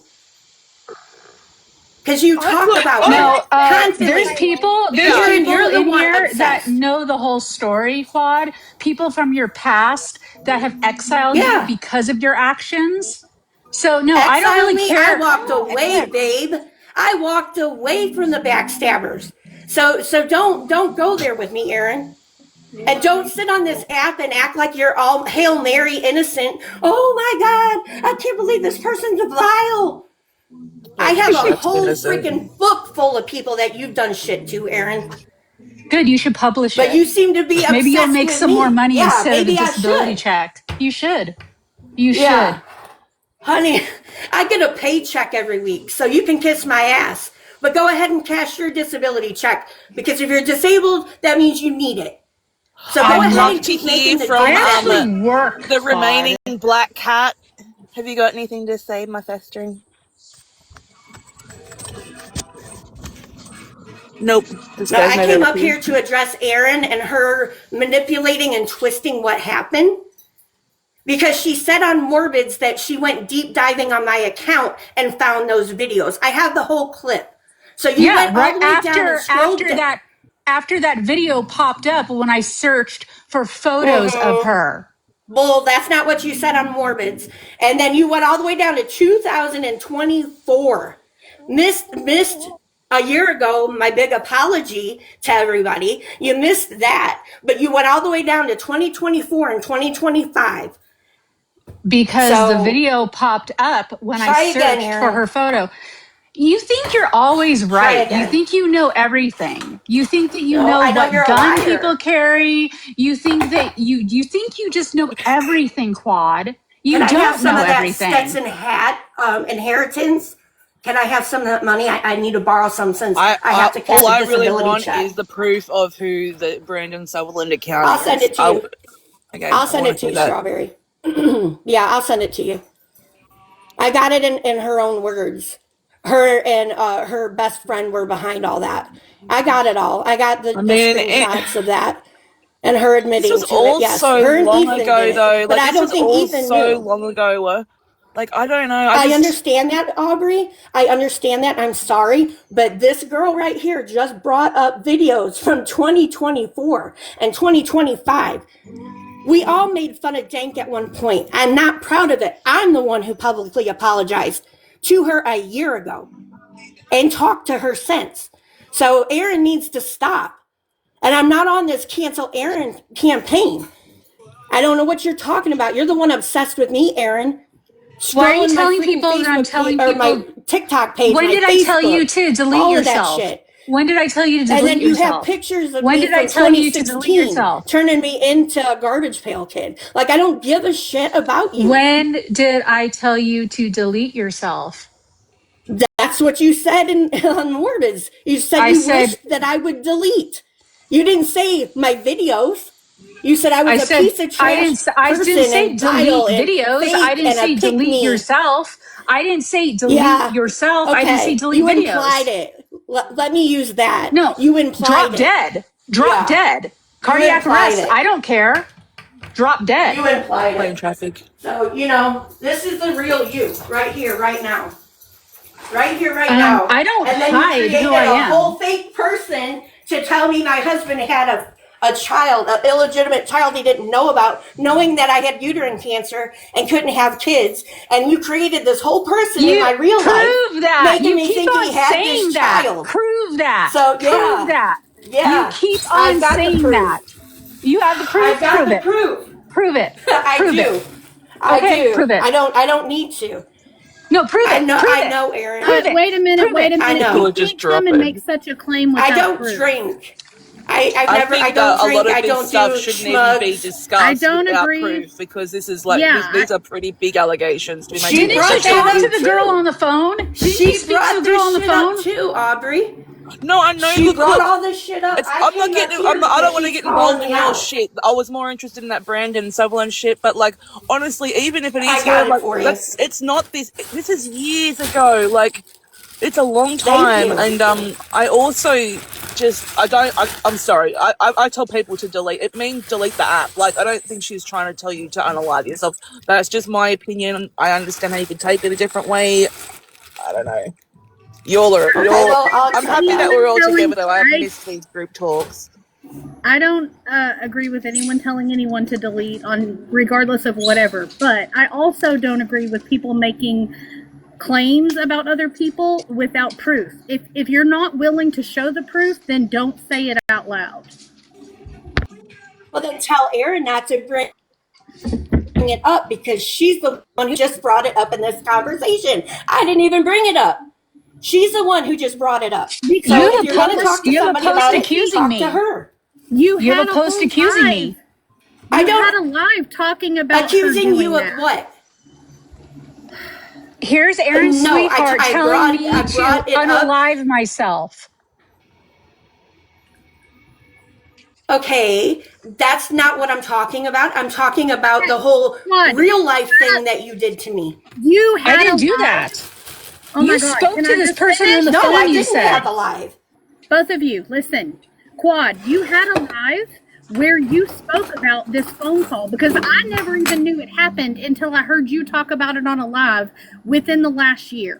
Because you talk about constantly. There's people in here that know the whole story, Claude. People from your past that have exiled you because of your actions. So no, I don't really care. I walked away, babe. I walked away from the backstabbers. So don't go there with me, Aaron. And don't sit on this app and act like you're all Hail Mary innocent. Oh my God, I can't believe this person's vile. I have a whole freaking book full of people that you've done shit to, Aaron. Good, you should publish it. But you seem to be obsessed Maybe you'll make some more money instead of the disability should. check. You should. You Yeah. should. Honey, I get a paycheck every week, so you can kiss my ass. But go ahead and cash your disability check, because if you're disabled, that means you need it. So go ahead and keep making the the remaining black cat. Have you got anything to say, my festering? Nope. No, I came up here to address Erin and her manipulating and twisting what happened. Because she said on Morbids that she went deep diving on my account and found those videos. I have the whole clip. So you went all the way down and scrolled down. After that video popped up when I searched for photos of her. Well, that's not what you said on Morbids. And then you went all the way down to 2024. Missed a year ago my big apology to everybody. You missed that. But you went all the way down to 2024 and 2025. Because the video popped up when I searched for her photo. You think you're always right. You think you know everything. You think that you know what gun people carry. You think that you think you just know everything, Quad. You don't have some know of that everything. Stetson hat inheritance? Can I have some of that money? I need to borrow some since I have to cash a disability really want check. is the proof of who the Brandon Sutherland account I'll send it to you. Okay, I'll send it to you, Strawberry. Yeah, I'll send it to you. I got it in her own words. Her and her best friend were behind all that. I got it all. I got the screenshots of that. And her admitting to it. Yes, so her and long Ethan ago, did it. though. But Like, I don't think Ethan so knew. long ago. Like, I don't know. I understand that, Aubrey. I understand that. I'm sorry. But this girl right here just brought up videos from 2024 and 2025. We all made fun of Jank at one point. I'm not proud of it. I'm the one who publicly apologized to her a year ago and talked to her since. So Aaron needs to stop. And I'm not on this cancel Aaron campaign. I don't know what you're talking about. You're the one obsessed with me, Aaron. Why are you Scrolling my telling freaking people that I'm Facebook telling page, or my people? TikTok page, When my did I tell you Facebook, to delete all of that yourself? shit. When did I tell you to delete And then you yourself? have pictures of When me did I from tell you to delete 2016 yourself? turning me into a garbage pail kid. Like, I don't give a shit about you. When did I tell you to delete yourself? That's what you said on Morbids. You said I you said- wished that I would delete. You didn't say my videos. You said I was a piece of trash I person didn't say and delete vile and videos. fake I didn't and a say delete pick-me. yourself. I didn't say delete yourself. Okay. I didn't say delete You videos. implied it. Let me use that. No. You implied Drop it. dead. Drop dead. Cardiac implied arrest. it. I don't care. Drop dead. You implied Playing it. traffic. So, this is the real you right here, right now. Right here, right now. I don't and then hide you created who I a am. whole fake person to tell me my husband had a child, an illegitimate child he didn't know about, knowing that I had uterine cancer and couldn't have kids. And you created this whole person in my real life. Prove that. Making You me keep think on he had saying this that. child. Prove that. So, Prove that. Yeah. You keep I've on got the saying proof. that. You have the proof. I've got Prove the it. proof. Prove it. I Prove do. it. I Okay, do. prove it. I don't need to. No, prove it. I know, Aaron. Prove it. Wait a minute, Prove wait it. a I minute. know. You We'll just can't drop come and it. make such a claim without I don't proof. drink. I think don't that a lot drink. of I this don't stuff do shouldn't even be schmugs. discussed I don't without agree. proof, because this is like Yeah, these are pretty big allegations to be making. Didn't you talk to the girl on the phone? Didn't you She speak brought to the girl on the this shit phone? up too, Aubrey. No, I know. She Look, brought look. all this shit up. I'm not getting. I don't want to get involved in your shit. I was more interested in that Brandon Sutherland shit. But like, honestly, even if it is her, like, it's not this. This is years ago. Like, it's a long time. And I also just I'm sorry. I tell people to delete. It means delete the app. Like, I don't think she's trying to tell you to unalive yourself. That's just my opinion. I understand how you can take it a different way. I don't know. I'm happy that we're all together though. I've missed these group talks. I don't agree with anyone telling anyone to delete on regardless of whatever, but I also don't agree with people making claims about other people without proof. If you're not willing to show the proof, then don't say it out loud. Well, then tell Erin not to bring it up, because she's the one who just brought it up in this conversation. I didn't even bring it up. She's the one who just brought it up. So if you're going to talk to somebody about it, talk to her. You have had a post whole accusing live. me. I don't had a live talking about accusing her you doing of that. what? Here's Aaron's sweetheart telling me to unalive myself. Okay, that's not what I'm talking about. I'm talking about the whole real life thing that you did to me. You had I didn't do live. that. Oh You my God. spoke Can to I this just person finish? on the No, phone. I You didn't said have a live. Both of you, listen. Quad, you had a live where you spoke about this phone call, because I never even knew it happened until I heard you talk about it on a live within the last year.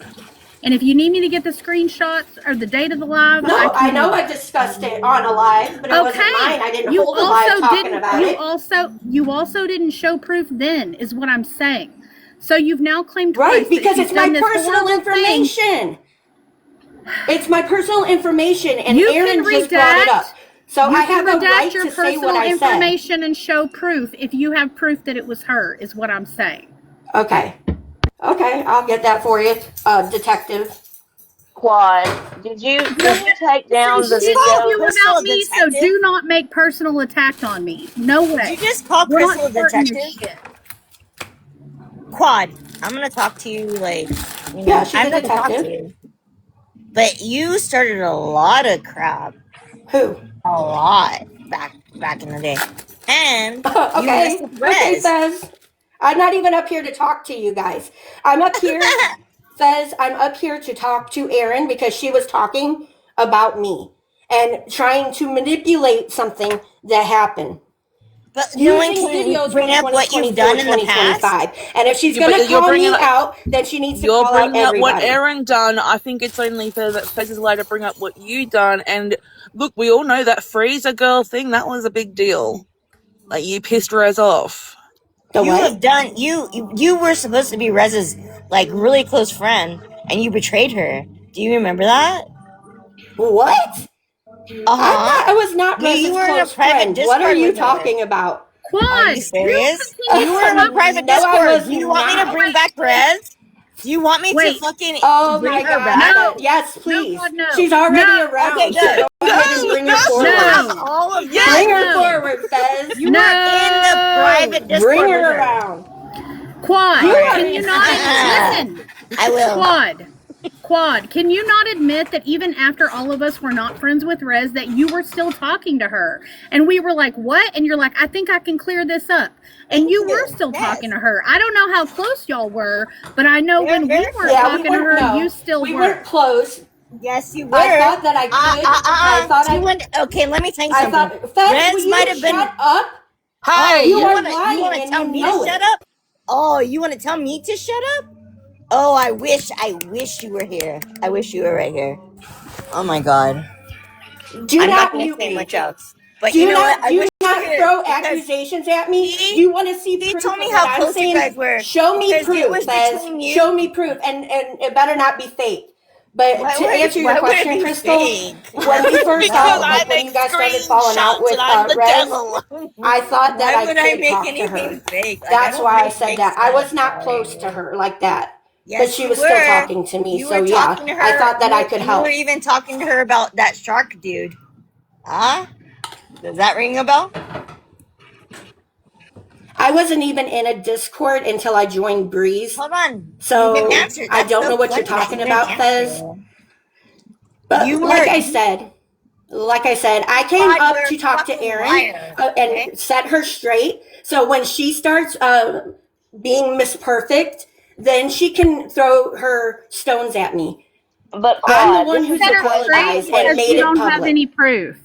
And if you need me to get the screenshots or the date of the live, No, I know I discussed it on a live, but it wasn't mine. I didn't hold a live talking about it. You also didn't show proof then, is what I'm saying. So you've now claimed twice Right, because that it's my personal information. It's my personal information, and You Aaron can just brought it up. So You I can have a redact right your to say what personal I said. information and show proof if you have proof that it was her, is what I'm saying. Okay, I'll get that for you, detective. Quad, did you take down the She video? told you about me, so do not make personal attack on me. No way. Did you just call We're Crystal a not starting your detective? shit. Quad, I'm gonna talk to you like, Yeah, she's I'm a gonna talk to detective. you. But you started a lot of crap. Who? A lot back in the day. And you messed with Okay, Rez. Fez. I'm not even up here to talk to you guys. I'm up here, Fez, I'm up here to talk to Erin because she was talking about me and trying to manipulate something that happened. But Dylan, using can you videos bring from up what you've 2024, done in the past? 2025. And if she's Yeah, going to but you're call bringing me up out, then she needs to you're call out bringing up what everybody. Erin done. I think it's only fair that Fez is allowed to bring up what you done. And look, we all know that freezer girl thing. That was a big deal. Like you pissed Rez off. You have done you were supposed to be Rez's like really close friend, and you betrayed her. Do you remember that? What? I was not You Rez's were in a close private friend. What are Discord you with her. talking about? Are you Quad, serious? you You were in a private No, I Discord. was Do you want me to not. bring back Rez? Do you want me to Wait. fucking Oh bring my her God. back? No. Yes, No, please. Quad, no. She's already No. around. Okay, So good. go ahead and bring her forward. No. All of Yes, Bring her no. forward, Fez. You were in the private Discord Bring with her her. around. Quad, You are can you not listen? I will. Quad, can you not admit that even after all of us were not friends with Rez, that you were still talking to her? And we were like, what? And you're like, I think I can clear this up. And you were still talking to her. I don't know how close y'all were, but I know when we weren't talking to her, you still we were. weren't close. Yes, you were. I thought that I could. I thought okay, let me tell you I something. thought, Fez, Rez will you might have been. shut up? Hi, you are want lying to and tell you me to know shut it. up? Oh, you want to tell me to shut up? Oh, I wish you were here. I wish you were right here. Oh my god. Do I'm not not going to mute say me. much else. But Do you know not, what? I do wish you not were here throw because accusations at me. Do you want to see he proof told me of how what I'm close you saying? guys were. Show me Because it proof, was Fez. between you. Show me proof, and it better not be fake. But to answer your why would it question, be Crystal, fake? when we first Because like when you guys started falling out with Rez, I thought that Why would I could make talk to anything her. fake? Like, That's don't why I make said fake that. I was stuff. not close to her like that. Yes, But she you was still were. talking to me. You So were yeah, talking to her. I thought that I could You help. were even talking to her about that shark dude. Huh? Does that ring a bell? I wasn't even in a Discord until I joined Breeze. Hold on. So You didn't answer. I That's don't so know what funny you're talking that you didn't about, Fez. answer. But You like were- I said, I came God, up you're to a talk to fucking Erin liar, okay? and set her straight. So when she starts being Miss Perfect, then she can throw her stones at me. But I'm the Quad, one this who's is Set her straight apologized and because made you it don't have public. any proof.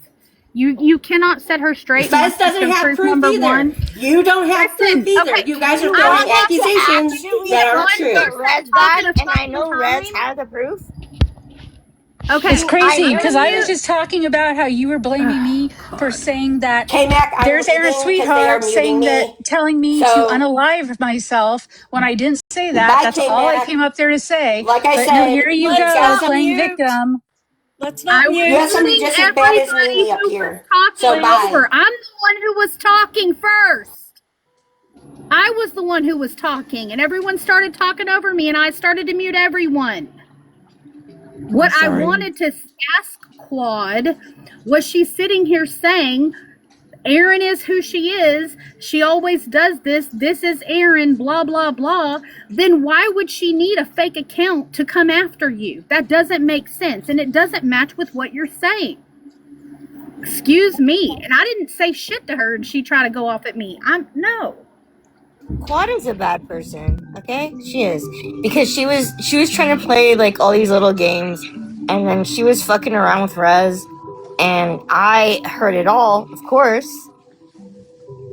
You cannot set her straight. Fez doesn't have proof either. One. You don't have proof either. Okay, You guys are You throwing want me to accusations actually that aren't look true. at Rez back, and I know Rez has the proof? Okay, It's crazy because I was you. just talking about how you were blaming me for saying that. Kmac, I'm There's Aaron leaving because they are Sweetheart muting saying that, me. telling me to So unalive myself when I didn't say that. bye, That's all I Kmac. came up there to say. Like I But no, said, here you let's go, not playing mute. victim. Let's I was You have somebody muting just as bad as everybody Mimi up who here. was So talking bye. over. I'm the one who was talking first. I was the one who was talking, and everyone started talking over me, and I started to mute everyone. What I wanted to ask Quad was she sitting here saying, Erin is who she is. She always does this. This is Erin, blah, blah, blah. Then why would she need a fake account to come after you? That doesn't make sense, and it doesn't match with what you're saying. Excuse me. And I didn't say shit to her, and she tried to go off at me. No. Quad is a bad person, okay? She is. Because she was trying to play like all these little games, and then she was fucking around with Rez, and I heard it all, of course.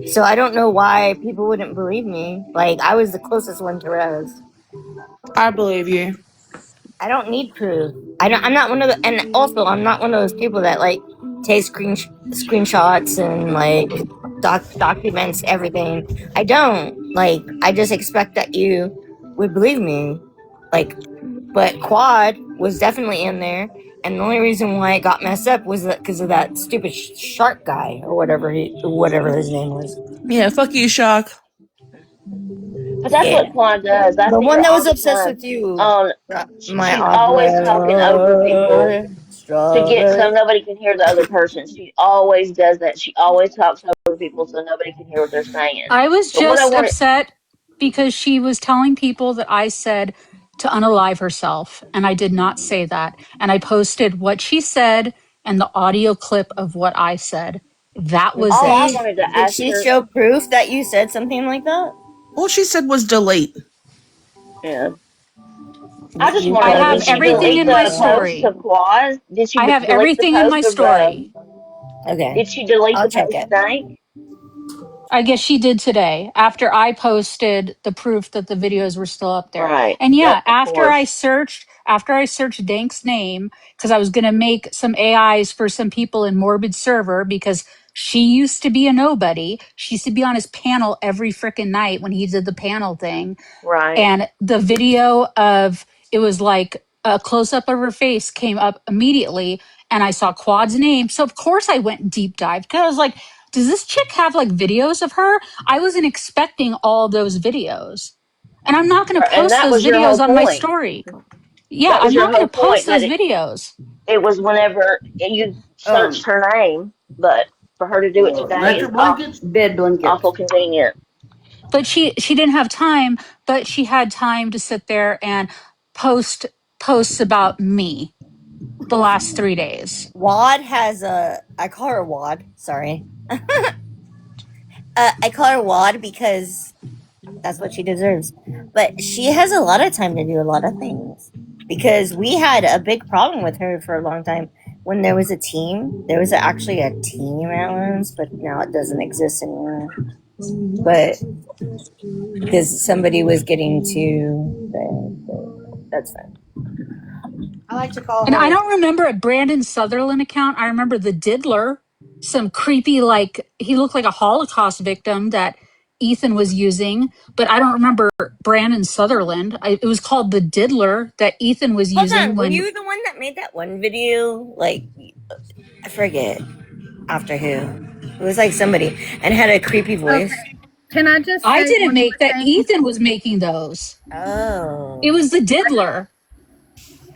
So I don't know why people wouldn't believe me. Like, I was the closest one to Rez. I believe you. I don't need proof. I'm not one of the, and also I'm not one of those people that like take screenshots and like documents everything. I don't. Like, I just expect that you would believe me. Like, but Quad was definitely in there, and the only reason why it got messed up was that because of that stupid shark guy or whatever his name was. Yeah, fuck you, Shark. But that's what Quan does. I The see one her that all was the obsessed time. with you. My She's always talking over people to get so strawberry. nobody can hear the other person. She always does that. She always talks over people so nobody can hear what they're saying. I was But what I just wanted, upset because she was telling people that I said to unalive herself, and I did not say that. And I posted what she said and the audio clip of what I said. That was all I it. wanted to Did ask she her, show proof that you said something like that? All she said was delete. yeah, I just want I to know, have did she everything delete in my the post story. of Quaz? Did she I have delete the everything in my post of story. Okay. did she delete I'll the check post it. tonight? I guess she did today after I posted the proof that the videos were still up there. Right. And Yep, yeah, of course. after I searched Dank's name, because I was going to make some AIs for some people in Morbid Server because she used to be a nobody. She used to be on his panel every freaking night when he did the panel thing. Right. And the video of it was like a close up of her face came up immediately, and I saw Quad's name. So of course I went deep dive because I was like, does this chick have like videos of her? I wasn't expecting all those videos. And I'm not going to And post that those was your whole videos on my point. story. Yeah, That was I'm your not going whole to post point, that those videos. it was whenever you searched her name, but for her to do it today is Electric blankets, bed blankets. awful convenient. But she didn't have time, but she had time to sit there and post posts about me the last 3 days. Wad has a. I call her Wad. Sorry. I call her Wad because that's what she deserves. But she has a lot of time to do a lot of things. Because we had a big problem with her for a long time. When there was a team, there was actually a team at once, but now it doesn't exist anymore. But because somebody was getting to, that's fine. I like to call And I her. don't remember a Brandon Sutherland account. I remember the Diddler, some creepy, like, he looked like a Holocaust victim that Ethan was using, but I don't remember Brandon Sutherland. It was called the Diddler that Ethan was Hold using on, were when. you the one that made that one video? Like, I forget after who. It was like somebody and had a creepy voice. Okay. Can I just I say didn't one make more that. thing? Ethan was making those. Oh. It was the Diddler.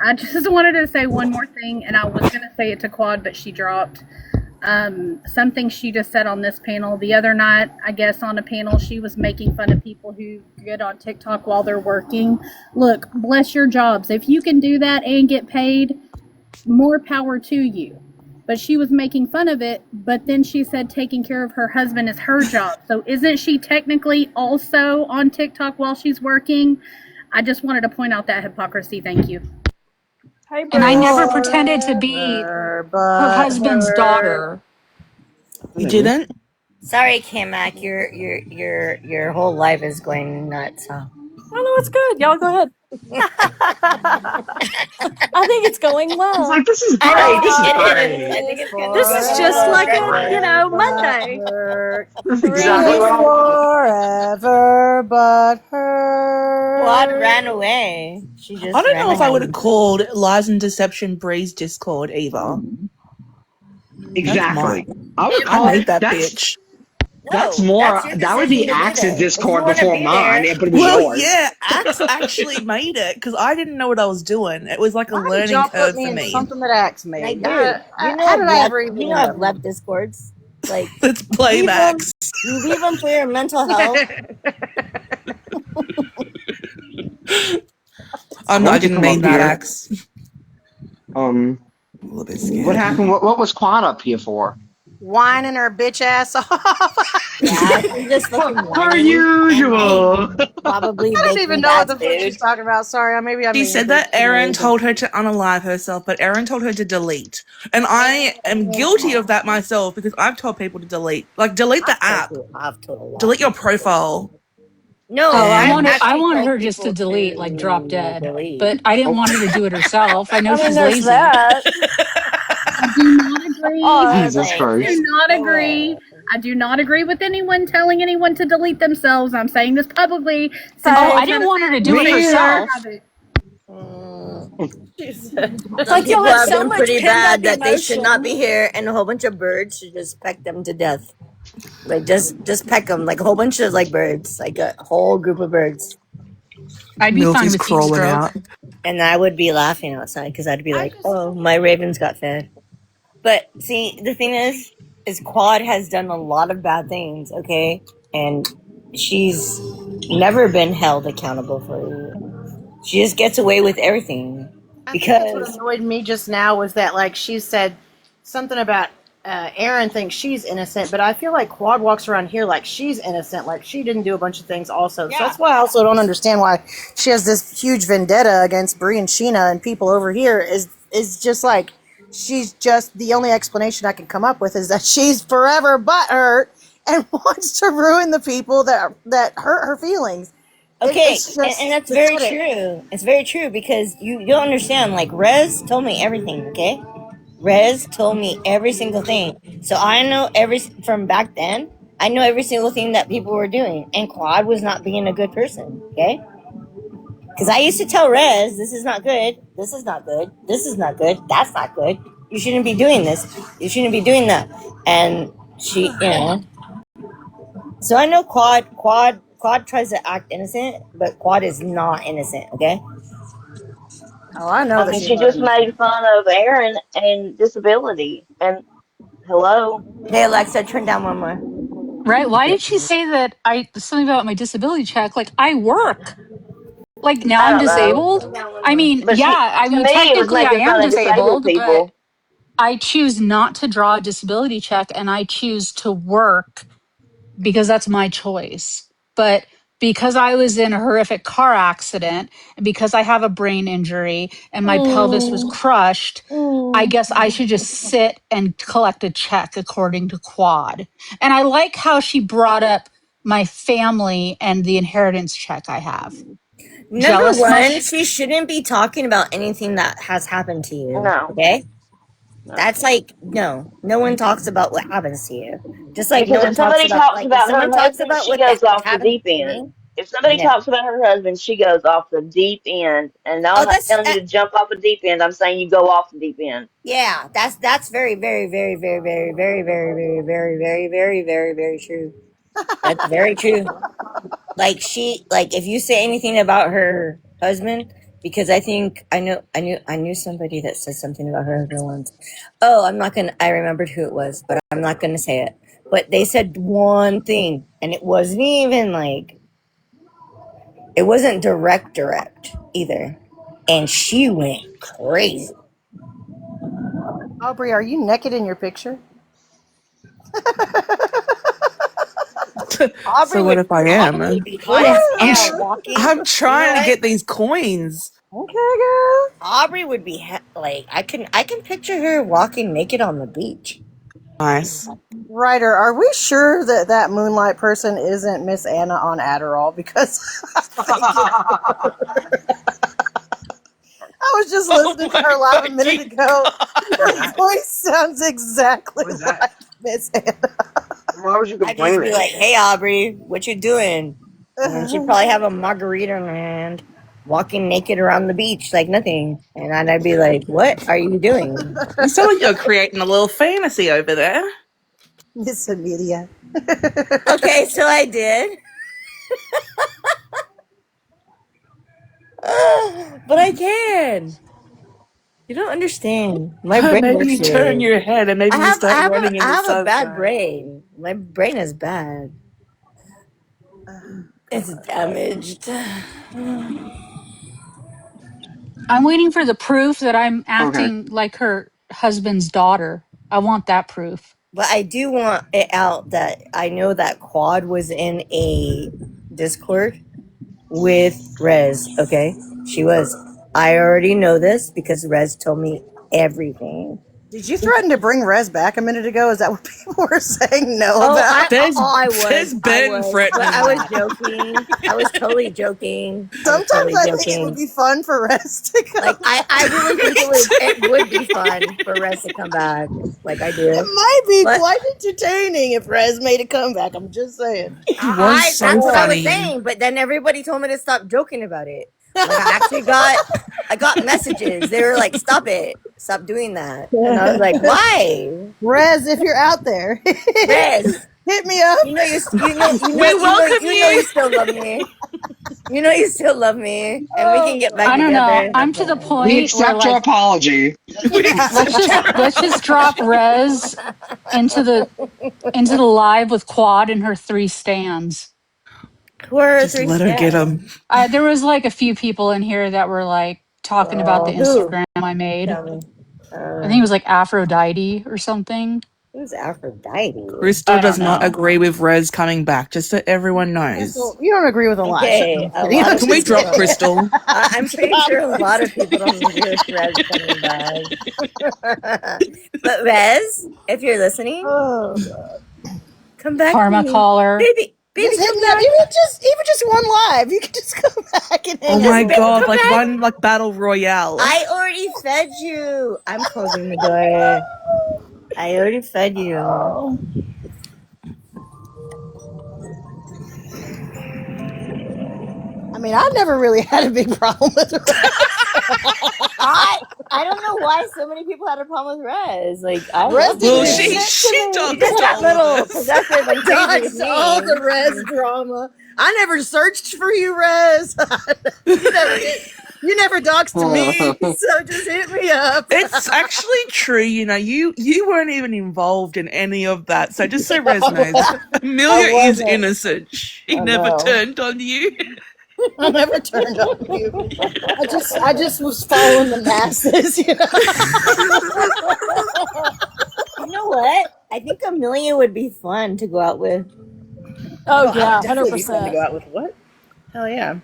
I just wanted to say one more thing, and I was going to say it to Quad, but she dropped. Something she just said on this panel the other night, I guess on a panel, she was making fun of people who get on TikTok while they're working. Look, bless your jobs. If you can do that and get paid, more power to you. But she was making fun of it, but then she said taking care of her husband is her job. So isn't she technically also on TikTok while she's working? I just wanted to point out that hypocrisy. Thank you. Hey, And I Bruce. never pretended to be her But husband's daughter. You didn't? Sorry, Kmac, your whole life is going nuts, huh? Oh, no, it's good. Y'all go ahead. I think it's going It's well. like, this is I great. This think is it great. is. I think it's good. This is just like a, Monday. This is exactly what I wanted. forever but her. Quad ran away. She just I don't ran know if I would away. have called Lies and Deception Bree's Discord either. Exactly. I would I call made that that's bitch. that's No, more. that's your That would be decision to be Axe's there. If you Discord want to before be mine, there, but it was Well, yours. yeah, Axe actually made it because I didn't know what I was doing. It was like a Why did learning y'all put curve me for in me. something that Axe like, made? dude, How did I ever even you know end I've up? left Discords. Like, Let's play leave them. Max. You leave them for your mental health. I I wanted to didn't come up mean that, here. Axe. Um, I'm a little bit what scared. happened? What was Quad up here for? Whining her bitch ass off. Yeah, she's just fucking Per whiny and usual. like probably I don't even making know what bad the fuck she's food. talking about. Sorry, maybe I'm She being said way that too Erin nosy. told her to unalive herself, but Erin told her to delete. And I am guilty of that myself because I've told people to delete. Like, delete the app. I've told a lot. Delete your profile. No, Oh, I I've And wanted actually her told just to people delete, like drop to dead. delete. But I didn't Oh. want her to do it herself. I know I mean, she's there's lazy. that. I do not agree. Jesus Like, I Christ. do not agree. I do not agree with anyone telling anyone to delete themselves. I'm saying this publicly. Since Oh, y'all I trying didn't to want her to do Me it either. herself. It's some like y'all people have have so been much pretty pent up bad that they should not be emotion. here, and a whole bunch of birds should just peck them to death. Like just peck them, like a whole bunch of like birds, like a whole group of birds. I'd be fine Milty's with heat crawling stroke. out. And I would be laughing outside because I'd be like, "Oh, my ravens got fed." But see, the thing is Quad has done a lot of bad things, okay, and she's never been held accountable for it. She just gets away with everything I think that's what because annoyed me just now was that like she said something about Aaron thinks she's innocent, but I feel like Quad walks around here like she's innocent, like she didn't do a bunch of things also. So that's why I also don't understand why she has this huge vendetta against Bree and Sheena and people over here is just like she's just the only explanation I can come up with is that she's forever butthurt and wants to ruin the people that hurt her feelings. Okay, It's just and that's very pathetic. true. It's very true because you don't understand. Like Rez told me everything. Okay, Rez told me every single thing. So I know from back then. I know every single thing that people were doing, and Quad was not being a good person. Okay, because I used to tell Rez, "This is not good. This is not good. This is not good. That's not good. You shouldn't be doing this. You shouldn't be doing that." And she, So I know Quad tries to act innocent, but Quad is not innocent. Okay. Oh, I know I that mean, she's she not just innocent. made fun of Aaron and disability. And hello, Hey Alexa, turn down one more. Right? Why did she say that something about my disability check? Like I work. Like now I I'm don't know, disabled. I mean, but I to mean, me, it was technically I making am fun of disabled disabled, but people. I choose not to draw a disability check and I choose to work because that's my choice. But because I was in a horrific car accident and because I have a brain injury and my pelvis was crushed, I guess I should just sit and collect a check according to Quad. And I like how she brought up my family and the inheritance check I have. Number Jealous one, much? she shouldn't be talking about anything that has happened to you. No, Okay? no. That's like no one talks about what happens to you. Just like no Because if one talks somebody about talks like if about someone her talks husband, about she what goes what's off the happened deep to end. me. If somebody No. talks about her husband, she goes off the deep end. And no, I'm Oh, not telling you to jump off a deep end. I'm saying you go off the deep end. yeah, that's very, very, very, very, very, very, very, very, very, very, very, very, very true. That's very true. Like if you say anything about her husband, because I knew somebody that said something about her husband once. Oh, I remembered who it was, but I'm not gonna say it. But they said one thing, and it wasn't even like it wasn't direct either, and she went crazy. Aubrey, are you naked in your picture? Aubrey So what would if I Aubrey would am? be hot as hell Tr- walking. I'm You know trying to what? get these coins. Okay, girl. Aubrey would be like I can picture her walking naked on the beach. Nice. Ryder, are we sure that that moonlight person isn't Miss Anna on Adderall? Because I was just listening to her live a minute ago. Her voice sounds exactly like Miss Anna. Why was you I'd just be complaining? like, "Hey, Aubrey, what you doing?" And then she'd probably have a margarita in her hand, walking naked around the beach like nothing. And I'd be like, "What are you doing?" You sound like you're creating a little fantasy over there. Miss Amelia. Okay, so I did. But I can. You don't understand. My brain Maybe works you turn weird. your head and maybe you start running in I the have a bad sunshine. brain. My brain is bad. It's damaged. I'm waiting for the proof that I'm Okay. acting like her husband's daughter. I want that proof. But I do want it out that I know that Quad was in a Discord with Rez, okay? She was. I already know this because Rez told me everything. Did you threaten to bring Rez back a minute ago? Is that what people were saying no Oh, about? There's Ben but threatening I was that. joking. I was totally joking. Sometimes I think it would be fun for Rez to come. Like I really think it would be fun for Rez to come back. Like I do. It might be But quite entertaining if Rez made a comeback. I'm just saying. He was so that's what I was funny. saying. But then everybody told me to stop joking about it. Like I got messages. They were like, "Stop it, stop doing that." And I was like, "Why, Rez, if you're out there, Rez? hit me up. You know you still love me. You know you still love me, and we can get back I don't know. together." I'm to the We point where accept your like apology. let's just drop Rez into the live with Quad and her three stands. Who are Just three let her get stands? him. There was like a few people in here that were like talking about the Who? Instagram I made. Tell me. I think it was like Aphrodite or something. Who's Aphrodite? Crystal I does don't not know. agree with Rez coming back, just so everyone knows. Well, you don't agree with a lot. Okay, a Shut up. lot of Can we people drop don't. Crystal? I'm pretty sure a lot of people don't agree with Rez coming back. But Rez, if you're listening, Oh, God. Come back to Karma me. caller. Baby, Just hit come me up. back. Even just one live. You can just come back and Oh hang my out. god, Come like back. one like battle royale. I already fed you. I'm closing the door. I already fed you. I mean, I've never really had a big problem with it. I don't know why so many people had a problem with Rez. Like I Rez love didn't Well, do Rez. she shit to She me. just dodged got all of little this. possessive and crazy with Dodged all the me. Rez drama. I never searched for you, Rez. You never did. You never doxed me, so just hit me up. It's actually true, you know, you weren't even involved in any of that. So just so Rez knows, I Amelia is wasn't. innocent. She I never know. turned on you. I never turned on you. I just was following the masses, you know. You know what? I think Amelia would be fun to go out with. Oh I would yeah, definitely be fun to 100%. go out with. What? Hell yeah.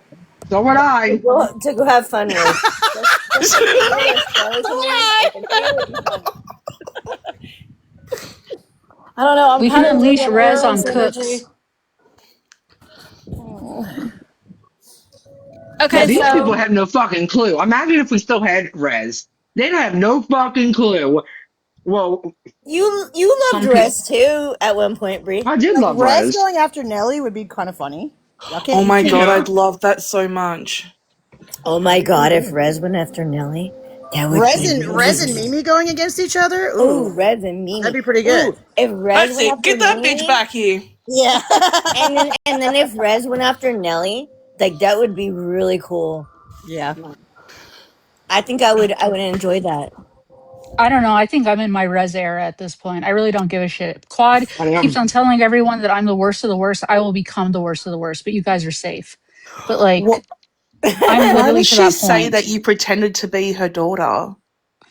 So would I. To go have fun with. Just Amelia is frozen. Like Amelia would be fun. I don't know. I'm We can kind of unleash digging Rez on Aaron's Cooks. energy. Yeah, Okay, these people so have no fucking clue. Imagine if we still had Rez. They don't have no fucking clue. Well, You loved some people. Rez too at one point, Brie. I did Like love Rez Rez. going after Nelly would be kind of funny. Y'all Oh can't. You my can't. god, Yeah. I'd love that so much. Oh my god, if Rez went after Nelly, that would be Rez really and good. Mimi going against each other. Oh, Ooh, Rez and that'd Mimi. be pretty good. Ooh, if Rez That's went it. after Get that bitch Mimi, back here. Yeah. and then if Rez went after Nelly, like that would be really cool. Yeah. I think I would enjoy that. I don't know. I think I'm in my Rez era at this point. I really don't give a shit. Quad I keeps am. on telling everyone that I'm the worst of the worst. I will become the worst of the worst, but you guys are safe. But What? like, I'm Why would literally to she that say point. that you pretended to be her daughter?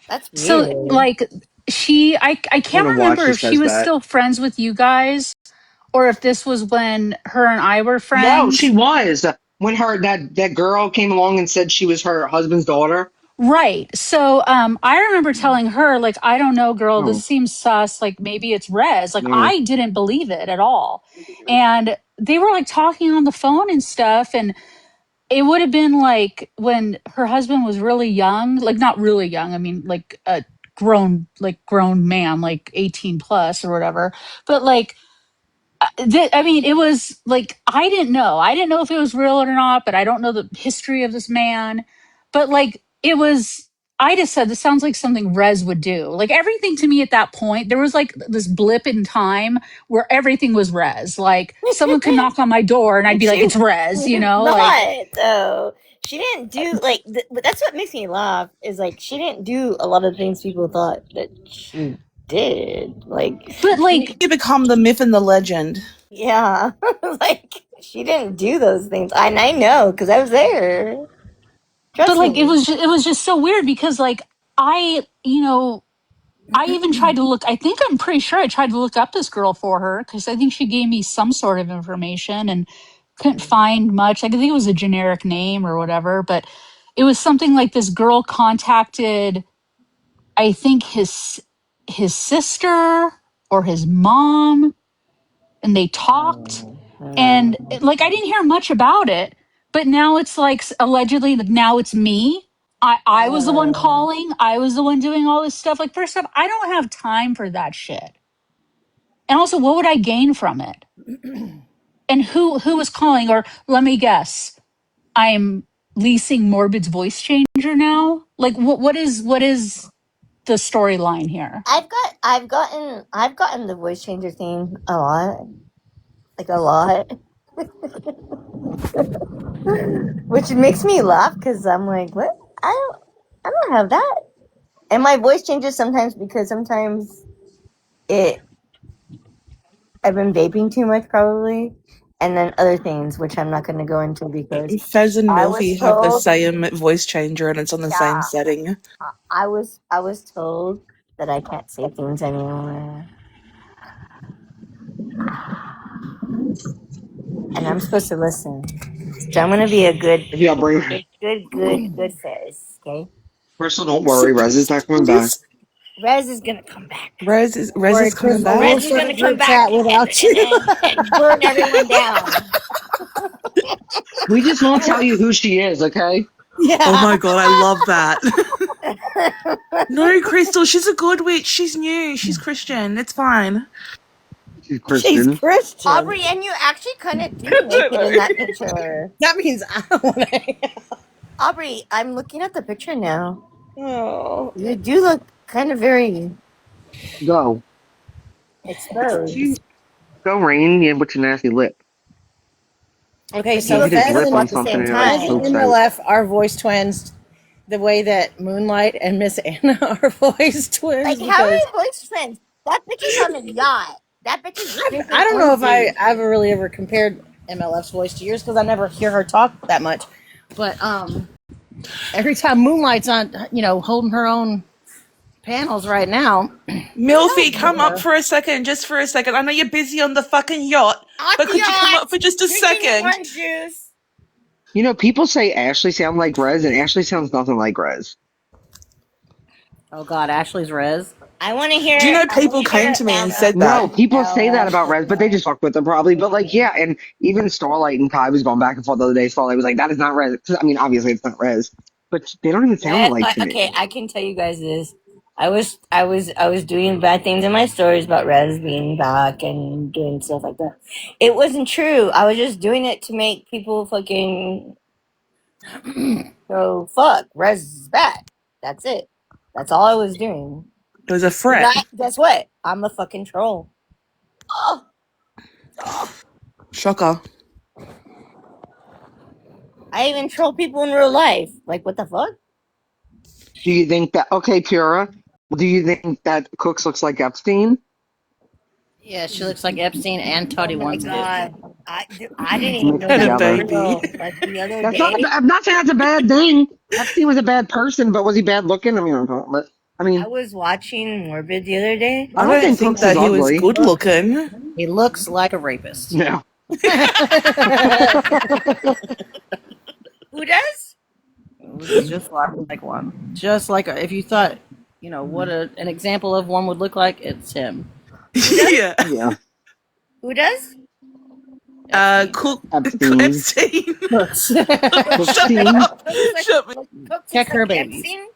That's So weird. like I I don't can't know why remember she if she says was that. still friends with you guys or if this was when her and I were No, she friends. was. When her that girl came along and said she was her husband's daughter. Right. So I remember telling her, like, I don't know, girl, this Oh, seems sus. Like maybe it's Rez. Like yeah. I didn't believe it at all. And they were like talking on the phone and stuff. And it would have been like when her husband was really young, like not really young. I mean, like a grown man, like 18 plus or whatever. But like I mean, it was like I didn't know. I didn't know if it was real or not, but I don't know the history of this man. But like it was I just said this sounds like something Rez would do. Like everything to me at that point, there was like this blip in time where everything was Rez. Like someone could knock on my door and I'd be like, She it's Rez, you know? Like not though. She didn't do like. But that's what makes me laugh. Is like she didn't do a lot of things people thought that she did. Like, but like You become the myth and the legend. yeah, like she didn't do those things. And I know because I was there. but Trust like me. it was just so weird because like I even tried to look. I think I'm pretty sure I tried to look up this girl for her because I think she gave me some sort of information and couldn't find much. I think it was a generic name or whatever, but it was something like this girl contacted, I think his sister or his mom, and they talked. And like I didn't hear much about it, but now it's like allegedly like now it's me. I was the one calling. I was the one doing all this stuff. Like first off, I don't have time for that shit. And also, what would I gain from it? And who was calling? Or let me guess, I'm leasing Morbid's voice changer now. Like what is the storyline here? I've gotten the voice changer thing a lot, like a lot, which makes me laugh because I'm like, what? I don't have that. And my voice changes sometimes because sometimes it I've been vaping too much probably, and then other things which I'm not going to go into because Fez and I was Milky have the told, same voice changer and it's on the same yeah, setting. I was told that I can't say things anymore, and I'm supposed to listen. So I'm going to be a good, Maybe I'll bring good, good, good, good Fez. Okay. Crystal. Don't worry, Rez is not coming back. Rez is gonna come back. Rez is Sorry, coming Crystal, we'll back. Rez is start a gonna come group back chat without you. and burn everyone down. We just won't tell you who she is, okay? Yeah. Oh my god, I love that. No, Crystal, she's a good witch. She's new. She's Christian. It's fine. She's She's Christian. Christian. Aubrey, and you actually kind of do naked in that picture. That means I don't want to. Aubrey, I'm looking at the picture now. Oh. You do look kind of very Go. exposed. Go, Rain. Yeah, with your nasty lip. Okay, You so look hit his Fez lip and, on at the something same and it like Fez and time. pokes out. MLF are voice twins the way that Moonlight and Miss Anna are voice twins. Like, how are because you voice twins? That picture's on a yacht. That picture's I don't know if I've really ever compared MLF's voice to yours because I never hear her talk that much. But every time Moonlight's on, holding her own panels right now. Milfy, come up for a second, just for a second. I know you're busy on the fucking yacht, but could you come up for just a second? Juice. People say Ashley sounds like Rez, and Ashley sounds nothing like Rez. Oh God, Ashley's Rez. I want to hear. Do you know people came to me and said that? No, people say that about Rez, but they just fuck with them probably. But yeah, and even Starlight and Kai was going back and forth the other day. Starlight was like, "That is not Rez." I mean, obviously it's not Rez, but they don't even sound alike to me. Okay, I can tell you guys this. I was doing bad things in my stories about Rez being back and doing stuff like that. It wasn't true. I was just doing it to make people fucking go fuck. Rez is back. That's it. That's all I was doing. It was a threat. Guess what? I'm a fucking troll. Oh. Shocker. I even troll people in real life. Like, what the fuck? Do you think that? Okay, Pura. Do you think that Cooks looks like Epstein? Yeah, she looks like Epstein and Toddy wants God. I didn't even know Had a that baby. Like the other That's day. I'm not saying that's a bad thing. Epstein was a bad person, but was he bad looking? I mean, I was watching Morbid the other day. I don't think that he was ugly. good looking. He looks like a rapist. Yeah. Who does? Just like one. Just like if you thought, what an example of one would look like, it's him. Yeah. Yeah. Who does? Cook Epstein. Epstein. Check her babies. Epstein?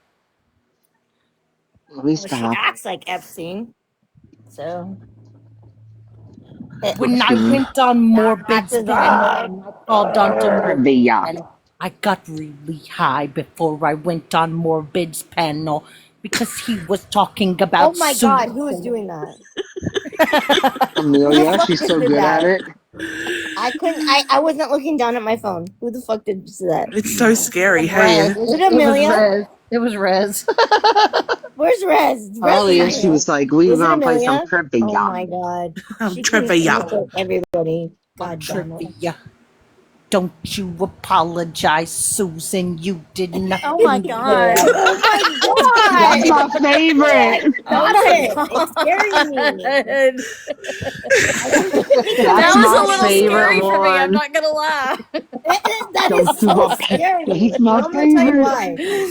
Let me She stop. acts like Epstein. So. When I went on Morbid's panel, I called Dr. Morbid, and I got really high before I went on Morbid's panel because he was talking about. Oh my God, who is doing that? Amelia, she's so good at it. I was not looking down at my phone. Who the fuck did that? It's so scary, hey? Was it Amelia? It was Rez. Where's Rez? Earlier, she was like, "We Was it gonna play some Amelia? trivia." Oh my God. She Trivia. couldn't everybody. God damn it. Trivia. Don't you apologize, Susan. You did not. Oh my God. Oh my God. That's my favorite. Stop it. It's scaring me. That was a my little favorite scary for me. I'm one. not gonna lie. That is so scary. He's my I'm gonna tell you favorite. why.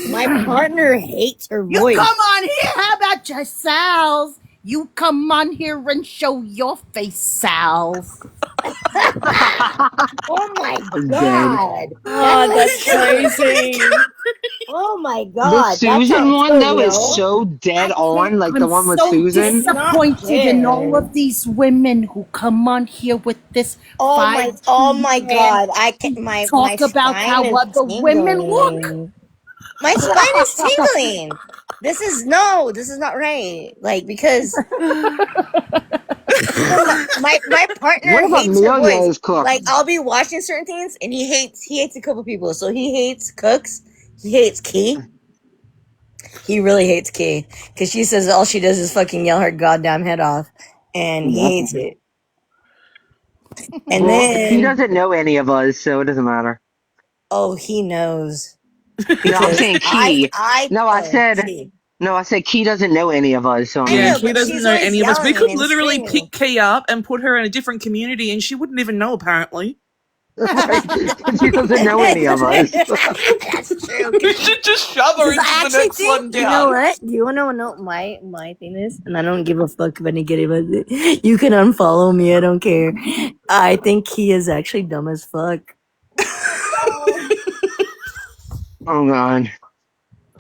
My partner hates her You voice. come on here. How about your Sal's? You come on here and show your face, Sal's. Oh my God. Oh, that's crazy. Oh my The God. Susan one though is real. so dead on, like the I'm one with so Susan. disappointed in all of these women who come on here with this. Oh my God. I can talk about how other women look. My spine is tingling. This is not right. Like, because my partner What about hates her Amelia voice. is cooked? Like, I'll be watching certain things and he hates a couple people. So he hates Cooks. He hates Key. He really hates Key. Because she says all she does is fucking yell her goddamn head off. And he hates it. And Well, then he doesn't know any of us, so it doesn't matter. oh, he knows. No, I'm saying Key. I said Key doesn't know any of us. So Yeah, he doesn't know any of us. We could literally pick Key up and put her in a different community and she wouldn't even know, apparently. Right? Because she doesn't know any of us. That's true. We should just shove her Because I into the actually next one think, you know down. what? Do you want to know my thing is? And I don't give a fuck if anybody about it. You can unfollow me. I don't care. I think he is actually dumb as fuck. Oh God.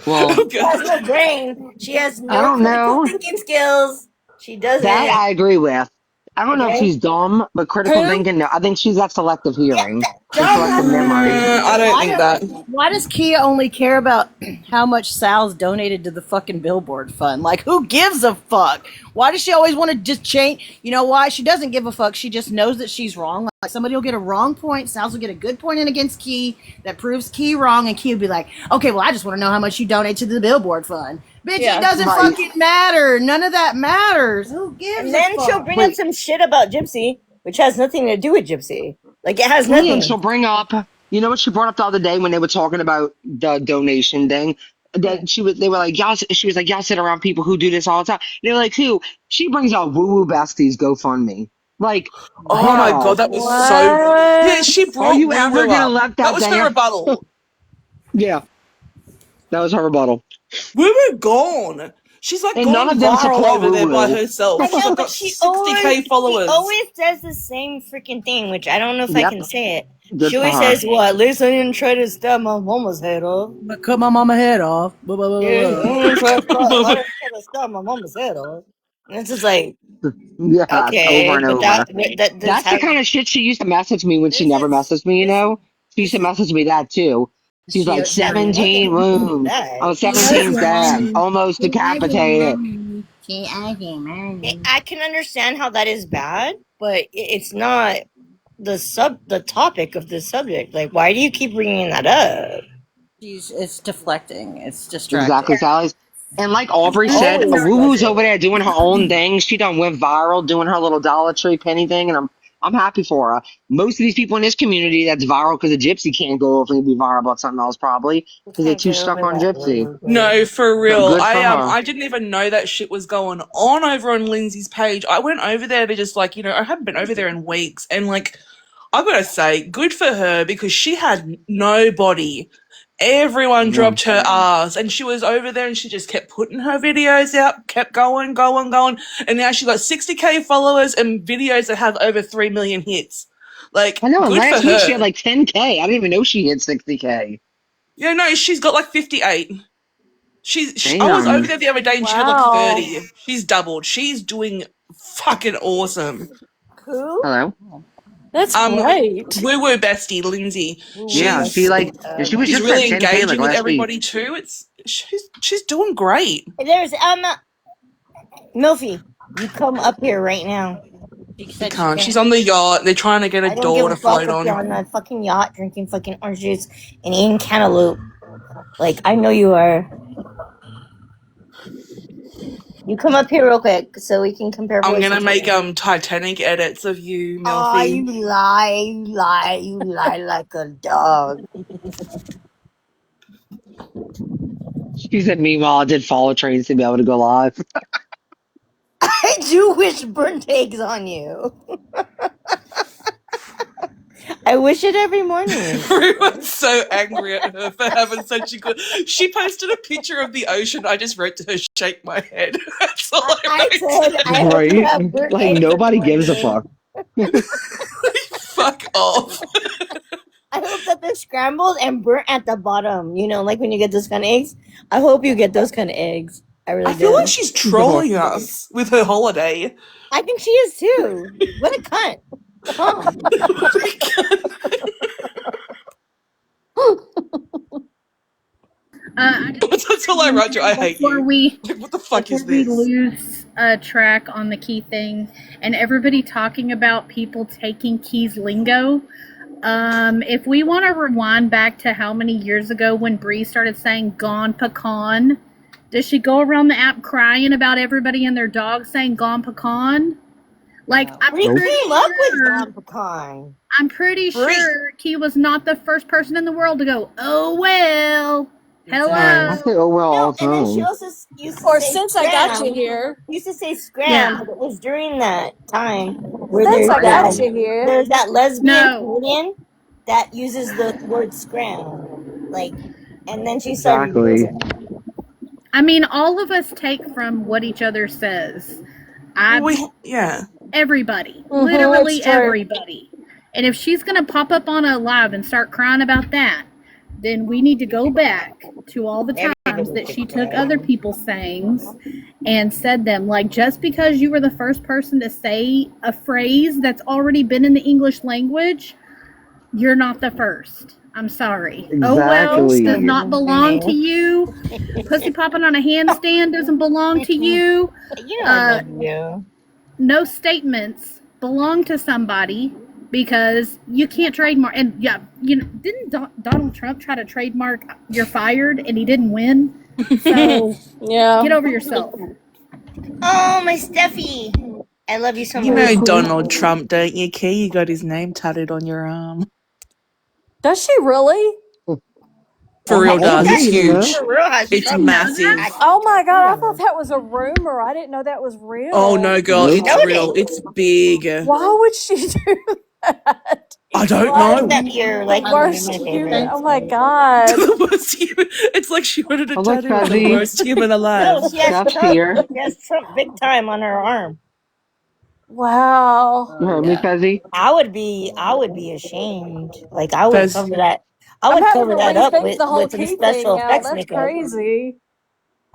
Well, She has no brain. She has I no don't critical know. thinking skills. She doesn't. That I agree with. I don't know if Okay. she's dumb, but critical Who? thinking, no. I think she's got selective hearing or selective memory. I don't think that. Why does Kia only care about how much Sal's donated to the fucking Billboard Fund? Like, who gives a fuck? Why does she always want to just change? You know why? She doesn't give a fuck. She just knows that she's wrong. Like, somebody will get a wrong point. Sal's will get a good point in against Key that proves Key wrong, and Key will be like, okay, well, I just want to know how much you donate to the Billboard Fund. Bitch, Yeah. it doesn't Right. fucking matter. None of that matters. Who gives And a then fuck? she'll bring up some shit about Gypsy, which has nothing to do with Gypsy. Like, it has Well, yeah, nothing. and she'll bring up, you know what she brought up the other day when they were talking about the donation thing? That they were like, y'all, she was like, y'all sit around people who do this all the time. They were like, who? She brings out Woo Woo Besties GoFundMe. Like, Oh my girl, God, that was so. Yeah, she are brought you Woo ever Woo gonna up. let That that was her there? rebuttal. Yeah, that was her rebuttal. Woo Woo gone. She's like And none gone of them viral support over Woo there by Woo. herself. I She's know, like but got she 60K followers. always says the same freaking thing, which I don't know if I Yep. can say it. Good She for always her. says, well, at least I didn't try to stab my mama's head off. But cut my mama head off. Blah, blah, blah, Yeah, blah, blah. I didn't try to stab my mama's head off. And it's just like, Yeah, okay, over and but over. that's That's the how kind of shit she used to message me when she never messaged me, you know? She used to message me that too. She's like, I 17 can believe wounds. that. Oh, 17's dead. Almost decapitated. I can understand how that is bad, but it's not the topic of this subject. Like, why do you keep bringing that up? It's deflecting. It's distracting. Exactly, Sally's. And like Aubrey said, Always Woo Woo's deflecting. over there doing her own thing. She done went viral doing her little Dollar Tree penny thing, and I'm happy for her. Most of these people in this community that's viral because of Gypsy can't go over and be viral about something else probably because they're too stuck on Gypsy. No, for So real. good for her. I didn't even know that shit was going on over on Lindsay's page. I went over there to just like, I haven't been over there in weeks, and like I gotta say, good for her because she had nobody. Everyone Yeah. dropped her ass, and she was over there and she just kept putting her videos out, kept going, going, going, and now she got 60K followers and videos that have over 3 million hits. Like, I know, and good for last week she had her. like 10K. I didn't even know she hit 60K. Yeah, no, she's got like 58. I was over Damn. there the other day and she had like 30. She's doubled. She's doing fucking awesome. Who? Hello? That's great. Woo woo bestie Lindsay. Yeah, she like, and she was She's just at really 10K like engaging with last week. everybody too. She's doing great. There's Milfy, you come up here right now. She can't. She's on the yacht. They're trying to get a I don't give door a to fuck float if you're on. on that fucking yacht drinking fucking orange juice and eating cantaloupe. Like, I know you are. You come up here real quick so we can compare I'm voices. gonna make Titanic edits of you, Aw, you Milfy. lie like a dog. She said, meanwhile, I did follow trains to be able to go live. I do wish burnt eggs on you. I wish it every morning. Everyone's so angry at her for having such a good. She posted a picture of the ocean. I just wrote to her, "Shake my head." That's all I said, I hope you Right? have burnt Like, eggs nobody in the gives a morning. fuck. Fuck off. I hope that they're scrambled and burnt at the bottom. You know, like when you get those kind of eggs. I hope you get those kind of eggs. I really I feel do. like she's trolling us with her holiday. I think she is too. What a cunt. Huh. That's all I wrote to. I hate Before you. we Like, what the fuck is before we this? lose track on the key thing and everybody talking about people taking Key's lingo, if we want to rewind back to how many years ago when Bree started saying "gone pecan," does she go around the app crying about everybody and their dog saying "gone pecan"? Like, I'm Bree pretty came up with sure. Gone Pecan. I'm pretty Bree. sure Key was not the first person in the world to go, "Oh well, hello." I say, oh well, all the And then she time. also used to Or say since I got you scram. here. Used to say scram, Yeah. but it was during that time where Since I got you there's here. that lesbian No. comedian. that uses the word scram. Like, and then she started Exactly. using it. I mean, all of us take from what each other says. Yeah. Everybody. Mhm, Literally it's true. everybody. And if she's going to pop up on a live and start crying about that, then we need to go back to all the times that she took other people's sayings and said them. Like, just because you were the first person to say a phrase that's already been in the English language, you're not the first. I'm sorry. Oh well Exactly. does not belong to you. Pussy popping on a handstand doesn't belong to you. You know I love you. No statements belong to somebody because you can't trademark. And yeah, you know, didn't Donald Trump try to trademark "you're fired" and he didn't win? So Yeah. get over yourself. Oh, my Steffi. I love you so You much. know Donald Trump, don't you, Key? You got his name tattooed on your arm. Does she really? For real does. It's huge. For real, has It's Trump massive. Oh my god, I thought that was a rumor. I didn't know that was real. Oh no, girl, it's real. It's big. Why would she do that? I don't know. That you're like Worst one of my human. favorites. Oh my god. The worst human. It's like she wanted a Oh, look, tattoo of the Fuzzy. worst human alive. No, she has Steph's Trump. here. She has Trump big time on her arm. Wow. You heard me, Fezzy? I would be ashamed. Like I would Fez. cover that. I I'm would having cover to that up rethink the whole with some key special thing now. effects That's makeup. crazy.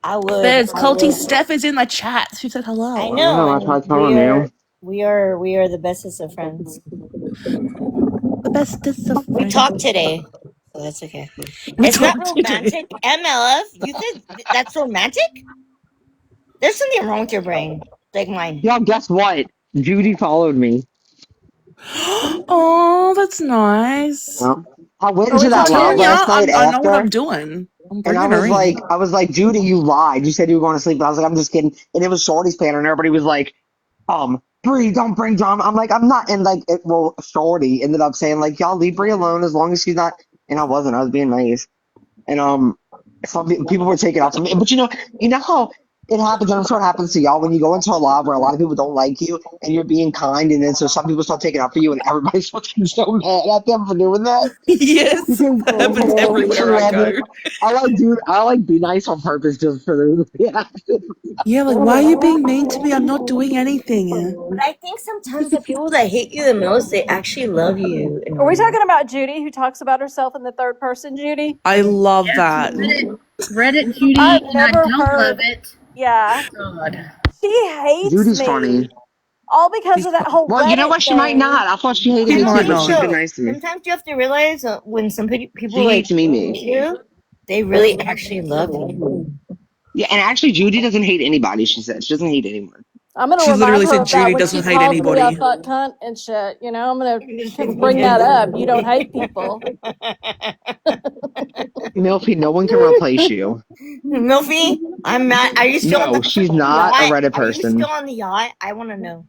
I would. Fez, I Culty would. Steph is in the chat. She said hello. I I know. know, I And tried telling you. we are the bestest of friends. The bestest of We friends. talked today, so that's okay. We It's not talked today. romantic. MLF, you think that's romantic? There's something wrong with your brain, like mine. Yo, guess what? Judy followed me. Oh, that's nice. Yeah. I went Are we into that talking live last night I know what after, I'm doing. I'm and I bringing her in. was like, Judy, you lied. You said you were going to sleep. But I was like, I'm just kidding. And it was Shorty's panel, and everybody was like, Bree, don't bring drama. I'm like, I'm not. And like, Shorty ended up saying like, y'all leave Bree alone as long as she's not. And I wasn't. I was being nice. And some people were taking off from me. But you know how it happens, and I'm sure it happens to y'all when you go into a live where a lot of people don't like you and you're being kind, and then so some people start taking up for you, and everybody's fucking so mad at them for doing that. Yes, Because that happens everywhere I go. I like be nice on purpose just for the reaction. Yeah, like, why are you being mean to me? I'm not doing anything. But I think sometimes the people that hate you the most, they actually love you. Are we talking about Judy who talks about herself in the third person, Judy? I love that. Reddit Judy, I've and I never don't heard. love it. Yeah. God. She hates Judy's me. funny. All because of that whole Well, you know what? Reddit She might thing. not. I thought she hated She me might too, but not. she's been nice to me. Sometimes you have to realize when some people She hates me. hate you, they really actually love you. Yeah, and actually, Judy doesn't hate anybody. She said she doesn't hate anyone. I'm gonna She remind literally her said of that Judy when doesn't she hate calls me a anybody. fuck cunt and shit. You know, I'm gonna bring that up. You don't hate people. Milfy, no one can replace you. Milfy, I'm mad. Are you still on No, the she's not a yacht? Reddit Are you person. still on the yacht? I want to know.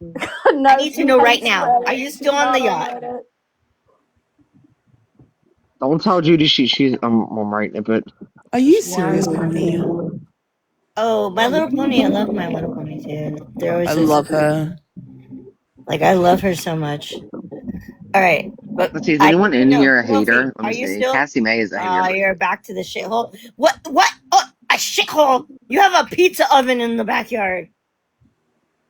No, I need to she know right hates now. Reddit. Are you She's still on the not yacht? Reddit. Don't tell Judy she's I'm right, but Are you serious, Pony? Oh, My Little Pony. I love My Little Pony too. They're always I so love sweet. her. Like I love her so much. All right, but let's see, is I anyone need to in know, here a Milfy, hater? Let are me you see. still? Cassie May is a hater. You're back to the shithole. What? What? Oh, a shithole! You have a pizza oven in the backyard.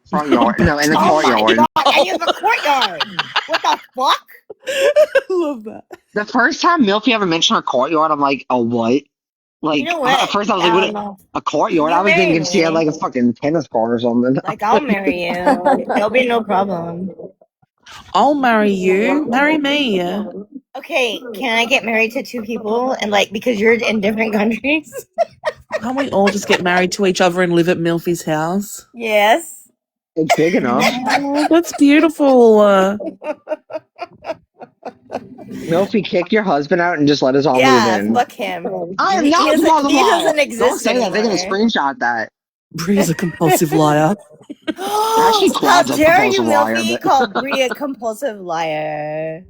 Front yard. No, in the courtyard. God, and you have a courtyard. What the fuck? I love that. The first time Milfy ever mentioned her courtyard, I'm like, oh what? Like You know what? at first I was like, what a courtyard? You I was marry thinking she had me. like a fucking tennis court or something. Like I'll marry you. There'll be no problem. I'll marry you. Marry me. Okay, can I get married to two people and like because you're in different countries? Can't we all just get married to each other and live at Milfy's house? Yes. It's big enough. Oh, that's beautiful. Milfy, kick your husband out and just let us all move in. Fuck him. I am He not doesn't- part of the he law. doesn't exist Don't say that. They're gonna anymore. screenshot that. Bree's a compulsive liar. Actually, How Quad's a dare you, compulsive liar, Milfy, but call Bree a compulsive liar?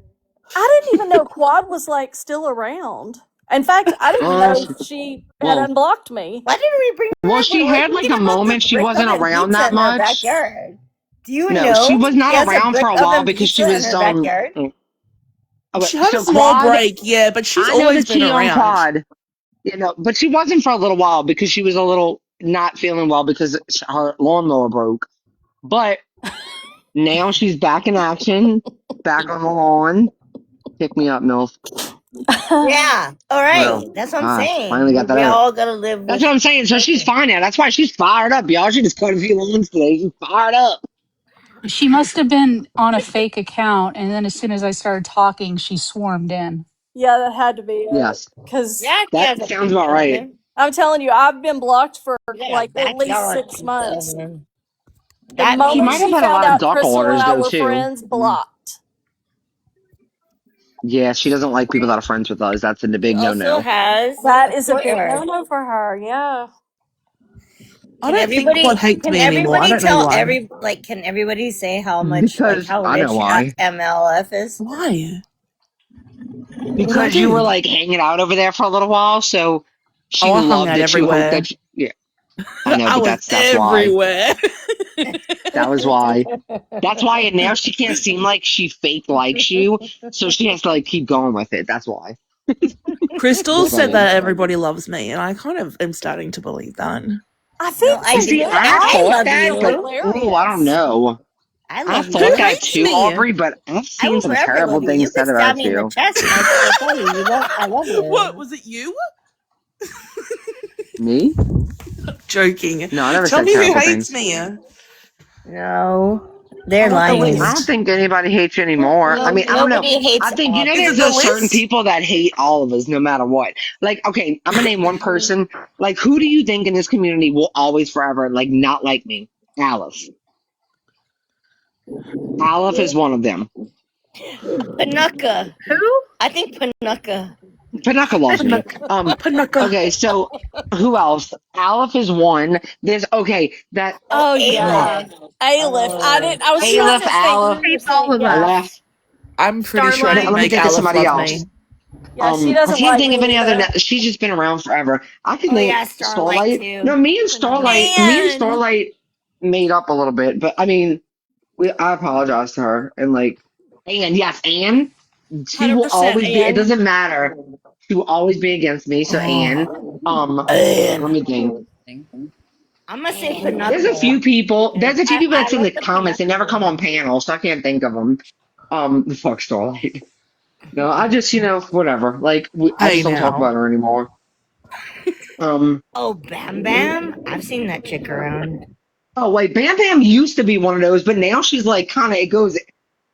I didn't even know Quad was like still around. In fact, I didn't know she had unblocked me. Why didn't we bring her well, up? she We're had like thinking a about moment the she brick wasn't oven around pizza that in her much. backyard. Do you No, know she was she not has around for brick a while oven because she pizza was in her backyard? She had a So small Claude, break, yeah, but she's I know the always been tea on around. Claude, but she wasn't for a little while because she was a little not feeling well because her lawnmower broke. But now she's back in action, back on the lawn. Pick me up, MILF. Yeah. All right. Well, That's what I'm gosh, saying. finally got that We out. all gotta live That's with. what I'm saying. So she's fine now. That's why she's fired up, y'all. She just cut a few lawns today. She's fired up. She must have been on a fake account, and then as soon as I started talking, she swarmed in. Yeah, that had to be it. Yes, Because Yeah, she that has a sounds pink about right. cousin. I'm telling you, I've been blocked for She got a like at least backyard 6 pink months. cousin. The That She moment might means have she had a found lot of out duck Crystal and orders I though were too. friends, blocked. Yeah, she doesn't like people that are friends with us. That's a she big also no-no. has That a is a big courtyard. no-no for her. Yeah. I don't think Claude hates Can me anymore. I everybody don't know tell why. can everybody say how much Because how I know rich why. MLF is? Why? What I Because you were do? like hanging out over there for a little while, so Oh, she I hung loved out it. She hoped everywhere. that yeah, I know, I but was that's why. everywhere. That was why. That's why, and now she can't seem like she fake likes you, so she has to like keep going with it. That's why. Crystal Just said saying. that everybody loves me, and I kind of am starting to believe that. I No, think I for See, do. them, I I thought love that, but you. I don't hilarious. know. I I love Who thought you. that hates too, me? Aubrey, but I've I seen will some forever love terrible you. You things could said stab about me in the you. chest, and I still tell you, I love What you. was it? You? Me? Joking. No, I never Tell said me who terrible hates things. me. No, they're I want the lying. I don't list. think anybody hates you anymore. I No, mean, I don't know. nobody I hates think Is it there's the those certain list? people that hate all of us, no matter what. Like, okay, I'm gonna name one person. Like, who do you think in this community will always forever like not like me? Alice. Aleph is one of them. Panucca. Who? I think Panucca. Panaka loves me. Panuka. Panuka. Okay, so who else? Aleph is one. There's okay that Oh, Oh yeah. Aleph. Aleph. Oh, I was trying Aleph, to think Aleph, who you're Hates all saying. of Yeah. us. Aleph. I'm pretty sure I Starlight. can Let me make think of Aleph somebody love else. me. Yeah, she I doesn't can't like think of me any other. either. She's just been around forever. I could oh name yeah, Starlight Starlight. too. No, me and Man. Starlight made up a little bit, but I mean, I apologize to her and like, and yes, Anne, she will 100% always be. It and doesn't matter. She will always be against me. So Anne, Oh. let me think. I'm gonna say There's a Panucca. few people. There's a few people I that's in love the the comments. They never Panucca come on one. panels, so I can't think of them. The fuck Starlight. No, I just whatever. Like I Hey just don't talk now. about her anymore. Um. Oh, Bam Bam. I've seen that chick around. Oh wait, Bam Bam used to be one of those, but now she's like kind of. It goes.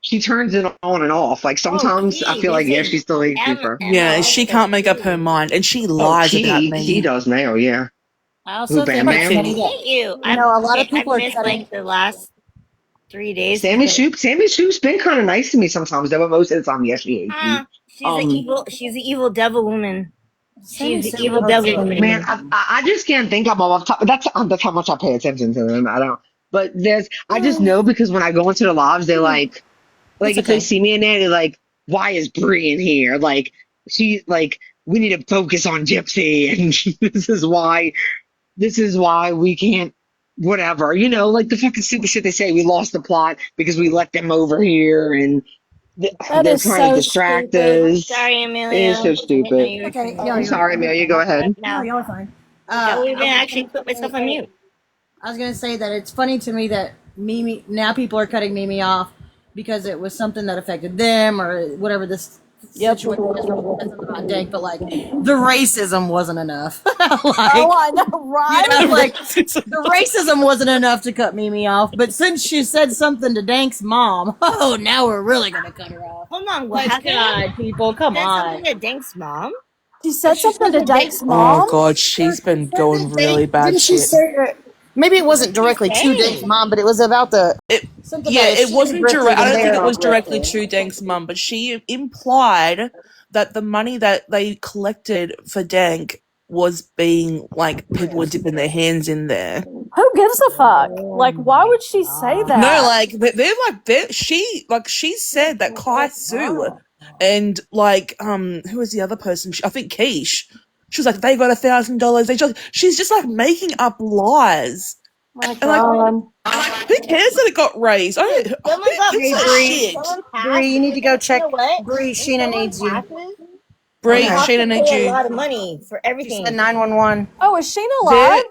She turns it on and off. Like Oh, sometimes I Key. feel They like yeah, say she still hates me M for. Yeah, MLS she said can't make up her Key. mind, and she Oh, lies about Key me. does now. Yeah. I Who also Bam think But it's Bam? funny I that hate you. a lot of I've people are missed setting. like the last 3 days Sammy because Soup. Sammy Soup's been kind of nice to me sometimes, though. But most of the time, yes, she hates me. Um. she's the evil devil woman. Sammy She's the Sue evil hurts devil me. Man, woman. I just can't think of them off the top. That's how much I pay attention to them. I don't. But I just know because when I go into the lives, they like It's if they okay. see me in there, they're like, "Why is Bree in here?" Like she like we need to focus on Gypsy, and this is why we can't. Whatever, like the fucking stupid shit they say. We lost the plot because we let them over here, and that they're is trying to so distract stupid. us. Sorry, It is Amelia. so I didn't know stupid. you were Okay, trying y'all, I'm to sorry, Amelia. Go what ahead. no, now? y'all are fine. Don't even I was actually gonna put myself on say, mute. I was gonna say that it's funny to me that Mimi now people are cutting Mimi off because it was something that affected them or whatever this Yep. situation is. Or said something about Dank, but like the racism wasn't enough. Oh, like I know, right? like the racism wasn't enough to cut Mimi off. But since she said something to Dank's mom, oh, now we're really gonna cut her off. Hold on, what Like happened? God, people, come Said on. something to Dank's mom? She said She something said to that Dank. Dank's oh mom. god, she's She been said going that Dank. really bad Didn't she shit. say that? Maybe it wasn't What'd she directly to Dank's say? mom, but it was about the It something yeah, that if it she didn't wasn't drift through, direct. I then don't think they're it all was drift directly through. to Dank's mum, but she implied that the money that they collected for Dank was being like people were dipping their hands in there. Who gives a fuck? Oh Like, why my would she say god. No, that? like she said that Kai Su and like who was the other person? I think Keish. She was like they got $1,000. She's just like making up lies My And like, God. who cares that it got raised? I don't. Someone Who got gives a passed. shit? Someone Bree, passed. you need to go You check. know what? Bree, When Sheena someone needs you. passes, Brie, you Okay. have to Sheena needs pay a you. lot of money for She said everything. 911. Oh, is Sheena There. alive?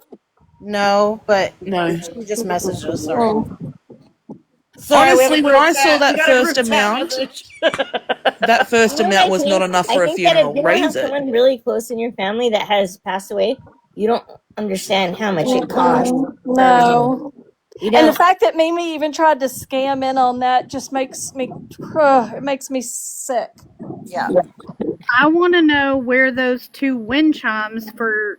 No, but No. she just messaged us. Sorry. Oh. Sorry, we have a Honestly, when group I saw chat. We that got a first group chat amount, message. that You first know what amount I was not think? enough I for a think that if funeral. you don't Raise have it. someone really close in your family that has passed away, you don't understand how much it costs for everything. No. You And the don't. fact that Mimi even tried to scam in on that just makes me, it makes me sick. Yeah. I want to know where those two wind chimes for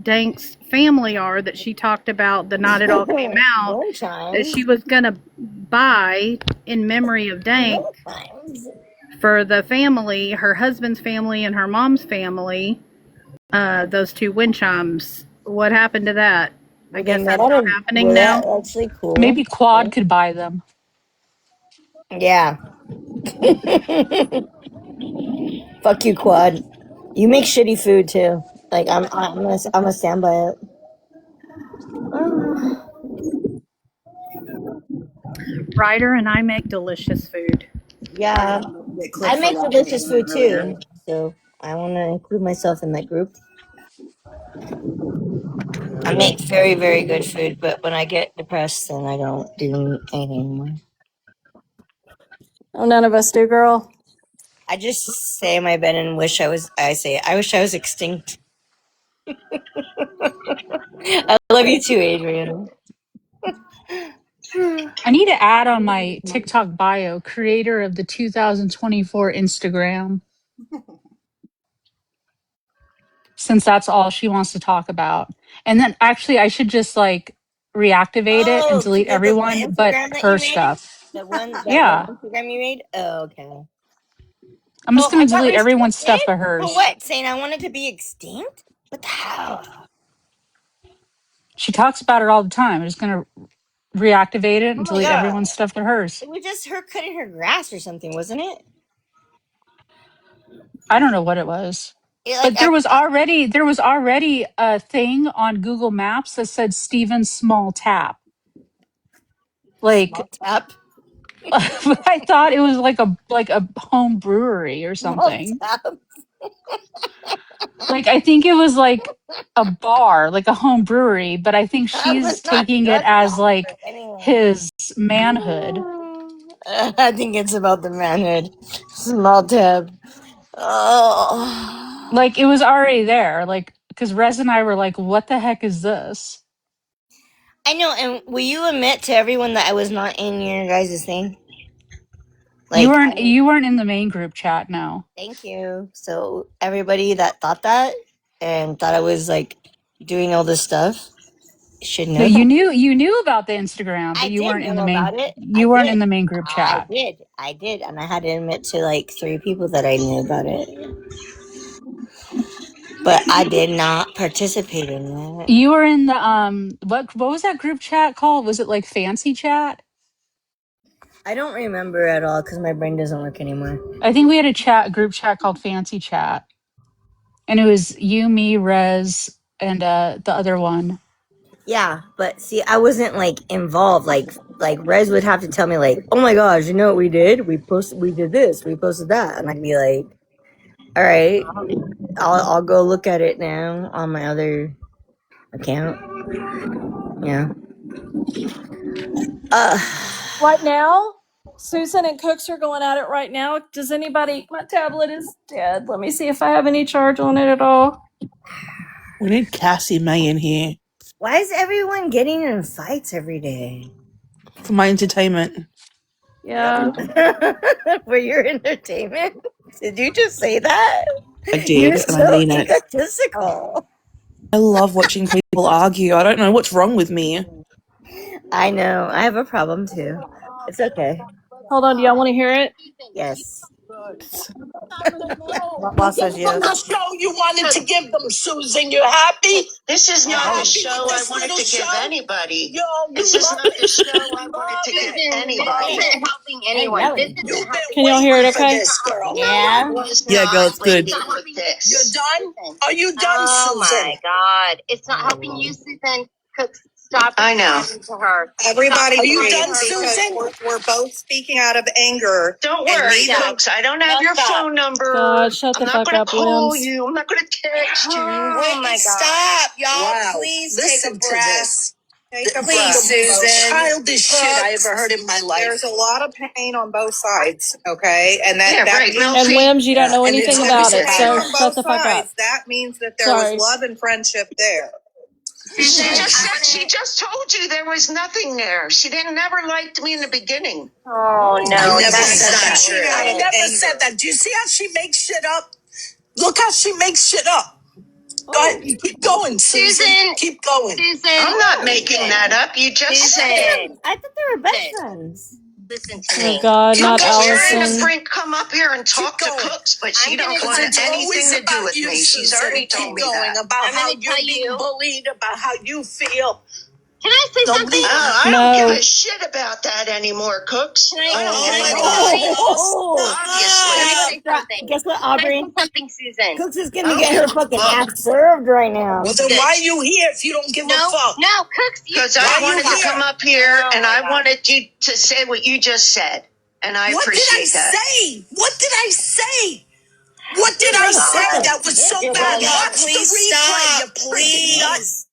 Dank's family are that she talked about the night it all came out Wind that chimes. she was going to buy in memory of Dank Wind chimes. for the family, her husband's family and her mom's family. Those two wind chimes. What happened to that? I Were they guess made that's out not of? happening Were now. that actually cool? Maybe Quad could buy them. Yeah. Fuck you, Quad. You make shitty food too. Like I'm gonna stand by it. Ryder and I make delicious food. Yeah, Get I clipped for make watching delicious Anna food earlier. too. So I want to include myself in that group. I make very, very good food, but when I get depressed, then I don't do anything anymore. Oh, none of us do, girl. I just stay in my bed and wish I was. I wish I was extinct. I love you too, Adrian. I need to add on my TikTok bio, creator of the 2024 Instagram, since that's all she wants to talk about. And then actually, I should just like reactivate it and Oh, delete the everyone but Instagram that you her made, stuff. that one Yeah. Instagram you made. Oh, okay. I'm just Oh, going I to got delete everyone's restricted stuff but for hers. what? Saying I wanted to be extinct? What the hell? She talks about it all the time. I'm just going to reactivate it Oh and my delete god! everyone's stuff but hers. It was just her cutting her grass or something, wasn't it? I don't know what it was. Like But there was already a thing on Google Maps that said Steven's Small Tap. small Like tap, I thought it was like a home brewery or small something. tap. Like I think it was like a bar, like a home brewery, but I think I was she's not taking it judging as her like anyway. his manhood. I think it's about the manhood. Small tap. Oh. Like it was already there. Like because Rez and I were like, "What the heck is this?" I know, and will you admit to everyone that I was not in your guys' thing? You Like, weren't you weren't in the main group chat, no. thank you. So everybody that thought that and thought I was like doing all this stuff should No, know you that. knew about the Instagram, but I you did weren't in know the main about it. I you weren't in did. the main group chat. I did, and I had to admit to like 3 people that I knew about it, but I did not participate in that. You were in the what was that group chat called? Was it like fancy chat? I don't remember at all because my brain doesn't work anymore. I think we had a group chat called fancy chat. And it was you, me, Rez, and the other one. Yeah, but see, I wasn't like involved. Like Rez would have to tell me like, "Oh my gosh, you know what we did? We did this, we posted that," and I'd be like, "All right, I'll go look at it now on my other account." Yeah. Uh, Right now, Susan and Cooks are going at it right now. Does anybody? My tablet is dead. Let me see if I have any charge on it at all. We need Cassie May in here why is everyone getting in fights every day? for my entertainment. Yeah. For your entertainment? Did you just say that? I You're did, and I so mean it. egotistical. I love watching people argue. I don't know what's wrong with me. I know. I have a problem too. It's okay. Hold on. Do y'all want to hear it? Yes. Lala says From the yes. show you wanted to give them, Susan. You happy? This is not the show I wanted to give anybody. Yo, this is not the show I wanted to give anybody. This isn't helping anyone. This isn't helping. Can y'all hear it for okay? this, girl. Yeah. No, I was Yeah, girl, not it's good. waiting for this. You're done? Are you done, Susan? Oh my God. It's not helping you, Susan. Cooks, Stop responding to her. Everybody, Are you breathe, done, because Susan? we're both speaking out of anger. Don't and worry, neither- folks. I don't have your phone number. God, shut I'm the not fuck going up, to call Limbs. you. I'm not going to text you. Wait, my God. stop, y'all. Wow. Please Listen take a to breath. this. Take a Please, breath. Susan. Childish shit I Cooks, ever heard in my life. There's a lot of pain on both sides, okay? And that, Yeah, that right. means Well, And see, Limbs, you don't know and anything it's about pain it, so on shut both the fuck up. sides. That means that there Sorry. was love and friendship there. She just told you there was nothing there. She didn't never liked me in the beginning. Oh, no. I never that's said not that. true. I never Anger. said that. Do you see how she makes shit up? Look how she makes shit up. Go ahead, you keep going, Susan. Keep going. I'm not making that up. You just said it. I thought they were best friends. Listen to Oh me. God, not You're trying to Allison. come up here and talk to Cooks, but she don't want anything to do with me. She's already told me that. About I'm how gonna you're tell being you. bullied, about how you feel. Can I say something? I No. don't give a shit about that anymore, Cooks. I don't care. Obviously. Guess what, Can I say Aubrey? something, Susan? Cooks is gonna get her fucking ass served right now. Well, then why are you here if you don't give a fuck? No, Cooks, because I wanted to come up here and I wanted you to say what you just said, and I appreciate that. What did I say? What did I say that was so bad? Watch the replay, you please.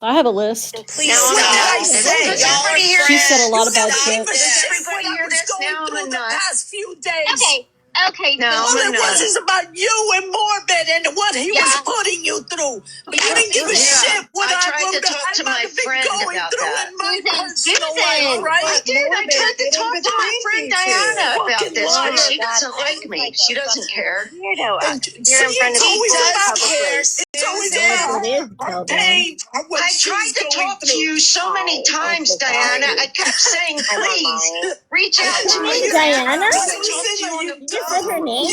I have a list. Please Now, stop. what did I say? Does everybody hear She this? said a lot of bad Stop shit. this. Does everybody hear this now? I'm a nut. Past few days. Okay. No, all it was is about you and Morbid and what he was putting you through. But you didn't give a shit what I tried to talk to my friend about that. In my personal Susan, life, right? I did. I tried to talk to my friend Diana about this, but liar. she doesn't like me. She doesn't care. Weirdo. See, it's always about care. It's always about It is, tell them. pain. I tried to talk to you so many times, Diana. I kept saying, please, reach out to me. Diana? You You said her name.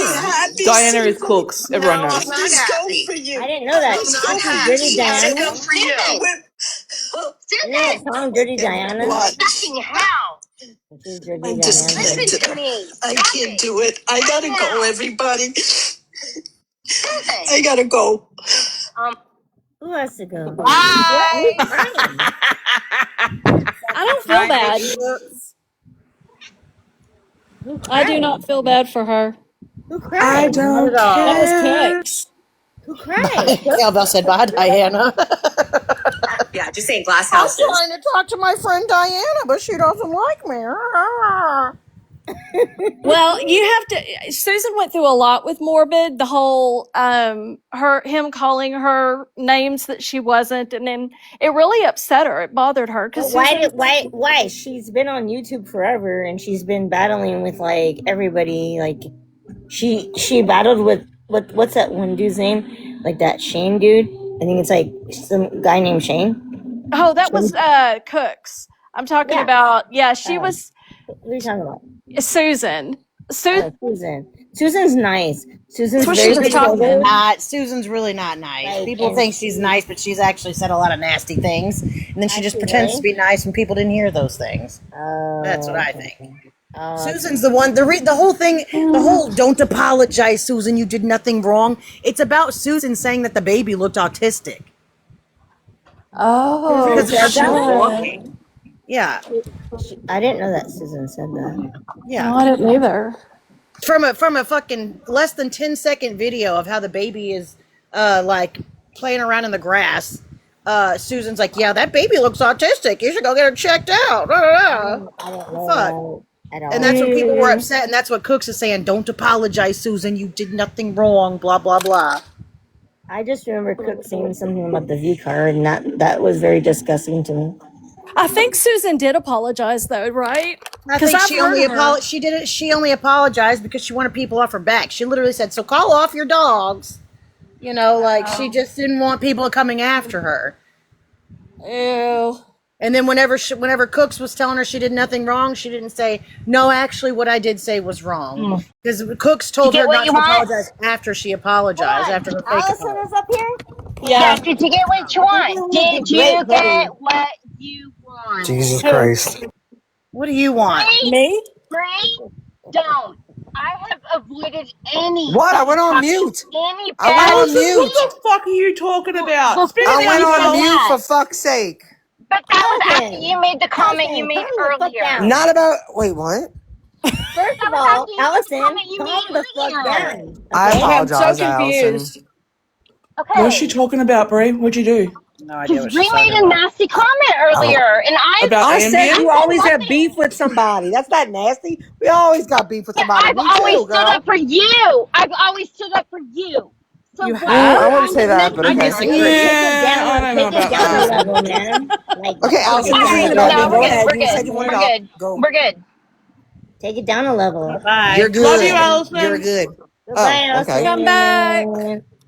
Diana is Cooks. Everyone No, knows. I'm not happy. I didn't know that. I'm not Dirty happy. How's it Diana. go for you? You know that song, Dirty Diana? Fucking hell. She's Dirty I'm Diana. disconnected. I can't do it. I gotta go, everybody. I gotta go. Who has to go? Bye. Who's crying? I don't feel bad. Who I do cried? not feel bad for her. Who I cried? Not don't at all. That was care. Cooks. Who cried? Bell said bye, Diana. Yeah, just saying glass I'm houses. trying to talk to my friend Diana, but she doesn't like me. Well, you have to. Susan went through a lot with Morbid. The whole him calling her names that she wasn't, and then it really upset her. It bothered her because Why? She's been on YouTube forever, and she's been battling with like everybody. Like she battled with what's that one dude's name? Like that Shane dude. I think it's like some guy named Shane. Oh, that was Cooks. I'm talking about. Yeah, she was. What are you talking about? Susan. Susan. Susan's nice. Susan's what very she was talking supportive. about. Susan's really not nice. Like, People and think she's nice, but she's actually said a lot of nasty things, and then she just pretends to be nice, and people didn't hear those things. That's what I think. Susan's the one. The whole thing. The whole "don't apologize, Susan. You did nothing wrong." It's about Susan saying that the baby looked autistic. Oh, Because how she was shit. walking. Yeah. I didn't know that Susan said that. Yeah. No, I didn't either. From a fucking less than 10-second video of how the baby is like playing around in the grass. Susan's like, yeah, that baby looks autistic. You should go get her checked out. I don't know Fuck. that at all. And that's what people were upset, and that's what Cooks is saying. Don't apologize, Susan. You did nothing wrong. Blah blah blah. I just remember Cook saying something about the V card, and that was very disgusting to me. I think Susan did apologize, though, right? I think she only apologized because she wanted people off her back. She literally said, "So call off your dogs." You know, like she just didn't want people coming after her. Ew. And then whenever Cooks was telling her she did nothing wrong, she didn't say, "No, actually, what I did say was wrong." Because Cooks told her not to apologize after she apologized, after her fake Allison apology. is up here? Yeah. Did you get what you want? Did you get what you want? Jesus Christ. What do you want? Me? Don't. I have avoided any. What? I went on mute. Any I went on mute. What the fuck are you talking about? Spit it I out went your on mouth. mute for fuck's sake. But that was after you made the comment you made earlier. Not about. Wait, what? First of all, Allison, calm the fuck down. Okay? I apologize, confused. Allison. Okay. What was she talking about, Brie? What'd you do? No idea what Bree she's made talking a about. nasty comment earlier, and I said Ambien? you always have beef with somebody. That's not nasty. We always got beef with somebody. I've Me always too, stood girl. up for you. I've always stood up for you. So You why have? I wouldn't say that, but I okay. disagree. Yeah, Take it down a level, man. Like, Okay, Allison, you're saying about me. no, Go we're good. ahead. We're You said good. you wanted We're up. good. Go. We're good. Take it down a level. Bye. You're good. Love you, Allison. You're good. Goodbye, Oh, okay. Come back.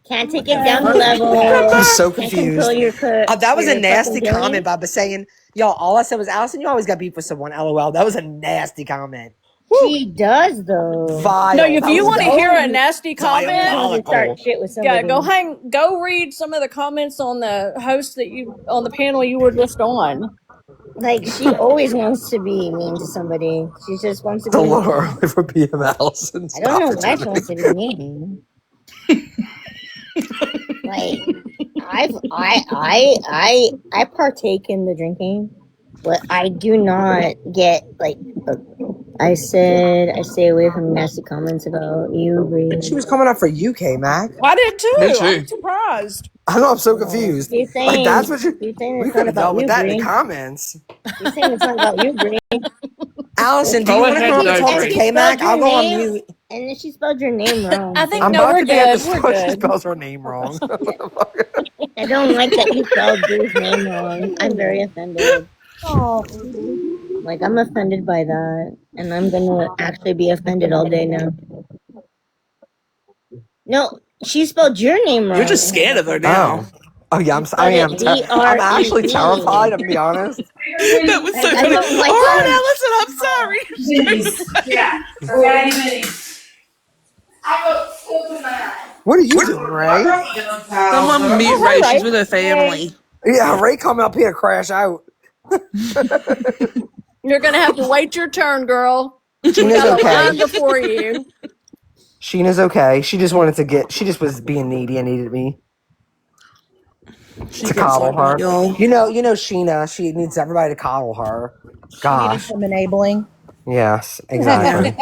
Can't take it down a level. I'm so Can't confused. control your That was a your nasty fucking comment brain. by saying, y'all, all I said was, Allison, you always got beef with someone. LOL. That was a nasty comment. She does though. Vile. No, if That you was want to hear a nasty comment, diabolical. Shit with yeah, somebody. go read some of the comments on the host that you on the panel you were just on. Like, she always wants to be mean to somebody. She just wants to It's a be little mean. early for PM Allison. I don't know Stop why it, she wants to be mean. Like, I partake in the drinking, but I do not get like. I said I stay away from nasty comments about you, Bree. She was coming up for you, Kmac. I did too. Me too. I'm surprised. I know, I'm so confused. She's saying, Like, that's what you. she's saying We it's could not have about dealt with you, that in Bree. the comments. She's saying it's not about you, Bree. Allison, do you Go want to ahead, come up and though, talk to Bree. Kmac? I'll go on mute. And then she spelled your name wrong. I think I'm no, about we're to be at good. the We're store. She good. spells her name wrong. I don't like that you spelled Bree's name wrong. I'm very offended. Oh, Like, I'm offended by that, and I'm gonna actually be offended all day now. No, she spelled your name wrong. You're just scared of her now. Oh yeah, I'm actually terrified. I'm gonna be honest. That was so funny. Like, all right, Allison, I'm sorry. What are you doing, Ray? Someone mute Ray. She's with her family. Yeah, Ray coming up here to crash out. You're gonna have to wait your turn, girl. Sheena's Got a line okay. before you. Sheena's okay. She just wanted to get. She just was being needy and needed me to coddle her. You know, Sheena. She needs everybody to coddle her. Gosh. Some enabling. Yes, exactly.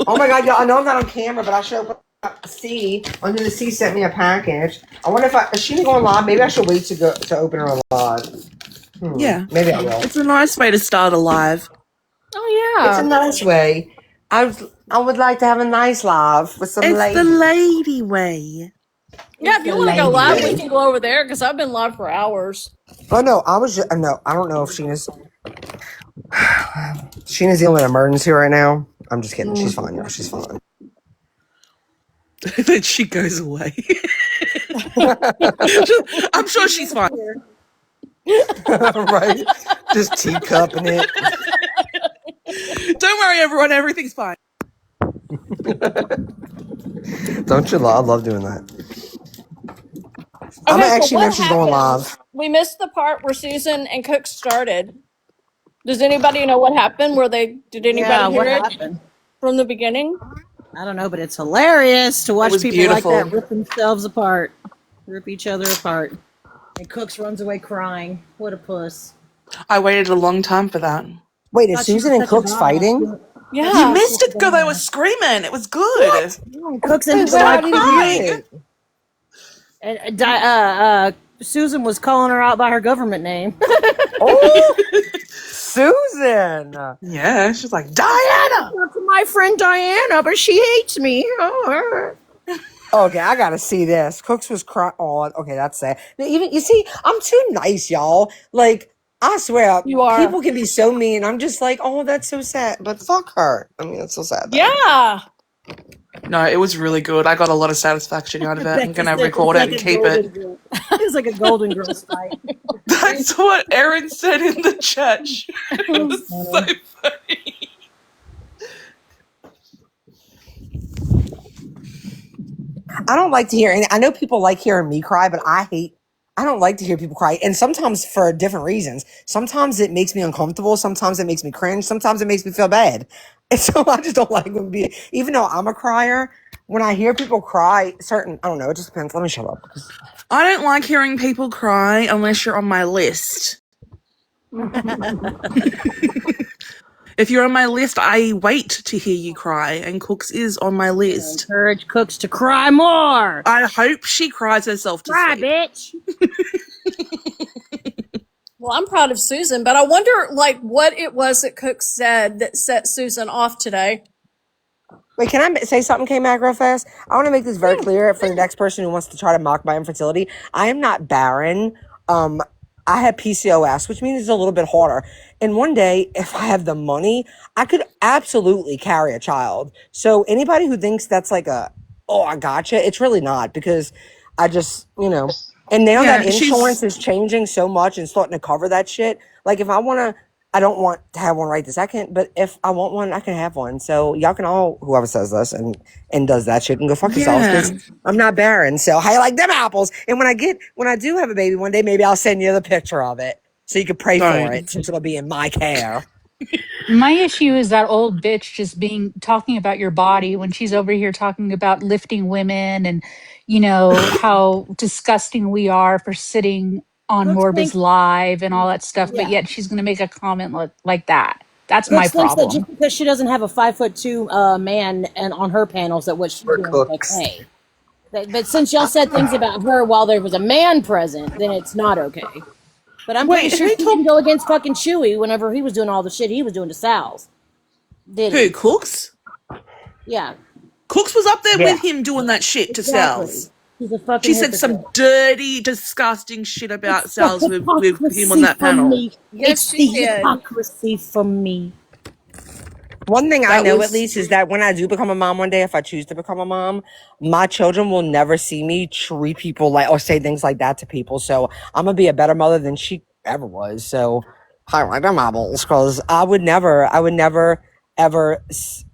Oh my God, y'all! I know I'm not on camera, but I should up C. Under the C sent me a package. I wonder if is Sheena going live? Maybe I should wait to open her live. Yeah, maybe I will. It's a nice way to start a live. Oh yeah, It's a nice way. I would like to have a nice live with some ladies. It's the lady way. Yeah, if you want to go live, we can go over there because I've been live for hours. Oh no, I was just, no. I don't know if Sheena's dealing with an emergency right now. I'm just kidding. She's fine. Yeah, she's fine. Then she goes away. I'm sure she's fine. Right? Just teacupping it. Don't worry, everyone. Everything's fine. Don't you love? I love doing that. Okay, I'm gonna so actually know what she's going happened? live. We missed the part where Susan and Cook started. Does anybody know what happened? Did anybody hear what it happened? from the beginning? I don't know, but it's hilarious to watch was people beautiful. like that rip themselves apart, rip each other apart. And Cooks runs away crying. What a puss. I waited a long time for that. Wait, is Thought she Susan was and such a Cooks doll. fighting? Yeah. You missed it, girl. They were screaming. It was good. Cooks Wait, and where I didn't hear it. and Susan was calling her out by her government name. Oh, Susan. Yeah, she's like, Diana! My friend Diana, but she hates me. Okay, I gotta see this. Cooks was crying. Oh, okay, that's sad. Now, even you see, I'm too nice, y'all. Like, I swear, You are. people can be so mean. I'm just like, oh, that's so sad. But fuck her. I mean, that's so sad. Though. Yeah. No, it was really good. I got a lot of satisfaction out of it. I'm going to record it and keep it. It was like a Golden Girls fight. That's what Erin said in the chat. It was so funny. I don't like to hear, and I know people like hearing me cry, but I don't like to hear people cry. And sometimes for different reasons. Sometimes it makes me uncomfortable. Sometimes it makes me cringe. Sometimes it makes me feel bad. And so I just don't like when even though I'm a crier, when I hear people cry, I don't know, it just depends. Let me shut up. I don't like hearing people cry unless you're on my list. If you're on my list, I wait to hear you cry, and Cooks is on my list. Encourage Cooks to cry more. I hope she cries herself to Cry, sleep. bitch. Well, I'm proud of Susan, but I wonder, like, what it was that Cook said that set Susan off today. Wait, can I say something, Kmac, real fast? I want to make this very clear for the next person who wants to try to mock my infertility. I am not barren. I have PCOS, which means it's a little bit harder. And one day, if I have the money, I could absolutely carry a child. So anybody who thinks that's like I gotcha, it's really not, because I just, and now that insurance is changing so much and starting to cover that shit, like if I want to, I don't want to have one right this second, but if I want one, I can have one. So y'all can all, whoever says this and does that shit, can go fuck yourselves, because I'm not barren. So I like them apples. And when I do have a baby one day, maybe I'll send you the picture of it so you can pray for it, since it'll be in my care. My issue is that old bitch just talking about your body when she's over here talking about lifting women and, how disgusting we are for sitting on Morba's live and all that stuff. But yet she's going to make a comment like that. That's my Cooks thinks that just problem. because she doesn't have a 5'2" man and on her panels, that what she's doing is okay. But since y'all said things about her while there was a man present, then it's not okay. But I'm pretty sure she didn't go against fucking Chewy whenever he was doing all the shit he was doing to Sal's. Who, Cooks? Yeah. Cooks was up there with him doing that shit to Sal's. He's a fucking She said some dirty, disgusting shit about Sal's with him on that panel. It's the hypocrisy for me. One thing I know, at least, is that when I do become a mom one day, if I choose to become a mom, my children will never see me treat people like, or say things like that to people. So I'm going to be a better mother than she ever was. So I like them apples, because I would never, ever,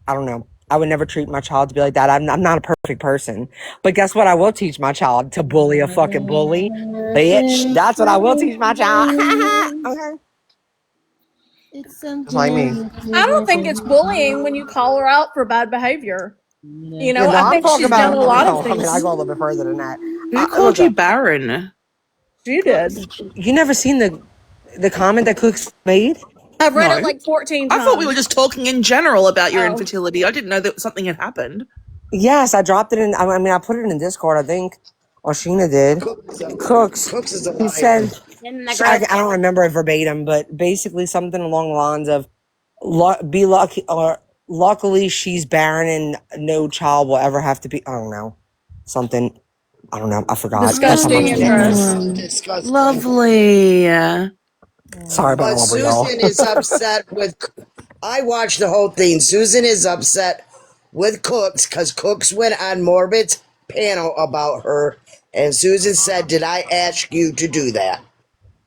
I don't know. I would never treat my child to be like that. I'm not a perfect person. But guess what? I will teach my child to bully a fucking bully. Bitch, that's what I will teach my child. Okay. It's like me. I don't think it's bullying when you call her out for bad behavior. I think she's done a lot of things. I go a little bit further than that. Who called you barren? You did. You never seen the comment that Cooks made? I've read it like 14 times. I thought we were just talking in general about your infertility. I didn't know that something had happened. Yes, I dropped it in. I mean, I put it in Discord, I think. Or Sheena did. Cooks. He said, I don't remember it verbatim, but basically something along the lines of, be lucky, or luckily she's barren and no child will ever have to be, I don't know. Something, I don't know, I forgot. Disgusting interest. Lovely. Sorry about all y'all. Susan is upset with, I watched the whole thing. Susan is upset with Cooks because Cooks went on Morbid's panel about her, and Susan said, "Did I ask you to do that?"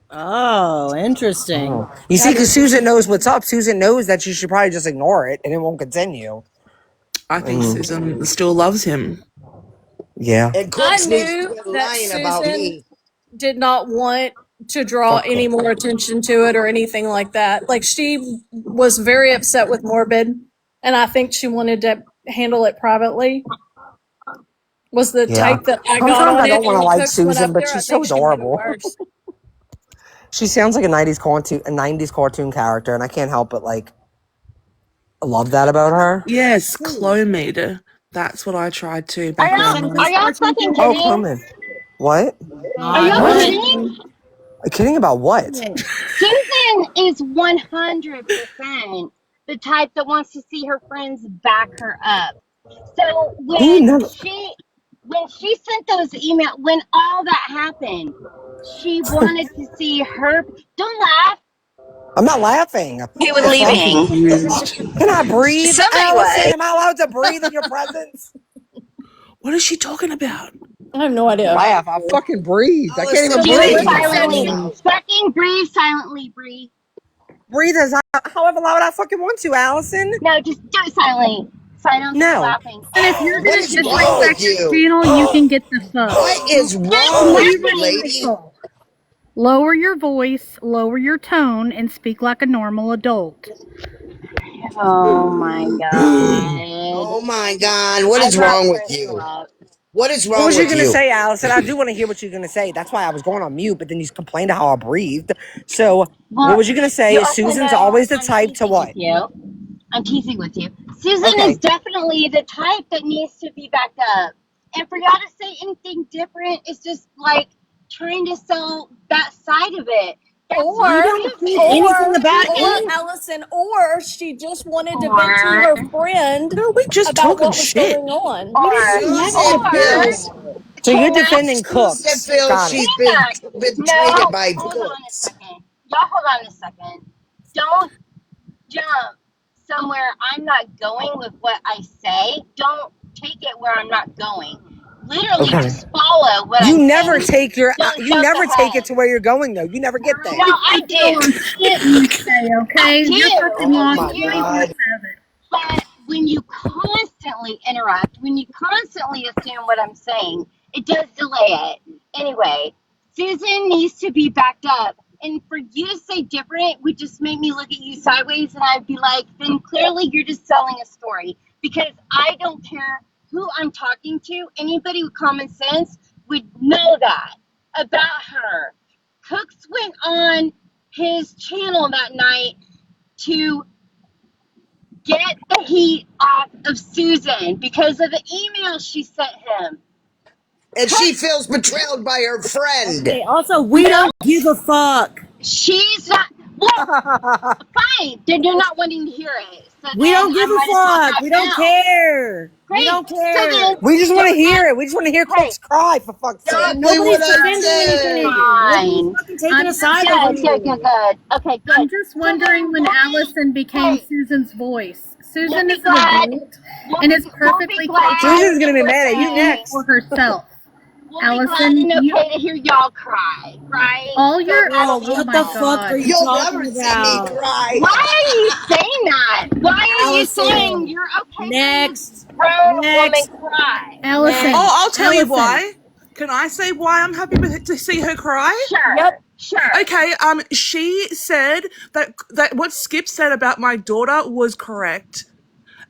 Oh, interesting. Oh. You see, because Susan knows what's up. Susan knows that you should probably just ignore it and it won't continue. I think Susan still loves him. Yeah. And Cooks I knew that lying about Susan me. did not want to draw any more attention to it or anything like that. Like, she was very upset with Morbid, and I think she wanted to handle it privately. Was the take that I got on I it. don't want to like Cooks went Susan, up but there, I she's so think she made it adorable. worse. She sounds like a 90s cartoon character, and I can't help but like love that about her. Yes, Clomid. That's what I tried to back then. Are y'all fucking kidding? Oh, Clomid. What? Are y'all kidding? Kidding about what? Susan is 100% the type that wants to see her friends back her up. So when she sent those emails, when all that happened, she wanted to see her. Don't laugh. I'm not laughing. He was leaving. Can I breathe, Somebody Allison? was. Am I allowed to breathe in your presence? What is she talking about? I have no idea. Laugh. I fucking breathed. I can't even Do it breathe. silently. Fucking breathe silently, Bree. Breathe as however loud I fucking want to, Allison. No, just do it silently. So I don't start laughing. And if you're gonna What is wrong disrespect with this you? channel, you can get the fuck. What is wrong with you, lady? Lower your voice, lower your tone, and speak like a normal adult. Oh my god. Oh my God, what I is brought wrong with Crystal you? up. What is What wrong was you with gonna you? say, Allison? I do want to hear what you're gonna say. That's why I was going on mute, but then you complained how I breathed. So, what Well, was you gonna say? you Is also Susan's know always the I'm type to teasing with what? you. I'm teasing with you. Susan is Okay. definitely the type that needs to be backed up. And for y'all to say anything different is just like trying to sell that side of it. That's We Or, don't stupid. keep anything about any. Allison, or she just wanted to vent to Or, her friend No, we just about talking what was shit. going on. We didn't or, have any Susan or, feels opinion. So you're K-Mac, defending Susan Cooks. feels Got it. she's K-Mac. been traded No, by hold on a Cooks. second. Y'all hold on a second. Don't jump somewhere I'm not going with what I say. Don't take it where I'm not going. Literally, Okay. just follow what You I'm never saying. take your. Don't You jump never take it ahead. to where you're going though. You never get No, there. I Take our do. shit you say, I okay? You're do. fucking Oh I lost my do. God. 24/7. But when you constantly interrupt, when you constantly assume what I'm saying, it does delay it. Anyway, Susan needs to be backed up. And for you to say different would just make me look at you sideways and I'd be like, then clearly you're just selling a story. Because I don't care who I'm talking to. Anybody with common sense would know that about her. Cooks went on his channel that night to get the heat off of Susan because of the email she sent him. And she Cooks, feels betrayed by her friend. Okay, also, we no, don't give a fuck. she's not. Well, fine. Then you're not wanting to hear it. So We then don't give I a might as well fuck. drop We don't down. care. We Great. don't So then care. We just want to don't hear ask. it. We just want to hear Hey, Cooks cry for fuck's sake. don't. Exactly Nobody's what I Good. defending said. anything. Nobody's Fine. fucking taking I'm a just side over Good, good, you. good, good. Okay, I'm good. just So then wondering when Allison became hey, Susan's voice. we'll Susan be is an glad. adult and is We'll be perfectly glad capable Susan's of gonna be and mad at you speaking okay. next. for herself. We'll be glad Allison, and you okay to hear y'all cry, right? all So your that'll Girl, be oh what my the okay. fuck are god. you You'll never talking see me about? cry. Why are you saying that? Why are you saying Allison. you're okay letting a Next. grown woman Next. cry? Allison, Next. Oh, I'll tell you Allison. why. Can I say why I'm happy to see her cry? Yep. Sure, sure. Okay, she said that what Skip said about my daughter was correct.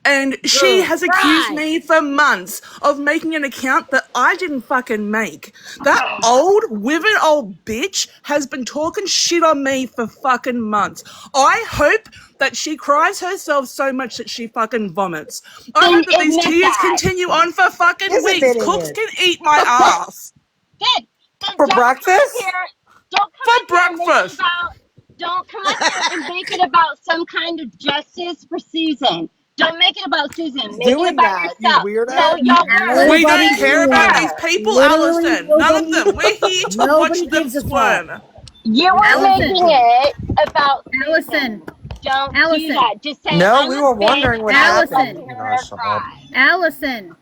And she Good. has accused Cry. me for months of making an account that I didn't fucking make. That old, withered old bitch has been talking shit on me for fucking months. I hope that she cries herself so much that she fucking vomits. I Then hope that these admit tears that. continue on for fucking There's a weeks. bit in Cooks here. can eat my ass. Good. Then For don't come up breakfast? here. Don't come For up here and make it breakfast. about. Don't come up here and make it about some kind of justice for Susan. Don't make it about Susan. Who's Make it doing about that, you yourself. No, weirdo? y'all weren't. We don't Nobody's You care doing about that. these were. people, Literally Alison. None of nobody. them. We're here to watch Nobody them gives a fuck. squirm. You We were don't give Allison, making a fuck. it about Allison, Susan. Don't do Allison, that. Just say, No, I'm we a were bitch wondering what and I don't like happened. Allison, to hear her cry. Allison.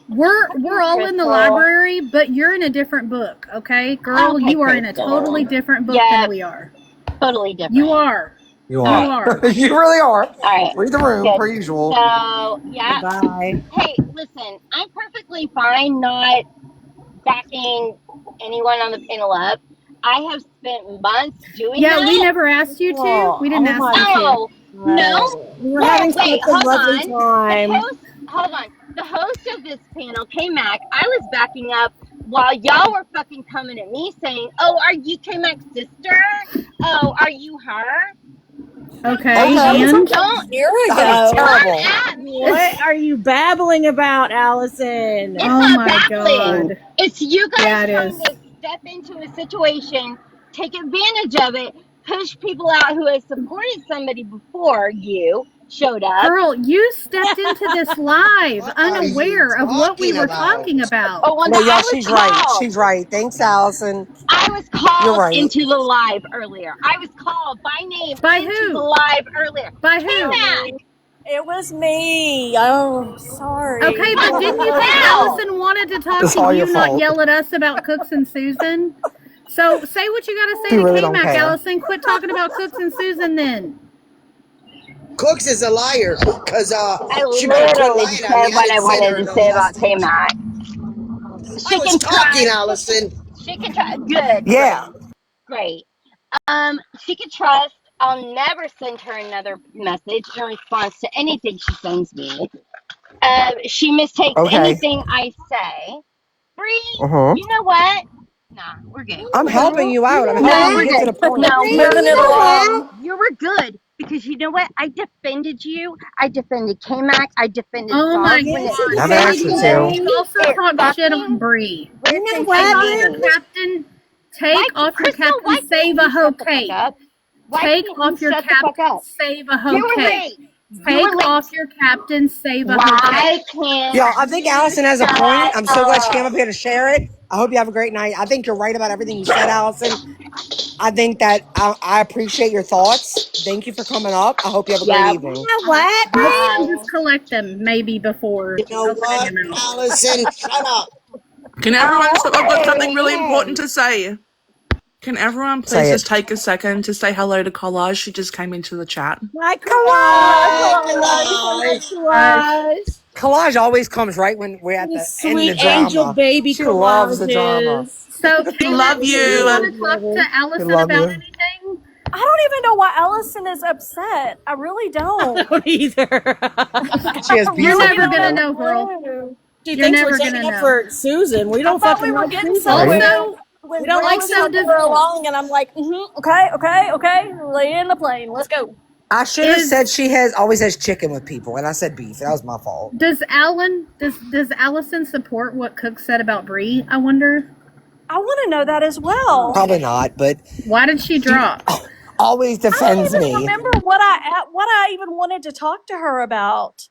We're Okay, all in the Crystal. library, but you're in a different book, okay? Girl, Okay, you are in a totally Crystal. different book than Yep, we are. totally You different. are. You All You are. right. are. You really are. All right. Read the room, Good. per usual. So, yeah. Goodbye. Hey, listen, I'm perfectly fine not backing anyone on the panel up. I have spent months doing Yeah, we that. never asked you to. We didn't Oh ask my you to. Oh, no? god. We were Well, having wait, such a hold lovely on. The time. host, hold on. The host of this panel, Kmac, I was backing up while y'all were fucking coming at me saying, oh, are you Kmac's sister? Oh, are you her? So Okay, Okay. don't, and don't Year That was ago. come terrible. at me. What are you babbling about, Allison? It's oh not my babbling. god. It's you Yeah, guys it trying is. to step into a situation, take advantage of it, push people out who have supported somebody before you showed up. Girl, you stepped into this live What are you unaware of what we talking were about? talking Oh, about. well, No, y'all, I was she's right. called. She's right. Thanks, Allison. I was You're called right. into the live earlier. I was called by name By into the who? live earlier. By who? K-Mac, It was me. Oh, sorry. Okay, but what didn't you the say hell? Allison wanted to talk It's to all your you, not fault. yell at us about Cooks and Susan? So say what you got to She say to really don't K-Mac, care. Allison. Quit talking about Cooks and Susan then. Cooks is a liar, cause I she better quit literally lying on said me. I what I didn't send wanted her to no say about message. K-Mac. I She was can talking, trust. Allison. She can trust. Good, Yeah. great. Great. She could trust I'll never send her another message in response to anything she sends me. She mistakes Okay. anything I say. Bree, Uh-huh. you know what? Nah, we're good. I'm helping you out. I'm No, helping you we're get to good. the point. No, Moving it along. you were good because you know what? I defended you. I defended Kmac. I defended Oh my Sauce when God. it I've pissed asked her Katie, to. you've me. also It talked shit on fucking Bree. listen Take to off your me. captain. Why, Take off your Crystal? captain. Why Save can't a you hoe shut the fuck cake. up? Why Take can't you off your shut the fuck captain. up? Save a hoe You were cake. late. You were Take late. off your captain. Save a hoe cake. Why can't Yo, I think you Allison has a point. shut I'm so glad she came up? up here to share it. I hope you have a great night. I think you're right about everything you said, Allison. I think that I appreciate your thoughts. Thank you for coming up. I hope you have a great Yeah. evening. What? Next time, Bye. just collect them maybe before You know opening what, your mouth. Allison? Shut up. Can everyone stop? I've got something really important to say. Can everyone please Say just it. take a second to say hello to Collage? She just came into the chat. Hi, Hi, Collage. Collage. Collage. Collage always comes right when we're at What a the end of sweet the angel drama. baby She loves the Collage drama. is. So, K-Mac, Love do you want you. to talk to We Allison love about you. anything? I don't even know why Allison is upset. I really I don't. don't either. She has I beef You're with really never don't gonna have people. a know, girl. clue. She You're thinks we're never gonna taking up know. for Susan. We I don't thought we fucking were like getting Susan. Right? somewhere Also, We when don't Bree like was out does there Susan. along, and I'm like, okay, okay, okay, lay in the plane, let's go. I should have said is she always has chicken with people, and I said beef. That was my fault. does Allison support what Cook said about Bree? I wonder. I want to know that as well. Probably not, but Why did she she drop? always I don't defends even me. remember what I even wanted to talk to her about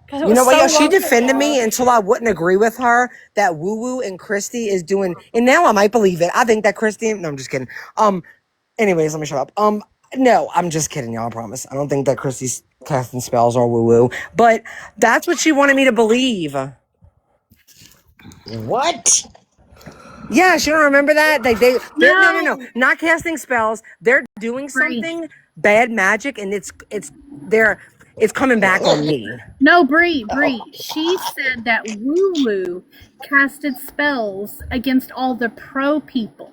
because it You was know what, so yo? She long defended ago. me until I wouldn't agree with her that Woo Woo and Christy is doing, and now I might believe it. I think that Christy. No, I'm just kidding. Anyways, let me shut up. No, I'm just kidding, y'all. I promise. I don't think that Christy's casting spells or Woo Woo, but that's what she wanted me to believe. What? Yeah, you don't remember that? They're no, No, not casting spells. They're doing Bree. something bad magic, and it's coming back on me. No, Bree. She said that Woo Woo casted spells against all the pro people.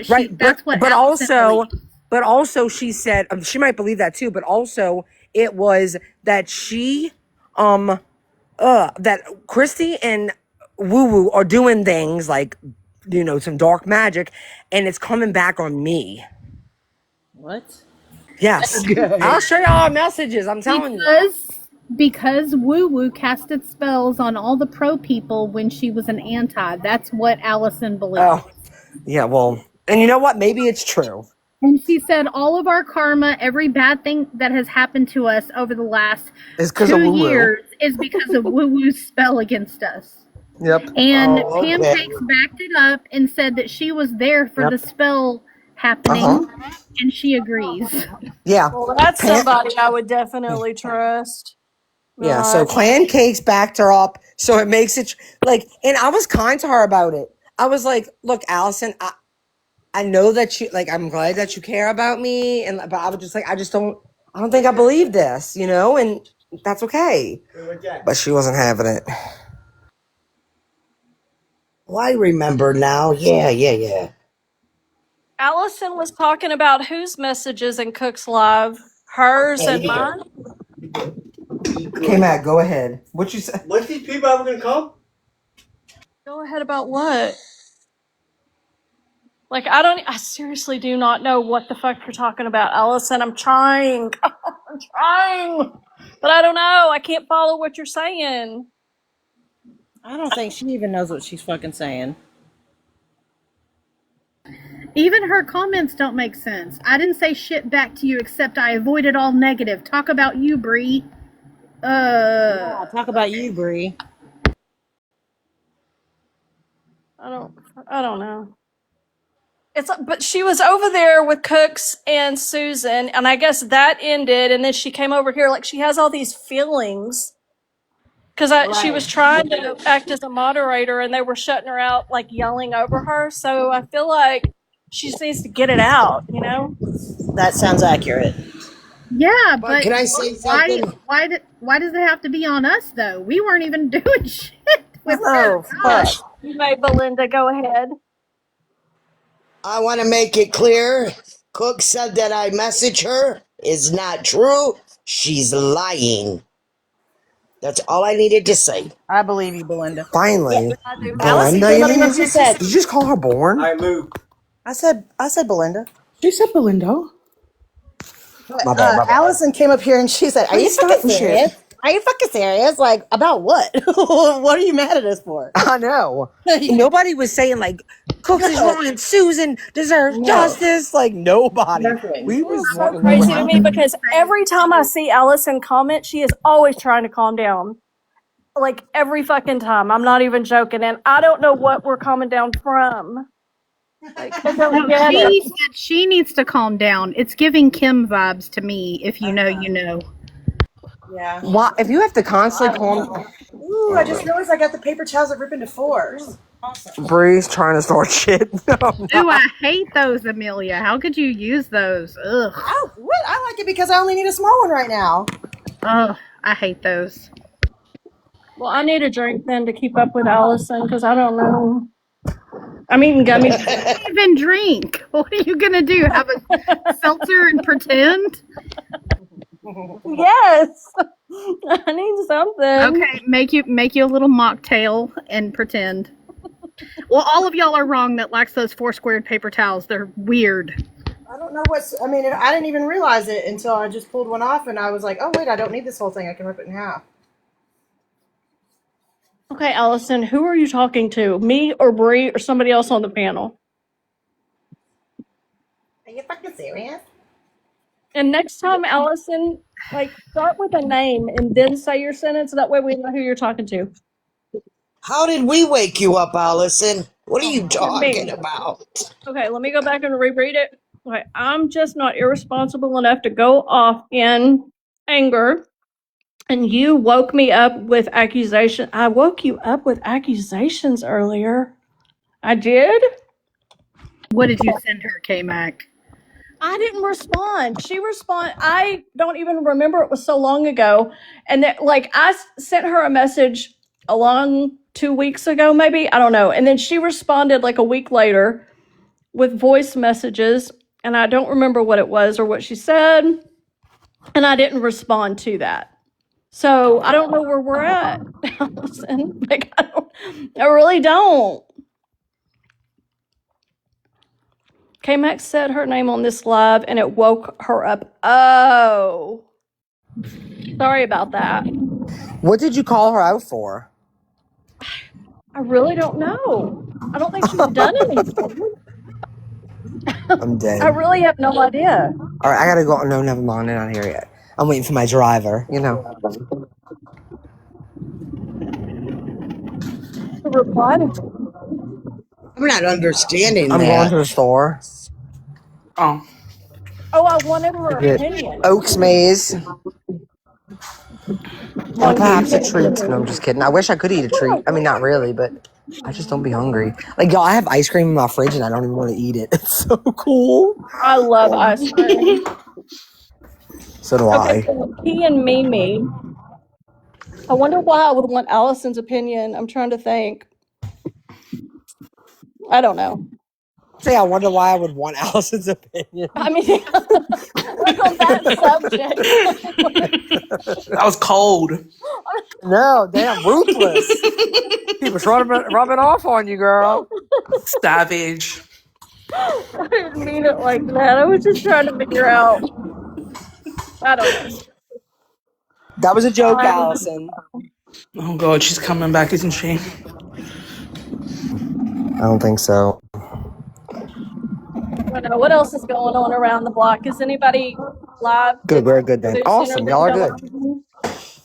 Right, That's what Allison believes. but also she said she might believe that too. But also it was that that Christy and Woo Woo are doing things like some dark magic, and it's coming back on me. What? Yes, Okay. I'll show you all our messages. I'm telling you. Because Woo Woo casted spells on all the pro people when she was an anti. That's what Allison believes. Oh, yeah. Well, and you know what? Maybe it's true. And she said all of our karma, every bad thing that has happened to us over the last It's because of 2 Woo Woo. years is because of Woo Woo's spell against us. Yep. And Oh, okay. Pancakes backed it up and said that she was there for Yep. the spell Uh huh. happening, and she agrees. Yeah. Well, that's Pan- somebody I would definitely trust. yeah. So Not. Clan Cakes backed her up, so it makes it and I was kind to her about it. I was like, "Look, Allison, I know that you I'm glad that you care about me, but I was just like, I don't think I believe this, and that's okay." But she wasn't having it. Well, I remember now. Yeah. Allison was talking about whose messages in Cook's Live, hers and Yeah. mine. Okay, Matt, go ahead. What you say? When's these people ever gonna come? Go ahead about what? Like, I seriously do not know what the fuck you're talking about, Allison. I'm trying. I'm trying. But I don't know. I can't follow what you're saying. I don't think she even knows what she's fucking saying. Even her comments don't make sense. I didn't say shit back to you except I avoided all negative. Talk about you, Bree. Yeah, talk about you, Bree. I don't know. But she was over there with Cooks and Susan, and I guess that ended, and then she came over here like she has all these feelings because she was trying to act as a moderator, and they were shutting her out, like yelling over her. So I feel like she just needs to get it out, you know? That sounds accurate. Yeah, But but can I say something? why does it have to be on us though? We weren't even doing shit with her. Oh, fuck. You may, Belinda, go ahead. I want to make it clear Cook said that I messaged her is not true. She's lying. That's all I needed to say. I believe you, Belinda. Finally. Allison Belinda, came you up here mean? and she said, Did you just call her born? I said Belinda. She said Belinda. But My bad. Allison came up here and she said, "Are you Please fucking stop shit. serious? Are you fucking serious? Like, about what? What are you mad at us for?" I know. Nobody was saying like Cooks is wrong and Susan deserves justice. Like nobody. We was It's so wanting to crazy to me know. because every time I see Allison comment, she is always trying to calm down. Like every fucking time. I'm not even joking. And I don't know what we're calming down from. Like, I don't No, get it. she said she needs to calm down. It's giving Kim vibes to me. If you know, you know. Yeah. Why? If you have to constantly call Ooh, I just realized I got the paper towels that rip into fours. Bree's trying to start shit. No, I'm Ooh, not. I hate those, Amelia. How could you use those? Ugh. Oh, what? I like it because I only need a small one right now. Ugh, I hate those. Well, I need a drink then to keep up with Allison because I don't know. I'm eating gummy. Even drink. What are you gonna do? Have a seltzer and pretend? Yes. I need something. Okay, make you a little mocktail and pretend. Well, all of y'all are wrong that likes those four squared paper towels. They're weird. I don't know what's. I mean, I didn't even realize it until I just pulled one off, and I was like, "Oh wait, I don't need this whole thing. I can rip it in half." Okay, Allison, who are you talking to? Me or Bree or somebody else on the panel? Are you fucking serious? And next time, Allison, like start with a name and then say your sentence. That way we know who you're talking to. How did we wake you up, Allison? What are you Me. talking about? Okay, let me go back and reread it. Okay, I'm just not irresponsible enough to go off in anger. And you woke me up with accusation. I woke you up with accusations earlier. I did? What did you send her, Kmac? I didn't respond. She responded. I don't even remember. It was so long ago. And that, like, I sent her a message along 2 weeks ago, maybe. I don't know. And then she responded like a week later with voice messages. And I don't remember what it was or what she said. And I didn't respond to that. So I don't know where we're at, Allison. Like, I really don't. Kmac said her name on this live and it woke her up. Oh. Sorry about that. What did you call her out for? I really don't know. I don't think she's done anything. I'm dead. I really have no idea. All right, I gotta go. No, never mind. They're not here yet. I'm waiting for my driver. You know. The reply to I'm not understanding I'm going to that. the store Oh. I wanted her to get opinion. Oaks Maze and On who perhaps a thinks treat. No, I'm just kidding. I wish I could eat a treat. I mean, not really, but I just don't be hungry. Like, y'all, I have ice cream in my fridge and I don't even want to eat it. It's so cool. I love ice cream. So do Okay, I. so he and Mimi. I wonder why I would want Allison's opinion. I'm trying to think. I don't know. Say, I wonder why I would want Allison's opinion. I mean, like on that subject. That was cold. No, damn, ruthless. He was rubbing off on you, girl. Savage. I didn't mean it like that. I was just trying to figure out. I don't know. That was a joke, Allison. Oh god, she's coming back, isn't she? I don't think so. I don't know. What else is going on around the block? Is anybody live? Good, we're good then. Producing or Awesome, y'all are good. anything?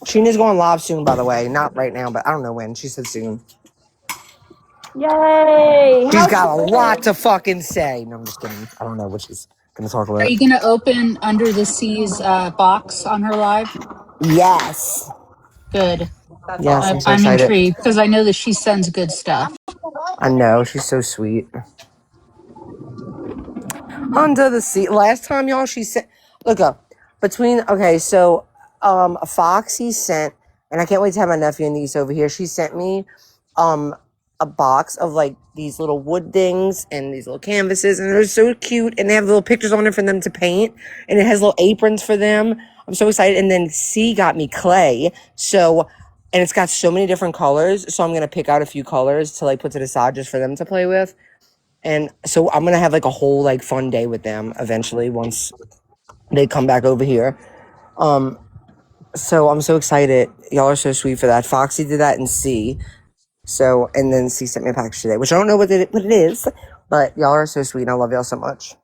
Sheena's going live soon, by the way. Not right now, but I don't know when. She said soon. Yay! She's How's she got a lot doing? to fucking say. No, I'm just kidding. I don't know what she's gonna talk Are about. you going to open Under the Seas box on her live? Yes. Good. Yes, I'm so I'm excited. intrigued because I know that she sends good stuff. I know, she's so sweet. Under the Sea. Last time, y'all, she sent. Look up. So, Foxy sent, and I can't wait to have my nephew and niece over here. She sent me, a box of like these little wood things and these little canvases, and they're so cute, and they have little pictures on it for them to paint, and it has little aprons for them. I'm so excited. And then C got me clay, so, and it's got so many different colors, so I'm gonna pick out a few colors to like put to the side just for them to play with. And so I'm gonna have like a whole like fun day with them eventually once they come back over here. So I'm so excited. Y'all are so sweet for that. Foxy did that in C. So, and then C sent me a package today, which I don't know what it is, but y'all are so sweet, and I love y'all so much.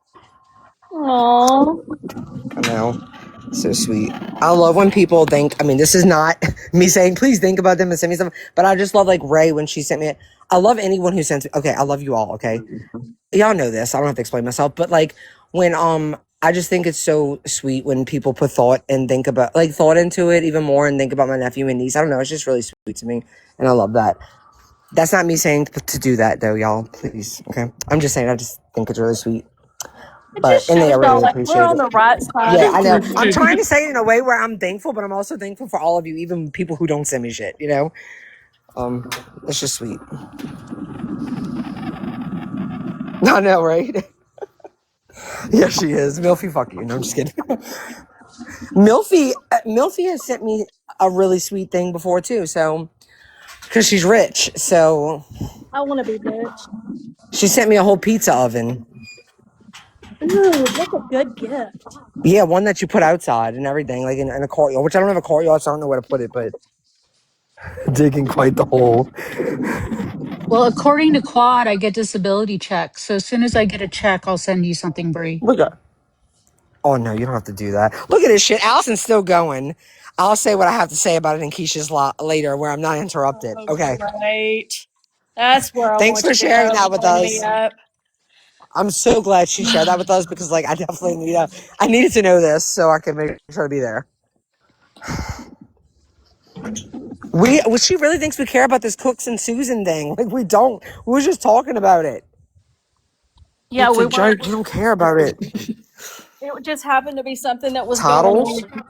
Aww. I know. So sweet. I love when people think, I mean, this is not me saying, please think about them and send me something, but I just love like Ray when she sent me it. I love anyone who sends me, okay, I love you all, okay? Y'all know this. I don't have to explain myself, but like when, I just think it's so sweet when people put thought and think about, like thought into it even more and think about my nephew and niece. I don't know. It's just really sweet to me. And I love that. That's not me saying to do that though, y'all. Please, okay? I'm just saying I just think it's really sweet. It But just and they shows y'all really like we're appreciate on it. the right side Yeah, of I know. I'm history. trying to say it in a way where I'm thankful, but I'm also thankful for all of you, even people who don't send me shit, you know? It's just sweet. I know, right? Yeah, she is. Milfy, fuck you. No, I'm just kidding. Milfy has sent me a really sweet thing before too, so because she's rich, so I want to be rich. she sent me a whole pizza oven. Ooh, that's a good gift. Yeah, one that you put outside and everything, like in a courtyard, which I don't have a courtyard, so I don't know where to put it, but digging quite the hole. Well, according to Quad, I get disability checks. So as soon as I get a check, I'll send you something, Bree. Look at. Oh no, you don't have to do that. Look at this shit. Allison's still going. I'll say what I have to say about it in Keisha's later, where I'm not interrupted. Oh, Okay. great. That's where I Thanks want for you to sharing go. that with Line me us. up. I'm so glad she shared that with us because, like, I definitely I needed to know this so I could make sure to be there. She really thinks we care about this Cooks and Susan thing. Like, we don't. We were just talking about it. Yeah, It's a we were. joke. We don't care about it. It just happened to be something that was going Toddles? on.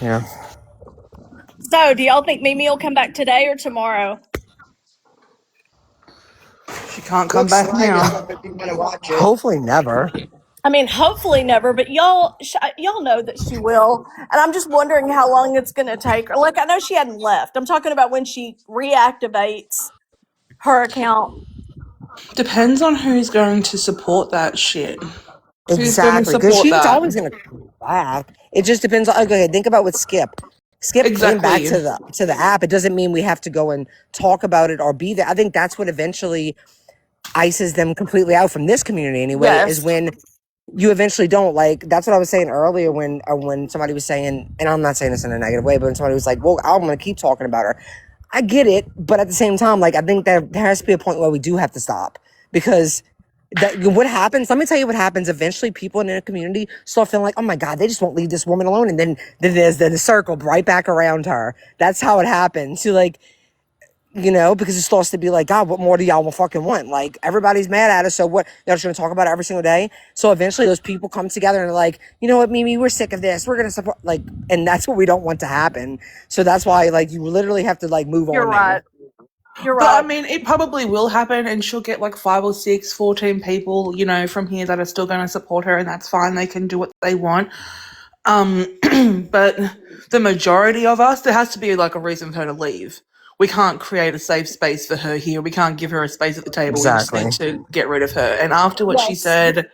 Yeah. So, do y'all think Mimi will come back today or tomorrow? She can't come Looks back like it. now. If you want to watch it. Hopefully never. I mean, hopefully never, but y'all know that she will. And I'm just wondering how long it's going to take her. Like, I know she hadn't left. I'm talking about when she reactivates her account. Depends on who's going to support that shit. Who's going to Exactly, because support she's that? always gonna come back. It just depends on. Okay, think about with Skip. Skip came back Exactly. to the app. It doesn't mean we have to go and talk about it or be there. I think that's what eventually ices them completely out from this community. Anyway, is Yes. when you eventually don't like. That's what I was saying earlier when somebody was saying, and I'm not saying this in a negative way, but when somebody was like, "Well, I'm gonna keep talking about her." I get it, but at the same time, like I think that there has to be a point where we do have to stop because what happens, let me tell you what happens. Eventually people in a community start feeling like, oh my God, they just won't leave this woman alone. And then there's the circle right back around her. That's how it happens. So like, because it starts to be like, God, what more do y'all fucking want? Like everybody's mad at us. So what, y'all just gonna talk about it every single day? So eventually those people come together and are like, you know what, Mimi, we're sick of this. We're gonna support, like, and that's what we don't want to happen. So that's why like you literally have to like move You're on now. right. You're But I right. mean, it probably will happen, and she'll get like 5 or 6, 14 people, from here that are still going to support her, and that's fine. They can do what they want. But the majority of us, there has to be like a reason for her to leave. We can't create a safe space for her here. We can't give her a space at the table. We just Exactly. need to get rid of her. And after what she Yes. said,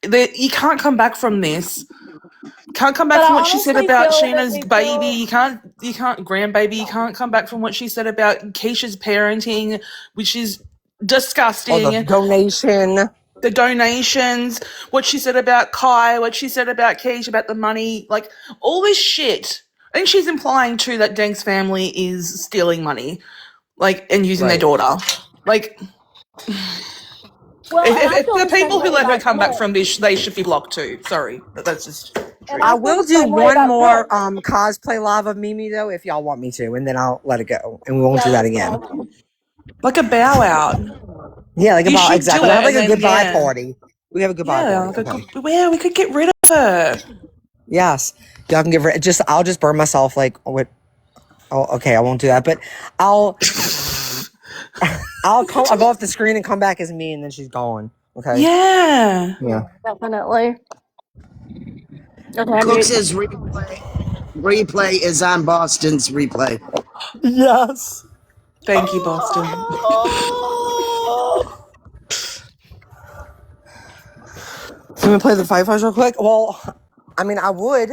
you can't come back from this. Can't come back But from I what she said honestly about feel that Sheena's we baby. feel. You can't grandbaby. You can't come back from what she said about Keisha's parenting, which is Or the disgusting. donation. The donations, what she said about Kai, what she said about Keisha, about the money, like all this shit. I think she's implying too that Denk's family is stealing money, like, and using their Right. daughter. Like, Well, and I if feel the the same people who way let her about come back Clint. from this, they should be blocked too. Sorry, but that's just the And truth. I I feel will the do same way one about more Clint. cosplay live of Mimi though, if y'all want me to, and then I'll let it go, and we won't Yeah, do that let's again. go. Like a bow out. Yeah, like You about should exactly. do We'll it, have like and a then goodbye yeah, party. We have a goodbye yeah, party. like Okay. we could get rid of her. Yes, y'all can give her. I'll just burn myself like with. Oh, okay, I won't do that. But I'll I'll go off the screen and come back as me, and then she's gone. Okay. Yeah. Yeah. Definitely. Okay, Cooks' replay is on Boston's replay. Yes. Thank you, Boston. Can we play the fireflies real quick? Well, I mean, I would,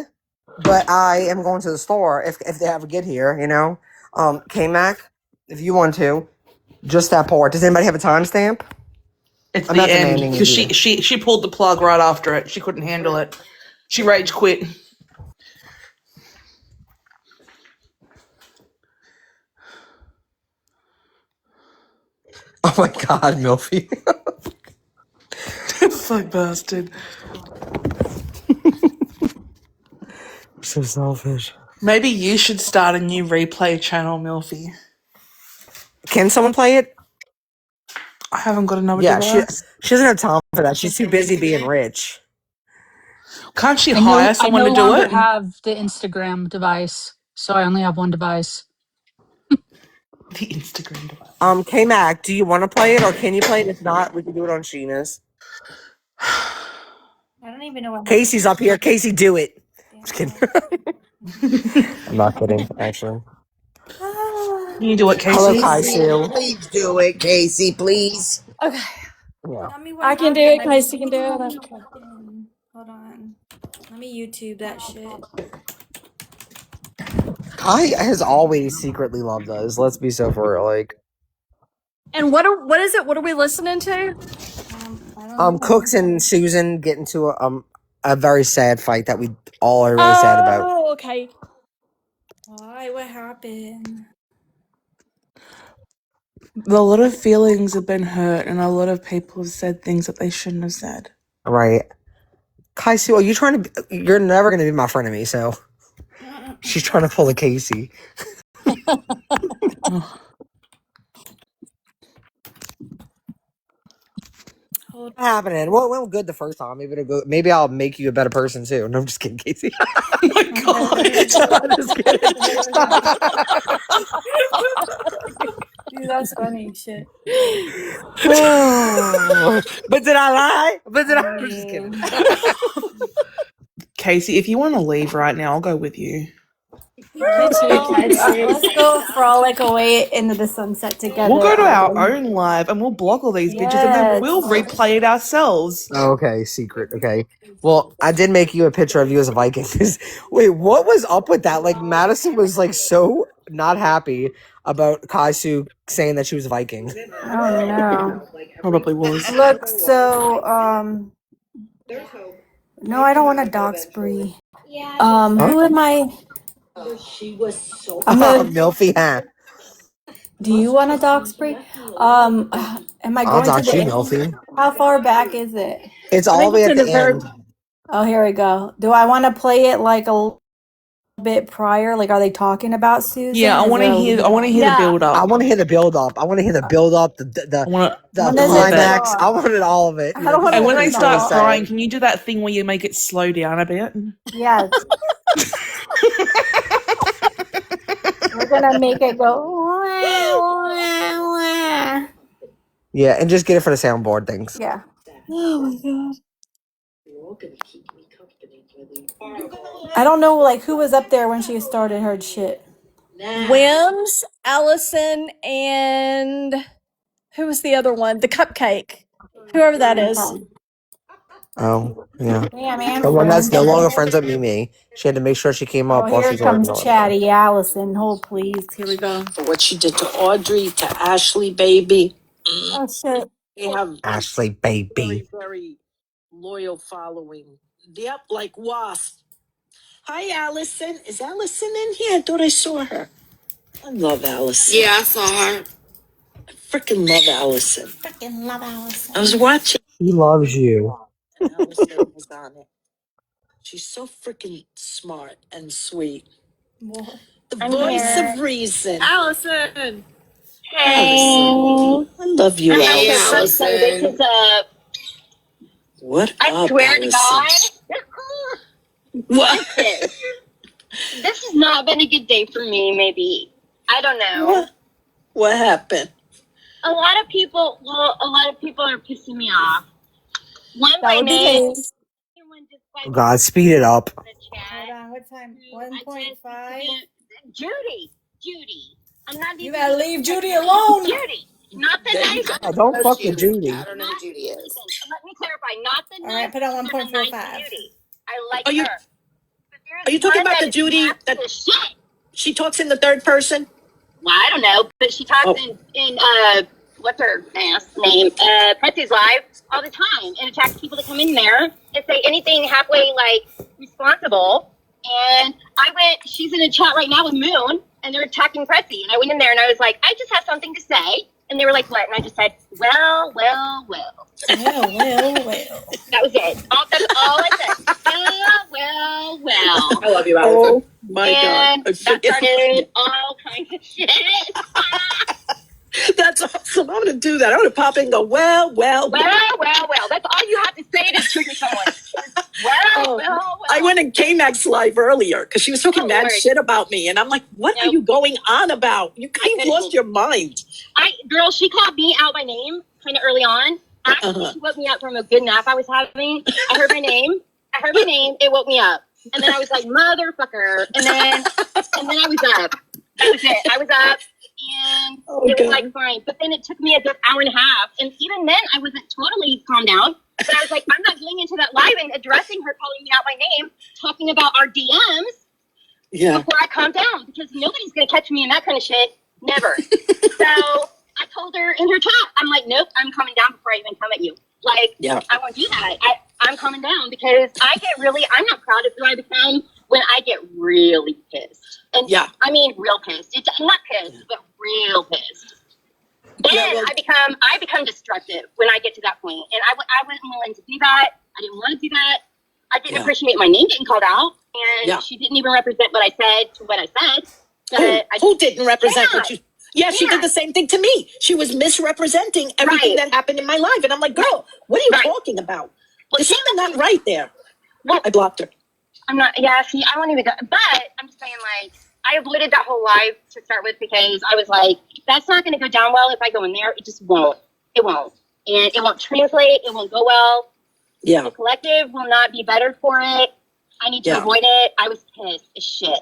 but I am going to the store if they ever get here. You know, Kmac, if you want to, just that part. Does anybody have a timestamp? It's I'm the not end demanding because it. she pulled the plug right after it. She couldn't handle it. She rage quit. Oh my God, Milfy. Fuck bastard. So selfish. Maybe you should start a new replay channel, Milfy. Can someone play it? I haven't got another Yeah, she device. doesn't have time for that. She's too busy being rich. Can't she I hire someone no to do longer it? have the Instagram device, so I only have one device. The Instagram device. Kmac, do you want to play it or can you play it? If not, we can do it on Sheena's. I don't even know what. Casey's up here. Casey, do it. Just kidding. I'm not kidding, actually. Can you do it, Hello, Casey? Kaisu. Please do it, Casey, please. Okay. Yeah. Tell me what I can do happened. it. Like, Casey can what do it. happened? Hold on. Let me YouTube that shit. Kai has always secretly loved us. Let's be so for real. Like, And what is it? What are we listening to? I don't know. Cooks and Susan get into a very sad fight that we all are really sad about. Oh, okay. Why? What happened? A lot of feelings have been hurt, and a lot of people have said things that they shouldn't have said. Right. Kaisu, are you trying to? You're never going to be my frenemy, so she's trying to pull a Casey. What happening? Well, it went good the first time. Maybe I'll make you a better person too. No, I'm just kidding, Casey. Oh my God. I'm just kidding. Dude, that's funny shit. But did I lie? I'm just kidding. Casey, if you want to leave right now, I'll go with you. Let's go frolic away into the sunset together. We'll go to our own live and we'll block all these bitches and then we'll replay it ourselves. Okay, secret. Okay. Well, I did make you a picture of you as a Viking. Wait, what was up with that? Like, Madison was like so not happy about Kaisu saying that she was a Viking. Oh no. Probably was. Look, so no, I don't want to dox Bree. Who am I? I'm gonna, Milfy, huh? do you want to dox Bree? Am I I'll going to dox you, the? Milfy. How far back is it? It's all the way at the end. Oh, here we go. Do I want to play it like a bit prior? Like, are they talking about Susan? Yeah, I want to hear. I want to hear the build up. I want to hear the build up. The climax. I wanted all of it. And when they start crying, can you do that thing where you make it slow down a bit? Yes. We're gonna make it go. Yeah, and just get it for the soundboard things. Yeah. Oh my God. I don't know, like, who was up there when she started her shit. Wims, Allison, and who was the other one? The Cupcake. Whoever that is. Oh, yeah. Yeah, man. The one that's no longer friends with Mimi. She had to make sure she came up Oh, while here she's comes working on it. Chatty Allison. Hold, please. Here we go. What she did to Audrey, to Ashley, baby. Oh, shit. They have Ashley, baby. very loyal following. Yep, like wasp. Hi, Allison. Is Allison in here? I thought I saw her. I love Allison. Yeah, I saw her. I freaking love Allison. Freaking love Allison. I was watching. He loves you. And Allison was on it. She's so freaking smart and sweet. What? The I'm voice here. of reason. Allison. Allison. I love you, Hey, Allison. Allison. Up. What I up, swear to Allison? God. What? This has not been a good day for me, maybe. I don't know. What happened? A lot of people are pissing me off. One That by would be name, me. one just by Oh, God, speed it up. the chat. Hold on, what time? I just 1.5? Judy. I'm not You even gotta leave Judy alone. Judy. Not the nice. Oh, don't fuck with Judy. I don't know who Judy is. Listen, let me clarify. Not the All right, nice. put on The nice 1.45. Judy. I like Are you her. But are you there's talking one about that the is Judy nasty that as shit. she talks in the third person? Well, I don't know, but she talks in what's her ass name? Pretsy's live all the time and attacks people that come in there and say anything halfway like responsible. And she's in a chat right now with Moon and they're attacking Pretsy. And I went in there and I was like, I just have something to say. And they were like, what? And I just said, well. Well. That was it. That's all I said. Well. I love you, Allison. Oh my And God. that started all kinds of shit. That's awesome. I'm gonna do that. I'm gonna pop in and go, well. Well. That's all you have to say to trigger someone. Well. I went in Kmac's live earlier because she was talking mad shit about me. And I'm like, what are you going on about? You've lost your mind. Girl, she called me out by name kind of early on. Actually, she woke me up from a good nap I was having. I heard my name. It woke me up. And then I was like, motherfucker. And then I was up. That was it. I was up. And it was like fine. But then it took me a good hour and a half. And even then, I wasn't totally calmed down. But I was like, I'm not getting into that live and addressing her, calling me out by name, talking about our DMs before I calm down. Because nobody's going to catch me in that kind of shit. Never. So I told her in her chat, I'm like, nope, I'm calming down before I even come at you. Like, I won't do that. I'm calming down because I'm not proud of who I become when I get really pissed. And I mean, real pissed. I'm not pissed, but real pissed. Then I become destructive when I get to that point. And I wasn't willing to do that. I didn't want to do that. I didn't appreciate my name getting called out. And she didn't even represent what I said to what I said. Who didn't represent what you... Yeah, she did the same thing to me. She was misrepresenting everything that happened in my life. And I'm like, girl, what are you talking about? There's something not right there. Well, I blocked her. I'm not, see, I won't even go. But I'm just saying, like, I avoided that whole live to start with because I was like, that's not going to go down well if I go in there. It just won't. It won't. And it won't translate. It won't go well. Yeah. The collective will not be better for it. I need to avoid it. I was pissed as shit.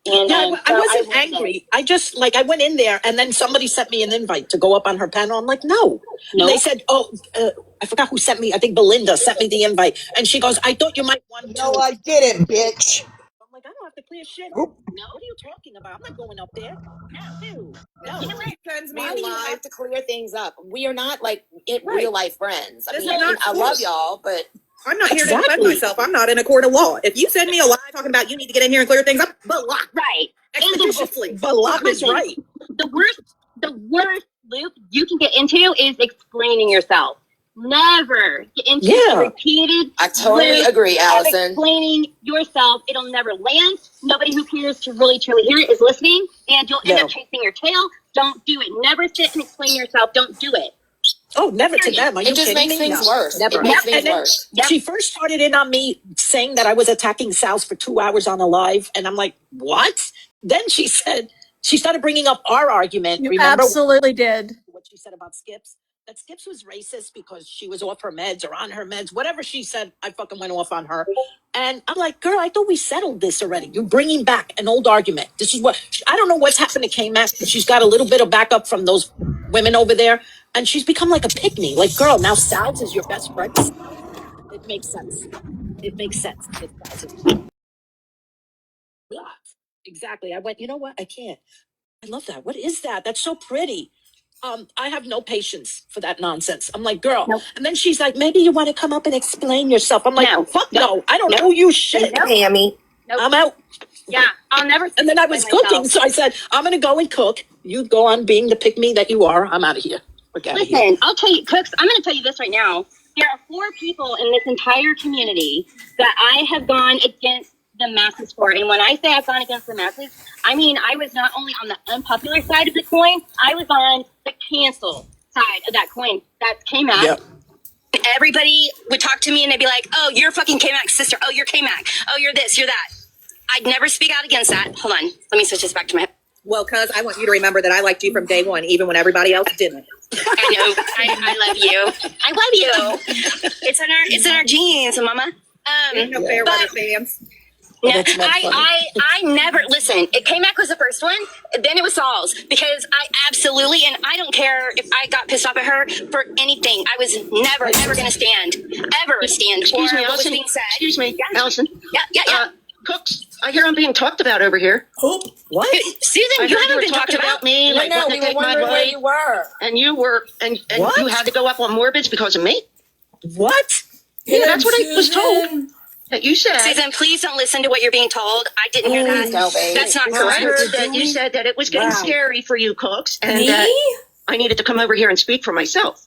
And, I wasn't angry. I just, I went in there and then somebody sent me an invite to go up on her panel. I'm like, no. And they said, I forgot who sent me. I think Belinda sent me the invite. And she goes, I thought you might want to. No, I didn't, bitch. I'm like, I don't have to clear shit. No, what are you talking about? I'm not going up there. No. You know what? Why do you have to clear things up? We are not real life friends. I mean, I love y'all, but I'm not here to defend myself. I'm not in a court of law. If you send me a lie talking about you need to get in here and clear things up, block. Right. Expeditiously. Block is right. The worst loop you can get into is explaining yourself. Never get into the repeated. I totally agree, Allison. Explaining yourself, it'll never land. Nobody who cares to really truly hear it is listening, and you'll end up chasing your tail. Don't do it. Never sit and explain yourself. Don't do it. Oh, never to them. Are you It just kidding makes me? things worse. Never. It makes things worse. She first started in on me saying that I was attacking Sal's for 2 hours on a live, and I'm like, what? Then she started bringing up our argument. You Remember absolutely did. what she said about Skips? That Skips was racist because she was off her meds or on her meds. Whatever she said, I fucking went off on her. And I'm like, girl, I thought we settled this already. You're bringing back an old argument. This is what... I don't know what's happened to Kmac, but she's got a little bit of backup from those women over there. And she's become like a pick-me. Like, girl, now Sal's is your best friend. It makes sense. It makes sense. Yeah, exactly. I went, you know what? I can't. I love that. What is that? That's so pretty. I have no patience for that nonsense. I'm like, girl. Nope. And then she's like, maybe you want to come up and explain yourself. I'm like, fuck no. I don't know you shit. Tammy. I'm out. Yeah, I'll never. And then I was cooking, so I said, I'm going to go and cook. You go on being the pick-me that you are. I'm out of here. Listen, I'll tell you, Cooks, I'm going to tell you this right now. There are 4 people in this entire community that I have gone against the masses for. And when I say I've gone against the masses, I mean I was not only on the unpopular side of the coin, I was on the cancel side of that coin. That's Kmac. Yep. Everybody would talk to me and they'd be like, oh, you're fucking Kmac's sister. Oh, you're Kmac. Oh, you're this, you're that. I'd never speak out against that. Hold on. Let me switch this back to my... Well, cuz I want you to remember that I liked you from day one, even when everybody else didn't. I know. I love you. I love you. It's in our genes, Mama. No fair weather fans. No, I never listen. Kmac was the first one, then it was Saul's because I absolutely, and I don't care if I got pissed off at her for anything. I was never going to stand Excuse for me, what was Allison. being said. Excuse me, Yeah. Allison. Yeah. Cooks, I hear I'm being talked about over here. Who? What? Susan, I you heard haven't were been talked talking about me, like No, wanting we to were take my wondering where blade. you were. And you were, and What? you had to go up on Morbids because of me? What? Yeah, that's what I was told. That you said. Susan, please don't listen to what you're being told. I didn't hear that. No, babe. That's not I correct. heard that you said that it was getting scary for you, Cooks, and that I needed to come over here and speak for myself.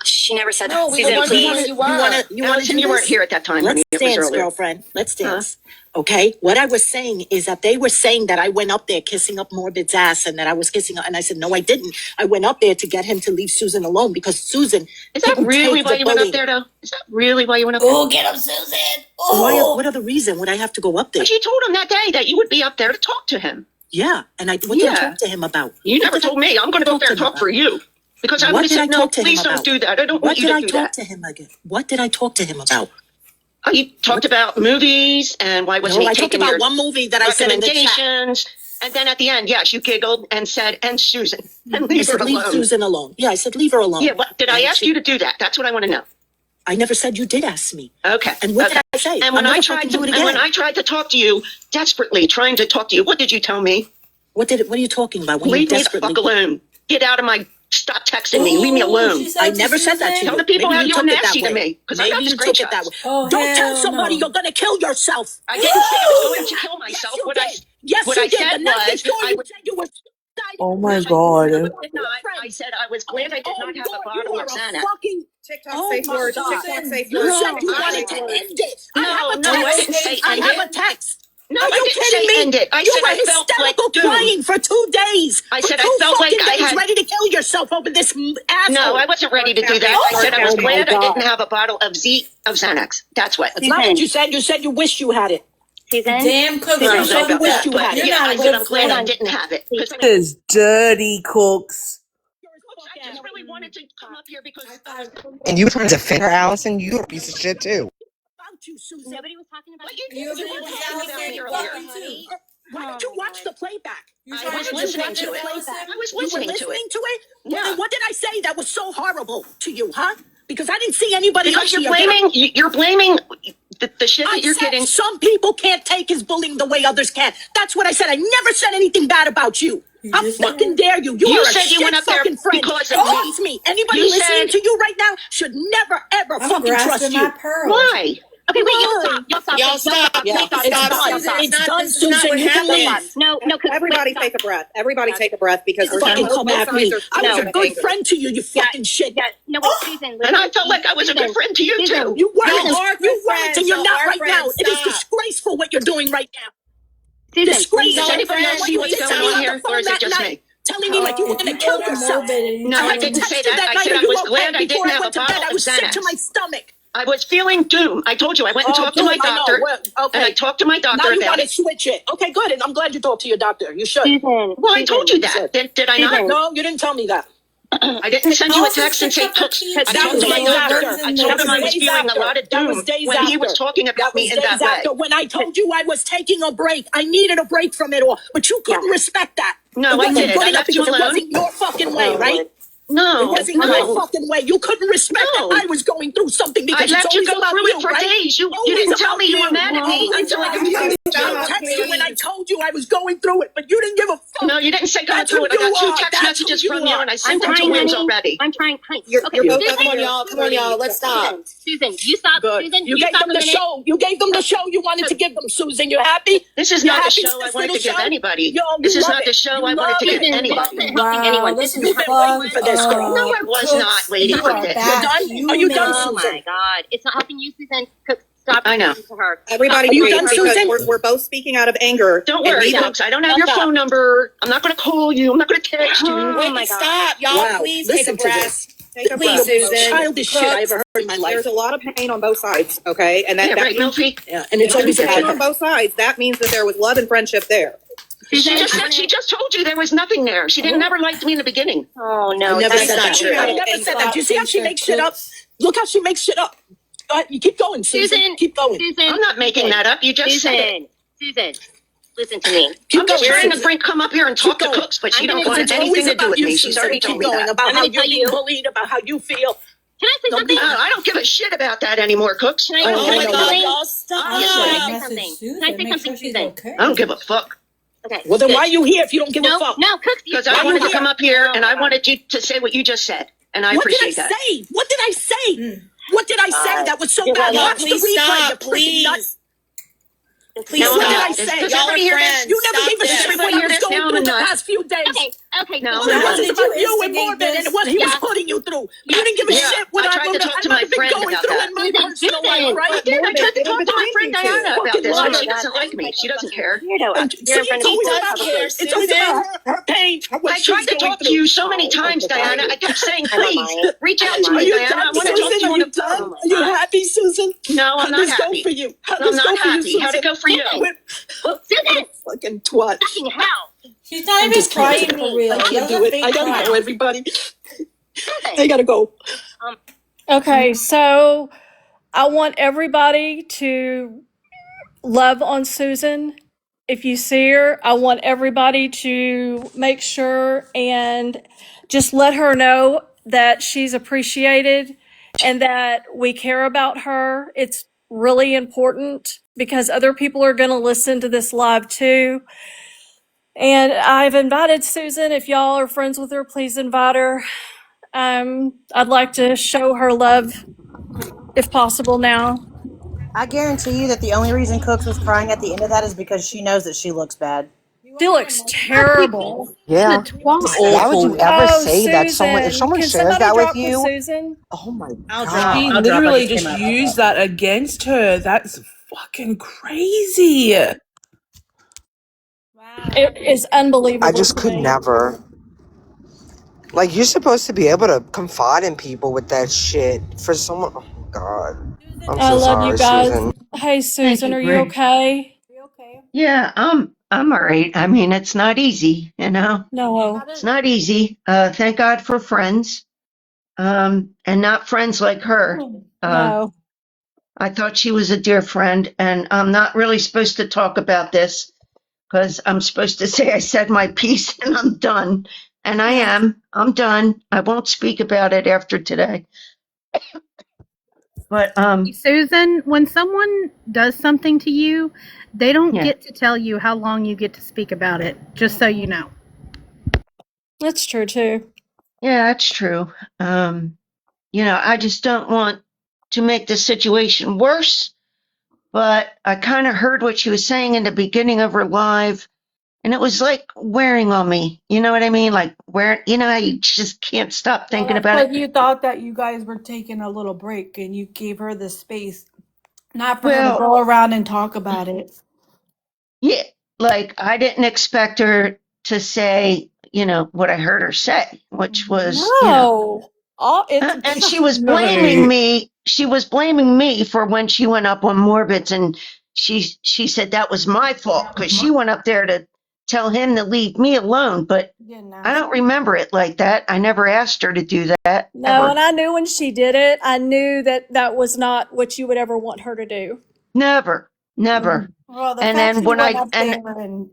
She never said No, that. we were Susan, wondering please. where you were. Allison, you weren't here at that time. Let's honey. It was dance, earlier. girlfriend. Let's dance. Okay? What I was saying is that they were saying that I went up there kissing up Morbid's ass and that I was kissing her. And I said, no, I didn't. I went up there to get him to leave Susan alone because Susan. Is that really why you went up there, though? Is that really why you went up there? Oh, get him, Susan. Why, Oh. what other reason would I have to go up there? But you told him that day that you would be up there to talk to him. Yeah. And what did I talk to him about? You never told me. I'm going to go up there and talk for you. Because I would have said, no, please don't do that. I don't want you to do that. What did I talk to him again? What did I talk to him about? Oh, you talked about movies and why wasn't he I talked taking about your one movie that I said in the chat. recommendations. And then at the end, yes, you giggled and said, and Susan. And leave her Leave alone. Susan alone. Yeah, I said, leave her alone. Yeah, but did I ask you to do that? That's what I want to know. I never said you did ask me. Okay. And what did I say? And when I tried to talk to you, desperately trying to talk to you, what did you tell me? What are you talking about? When Leave you me the fuck alone. Get out of my... Stop texting me. Leave me alone. I never said that to you. Tell the people how Maybe you were took it nasty that to way. me. Because I got Maybe the you took it that way. screenshots. Don't tell somebody you're going to kill yourself. I didn't say I was going to kill myself. Yes, What you I did. Yes, what you I did. said The night was before I you would. said you were. Oh my god. Did not. I said I was glad I did not have a bottle of Xanax. TikTok safe word. TikTok safe You word. said you I- wanted to end it. No, I didn't say I end have it. a text. No, Are I you didn't kidding say me? end it. I You said were I felt like hysterical doom. crying for 2 days. I For said I 2 felt like fucking I days, had- ready to kill yourself over this asshole. No, I wasn't ready to do that. I said I was glad I didn't have a bottle of Xanax. That's what. That's not what you said. You said you wished you had it. Susan? Damn Cooks. I You said said you wished you had it. You're not a I said good I'm glad I friend. didn't have it. This is dirty, Cooks. I just really wanted to come up here because And you were trying to defend her, Allison? You're a piece of shit, too. About you, Susan. Nobody was talking about You you. were talking about me earlier. Why don't you watch the playback? I was listening to it. I was You were listening to listening it. to it? Yeah. Then what did I say that was so horrible to you, huh? Because I didn't see anybody Because else you're here. you're blaming the shit I that you're said getting. some people can't take his bullying the way others can. That's what I said. I never said anything bad about you. How fucking dare you? You are said a you shit went up there fucking friend. because of Trust me. Anybody You listening said- to you right now should never ever fucking trust you. Why? Okay, wait, y'all stop. Y'all stop. Yeah, Stop. it's Stop. done. Susan, It's done, this is not Susan. what You can happened. leave. No, Everybody take a breath. Everybody take a breath because we're Fucking both come at me. both I was sides a are good angry. friend to you, you fucking shit. Yeah, no, wait, Susan. And I felt like I was a good friend to you too. You weren't. Y'all are good You weren't, friends. and you're Y'all not are right now. friends. It is Stop. disgraceful what you're doing right now. Susan, Disgraceful. Does anybody else see what's going on here, or is it just me? Telling me like you were going to kill yourself. No, I didn't say that. I said I was glad I didn't have a bottle I of was sick to Xanax. my stomach. I was feeling doom. I told you I went and talked to my doctor. Okay. And I talked to my doctor Now you about want to it. switch it. Okay, good. And I'm glad you talked to your doctor. You should. Susan. Well, I told you that. Did I not? No, you didn't tell me that. I didn't send you a text and say, Cooks, I talked to my doctor. I told him I was feeling a lot of doom when he was talking about me in that way. When I told you I was taking a break, I needed a break from it all, but you couldn't respect that. No, I did. I left you It alone. wasn't your fucking way, right? No, It wasn't your fucking way. You couldn't respect that I was going through something I because let it's you always go about through you, it for right? days. You Always didn't tell about me you were you. mad at me Always until I about got you. through I texted you when I told you I was going through it, but you didn't give a fuck. No, you didn't say going That's through it. I who got you two are. text That's messages who you from you, are. and I I'm sent them to trying, Wins honey. already. I'm trying. Honey. You're Okay, both Susan. come on, y'all. Come on, y'all. Let's stop. Susan, you stop. Good. Susan, You gave stop them a the minute. show. You gave them the show you wanted to give them, Susan. You happy? This is You not the happy show with I this wanted to little give show? anybody. Yo, This you is love not the it. show You I wanted love to give it. anybody. Wasn't helping anyone. This is You've been waiting for this, girl. No, I was not waiting for this. You're done? Are you done, Oh Susan? my God. It's not helping you, Susan. Cook, stop I know. listening to her. Everybody Are you breathe done, because Susan? we're both speaking out of anger. Don't And worry, we don't- folks. I don't have your phone number. I'm not going to call you. I'm not going to text you. Oh my God. Stop, y'all. Wow. Please Listen take a to breath. this. Take a Please, breath. Susan. Childish shit I Cooks, ever heard in my life. There's a lot of pain on both sides, okay? And that, Yeah, that right, means, Milfy? yeah, and it's always pain on both sides. That means that there was love and friendship there. She just told you there was nothing there. She didn't never liked me in the beginning. Oh no, I never that's said not that. true. I never said that. Do you see how she makes shit up? Look how she makes shit up. Go ahead, you keep going, Susan. Keep going. Susan, I'm not making that up. You just said it. Susan, listen to me. I'm just trying to come up here and talk to Cooks, but she don't want anything to do with me. She's already told me that. About how you're being bullied, about how you feel. Can I say something? I don't give a shit about that anymore, Cooks. Can I Oh my say God, something? y'all stop. Can I say something? Can I say something, Susan? I don't give a fuck. Okay. Well, then why are you here if you don't give a fuck? No, Cooks. Because I wanted to come up here and I wanted you to say what you just said, and I appreciate that. What did I say? What did I say that was so bad? Watch the replay, you freaking nuts. Please now, what did I say? Y'all are friends. You never gave a shit what I was going through the past few days. Okay. No, it wasn't about you and Morbid and what he was putting you through. You didn't give a shit what I tried to talk to my friend going about through that. in my personal life, right? I did. I tried to talk to my friend Diana about this, but she doesn't like me. She doesn't care. It's always about her pain. I tried to talk to you so many times, Diana. I kept saying, please, reach out to me, Diana. I want to talk to you on the phone. Are you happy, Susan? No, I'm not happy. For you? I'm not happy. How'd it go for you? Susan! Fucking twat. Fucking hell. She's not even crying for real. I can't do it. I don't know everybody. I gotta go. Okay, so I want everybody to love on Susan. If you see her, I want everybody to make sure and just let her know that she's appreciated and that we care about her. It's really important because other people are going to listen to this live too. And I've invited Susan. If y'all are friends with her, please invite her. I'd like to show her love if possible now. I guarantee you that the only reason Cooks was crying at the end of that is because she knows that she looks bad. She looks terrible. Yeah. Why would you ever say that? Someone, if Susan, someone can shares somebody that with drop the you, Susan? oh my I'll god. drop. He I'll drop. literally I just came up. used that against her. That's fucking crazy. It is unbelievable. I just could never. Like, you're supposed to be able to confide in people with that shit. For someone, oh god. I'm I so love sorry, you guys. Susan. Hey, Susan, you, are you Bree. okay? Yeah, I'm all right. I mean, it's not easy, you know. No. It's not easy. Thank God for friends. And not friends like her. No. I thought she was a dear friend, and I'm not really supposed to talk about this because I'm supposed to say I said my piece and I'm done. And I am. I'm done. I won't speak about it after today. But Susan, when someone does something to you, they don't Yeah. get to tell you how long you get to speak about it, just so you know. That's true too. Yeah, that's true. You know, I just don't want to make the situation worse, but I kind of heard what she was saying in the beginning of her live, and it was like wearing on me. You know what I mean? Like you know, you just can't stop thinking about But it. you thought that you guys were taking a little break and you gave her the space, not for her to Well, go around and talk about it. yeah, like I didn't expect her to say, you know, what I heard her say, which was, you know, and she was blaming me. She was blaming me for when she went up on Morbid's, and she said that was my fault because she went up there to tell him to leave me alone. But I don't remember it like that. I never asked her to do that. No, ever. and I knew when she did it, I knew that that was not what you would ever want her to do. Never. Well, the And fact then she when went I up there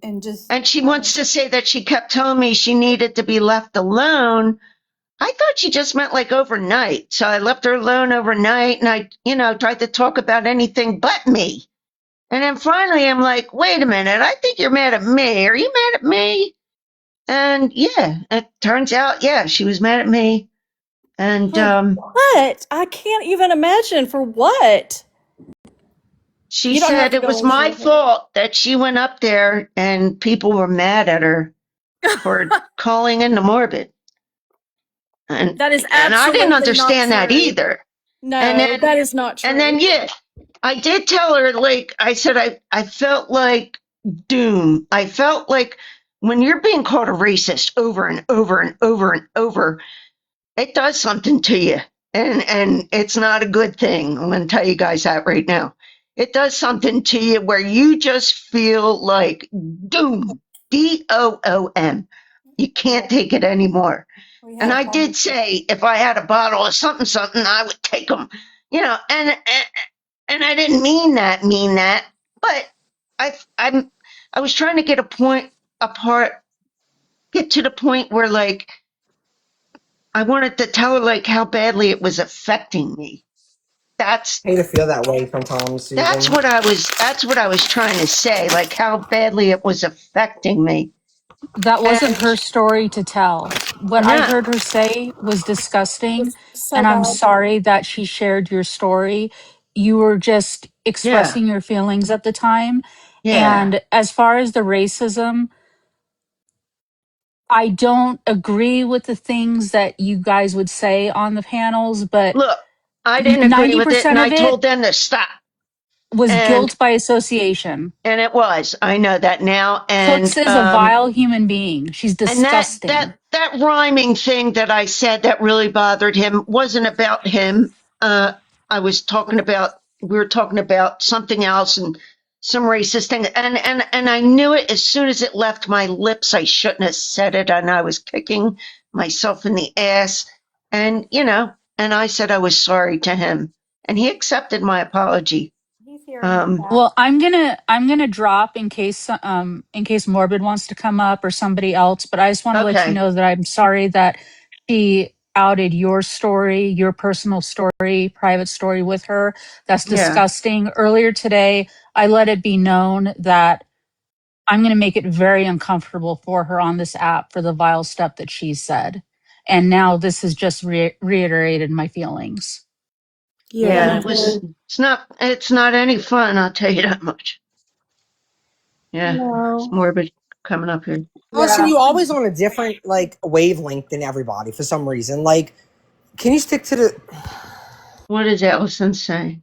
and just and she wants to say that she kept telling me she needed to be left alone. I thought she just meant like overnight. So I left her alone overnight and I, you know, tried to talk about anything but me. And then finally I'm like, wait a minute, I think you're mad at me. Are you mad at me? And yeah, it turns out, yeah, she was mad at me. And What? I can't even imagine for what. she You don't have said to it go was into my it. fault that she went up there and people were mad at her for calling into Morbid. And That is and I didn't absolutely not understand that true. either. No, And then that is not true. And then yeah, I did tell her, like I said, I felt like doom. I felt like when you're being called a racist over and over and over and over, it does something to you. And it's not a good thing. I'm going to tell you guys that right now. It does something to you where you just feel like doom, DOOM. You can't take it anymore. And I did say if I had a bottle of something, I would take them, and I didn't mean that, but I was trying to get to the point where like I wanted to tell her like how badly it was affecting me. That's I hate to feel that way sometimes, that's Susan. what I was trying to say, like how badly it was affecting me. That wasn't And her story to tell. What I no, heard her say was disgusting, It's so and I'm bad. sorry that she shared your story. You were just yeah, expressing your feelings at the time. yeah. And as far as the racism, I don't agree with the things that you guys would say on the panels, but Look, I didn't agree with it, 90% and I of it told them to stop. was And guilt by association. it was. I know that now. Cooks is a vile human being. She's And disgusting. that rhyming thing that I said that really bothered him wasn't about him. I was talking about we were talking about something else and some racist thing, and I knew it as soon as it left my lips. I shouldn't have said it, and I was kicking myself in the ass. And and I said I was sorry to him, and he accepted my apology. Well, I'm gonna drop in case Morbid wants to come up or somebody else, but I just want to let you Okay, know that I'm sorry that she outed your story, your personal story, private story with her. That's yeah, disgusting. Earlier today, I let it be known that I'm going to make it very uncomfortable for her on this app for the vile stuff that she said. And now this has just reiterated my feelings. yeah. Yeah. It's not any fun. I'll tell you that much. Yeah, it's No. morbid coming up here. Allison, Yeah. you always on a different like wavelength than everybody for some reason. Like, can you stick to the? What is Allison saying?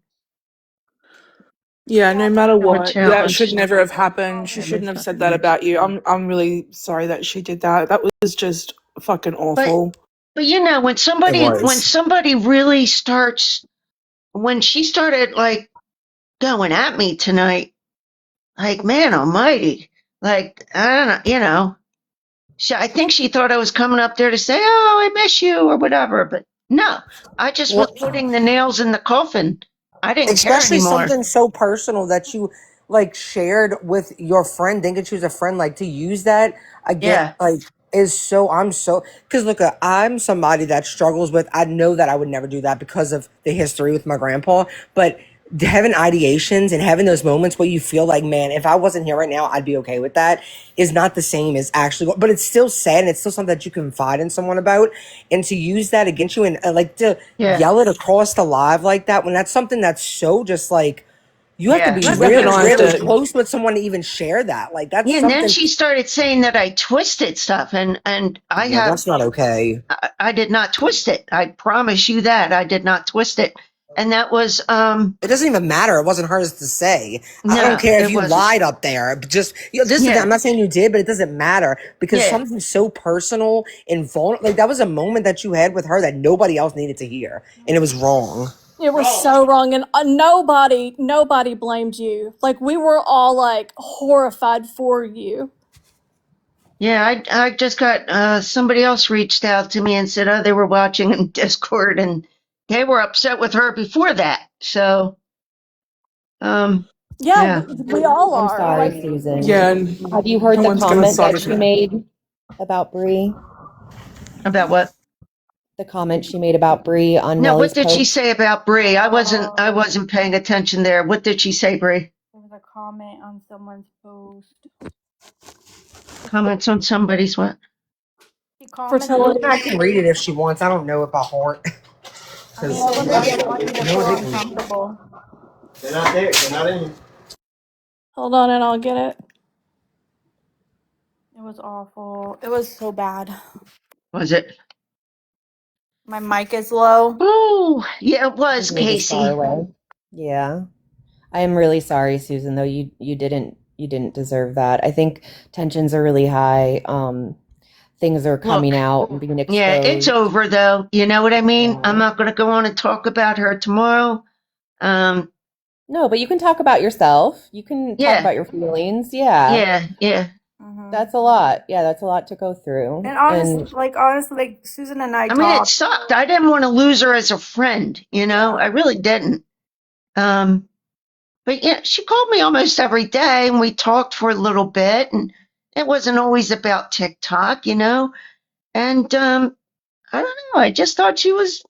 Yeah, no matter What's what, that should Alice? never have happened. She Let me shouldn't have said fucking that mute about you. you. I'm really sorry that she did that. That was just fucking But awful. when It was. somebody really starts when she started like going at me tonight, like man almighty, like I don't know, I think she thought I was coming up there to say, "Oh, I miss you" or whatever. But no, I just was Well, putting the nails in the coffin. I didn't care especially anymore. something so personal that you like shared with your friend, thinking she was a friend, like to use that again, Yeah, like is so I'm so because look, I'm somebody that struggles with. I know that I would never do that because of the history with my grandpa, but having ideations and having those moments where you feel like, man, if I wasn't here right now, I'd be okay with that is not the same as actually, but it's still sad and it's still something that you confide in someone about. And to use that against you and like to yeah, yell it across the live like that when that's something that's so just like, you have to yeah. be She really, weaponized really it. close with someone to even share that. Like that's Yeah, and then something, she started saying that I twisted stuff, and yeah, that's not okay. I did not twist it. I promise you that I did not twist it, and that was It doesn't even matter. It wasn't hers to say. I don't no, care if it you wasn't. lied up there. Just this is the thing. Yeah, I'm not saying you did, but it doesn't matter because yeah, something so personal and vulnerable. Like that was a moment that you had with her that nobody else needed to hear, and it was wrong. It was so wrong, and nobody blamed you. Like we were all like horrified for you. yeah. I just got somebody else reached out to me and said, oh, they were watching in Discord and they were upset with her before that. So, Yeah, yeah. we all I'm are. Like sorry, Susan. Yeah, and Have you heard no the one's gonna comment side that with she her. made about Bree? About what? The comment she made about Bree on No, what Nelly's did she post? say about Bree? I wasn't paying attention there. What did she say, Bree? There was a comment on someone's post. Comments on somebody's what? She fertility. commented. I can read it if she wants. I don't know it by heart. I Because mean, it wasn't. I didn't want you to no, it feel didn't. uncomfortable. They're not there. They're not in. Hold on, and I'll get it. It was awful. It was so bad. Was it? My mic is low. Oh, yeah, it Just was move this far Casey. away. Yeah. I am really sorry, Susan, though you didn't deserve that. I think tensions are really high. things are coming Look, out and being yeah, it's exposed. over though. You know what I mean? I'm Yeah. not going to go on and talk about her tomorrow. No, but you can talk about yourself. You can talk Yeah, about your feelings. Yeah. yeah. That's a lot. Yeah, that's a lot to go through. And And honestly, like Susan and I I mean, it talked. sucked. I didn't want to lose her as a friend, you know? Yeah. I really didn't. But yeah, she called me almost every day and we talked for a little bit and it wasn't always about TikTok, you know? And I don't know, I just thought she was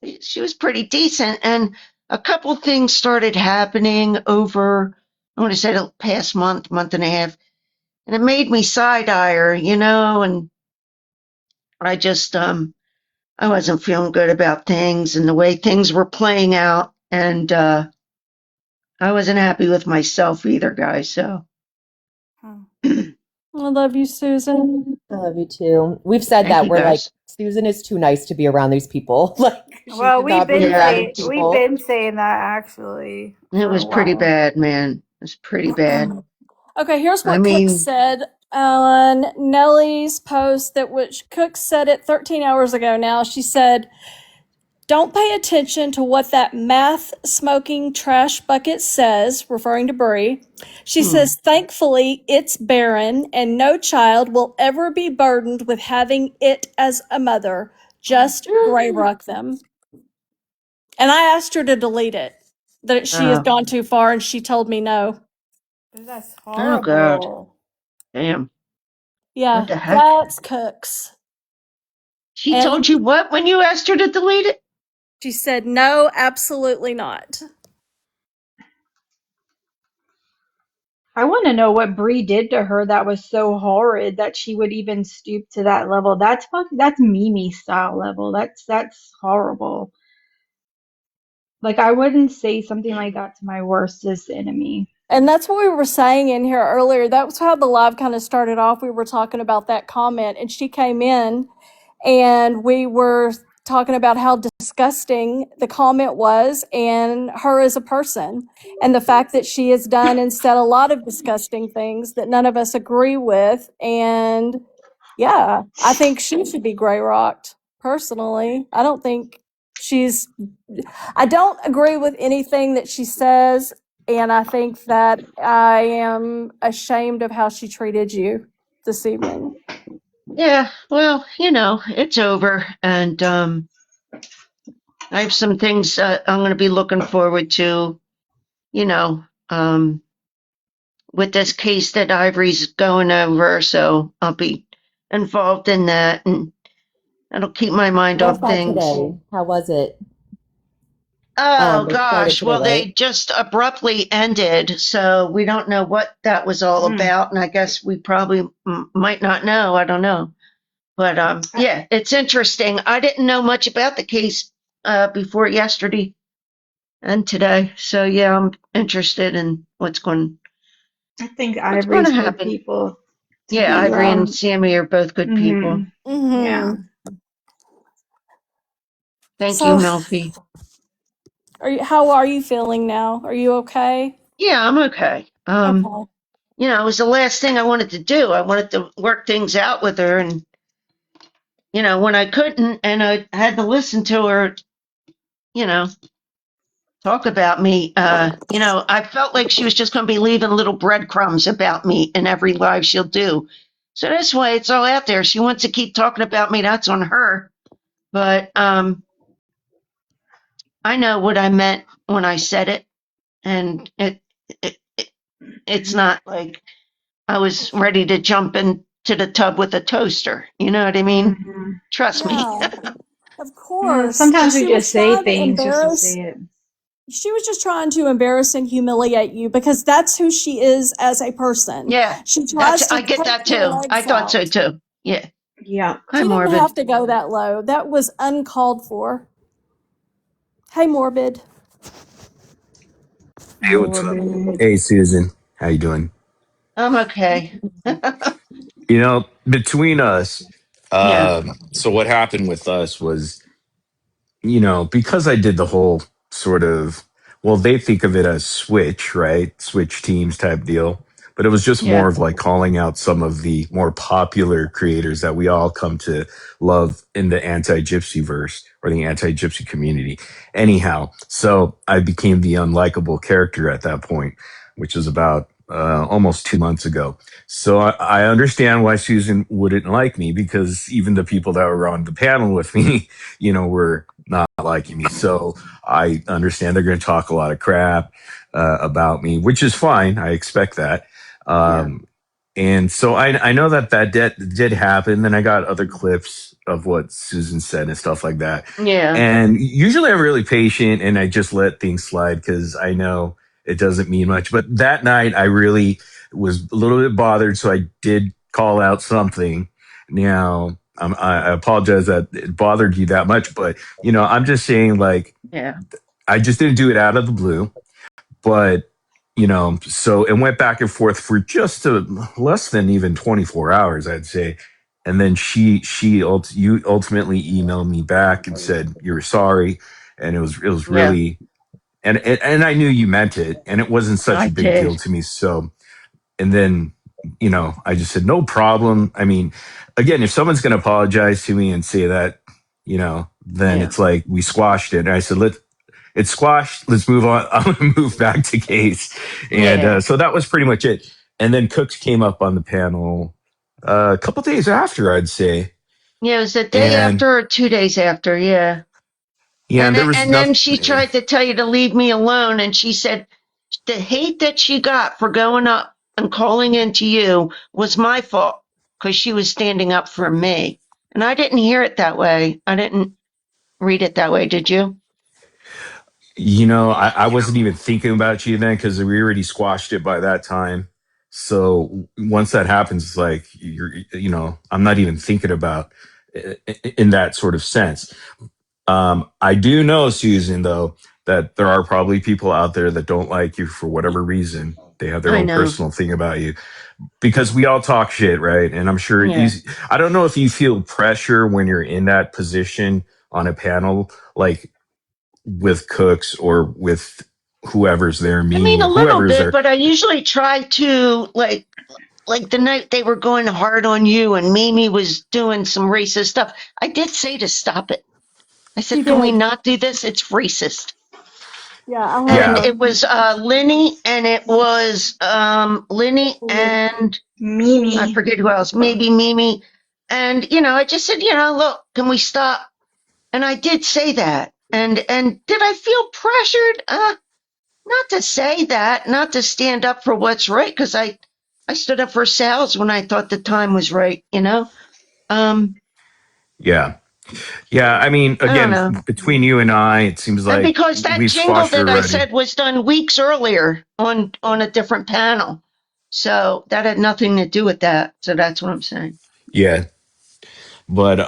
pretty decent and a couple things started happening over I want to say the past month and a half, and it made me side eye her, you know, and I just I wasn't feeling good about things and the way things were playing out and I wasn't happy with myself either, guys, so I love you, Susan. I love you too. We've said thank that you we're like, guys. Susan is too nice to be around these people. Like, she Well, should not be around these we've people. been saying that actually It for a was pretty while. bad, man. It was pretty bad. Okay, here's I what Cook mean, said on Nellie's post that which Cook said it 13 hours ago now. She said, "Don't pay attention to what that math smoking trash bucket says," referring to Brie. She says, "Thankfully, it's barren and no child will ever be burdened with having it as a mother. Just gray rock them." And I asked her to delete it, that she has gone too far, and she told me no. That's oh God, horrible. damn. What Yeah, the heck? that's Cooks. She And told you what when you asked her to delete it? she said, no, absolutely not. I want to know what Bree did to her that was so horrid that she would even stoop to that level. That's Mimi style level. That's horrible. Like I wouldn't say something like that to my worstest enemy. And that's what we were saying in here earlier. That was how the live kind of started off. We were talking about that comment, and she came in and we were talking about how disgusting the comment was and her as a person, and the fact that she has done and said a lot of disgusting things that none of us agree with. And yeah, I think she should be gray rocked personally. I don't agree with anything that she says, and I think that I am ashamed of how she treated you this evening. Yeah, well, you know, it's over. And I have some things I'm going to be looking forward to, you know, with this case that Ivory's going over. So I'll be involved in that and that'll keep my mind How's off that things. today? How was it? Oh It started gosh, today, well, they right? just abruptly ended, so we don't know what that was all about, and I guess we probably might not know. I don't know, but yeah, it's interesting. I didn't know much about the case before yesterday and today, so yeah, I'm interested in I think what's going to Ivory's good happen. people to Yeah, be Ivory and Sammy are both good people. yeah. Thank you, So, Melfi. how are you feeling now? Are you okay? Yeah, I'm okay. Okay. You know, it was the last thing I wanted to do. I wanted to work things out with her, and you know, when I couldn't and I had to listen to her, you know, talk about me, you know, I felt like she was just going to be leaving little breadcrumbs about me in every live she'll do. So this way, it's all out there. She wants to keep talking about me. That's on her. But I know what I meant when I said it, and it's not like I was ready to jump into the tub with a toaster. You know what I mean? Trust me. Yeah, of Well, course. And sometimes we she was just say trying to things just to embarrass say it. she was just trying to embarrass and humiliate you because that's who she is as a person. Yeah, She tries to I get take that your too. I legs thought so out. too. Yeah. Yeah. Hi, She didn't Morbid. have to go that low. That was uncalled for. Hey, Morbid. Hey, what's up? Hey, Susan. How you doing? I'm okay. You know, between us, Yeah. so what happened with us was, you know, because I did the whole sort of, well, they think of it as switch, right? Switch teams type deal. but it was just Yeah. more of like calling out some of the more popular creators that we all come to love in the anti-gypsy verse or the anti-gypsy community. Anyhow, so I became the unlikable character at that point, which was about almost 2 months ago. So I understand why Susan wouldn't like me, because even the people that were on the panel with me, were not liking me. So I understand they're going to talk a lot of crap about me, which is fine. I expect that. And so I know that did happen. Then I got other clips of what Susan said and stuff like that. Yeah. And usually I'm really patient and I just let things slide because I know it doesn't mean much. But that night I really was a little bit bothered. So I did call out something. Now, I apologize that it bothered you that much, but I'm just saying, like, Yeah. I just didn't do it out of the blue, but so it went back and forth for just less than even 24 hours, I'd say. And then you ultimately emailed me back and said you were sorry, and it was Yeah. really, and I knew you meant it, and it wasn't such I a big deal did. to me. So, and then I just said no problem. I mean, again, if someone's going to apologize to me and say that, then Yeah. it's like we squashed it. And I said, it's squashed. Let's move on. I'm going to move back to case. And Yeah. so that was pretty much it. And then Cooks came up on the panel a couple days after, I'd say. Yeah, it was the day And after or 2 days after, yeah. yeah, and there was And then she nothing. tried to tell you to leave me alone, and she said the hate that she got for going up and calling into you was my fault because she was standing up for me. And I didn't hear it that way. I didn't read it that way, did you? I wasn't even thinking about you then because we already squashed it by that time. So once that happens, it's like I'm not even thinking about in that sort of sense. I do know, Susan, though, that there are probably people out there that don't like you for whatever reason. They have their I own know. personal thing about you because we all talk shit, right? And I'm sure Yeah. I don't know if you feel pressure when you're in that position on a panel, like with Cooks or with whoever's there, I mean, Mimi a or little whoever's bit, there. but I usually try to, like the night they were going hard on you and Mimi was doing some racist stuff. I did say to stop it. I She said, can we did. not do this? It's racist. Yeah, I'll have And Yeah. to. it was Lenny, and it was Lenny, and I Mimi. forget who else, maybe Mimi. And I just said, look, can we stop? And I did say that. And did I feel pressured? Not to say that, not to stand up for what's right, because I stood up for Sal's when I thought the time was right. Yeah. Yeah. I mean, I don't again, know. between you and I, it seems And like because that we've jingle squashed it that I already. said was done weeks earlier on a different panel. So that had nothing to do with that. So that's what I'm saying. Yeah. But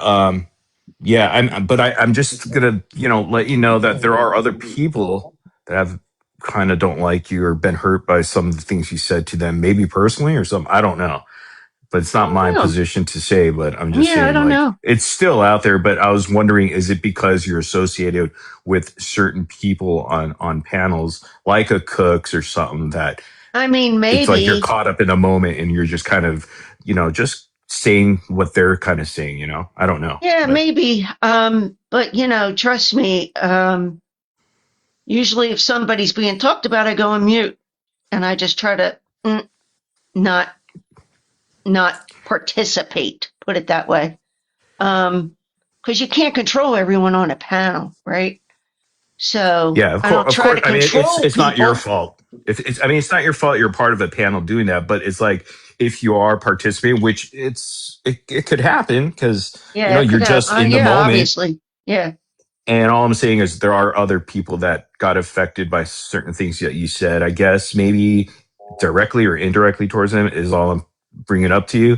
yeah, I'm just gonna, let you know that there are other people that have kind of don't like you or been hurt by some of the things you said to them, maybe personally or something. I don't know. But it's I not don't my know. position to say, but I'm just Yeah, I saying, don't like, know. it's still out there. But I was wondering, is it because you're associated with certain people on panels like a Cooks or something that I mean, it's like you're maybe. caught up in a moment and you're just kind of, just saying what they're kind of saying, I don't know. Yeah, But maybe. But trust me. Usually, if somebody's being talked about, I go on mute, and I just try to not participate. Put it that way. Because you can't control everyone on a panel, right? So yeah, I don't of try course. to I mean, control it's not your people. fault. It's not your fault. You're part of a panel doing that, but it's like if you are participating, which it could happen because Yeah, it you're could just happen. in the Yeah, moment. obviously. Yeah. And all I'm saying is there are other people that got affected by certain things that you said. I guess maybe directly or indirectly towards them is all I'm bringing up to you.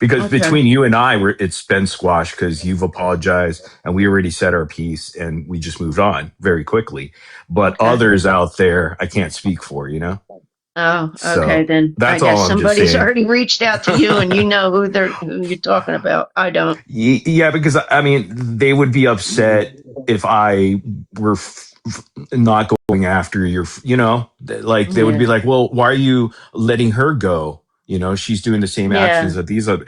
Because Okay. between you and I, it's been squashed because you've apologized and we already said our piece and we just moved on very quickly. But Okay. others out there, I can't speak for. Oh, okay. So Then I that's guess all I'm just somebody's saying. already reached out to you, and you know who you're talking about. I don't. Yeah, because I mean, they would be upset if I were not going after your, like they would be Yeah. like, well, why are you letting her go? She's doing the same actions Yeah. that these other,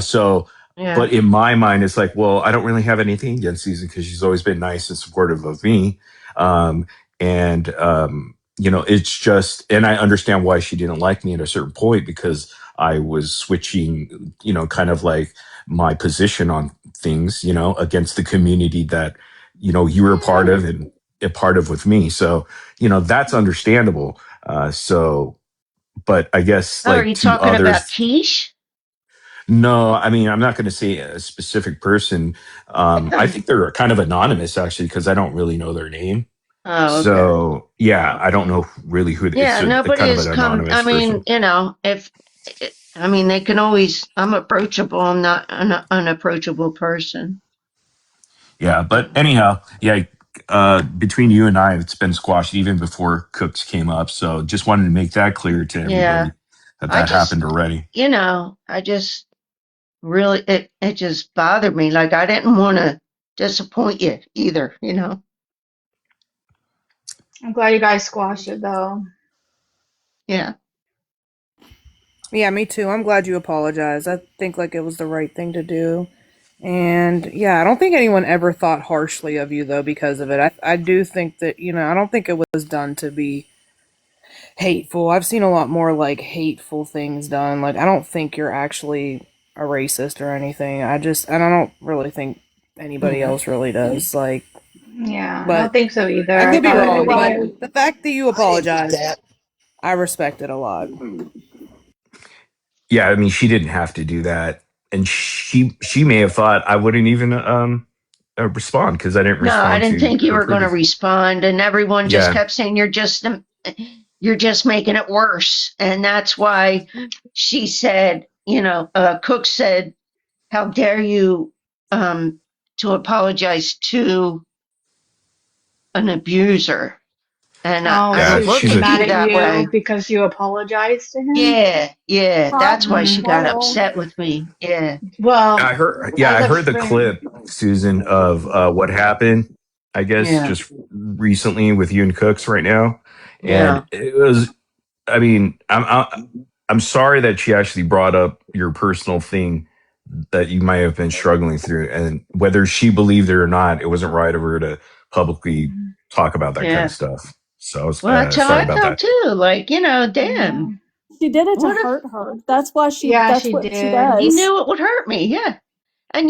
so, Yeah. but in my mind, it's like, well, I don't really have anything against Susan because she's always been nice and supportive of me. It's just, and I understand why she didn't like me at a certain point because I was switching, kind of like my position on things, against the community that, you were a part of and a part of with me. So, that's understandable. But I guess Oh, are like you to talking about others, quiche? no, I mean, I'm not going to say a specific person. I think they're kind of anonymous actually, because I don't really know their name. Oh, okay. So yeah, I don't know really who it's Yeah, a nobody kind of has an come. I anonymous mean, person. if I mean, they can always. I'm approachable. I'm not an unapproachable person. Yeah. But anyhow, yeah, between you and I, it's been squashed even before Cooks came up. So just wanted to make that clear to Yeah, everybody that I that just, happened already. I just really, it just bothered me. Like I didn't want to disappoint you either. I'm glad you guys squashed it though. Yeah. Yeah, me too. I'm glad you apologized. I think like it was the right thing to do. And yeah, I don't think anyone ever thought harshly of you though because of it. I do think that, I don't think it was done to be hateful. I've seen a lot more like hateful things done. Like I don't think you're actually a racist or anything. And I don't really think anybody Yeah. else really does. Like, Yeah, I but don't think so I either. I could be thought wrong, but everybody. the fact that you I didn't think apologized, that. I respect it a lot. Yeah, I mean, she didn't have to do that, and she may have thought I wouldn't even respond because I didn't No, I respond didn't to think you her were going to previous. respond, and everyone just Yeah, kept saying you're just making it worse, and that's why she said, Cook said, "How dare you to apologize to an abuser?" And Oh, I yeah, don't so look she's she's at a mad you at that you way. because you apologized to him? Yeah, Hot that's why and she Mm. got swallow. upset with me. Yeah. Well, I heard, yeah, as I a heard the friend. clip, Susan, of what happened. I guess Yeah. just recently with you and Cooks right now, and Yeah. it was. I mean, I'm sorry that she actually brought up your personal thing that you might have been struggling through, and whether she believed it or not, it wasn't right of her to publicly talk about that kind of Yeah. stuff. So I was Well, that's how sorry I about felt that. too. Like, Yeah. damn. She did it to What if hurt her. That's why Yeah, that's she what she did. he does. knew it would hurt me? Yeah. And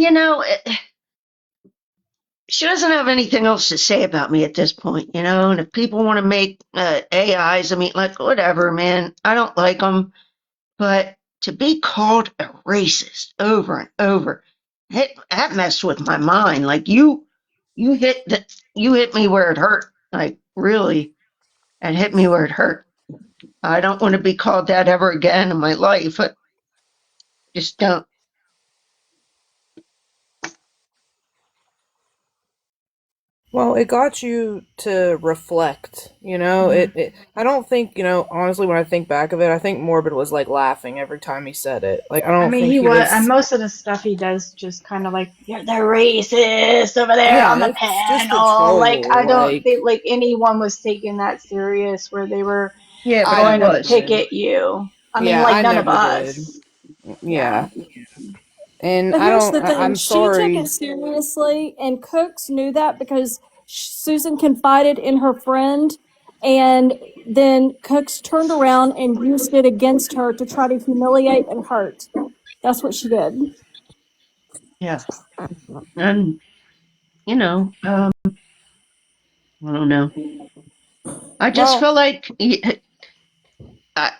she doesn't have anything else to say about me at this point, And if people want to make AIs, I mean, like, whatever, man. I don't like them. But to be called a racist over and over, that messed with my mind. Like, you you hit me where it hurt. Like, really, and hit me where it hurt. I don't want to be called that ever again in my life. I just don't. Well, it got you to reflect, Yeah. I don't think, honestly, when I think back of it, I think Morbid was like laughing every time he said it. Like, I I don't mean, think he he was, and was, most of the stuff he does just kind of like, you're the racist over there yeah, on the it's just a panel. Like, I troll. don't Like, think like anyone was taking that serious where they were Yeah, but I I going to never was. pick did. at you. I mean, Yeah, like I none of never did. us. Yeah. Yeah. And But here's the thing, I'm she took it sorry. seriously, and Cooks knew that because Susan confided in her friend, and then Cooks turned around and used it against her to try to humiliate and hurt. That's what she did. Yeah. And, I don't know. I just Well, felt like I,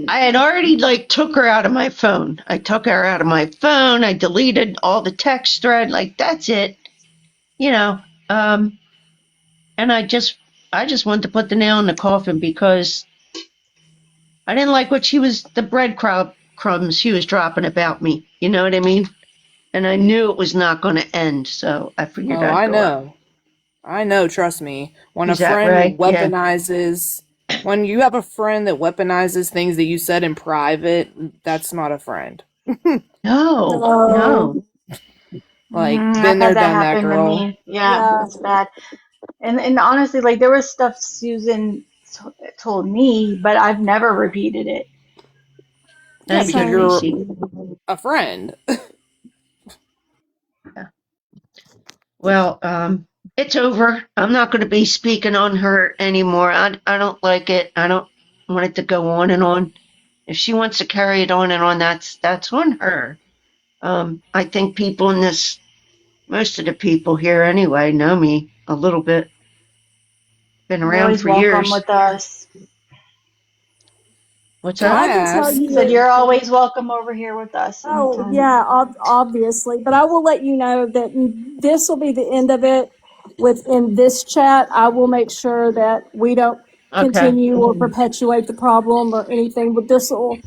I had already like took her out of my phone. I took her out of my phone. I deleted all the text thread. Like, that's it, you know. Um, and I just wanted to put the nail in the coffin because I didn't like what the breadcrumbs she was dropping about me. You know what I mean? And I knew it was not going to end, so I figured oh, I'd I go up. know. I know, trust me. When a Is that friend right? Yeah. weaponizes, when you have a friend that weaponizes things that you said in private, that's not a friend. No, No. no. Like, I've been had there, that done that, happen to girl. me. Yeah, Yeah. it's bad. And honestly, like there was stuff Susan told me, but I've never repeated it. Yeah, Thank you, because Same. you're Lacey. a friend. Well, it's over. I'm not going to be speaking on her anymore. I don't like it. I don't want it to go on and on. If she wants to carry it on and on, that's on her. I think people in this, most of the people here anyway, know me a little bit. Been You're around always for welcome years. with us. What's Well, that? I can tell Ask. I said you. you're always welcome over here with us Oh, anytime. yeah, obviously. But I will let you know that this will be the end of it within this chat. I will make sure that we don't Okay. continue or perpetuate the problem or anything. But this will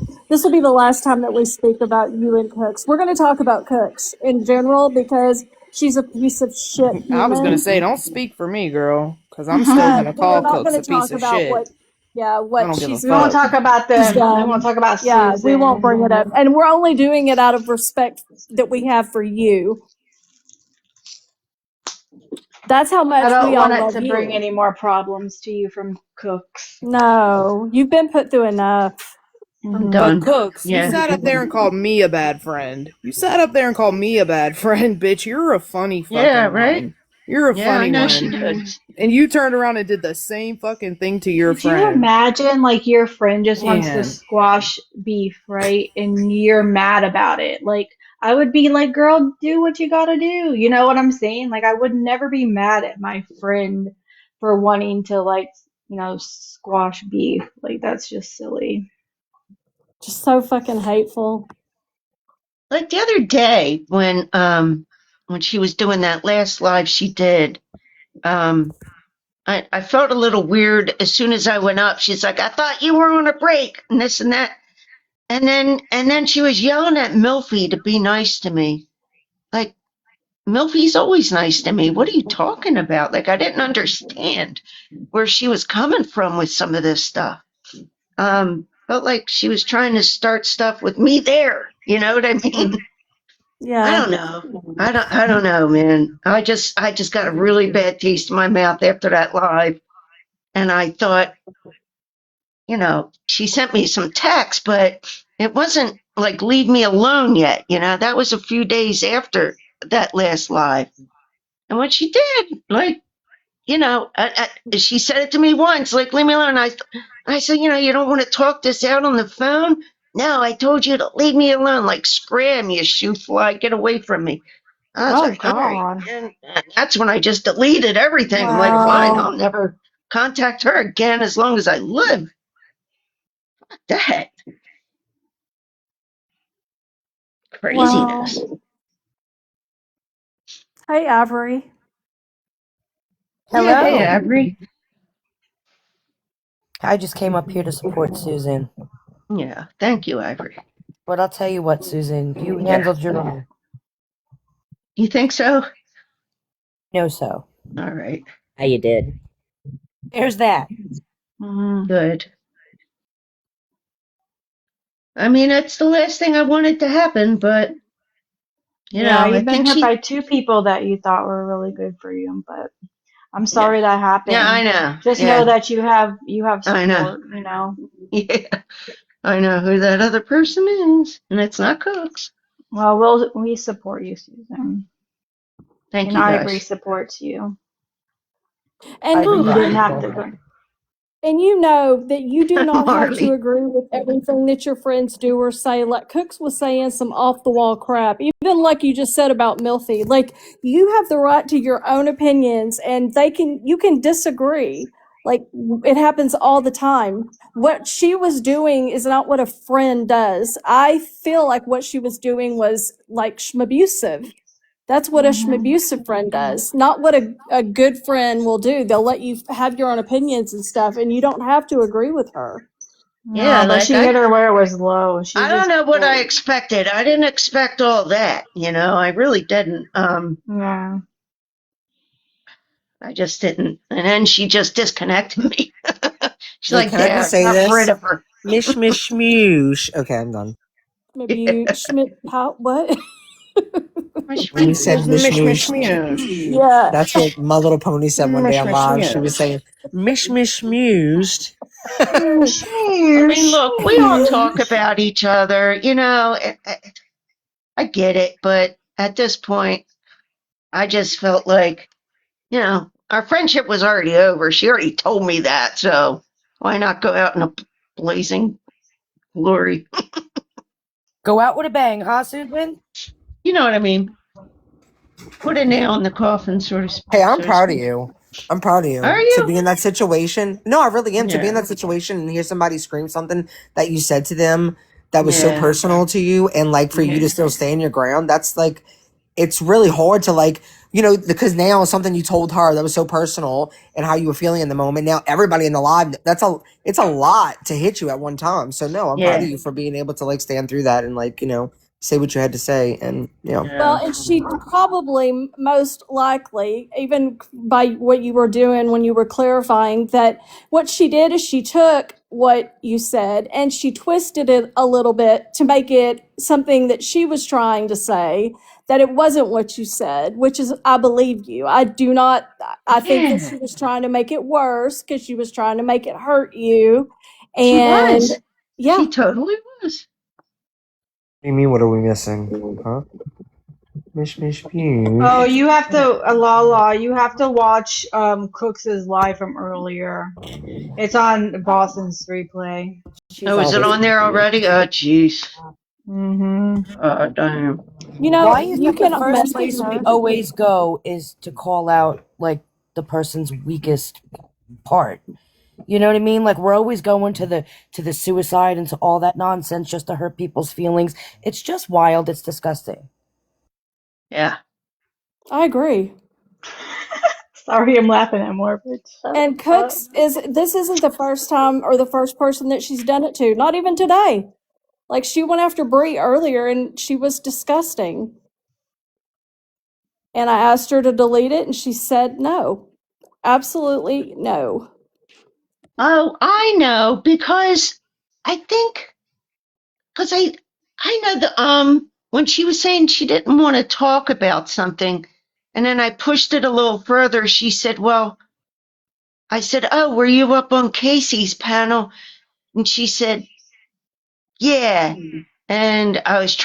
be the last time that we speak about you and Cooks. We're going to talk about Cooks in general because she's a piece of shit I was gonna human. say, don't speak for me, girl, because I'm still we gonna But we're call not Cooks going a to piece talk of about shit. what, yeah, I what don't give a she's won't fuck. talk about we won't done. talk about Yeah, we won't Susan. bring it up. And we're only doing it out of respect that we have for you. That's how I much don't we want all it love to bring you. any more problems to you from Cooks. No, you've been put through enough. I'm But done. Cooks, you Yeah. sat up there and called me a bad friend. You sat up there and called me a bad friend, bitch. You're a funny Yeah, fucking right? one. You're a Yeah, I funny know she one. did. And you turned around and did the same fucking thing to your Could you friend. imagine, like, your friend just wants to Man. squash beef, right? And you're mad about it. Like, I would be like, girl, do what you gotta do. You know what I'm saying? Like, I would never be mad at my friend for wanting to, like, squash beef. Like, that's just silly. Just so fucking hateful. Like the other day when she was doing that last live she did, um I felt a little weird as soon as I went up. She's like, I thought you were on a break and this and that. And then she was yelling at Milfy to be nice to me. Like, Milfy's always nice to me. What are you talking about? Like, I didn't understand where she was coming from with some of this stuff. Felt like she was trying to start stuff with me there. You know what I mean? I Yeah. don't know. I don't know, man. I just got a really bad taste in my mouth after that live. And I thought, she sent me some text, but it wasn't like leave me alone yet. That was a few days after that last live. And what she did, like, she said it to me once, like, leave me alone. I said, you don't want to talk this out on the phone? No, I told you to leave me alone. Like, scram, you shoe fly, get away from me. I was Oh, like, all right. God. And that's when I just deleted everything. I'm like, fine, Wow. I'll never contact her again as long as I live. That Wow. craziness. Hey, Avery. Yeah, hey, Hello. Avery. I just came up here to support Susan. Yeah, thank you, Avery. But I'll tell you what, Susan, you Yeah. handled your own. You think so? No, so. All right. How you did? There's that. Good. I mean, it's the last thing I wanted to happen, but, Yeah, I you've been think hurt by she, two people that you thought were really good for you, but I'm yeah. sorry that Yeah, I happened. know. Just know Yeah, that you have I know. support. Yeah, I know who that other person is, and it's not Cooks. Well, we support you, Susan. Thank And you, Ivory guys. supports you. And Ivory You got didn't have people. to go. And you know that you do not have to Marley. agree with everything that your friends do or say. Like Cooks was saying some off the wall crap, even like you just said about Milfy. Like you have the right to your own opinions, and you can disagree. Like it happens all the time. What she was doing is not what a friend does. I feel like what she was doing was like abusive. That's what a abusive friend does, not what a good friend will do. They'll let you have your own opinions and stuff, and you don't have to agree with her. Yeah, No, but like she hit her where it was low. I She don't just, know what I expected. I didn't expect all that, I really didn't. yeah. I just didn't. And then she just disconnected me. She's Hey, like, can I there, just say got rid this? of her. Mish, mish, moosh. Okay, I'm done. Maybe you Schmidt, how, what? When you said mish Mish mish moosh, mush. Yeah. that's what My Little Pony said one day Mish on mish live. She was mush. saying, Mish mish mused. I mean, look, we all talk about each other, you know. I get it, but at this point, I just felt like, you know, our friendship was already over. She already told me that, so why not go out in a blazing glory? Go out with a bang, huh, Susan? You know what I mean? Put a nail in the coffin, hey, I'm so to proud of speak. you. I'm proud of Are you to you? be in that situation. No, I really am. To be in Yeah, that situation and hear somebody scream something that you said to them that was so yeah, personal to you, and like for you yeah, to still stand your ground, that's like, it's really hard to like, because now something you told her that was so personal and how you were feeling in the moment. Now everybody in the live, it's a lot to hit you at one time. So no, I'm proud of yeah, you for being able to like stand through that and like, say what you had to say. And Well, yeah. and she probably most likely, even by what you were doing when you were clarifying, that what she did is she took what you said and she twisted it a little bit to make it something that she was trying to say, that it wasn't what you said, which is, I believe you. I do not, I think that Yeah, she was trying to make it worse because she was trying to make it hurt you. she And was. yeah, She totally was. what do you mean, what are we missing? Huh? Mish mish Oh, pews. you have to, Lala, you have to watch Cooks' live from earlier. It's on Boston's replay. Oh, She's is it always on there already? Oh, jeez. Mm-hmm. Damn. you know, Why is you it the can first message place we her. always go is to call out like the person's weakest part? You know what I mean? Like we're always going to the suicide and to all that nonsense just to hurt people's feelings. It's just wild. It's disgusting. Yeah. I agree. Sorry, I'm laughing at Morbid. Shut And up. Cooks this isn't the first time or the first person that she's done it to. Not even today. Like she went after Brie earlier and she was disgusting. And I asked her to delete it and she said no. Absolutely no. Oh, I know because I think because I know the when she was saying she didn't want to talk about something, and then I pushed it a little further. She said, "Well," I said, "Oh, were you up on Casey's panel?" And she said, "Yeah." And I was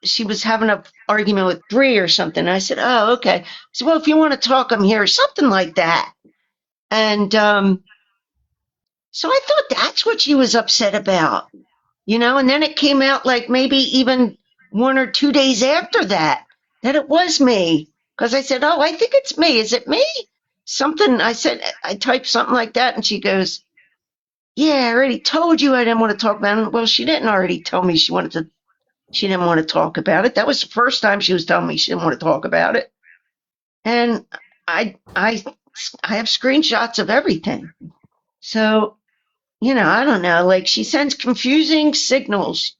she was having an argument with Bree or something. I said, "Oh, okay." I said, "Well, if you want to talk, I'm here," something like that. And so I thought that's what she was upset about, and then it came out like maybe even 1 or 2 days after that it was me. Because I said, "Oh, I think it's me. Is it me?" Something I said, I typed something like that, and she goes, "Yeah, I already told you I didn't want to talk about it." Well, she didn't already tell me she didn't want to talk about it. That was the first time she was telling me she didn't want to talk about it. And I have screenshots of everything. So, I don't know. Like she sends confusing signals.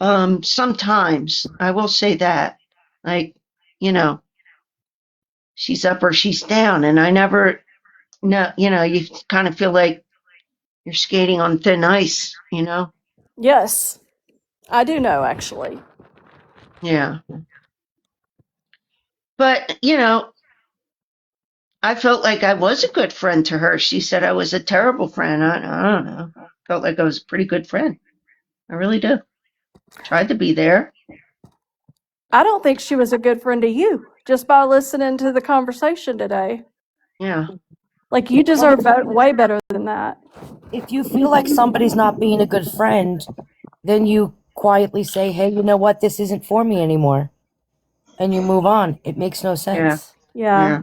Sometimes I will say that, like, you know, she's up or she's down, and I never know. You kind of feel like you're skating on thin ice. Yes. I do know actually. Yeah, but I felt like I was a good friend to her. She said I was a terrible friend. I don't know. I felt like I was a pretty good friend. I really do. Tried to be there. I don't think she was a good friend to you just by listening to the conversation today. Yeah. Like you Well, deserve way better than that. if you feel like somebody's not being a good friend, then you quietly say, "Hey, you know what? This isn't for me anymore." And you move on. It makes no Yeah. sense. Yeah. Yeah.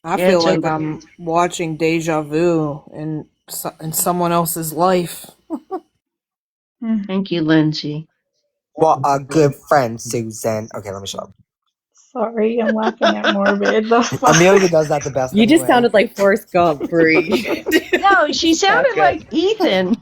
I Yeah. feel It's like over. I'm watching deja vu in someone else's life. Thank you, Lindsay. What a good friend, Susan. Okay, let me shut up. Sorry, I'm laughing at Morbid. The fuck? Amelia does that the best You just anyway. sounded like Forrest Gump, Bree. No, she Not sounded good. like Ethan.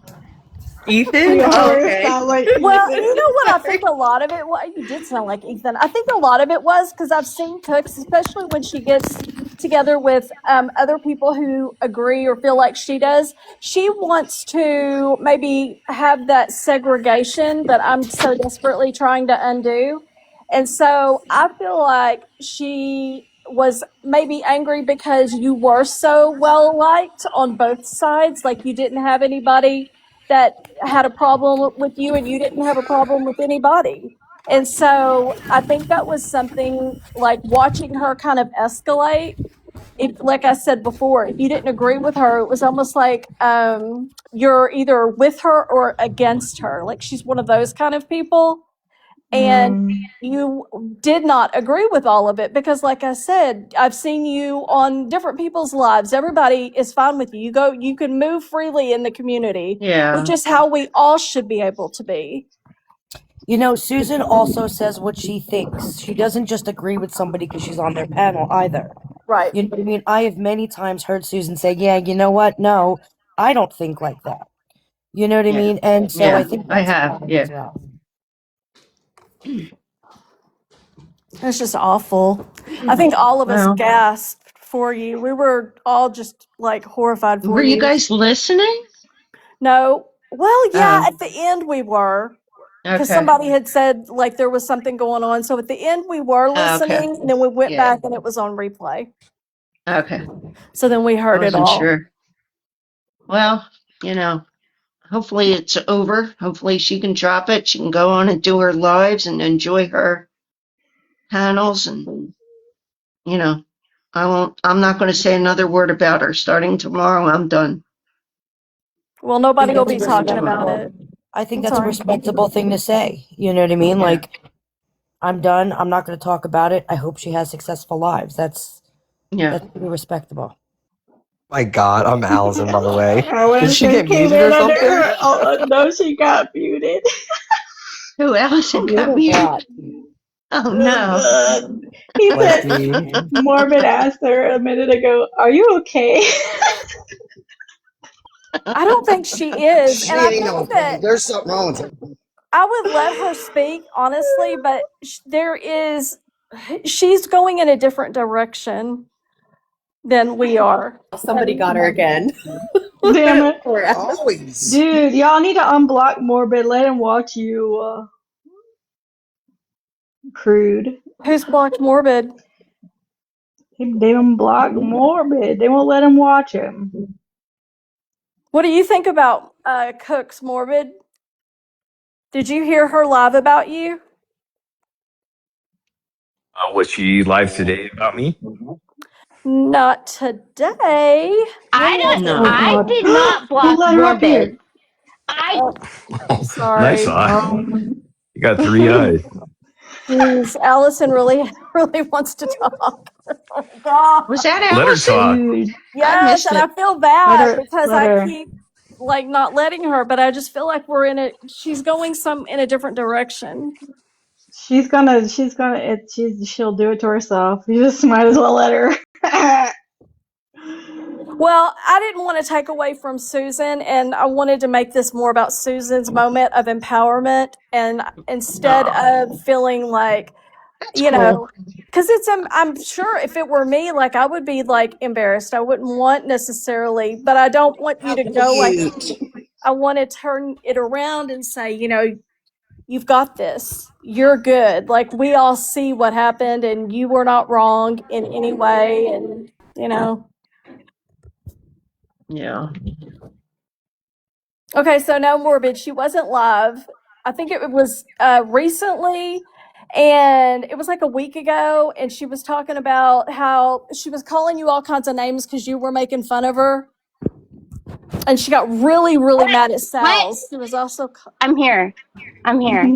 Ethan? You Oh, always okay. sound like Well, and you Ethan. know what? I think a lot of it, well, you did sound like Ethan. I think a lot of it was because I've seen Cooks, especially when she gets together with other people who agree or feel like she does. She wants to maybe have that segregation that I'm so desperately trying to undo. And so I feel like she was maybe angry because you were so well liked on both sides. Like you didn't have anybody that had a problem with you and you didn't have a problem with anybody. And so I think that was something like watching her kind of escalate. If, like I said before, if you didn't agree with her, it was almost like you're either with her or against her. Like she's one of those kind of people. And Mm, you did not agree with all of it because, like I said, I've seen you on different people's lives. Everybody is fine with you. You can move freely in the community, which Yeah. is how we all should be able to be. You know, Susan also says what she thinks. She doesn't just agree with somebody because she's on their panel either. Right. You know what I mean? I have many times heard Susan say, yeah, you know what? No, I don't think like that. You know what I Yeah. mean? And so I Yeah. think I that's have. important Yeah. as well. It's just awful. I think all of us Well, gasped for you. We were all just like horrified for were you you. guys listening? No. Well, yeah, Oh, at the end we were. Because okay. somebody had said like there was something going on. So at the end we were Okay. listening, and then we went Yeah. back and it was on replay. Okay. So then we I heard it wasn't all. sure. Well, hopefully it's over. Hopefully she can drop it. She can go on and do her lives and enjoy her panels. And, I'm not going to say another word about her. Starting tomorrow, I'm done. Well, I think nobody will that's be talking about respectable. it. I think I'm that's a sorry. respectable thing to say. You know what I mean? Yeah. Like, I'm done. I'm not going to talk about it. I hope she has successful lives. That's Yeah. pretty respectable. My God, I'm Allison, by the way. Did Rowan she just get came muted or in under something? her. Oh no, she got muted. Who, Allison got Muted muted? what? Oh, no. He said, Lexi. Morbid asked her a minute ago, "Are you okay?" I don't think she is. She And I ain't think okay. that There's something wrong with her. I would let her speak, honestly, but she's going in a different direction than we are. Somebody got her again. Damn it. Poor Alice. Always. Dude, y'all need to unblock Morbid. Let him watch you crude. Who's blocked Morbid? They unblock Morbid. They won't let him watch him. What do you think about Cook's Morbid? Did you hear her live about you? Was she live today about me? Not today. When was Oh No. I god. did not Who block let her up Morbid. here? I it? Oh, nice Sorry. eye. You got three eyes. Jeez, Allison really, really wants to talk. Oh God. Was that Let her Allison? talk. Dude. I Yes, missed and I it. feel bad because Let I her. keep like not letting her, but I just feel like she's going in a different direction. She'll do it to herself. You just might as well let her. Well, I didn't want to take away from Susan, and I wanted to make this more about Susan's moment of empowerment, and instead Aw, of feeling like, that's cool. because I'm sure if it were me, like I would be like embarrassed. I wouldn't want necessarily, but I don't want you How to go like, cute. I want to turn it around and say, you've got this. You're good. Like we all see what happened, and you were not wrong in any way, and Yeah. Okay, so no Morbid. She wasn't live. I think it was recently, and it was like a week ago, and she was talking about how she was calling you all kinds of names because you were making fun of her, and she got really, really mad at what? Sal's. She was also I'm here. I'm here.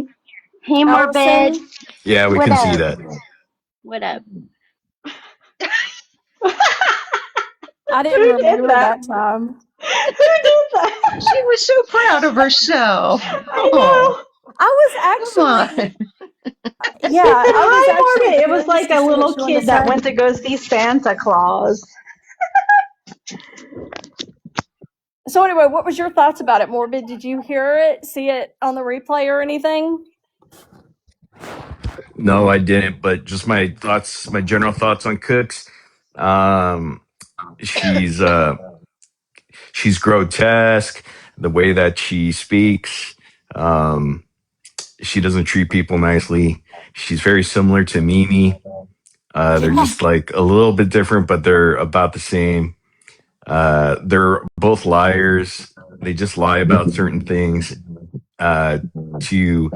Hey Morbid. Allison. Yeah, we What can see up? that. What up? I didn't Who did remember that? that time. Who did that? She was so proud of herself. I Oh, know. I was come actually, on. yeah, She said I was hi, actually Morbid. It was curious like to a see what little you wanted to kid that say. went to go see Santa Claus. So anyway, what was your thoughts about it, Morbid? Did you hear it, see it on the replay or anything? No, I didn't, but just my thoughts, my general thoughts on Cooks. Um, she's she's grotesque. The way that she speaks, she doesn't treat people nicely. She's very similar to Mimi. They're Yeah. just like a little bit different, but they're about the same. They're both liars. They just lie about certain things uh, to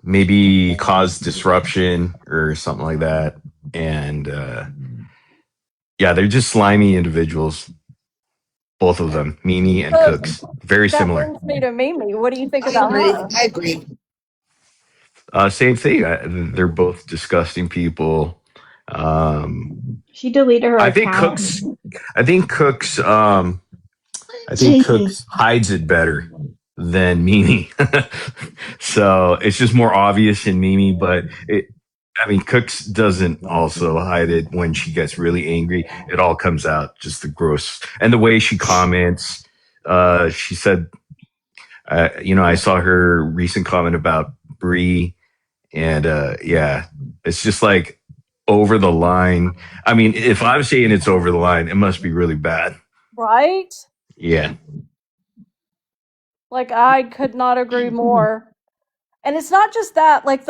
maybe cause disruption or something like that. And yeah, they're just slimy individuals, both of them, Mimi and So Cooks. Very that similar. brings me to Mimi. What do you think I about agree. her? I agree. Same thing. They're both disgusting people. Um, She deleted her I think account. Cooks. I think Cooks. I think Cooks hides it better than Mimi. So it's just more obvious in Mimi, but I mean, Cooks doesn't also hide it when she gets really angry. It all comes out, just the gross and the way she comments. She said, I saw her recent comment about Brie, and yeah, it's just like over the line. I mean, if I'm saying it's over the line, it must be really bad. Right? Yeah. Like I could not agree more. And it's not just that. Like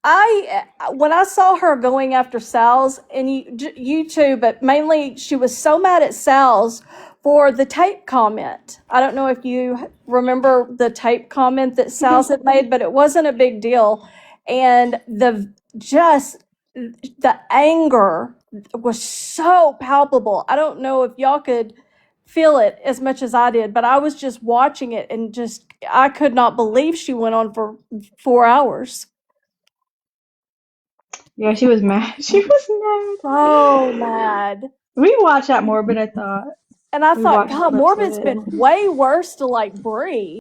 I when I saw her going after Sal's and YouTube, but mainly she was so mad at Sal's for the tape comment. I don't know if you remember the tape comment that Sal's had made, but it wasn't a big deal. And the anger was so palpable. I don't know if y'all could feel it as much as I did, but I was just watching it and just I could not believe she went on for 4 hours. Yeah, she was mad. She was So mad. mad. We watched that Morbid, I thought. And I We thought, watched God, clips of Morbid's it. been way worse to like Brie.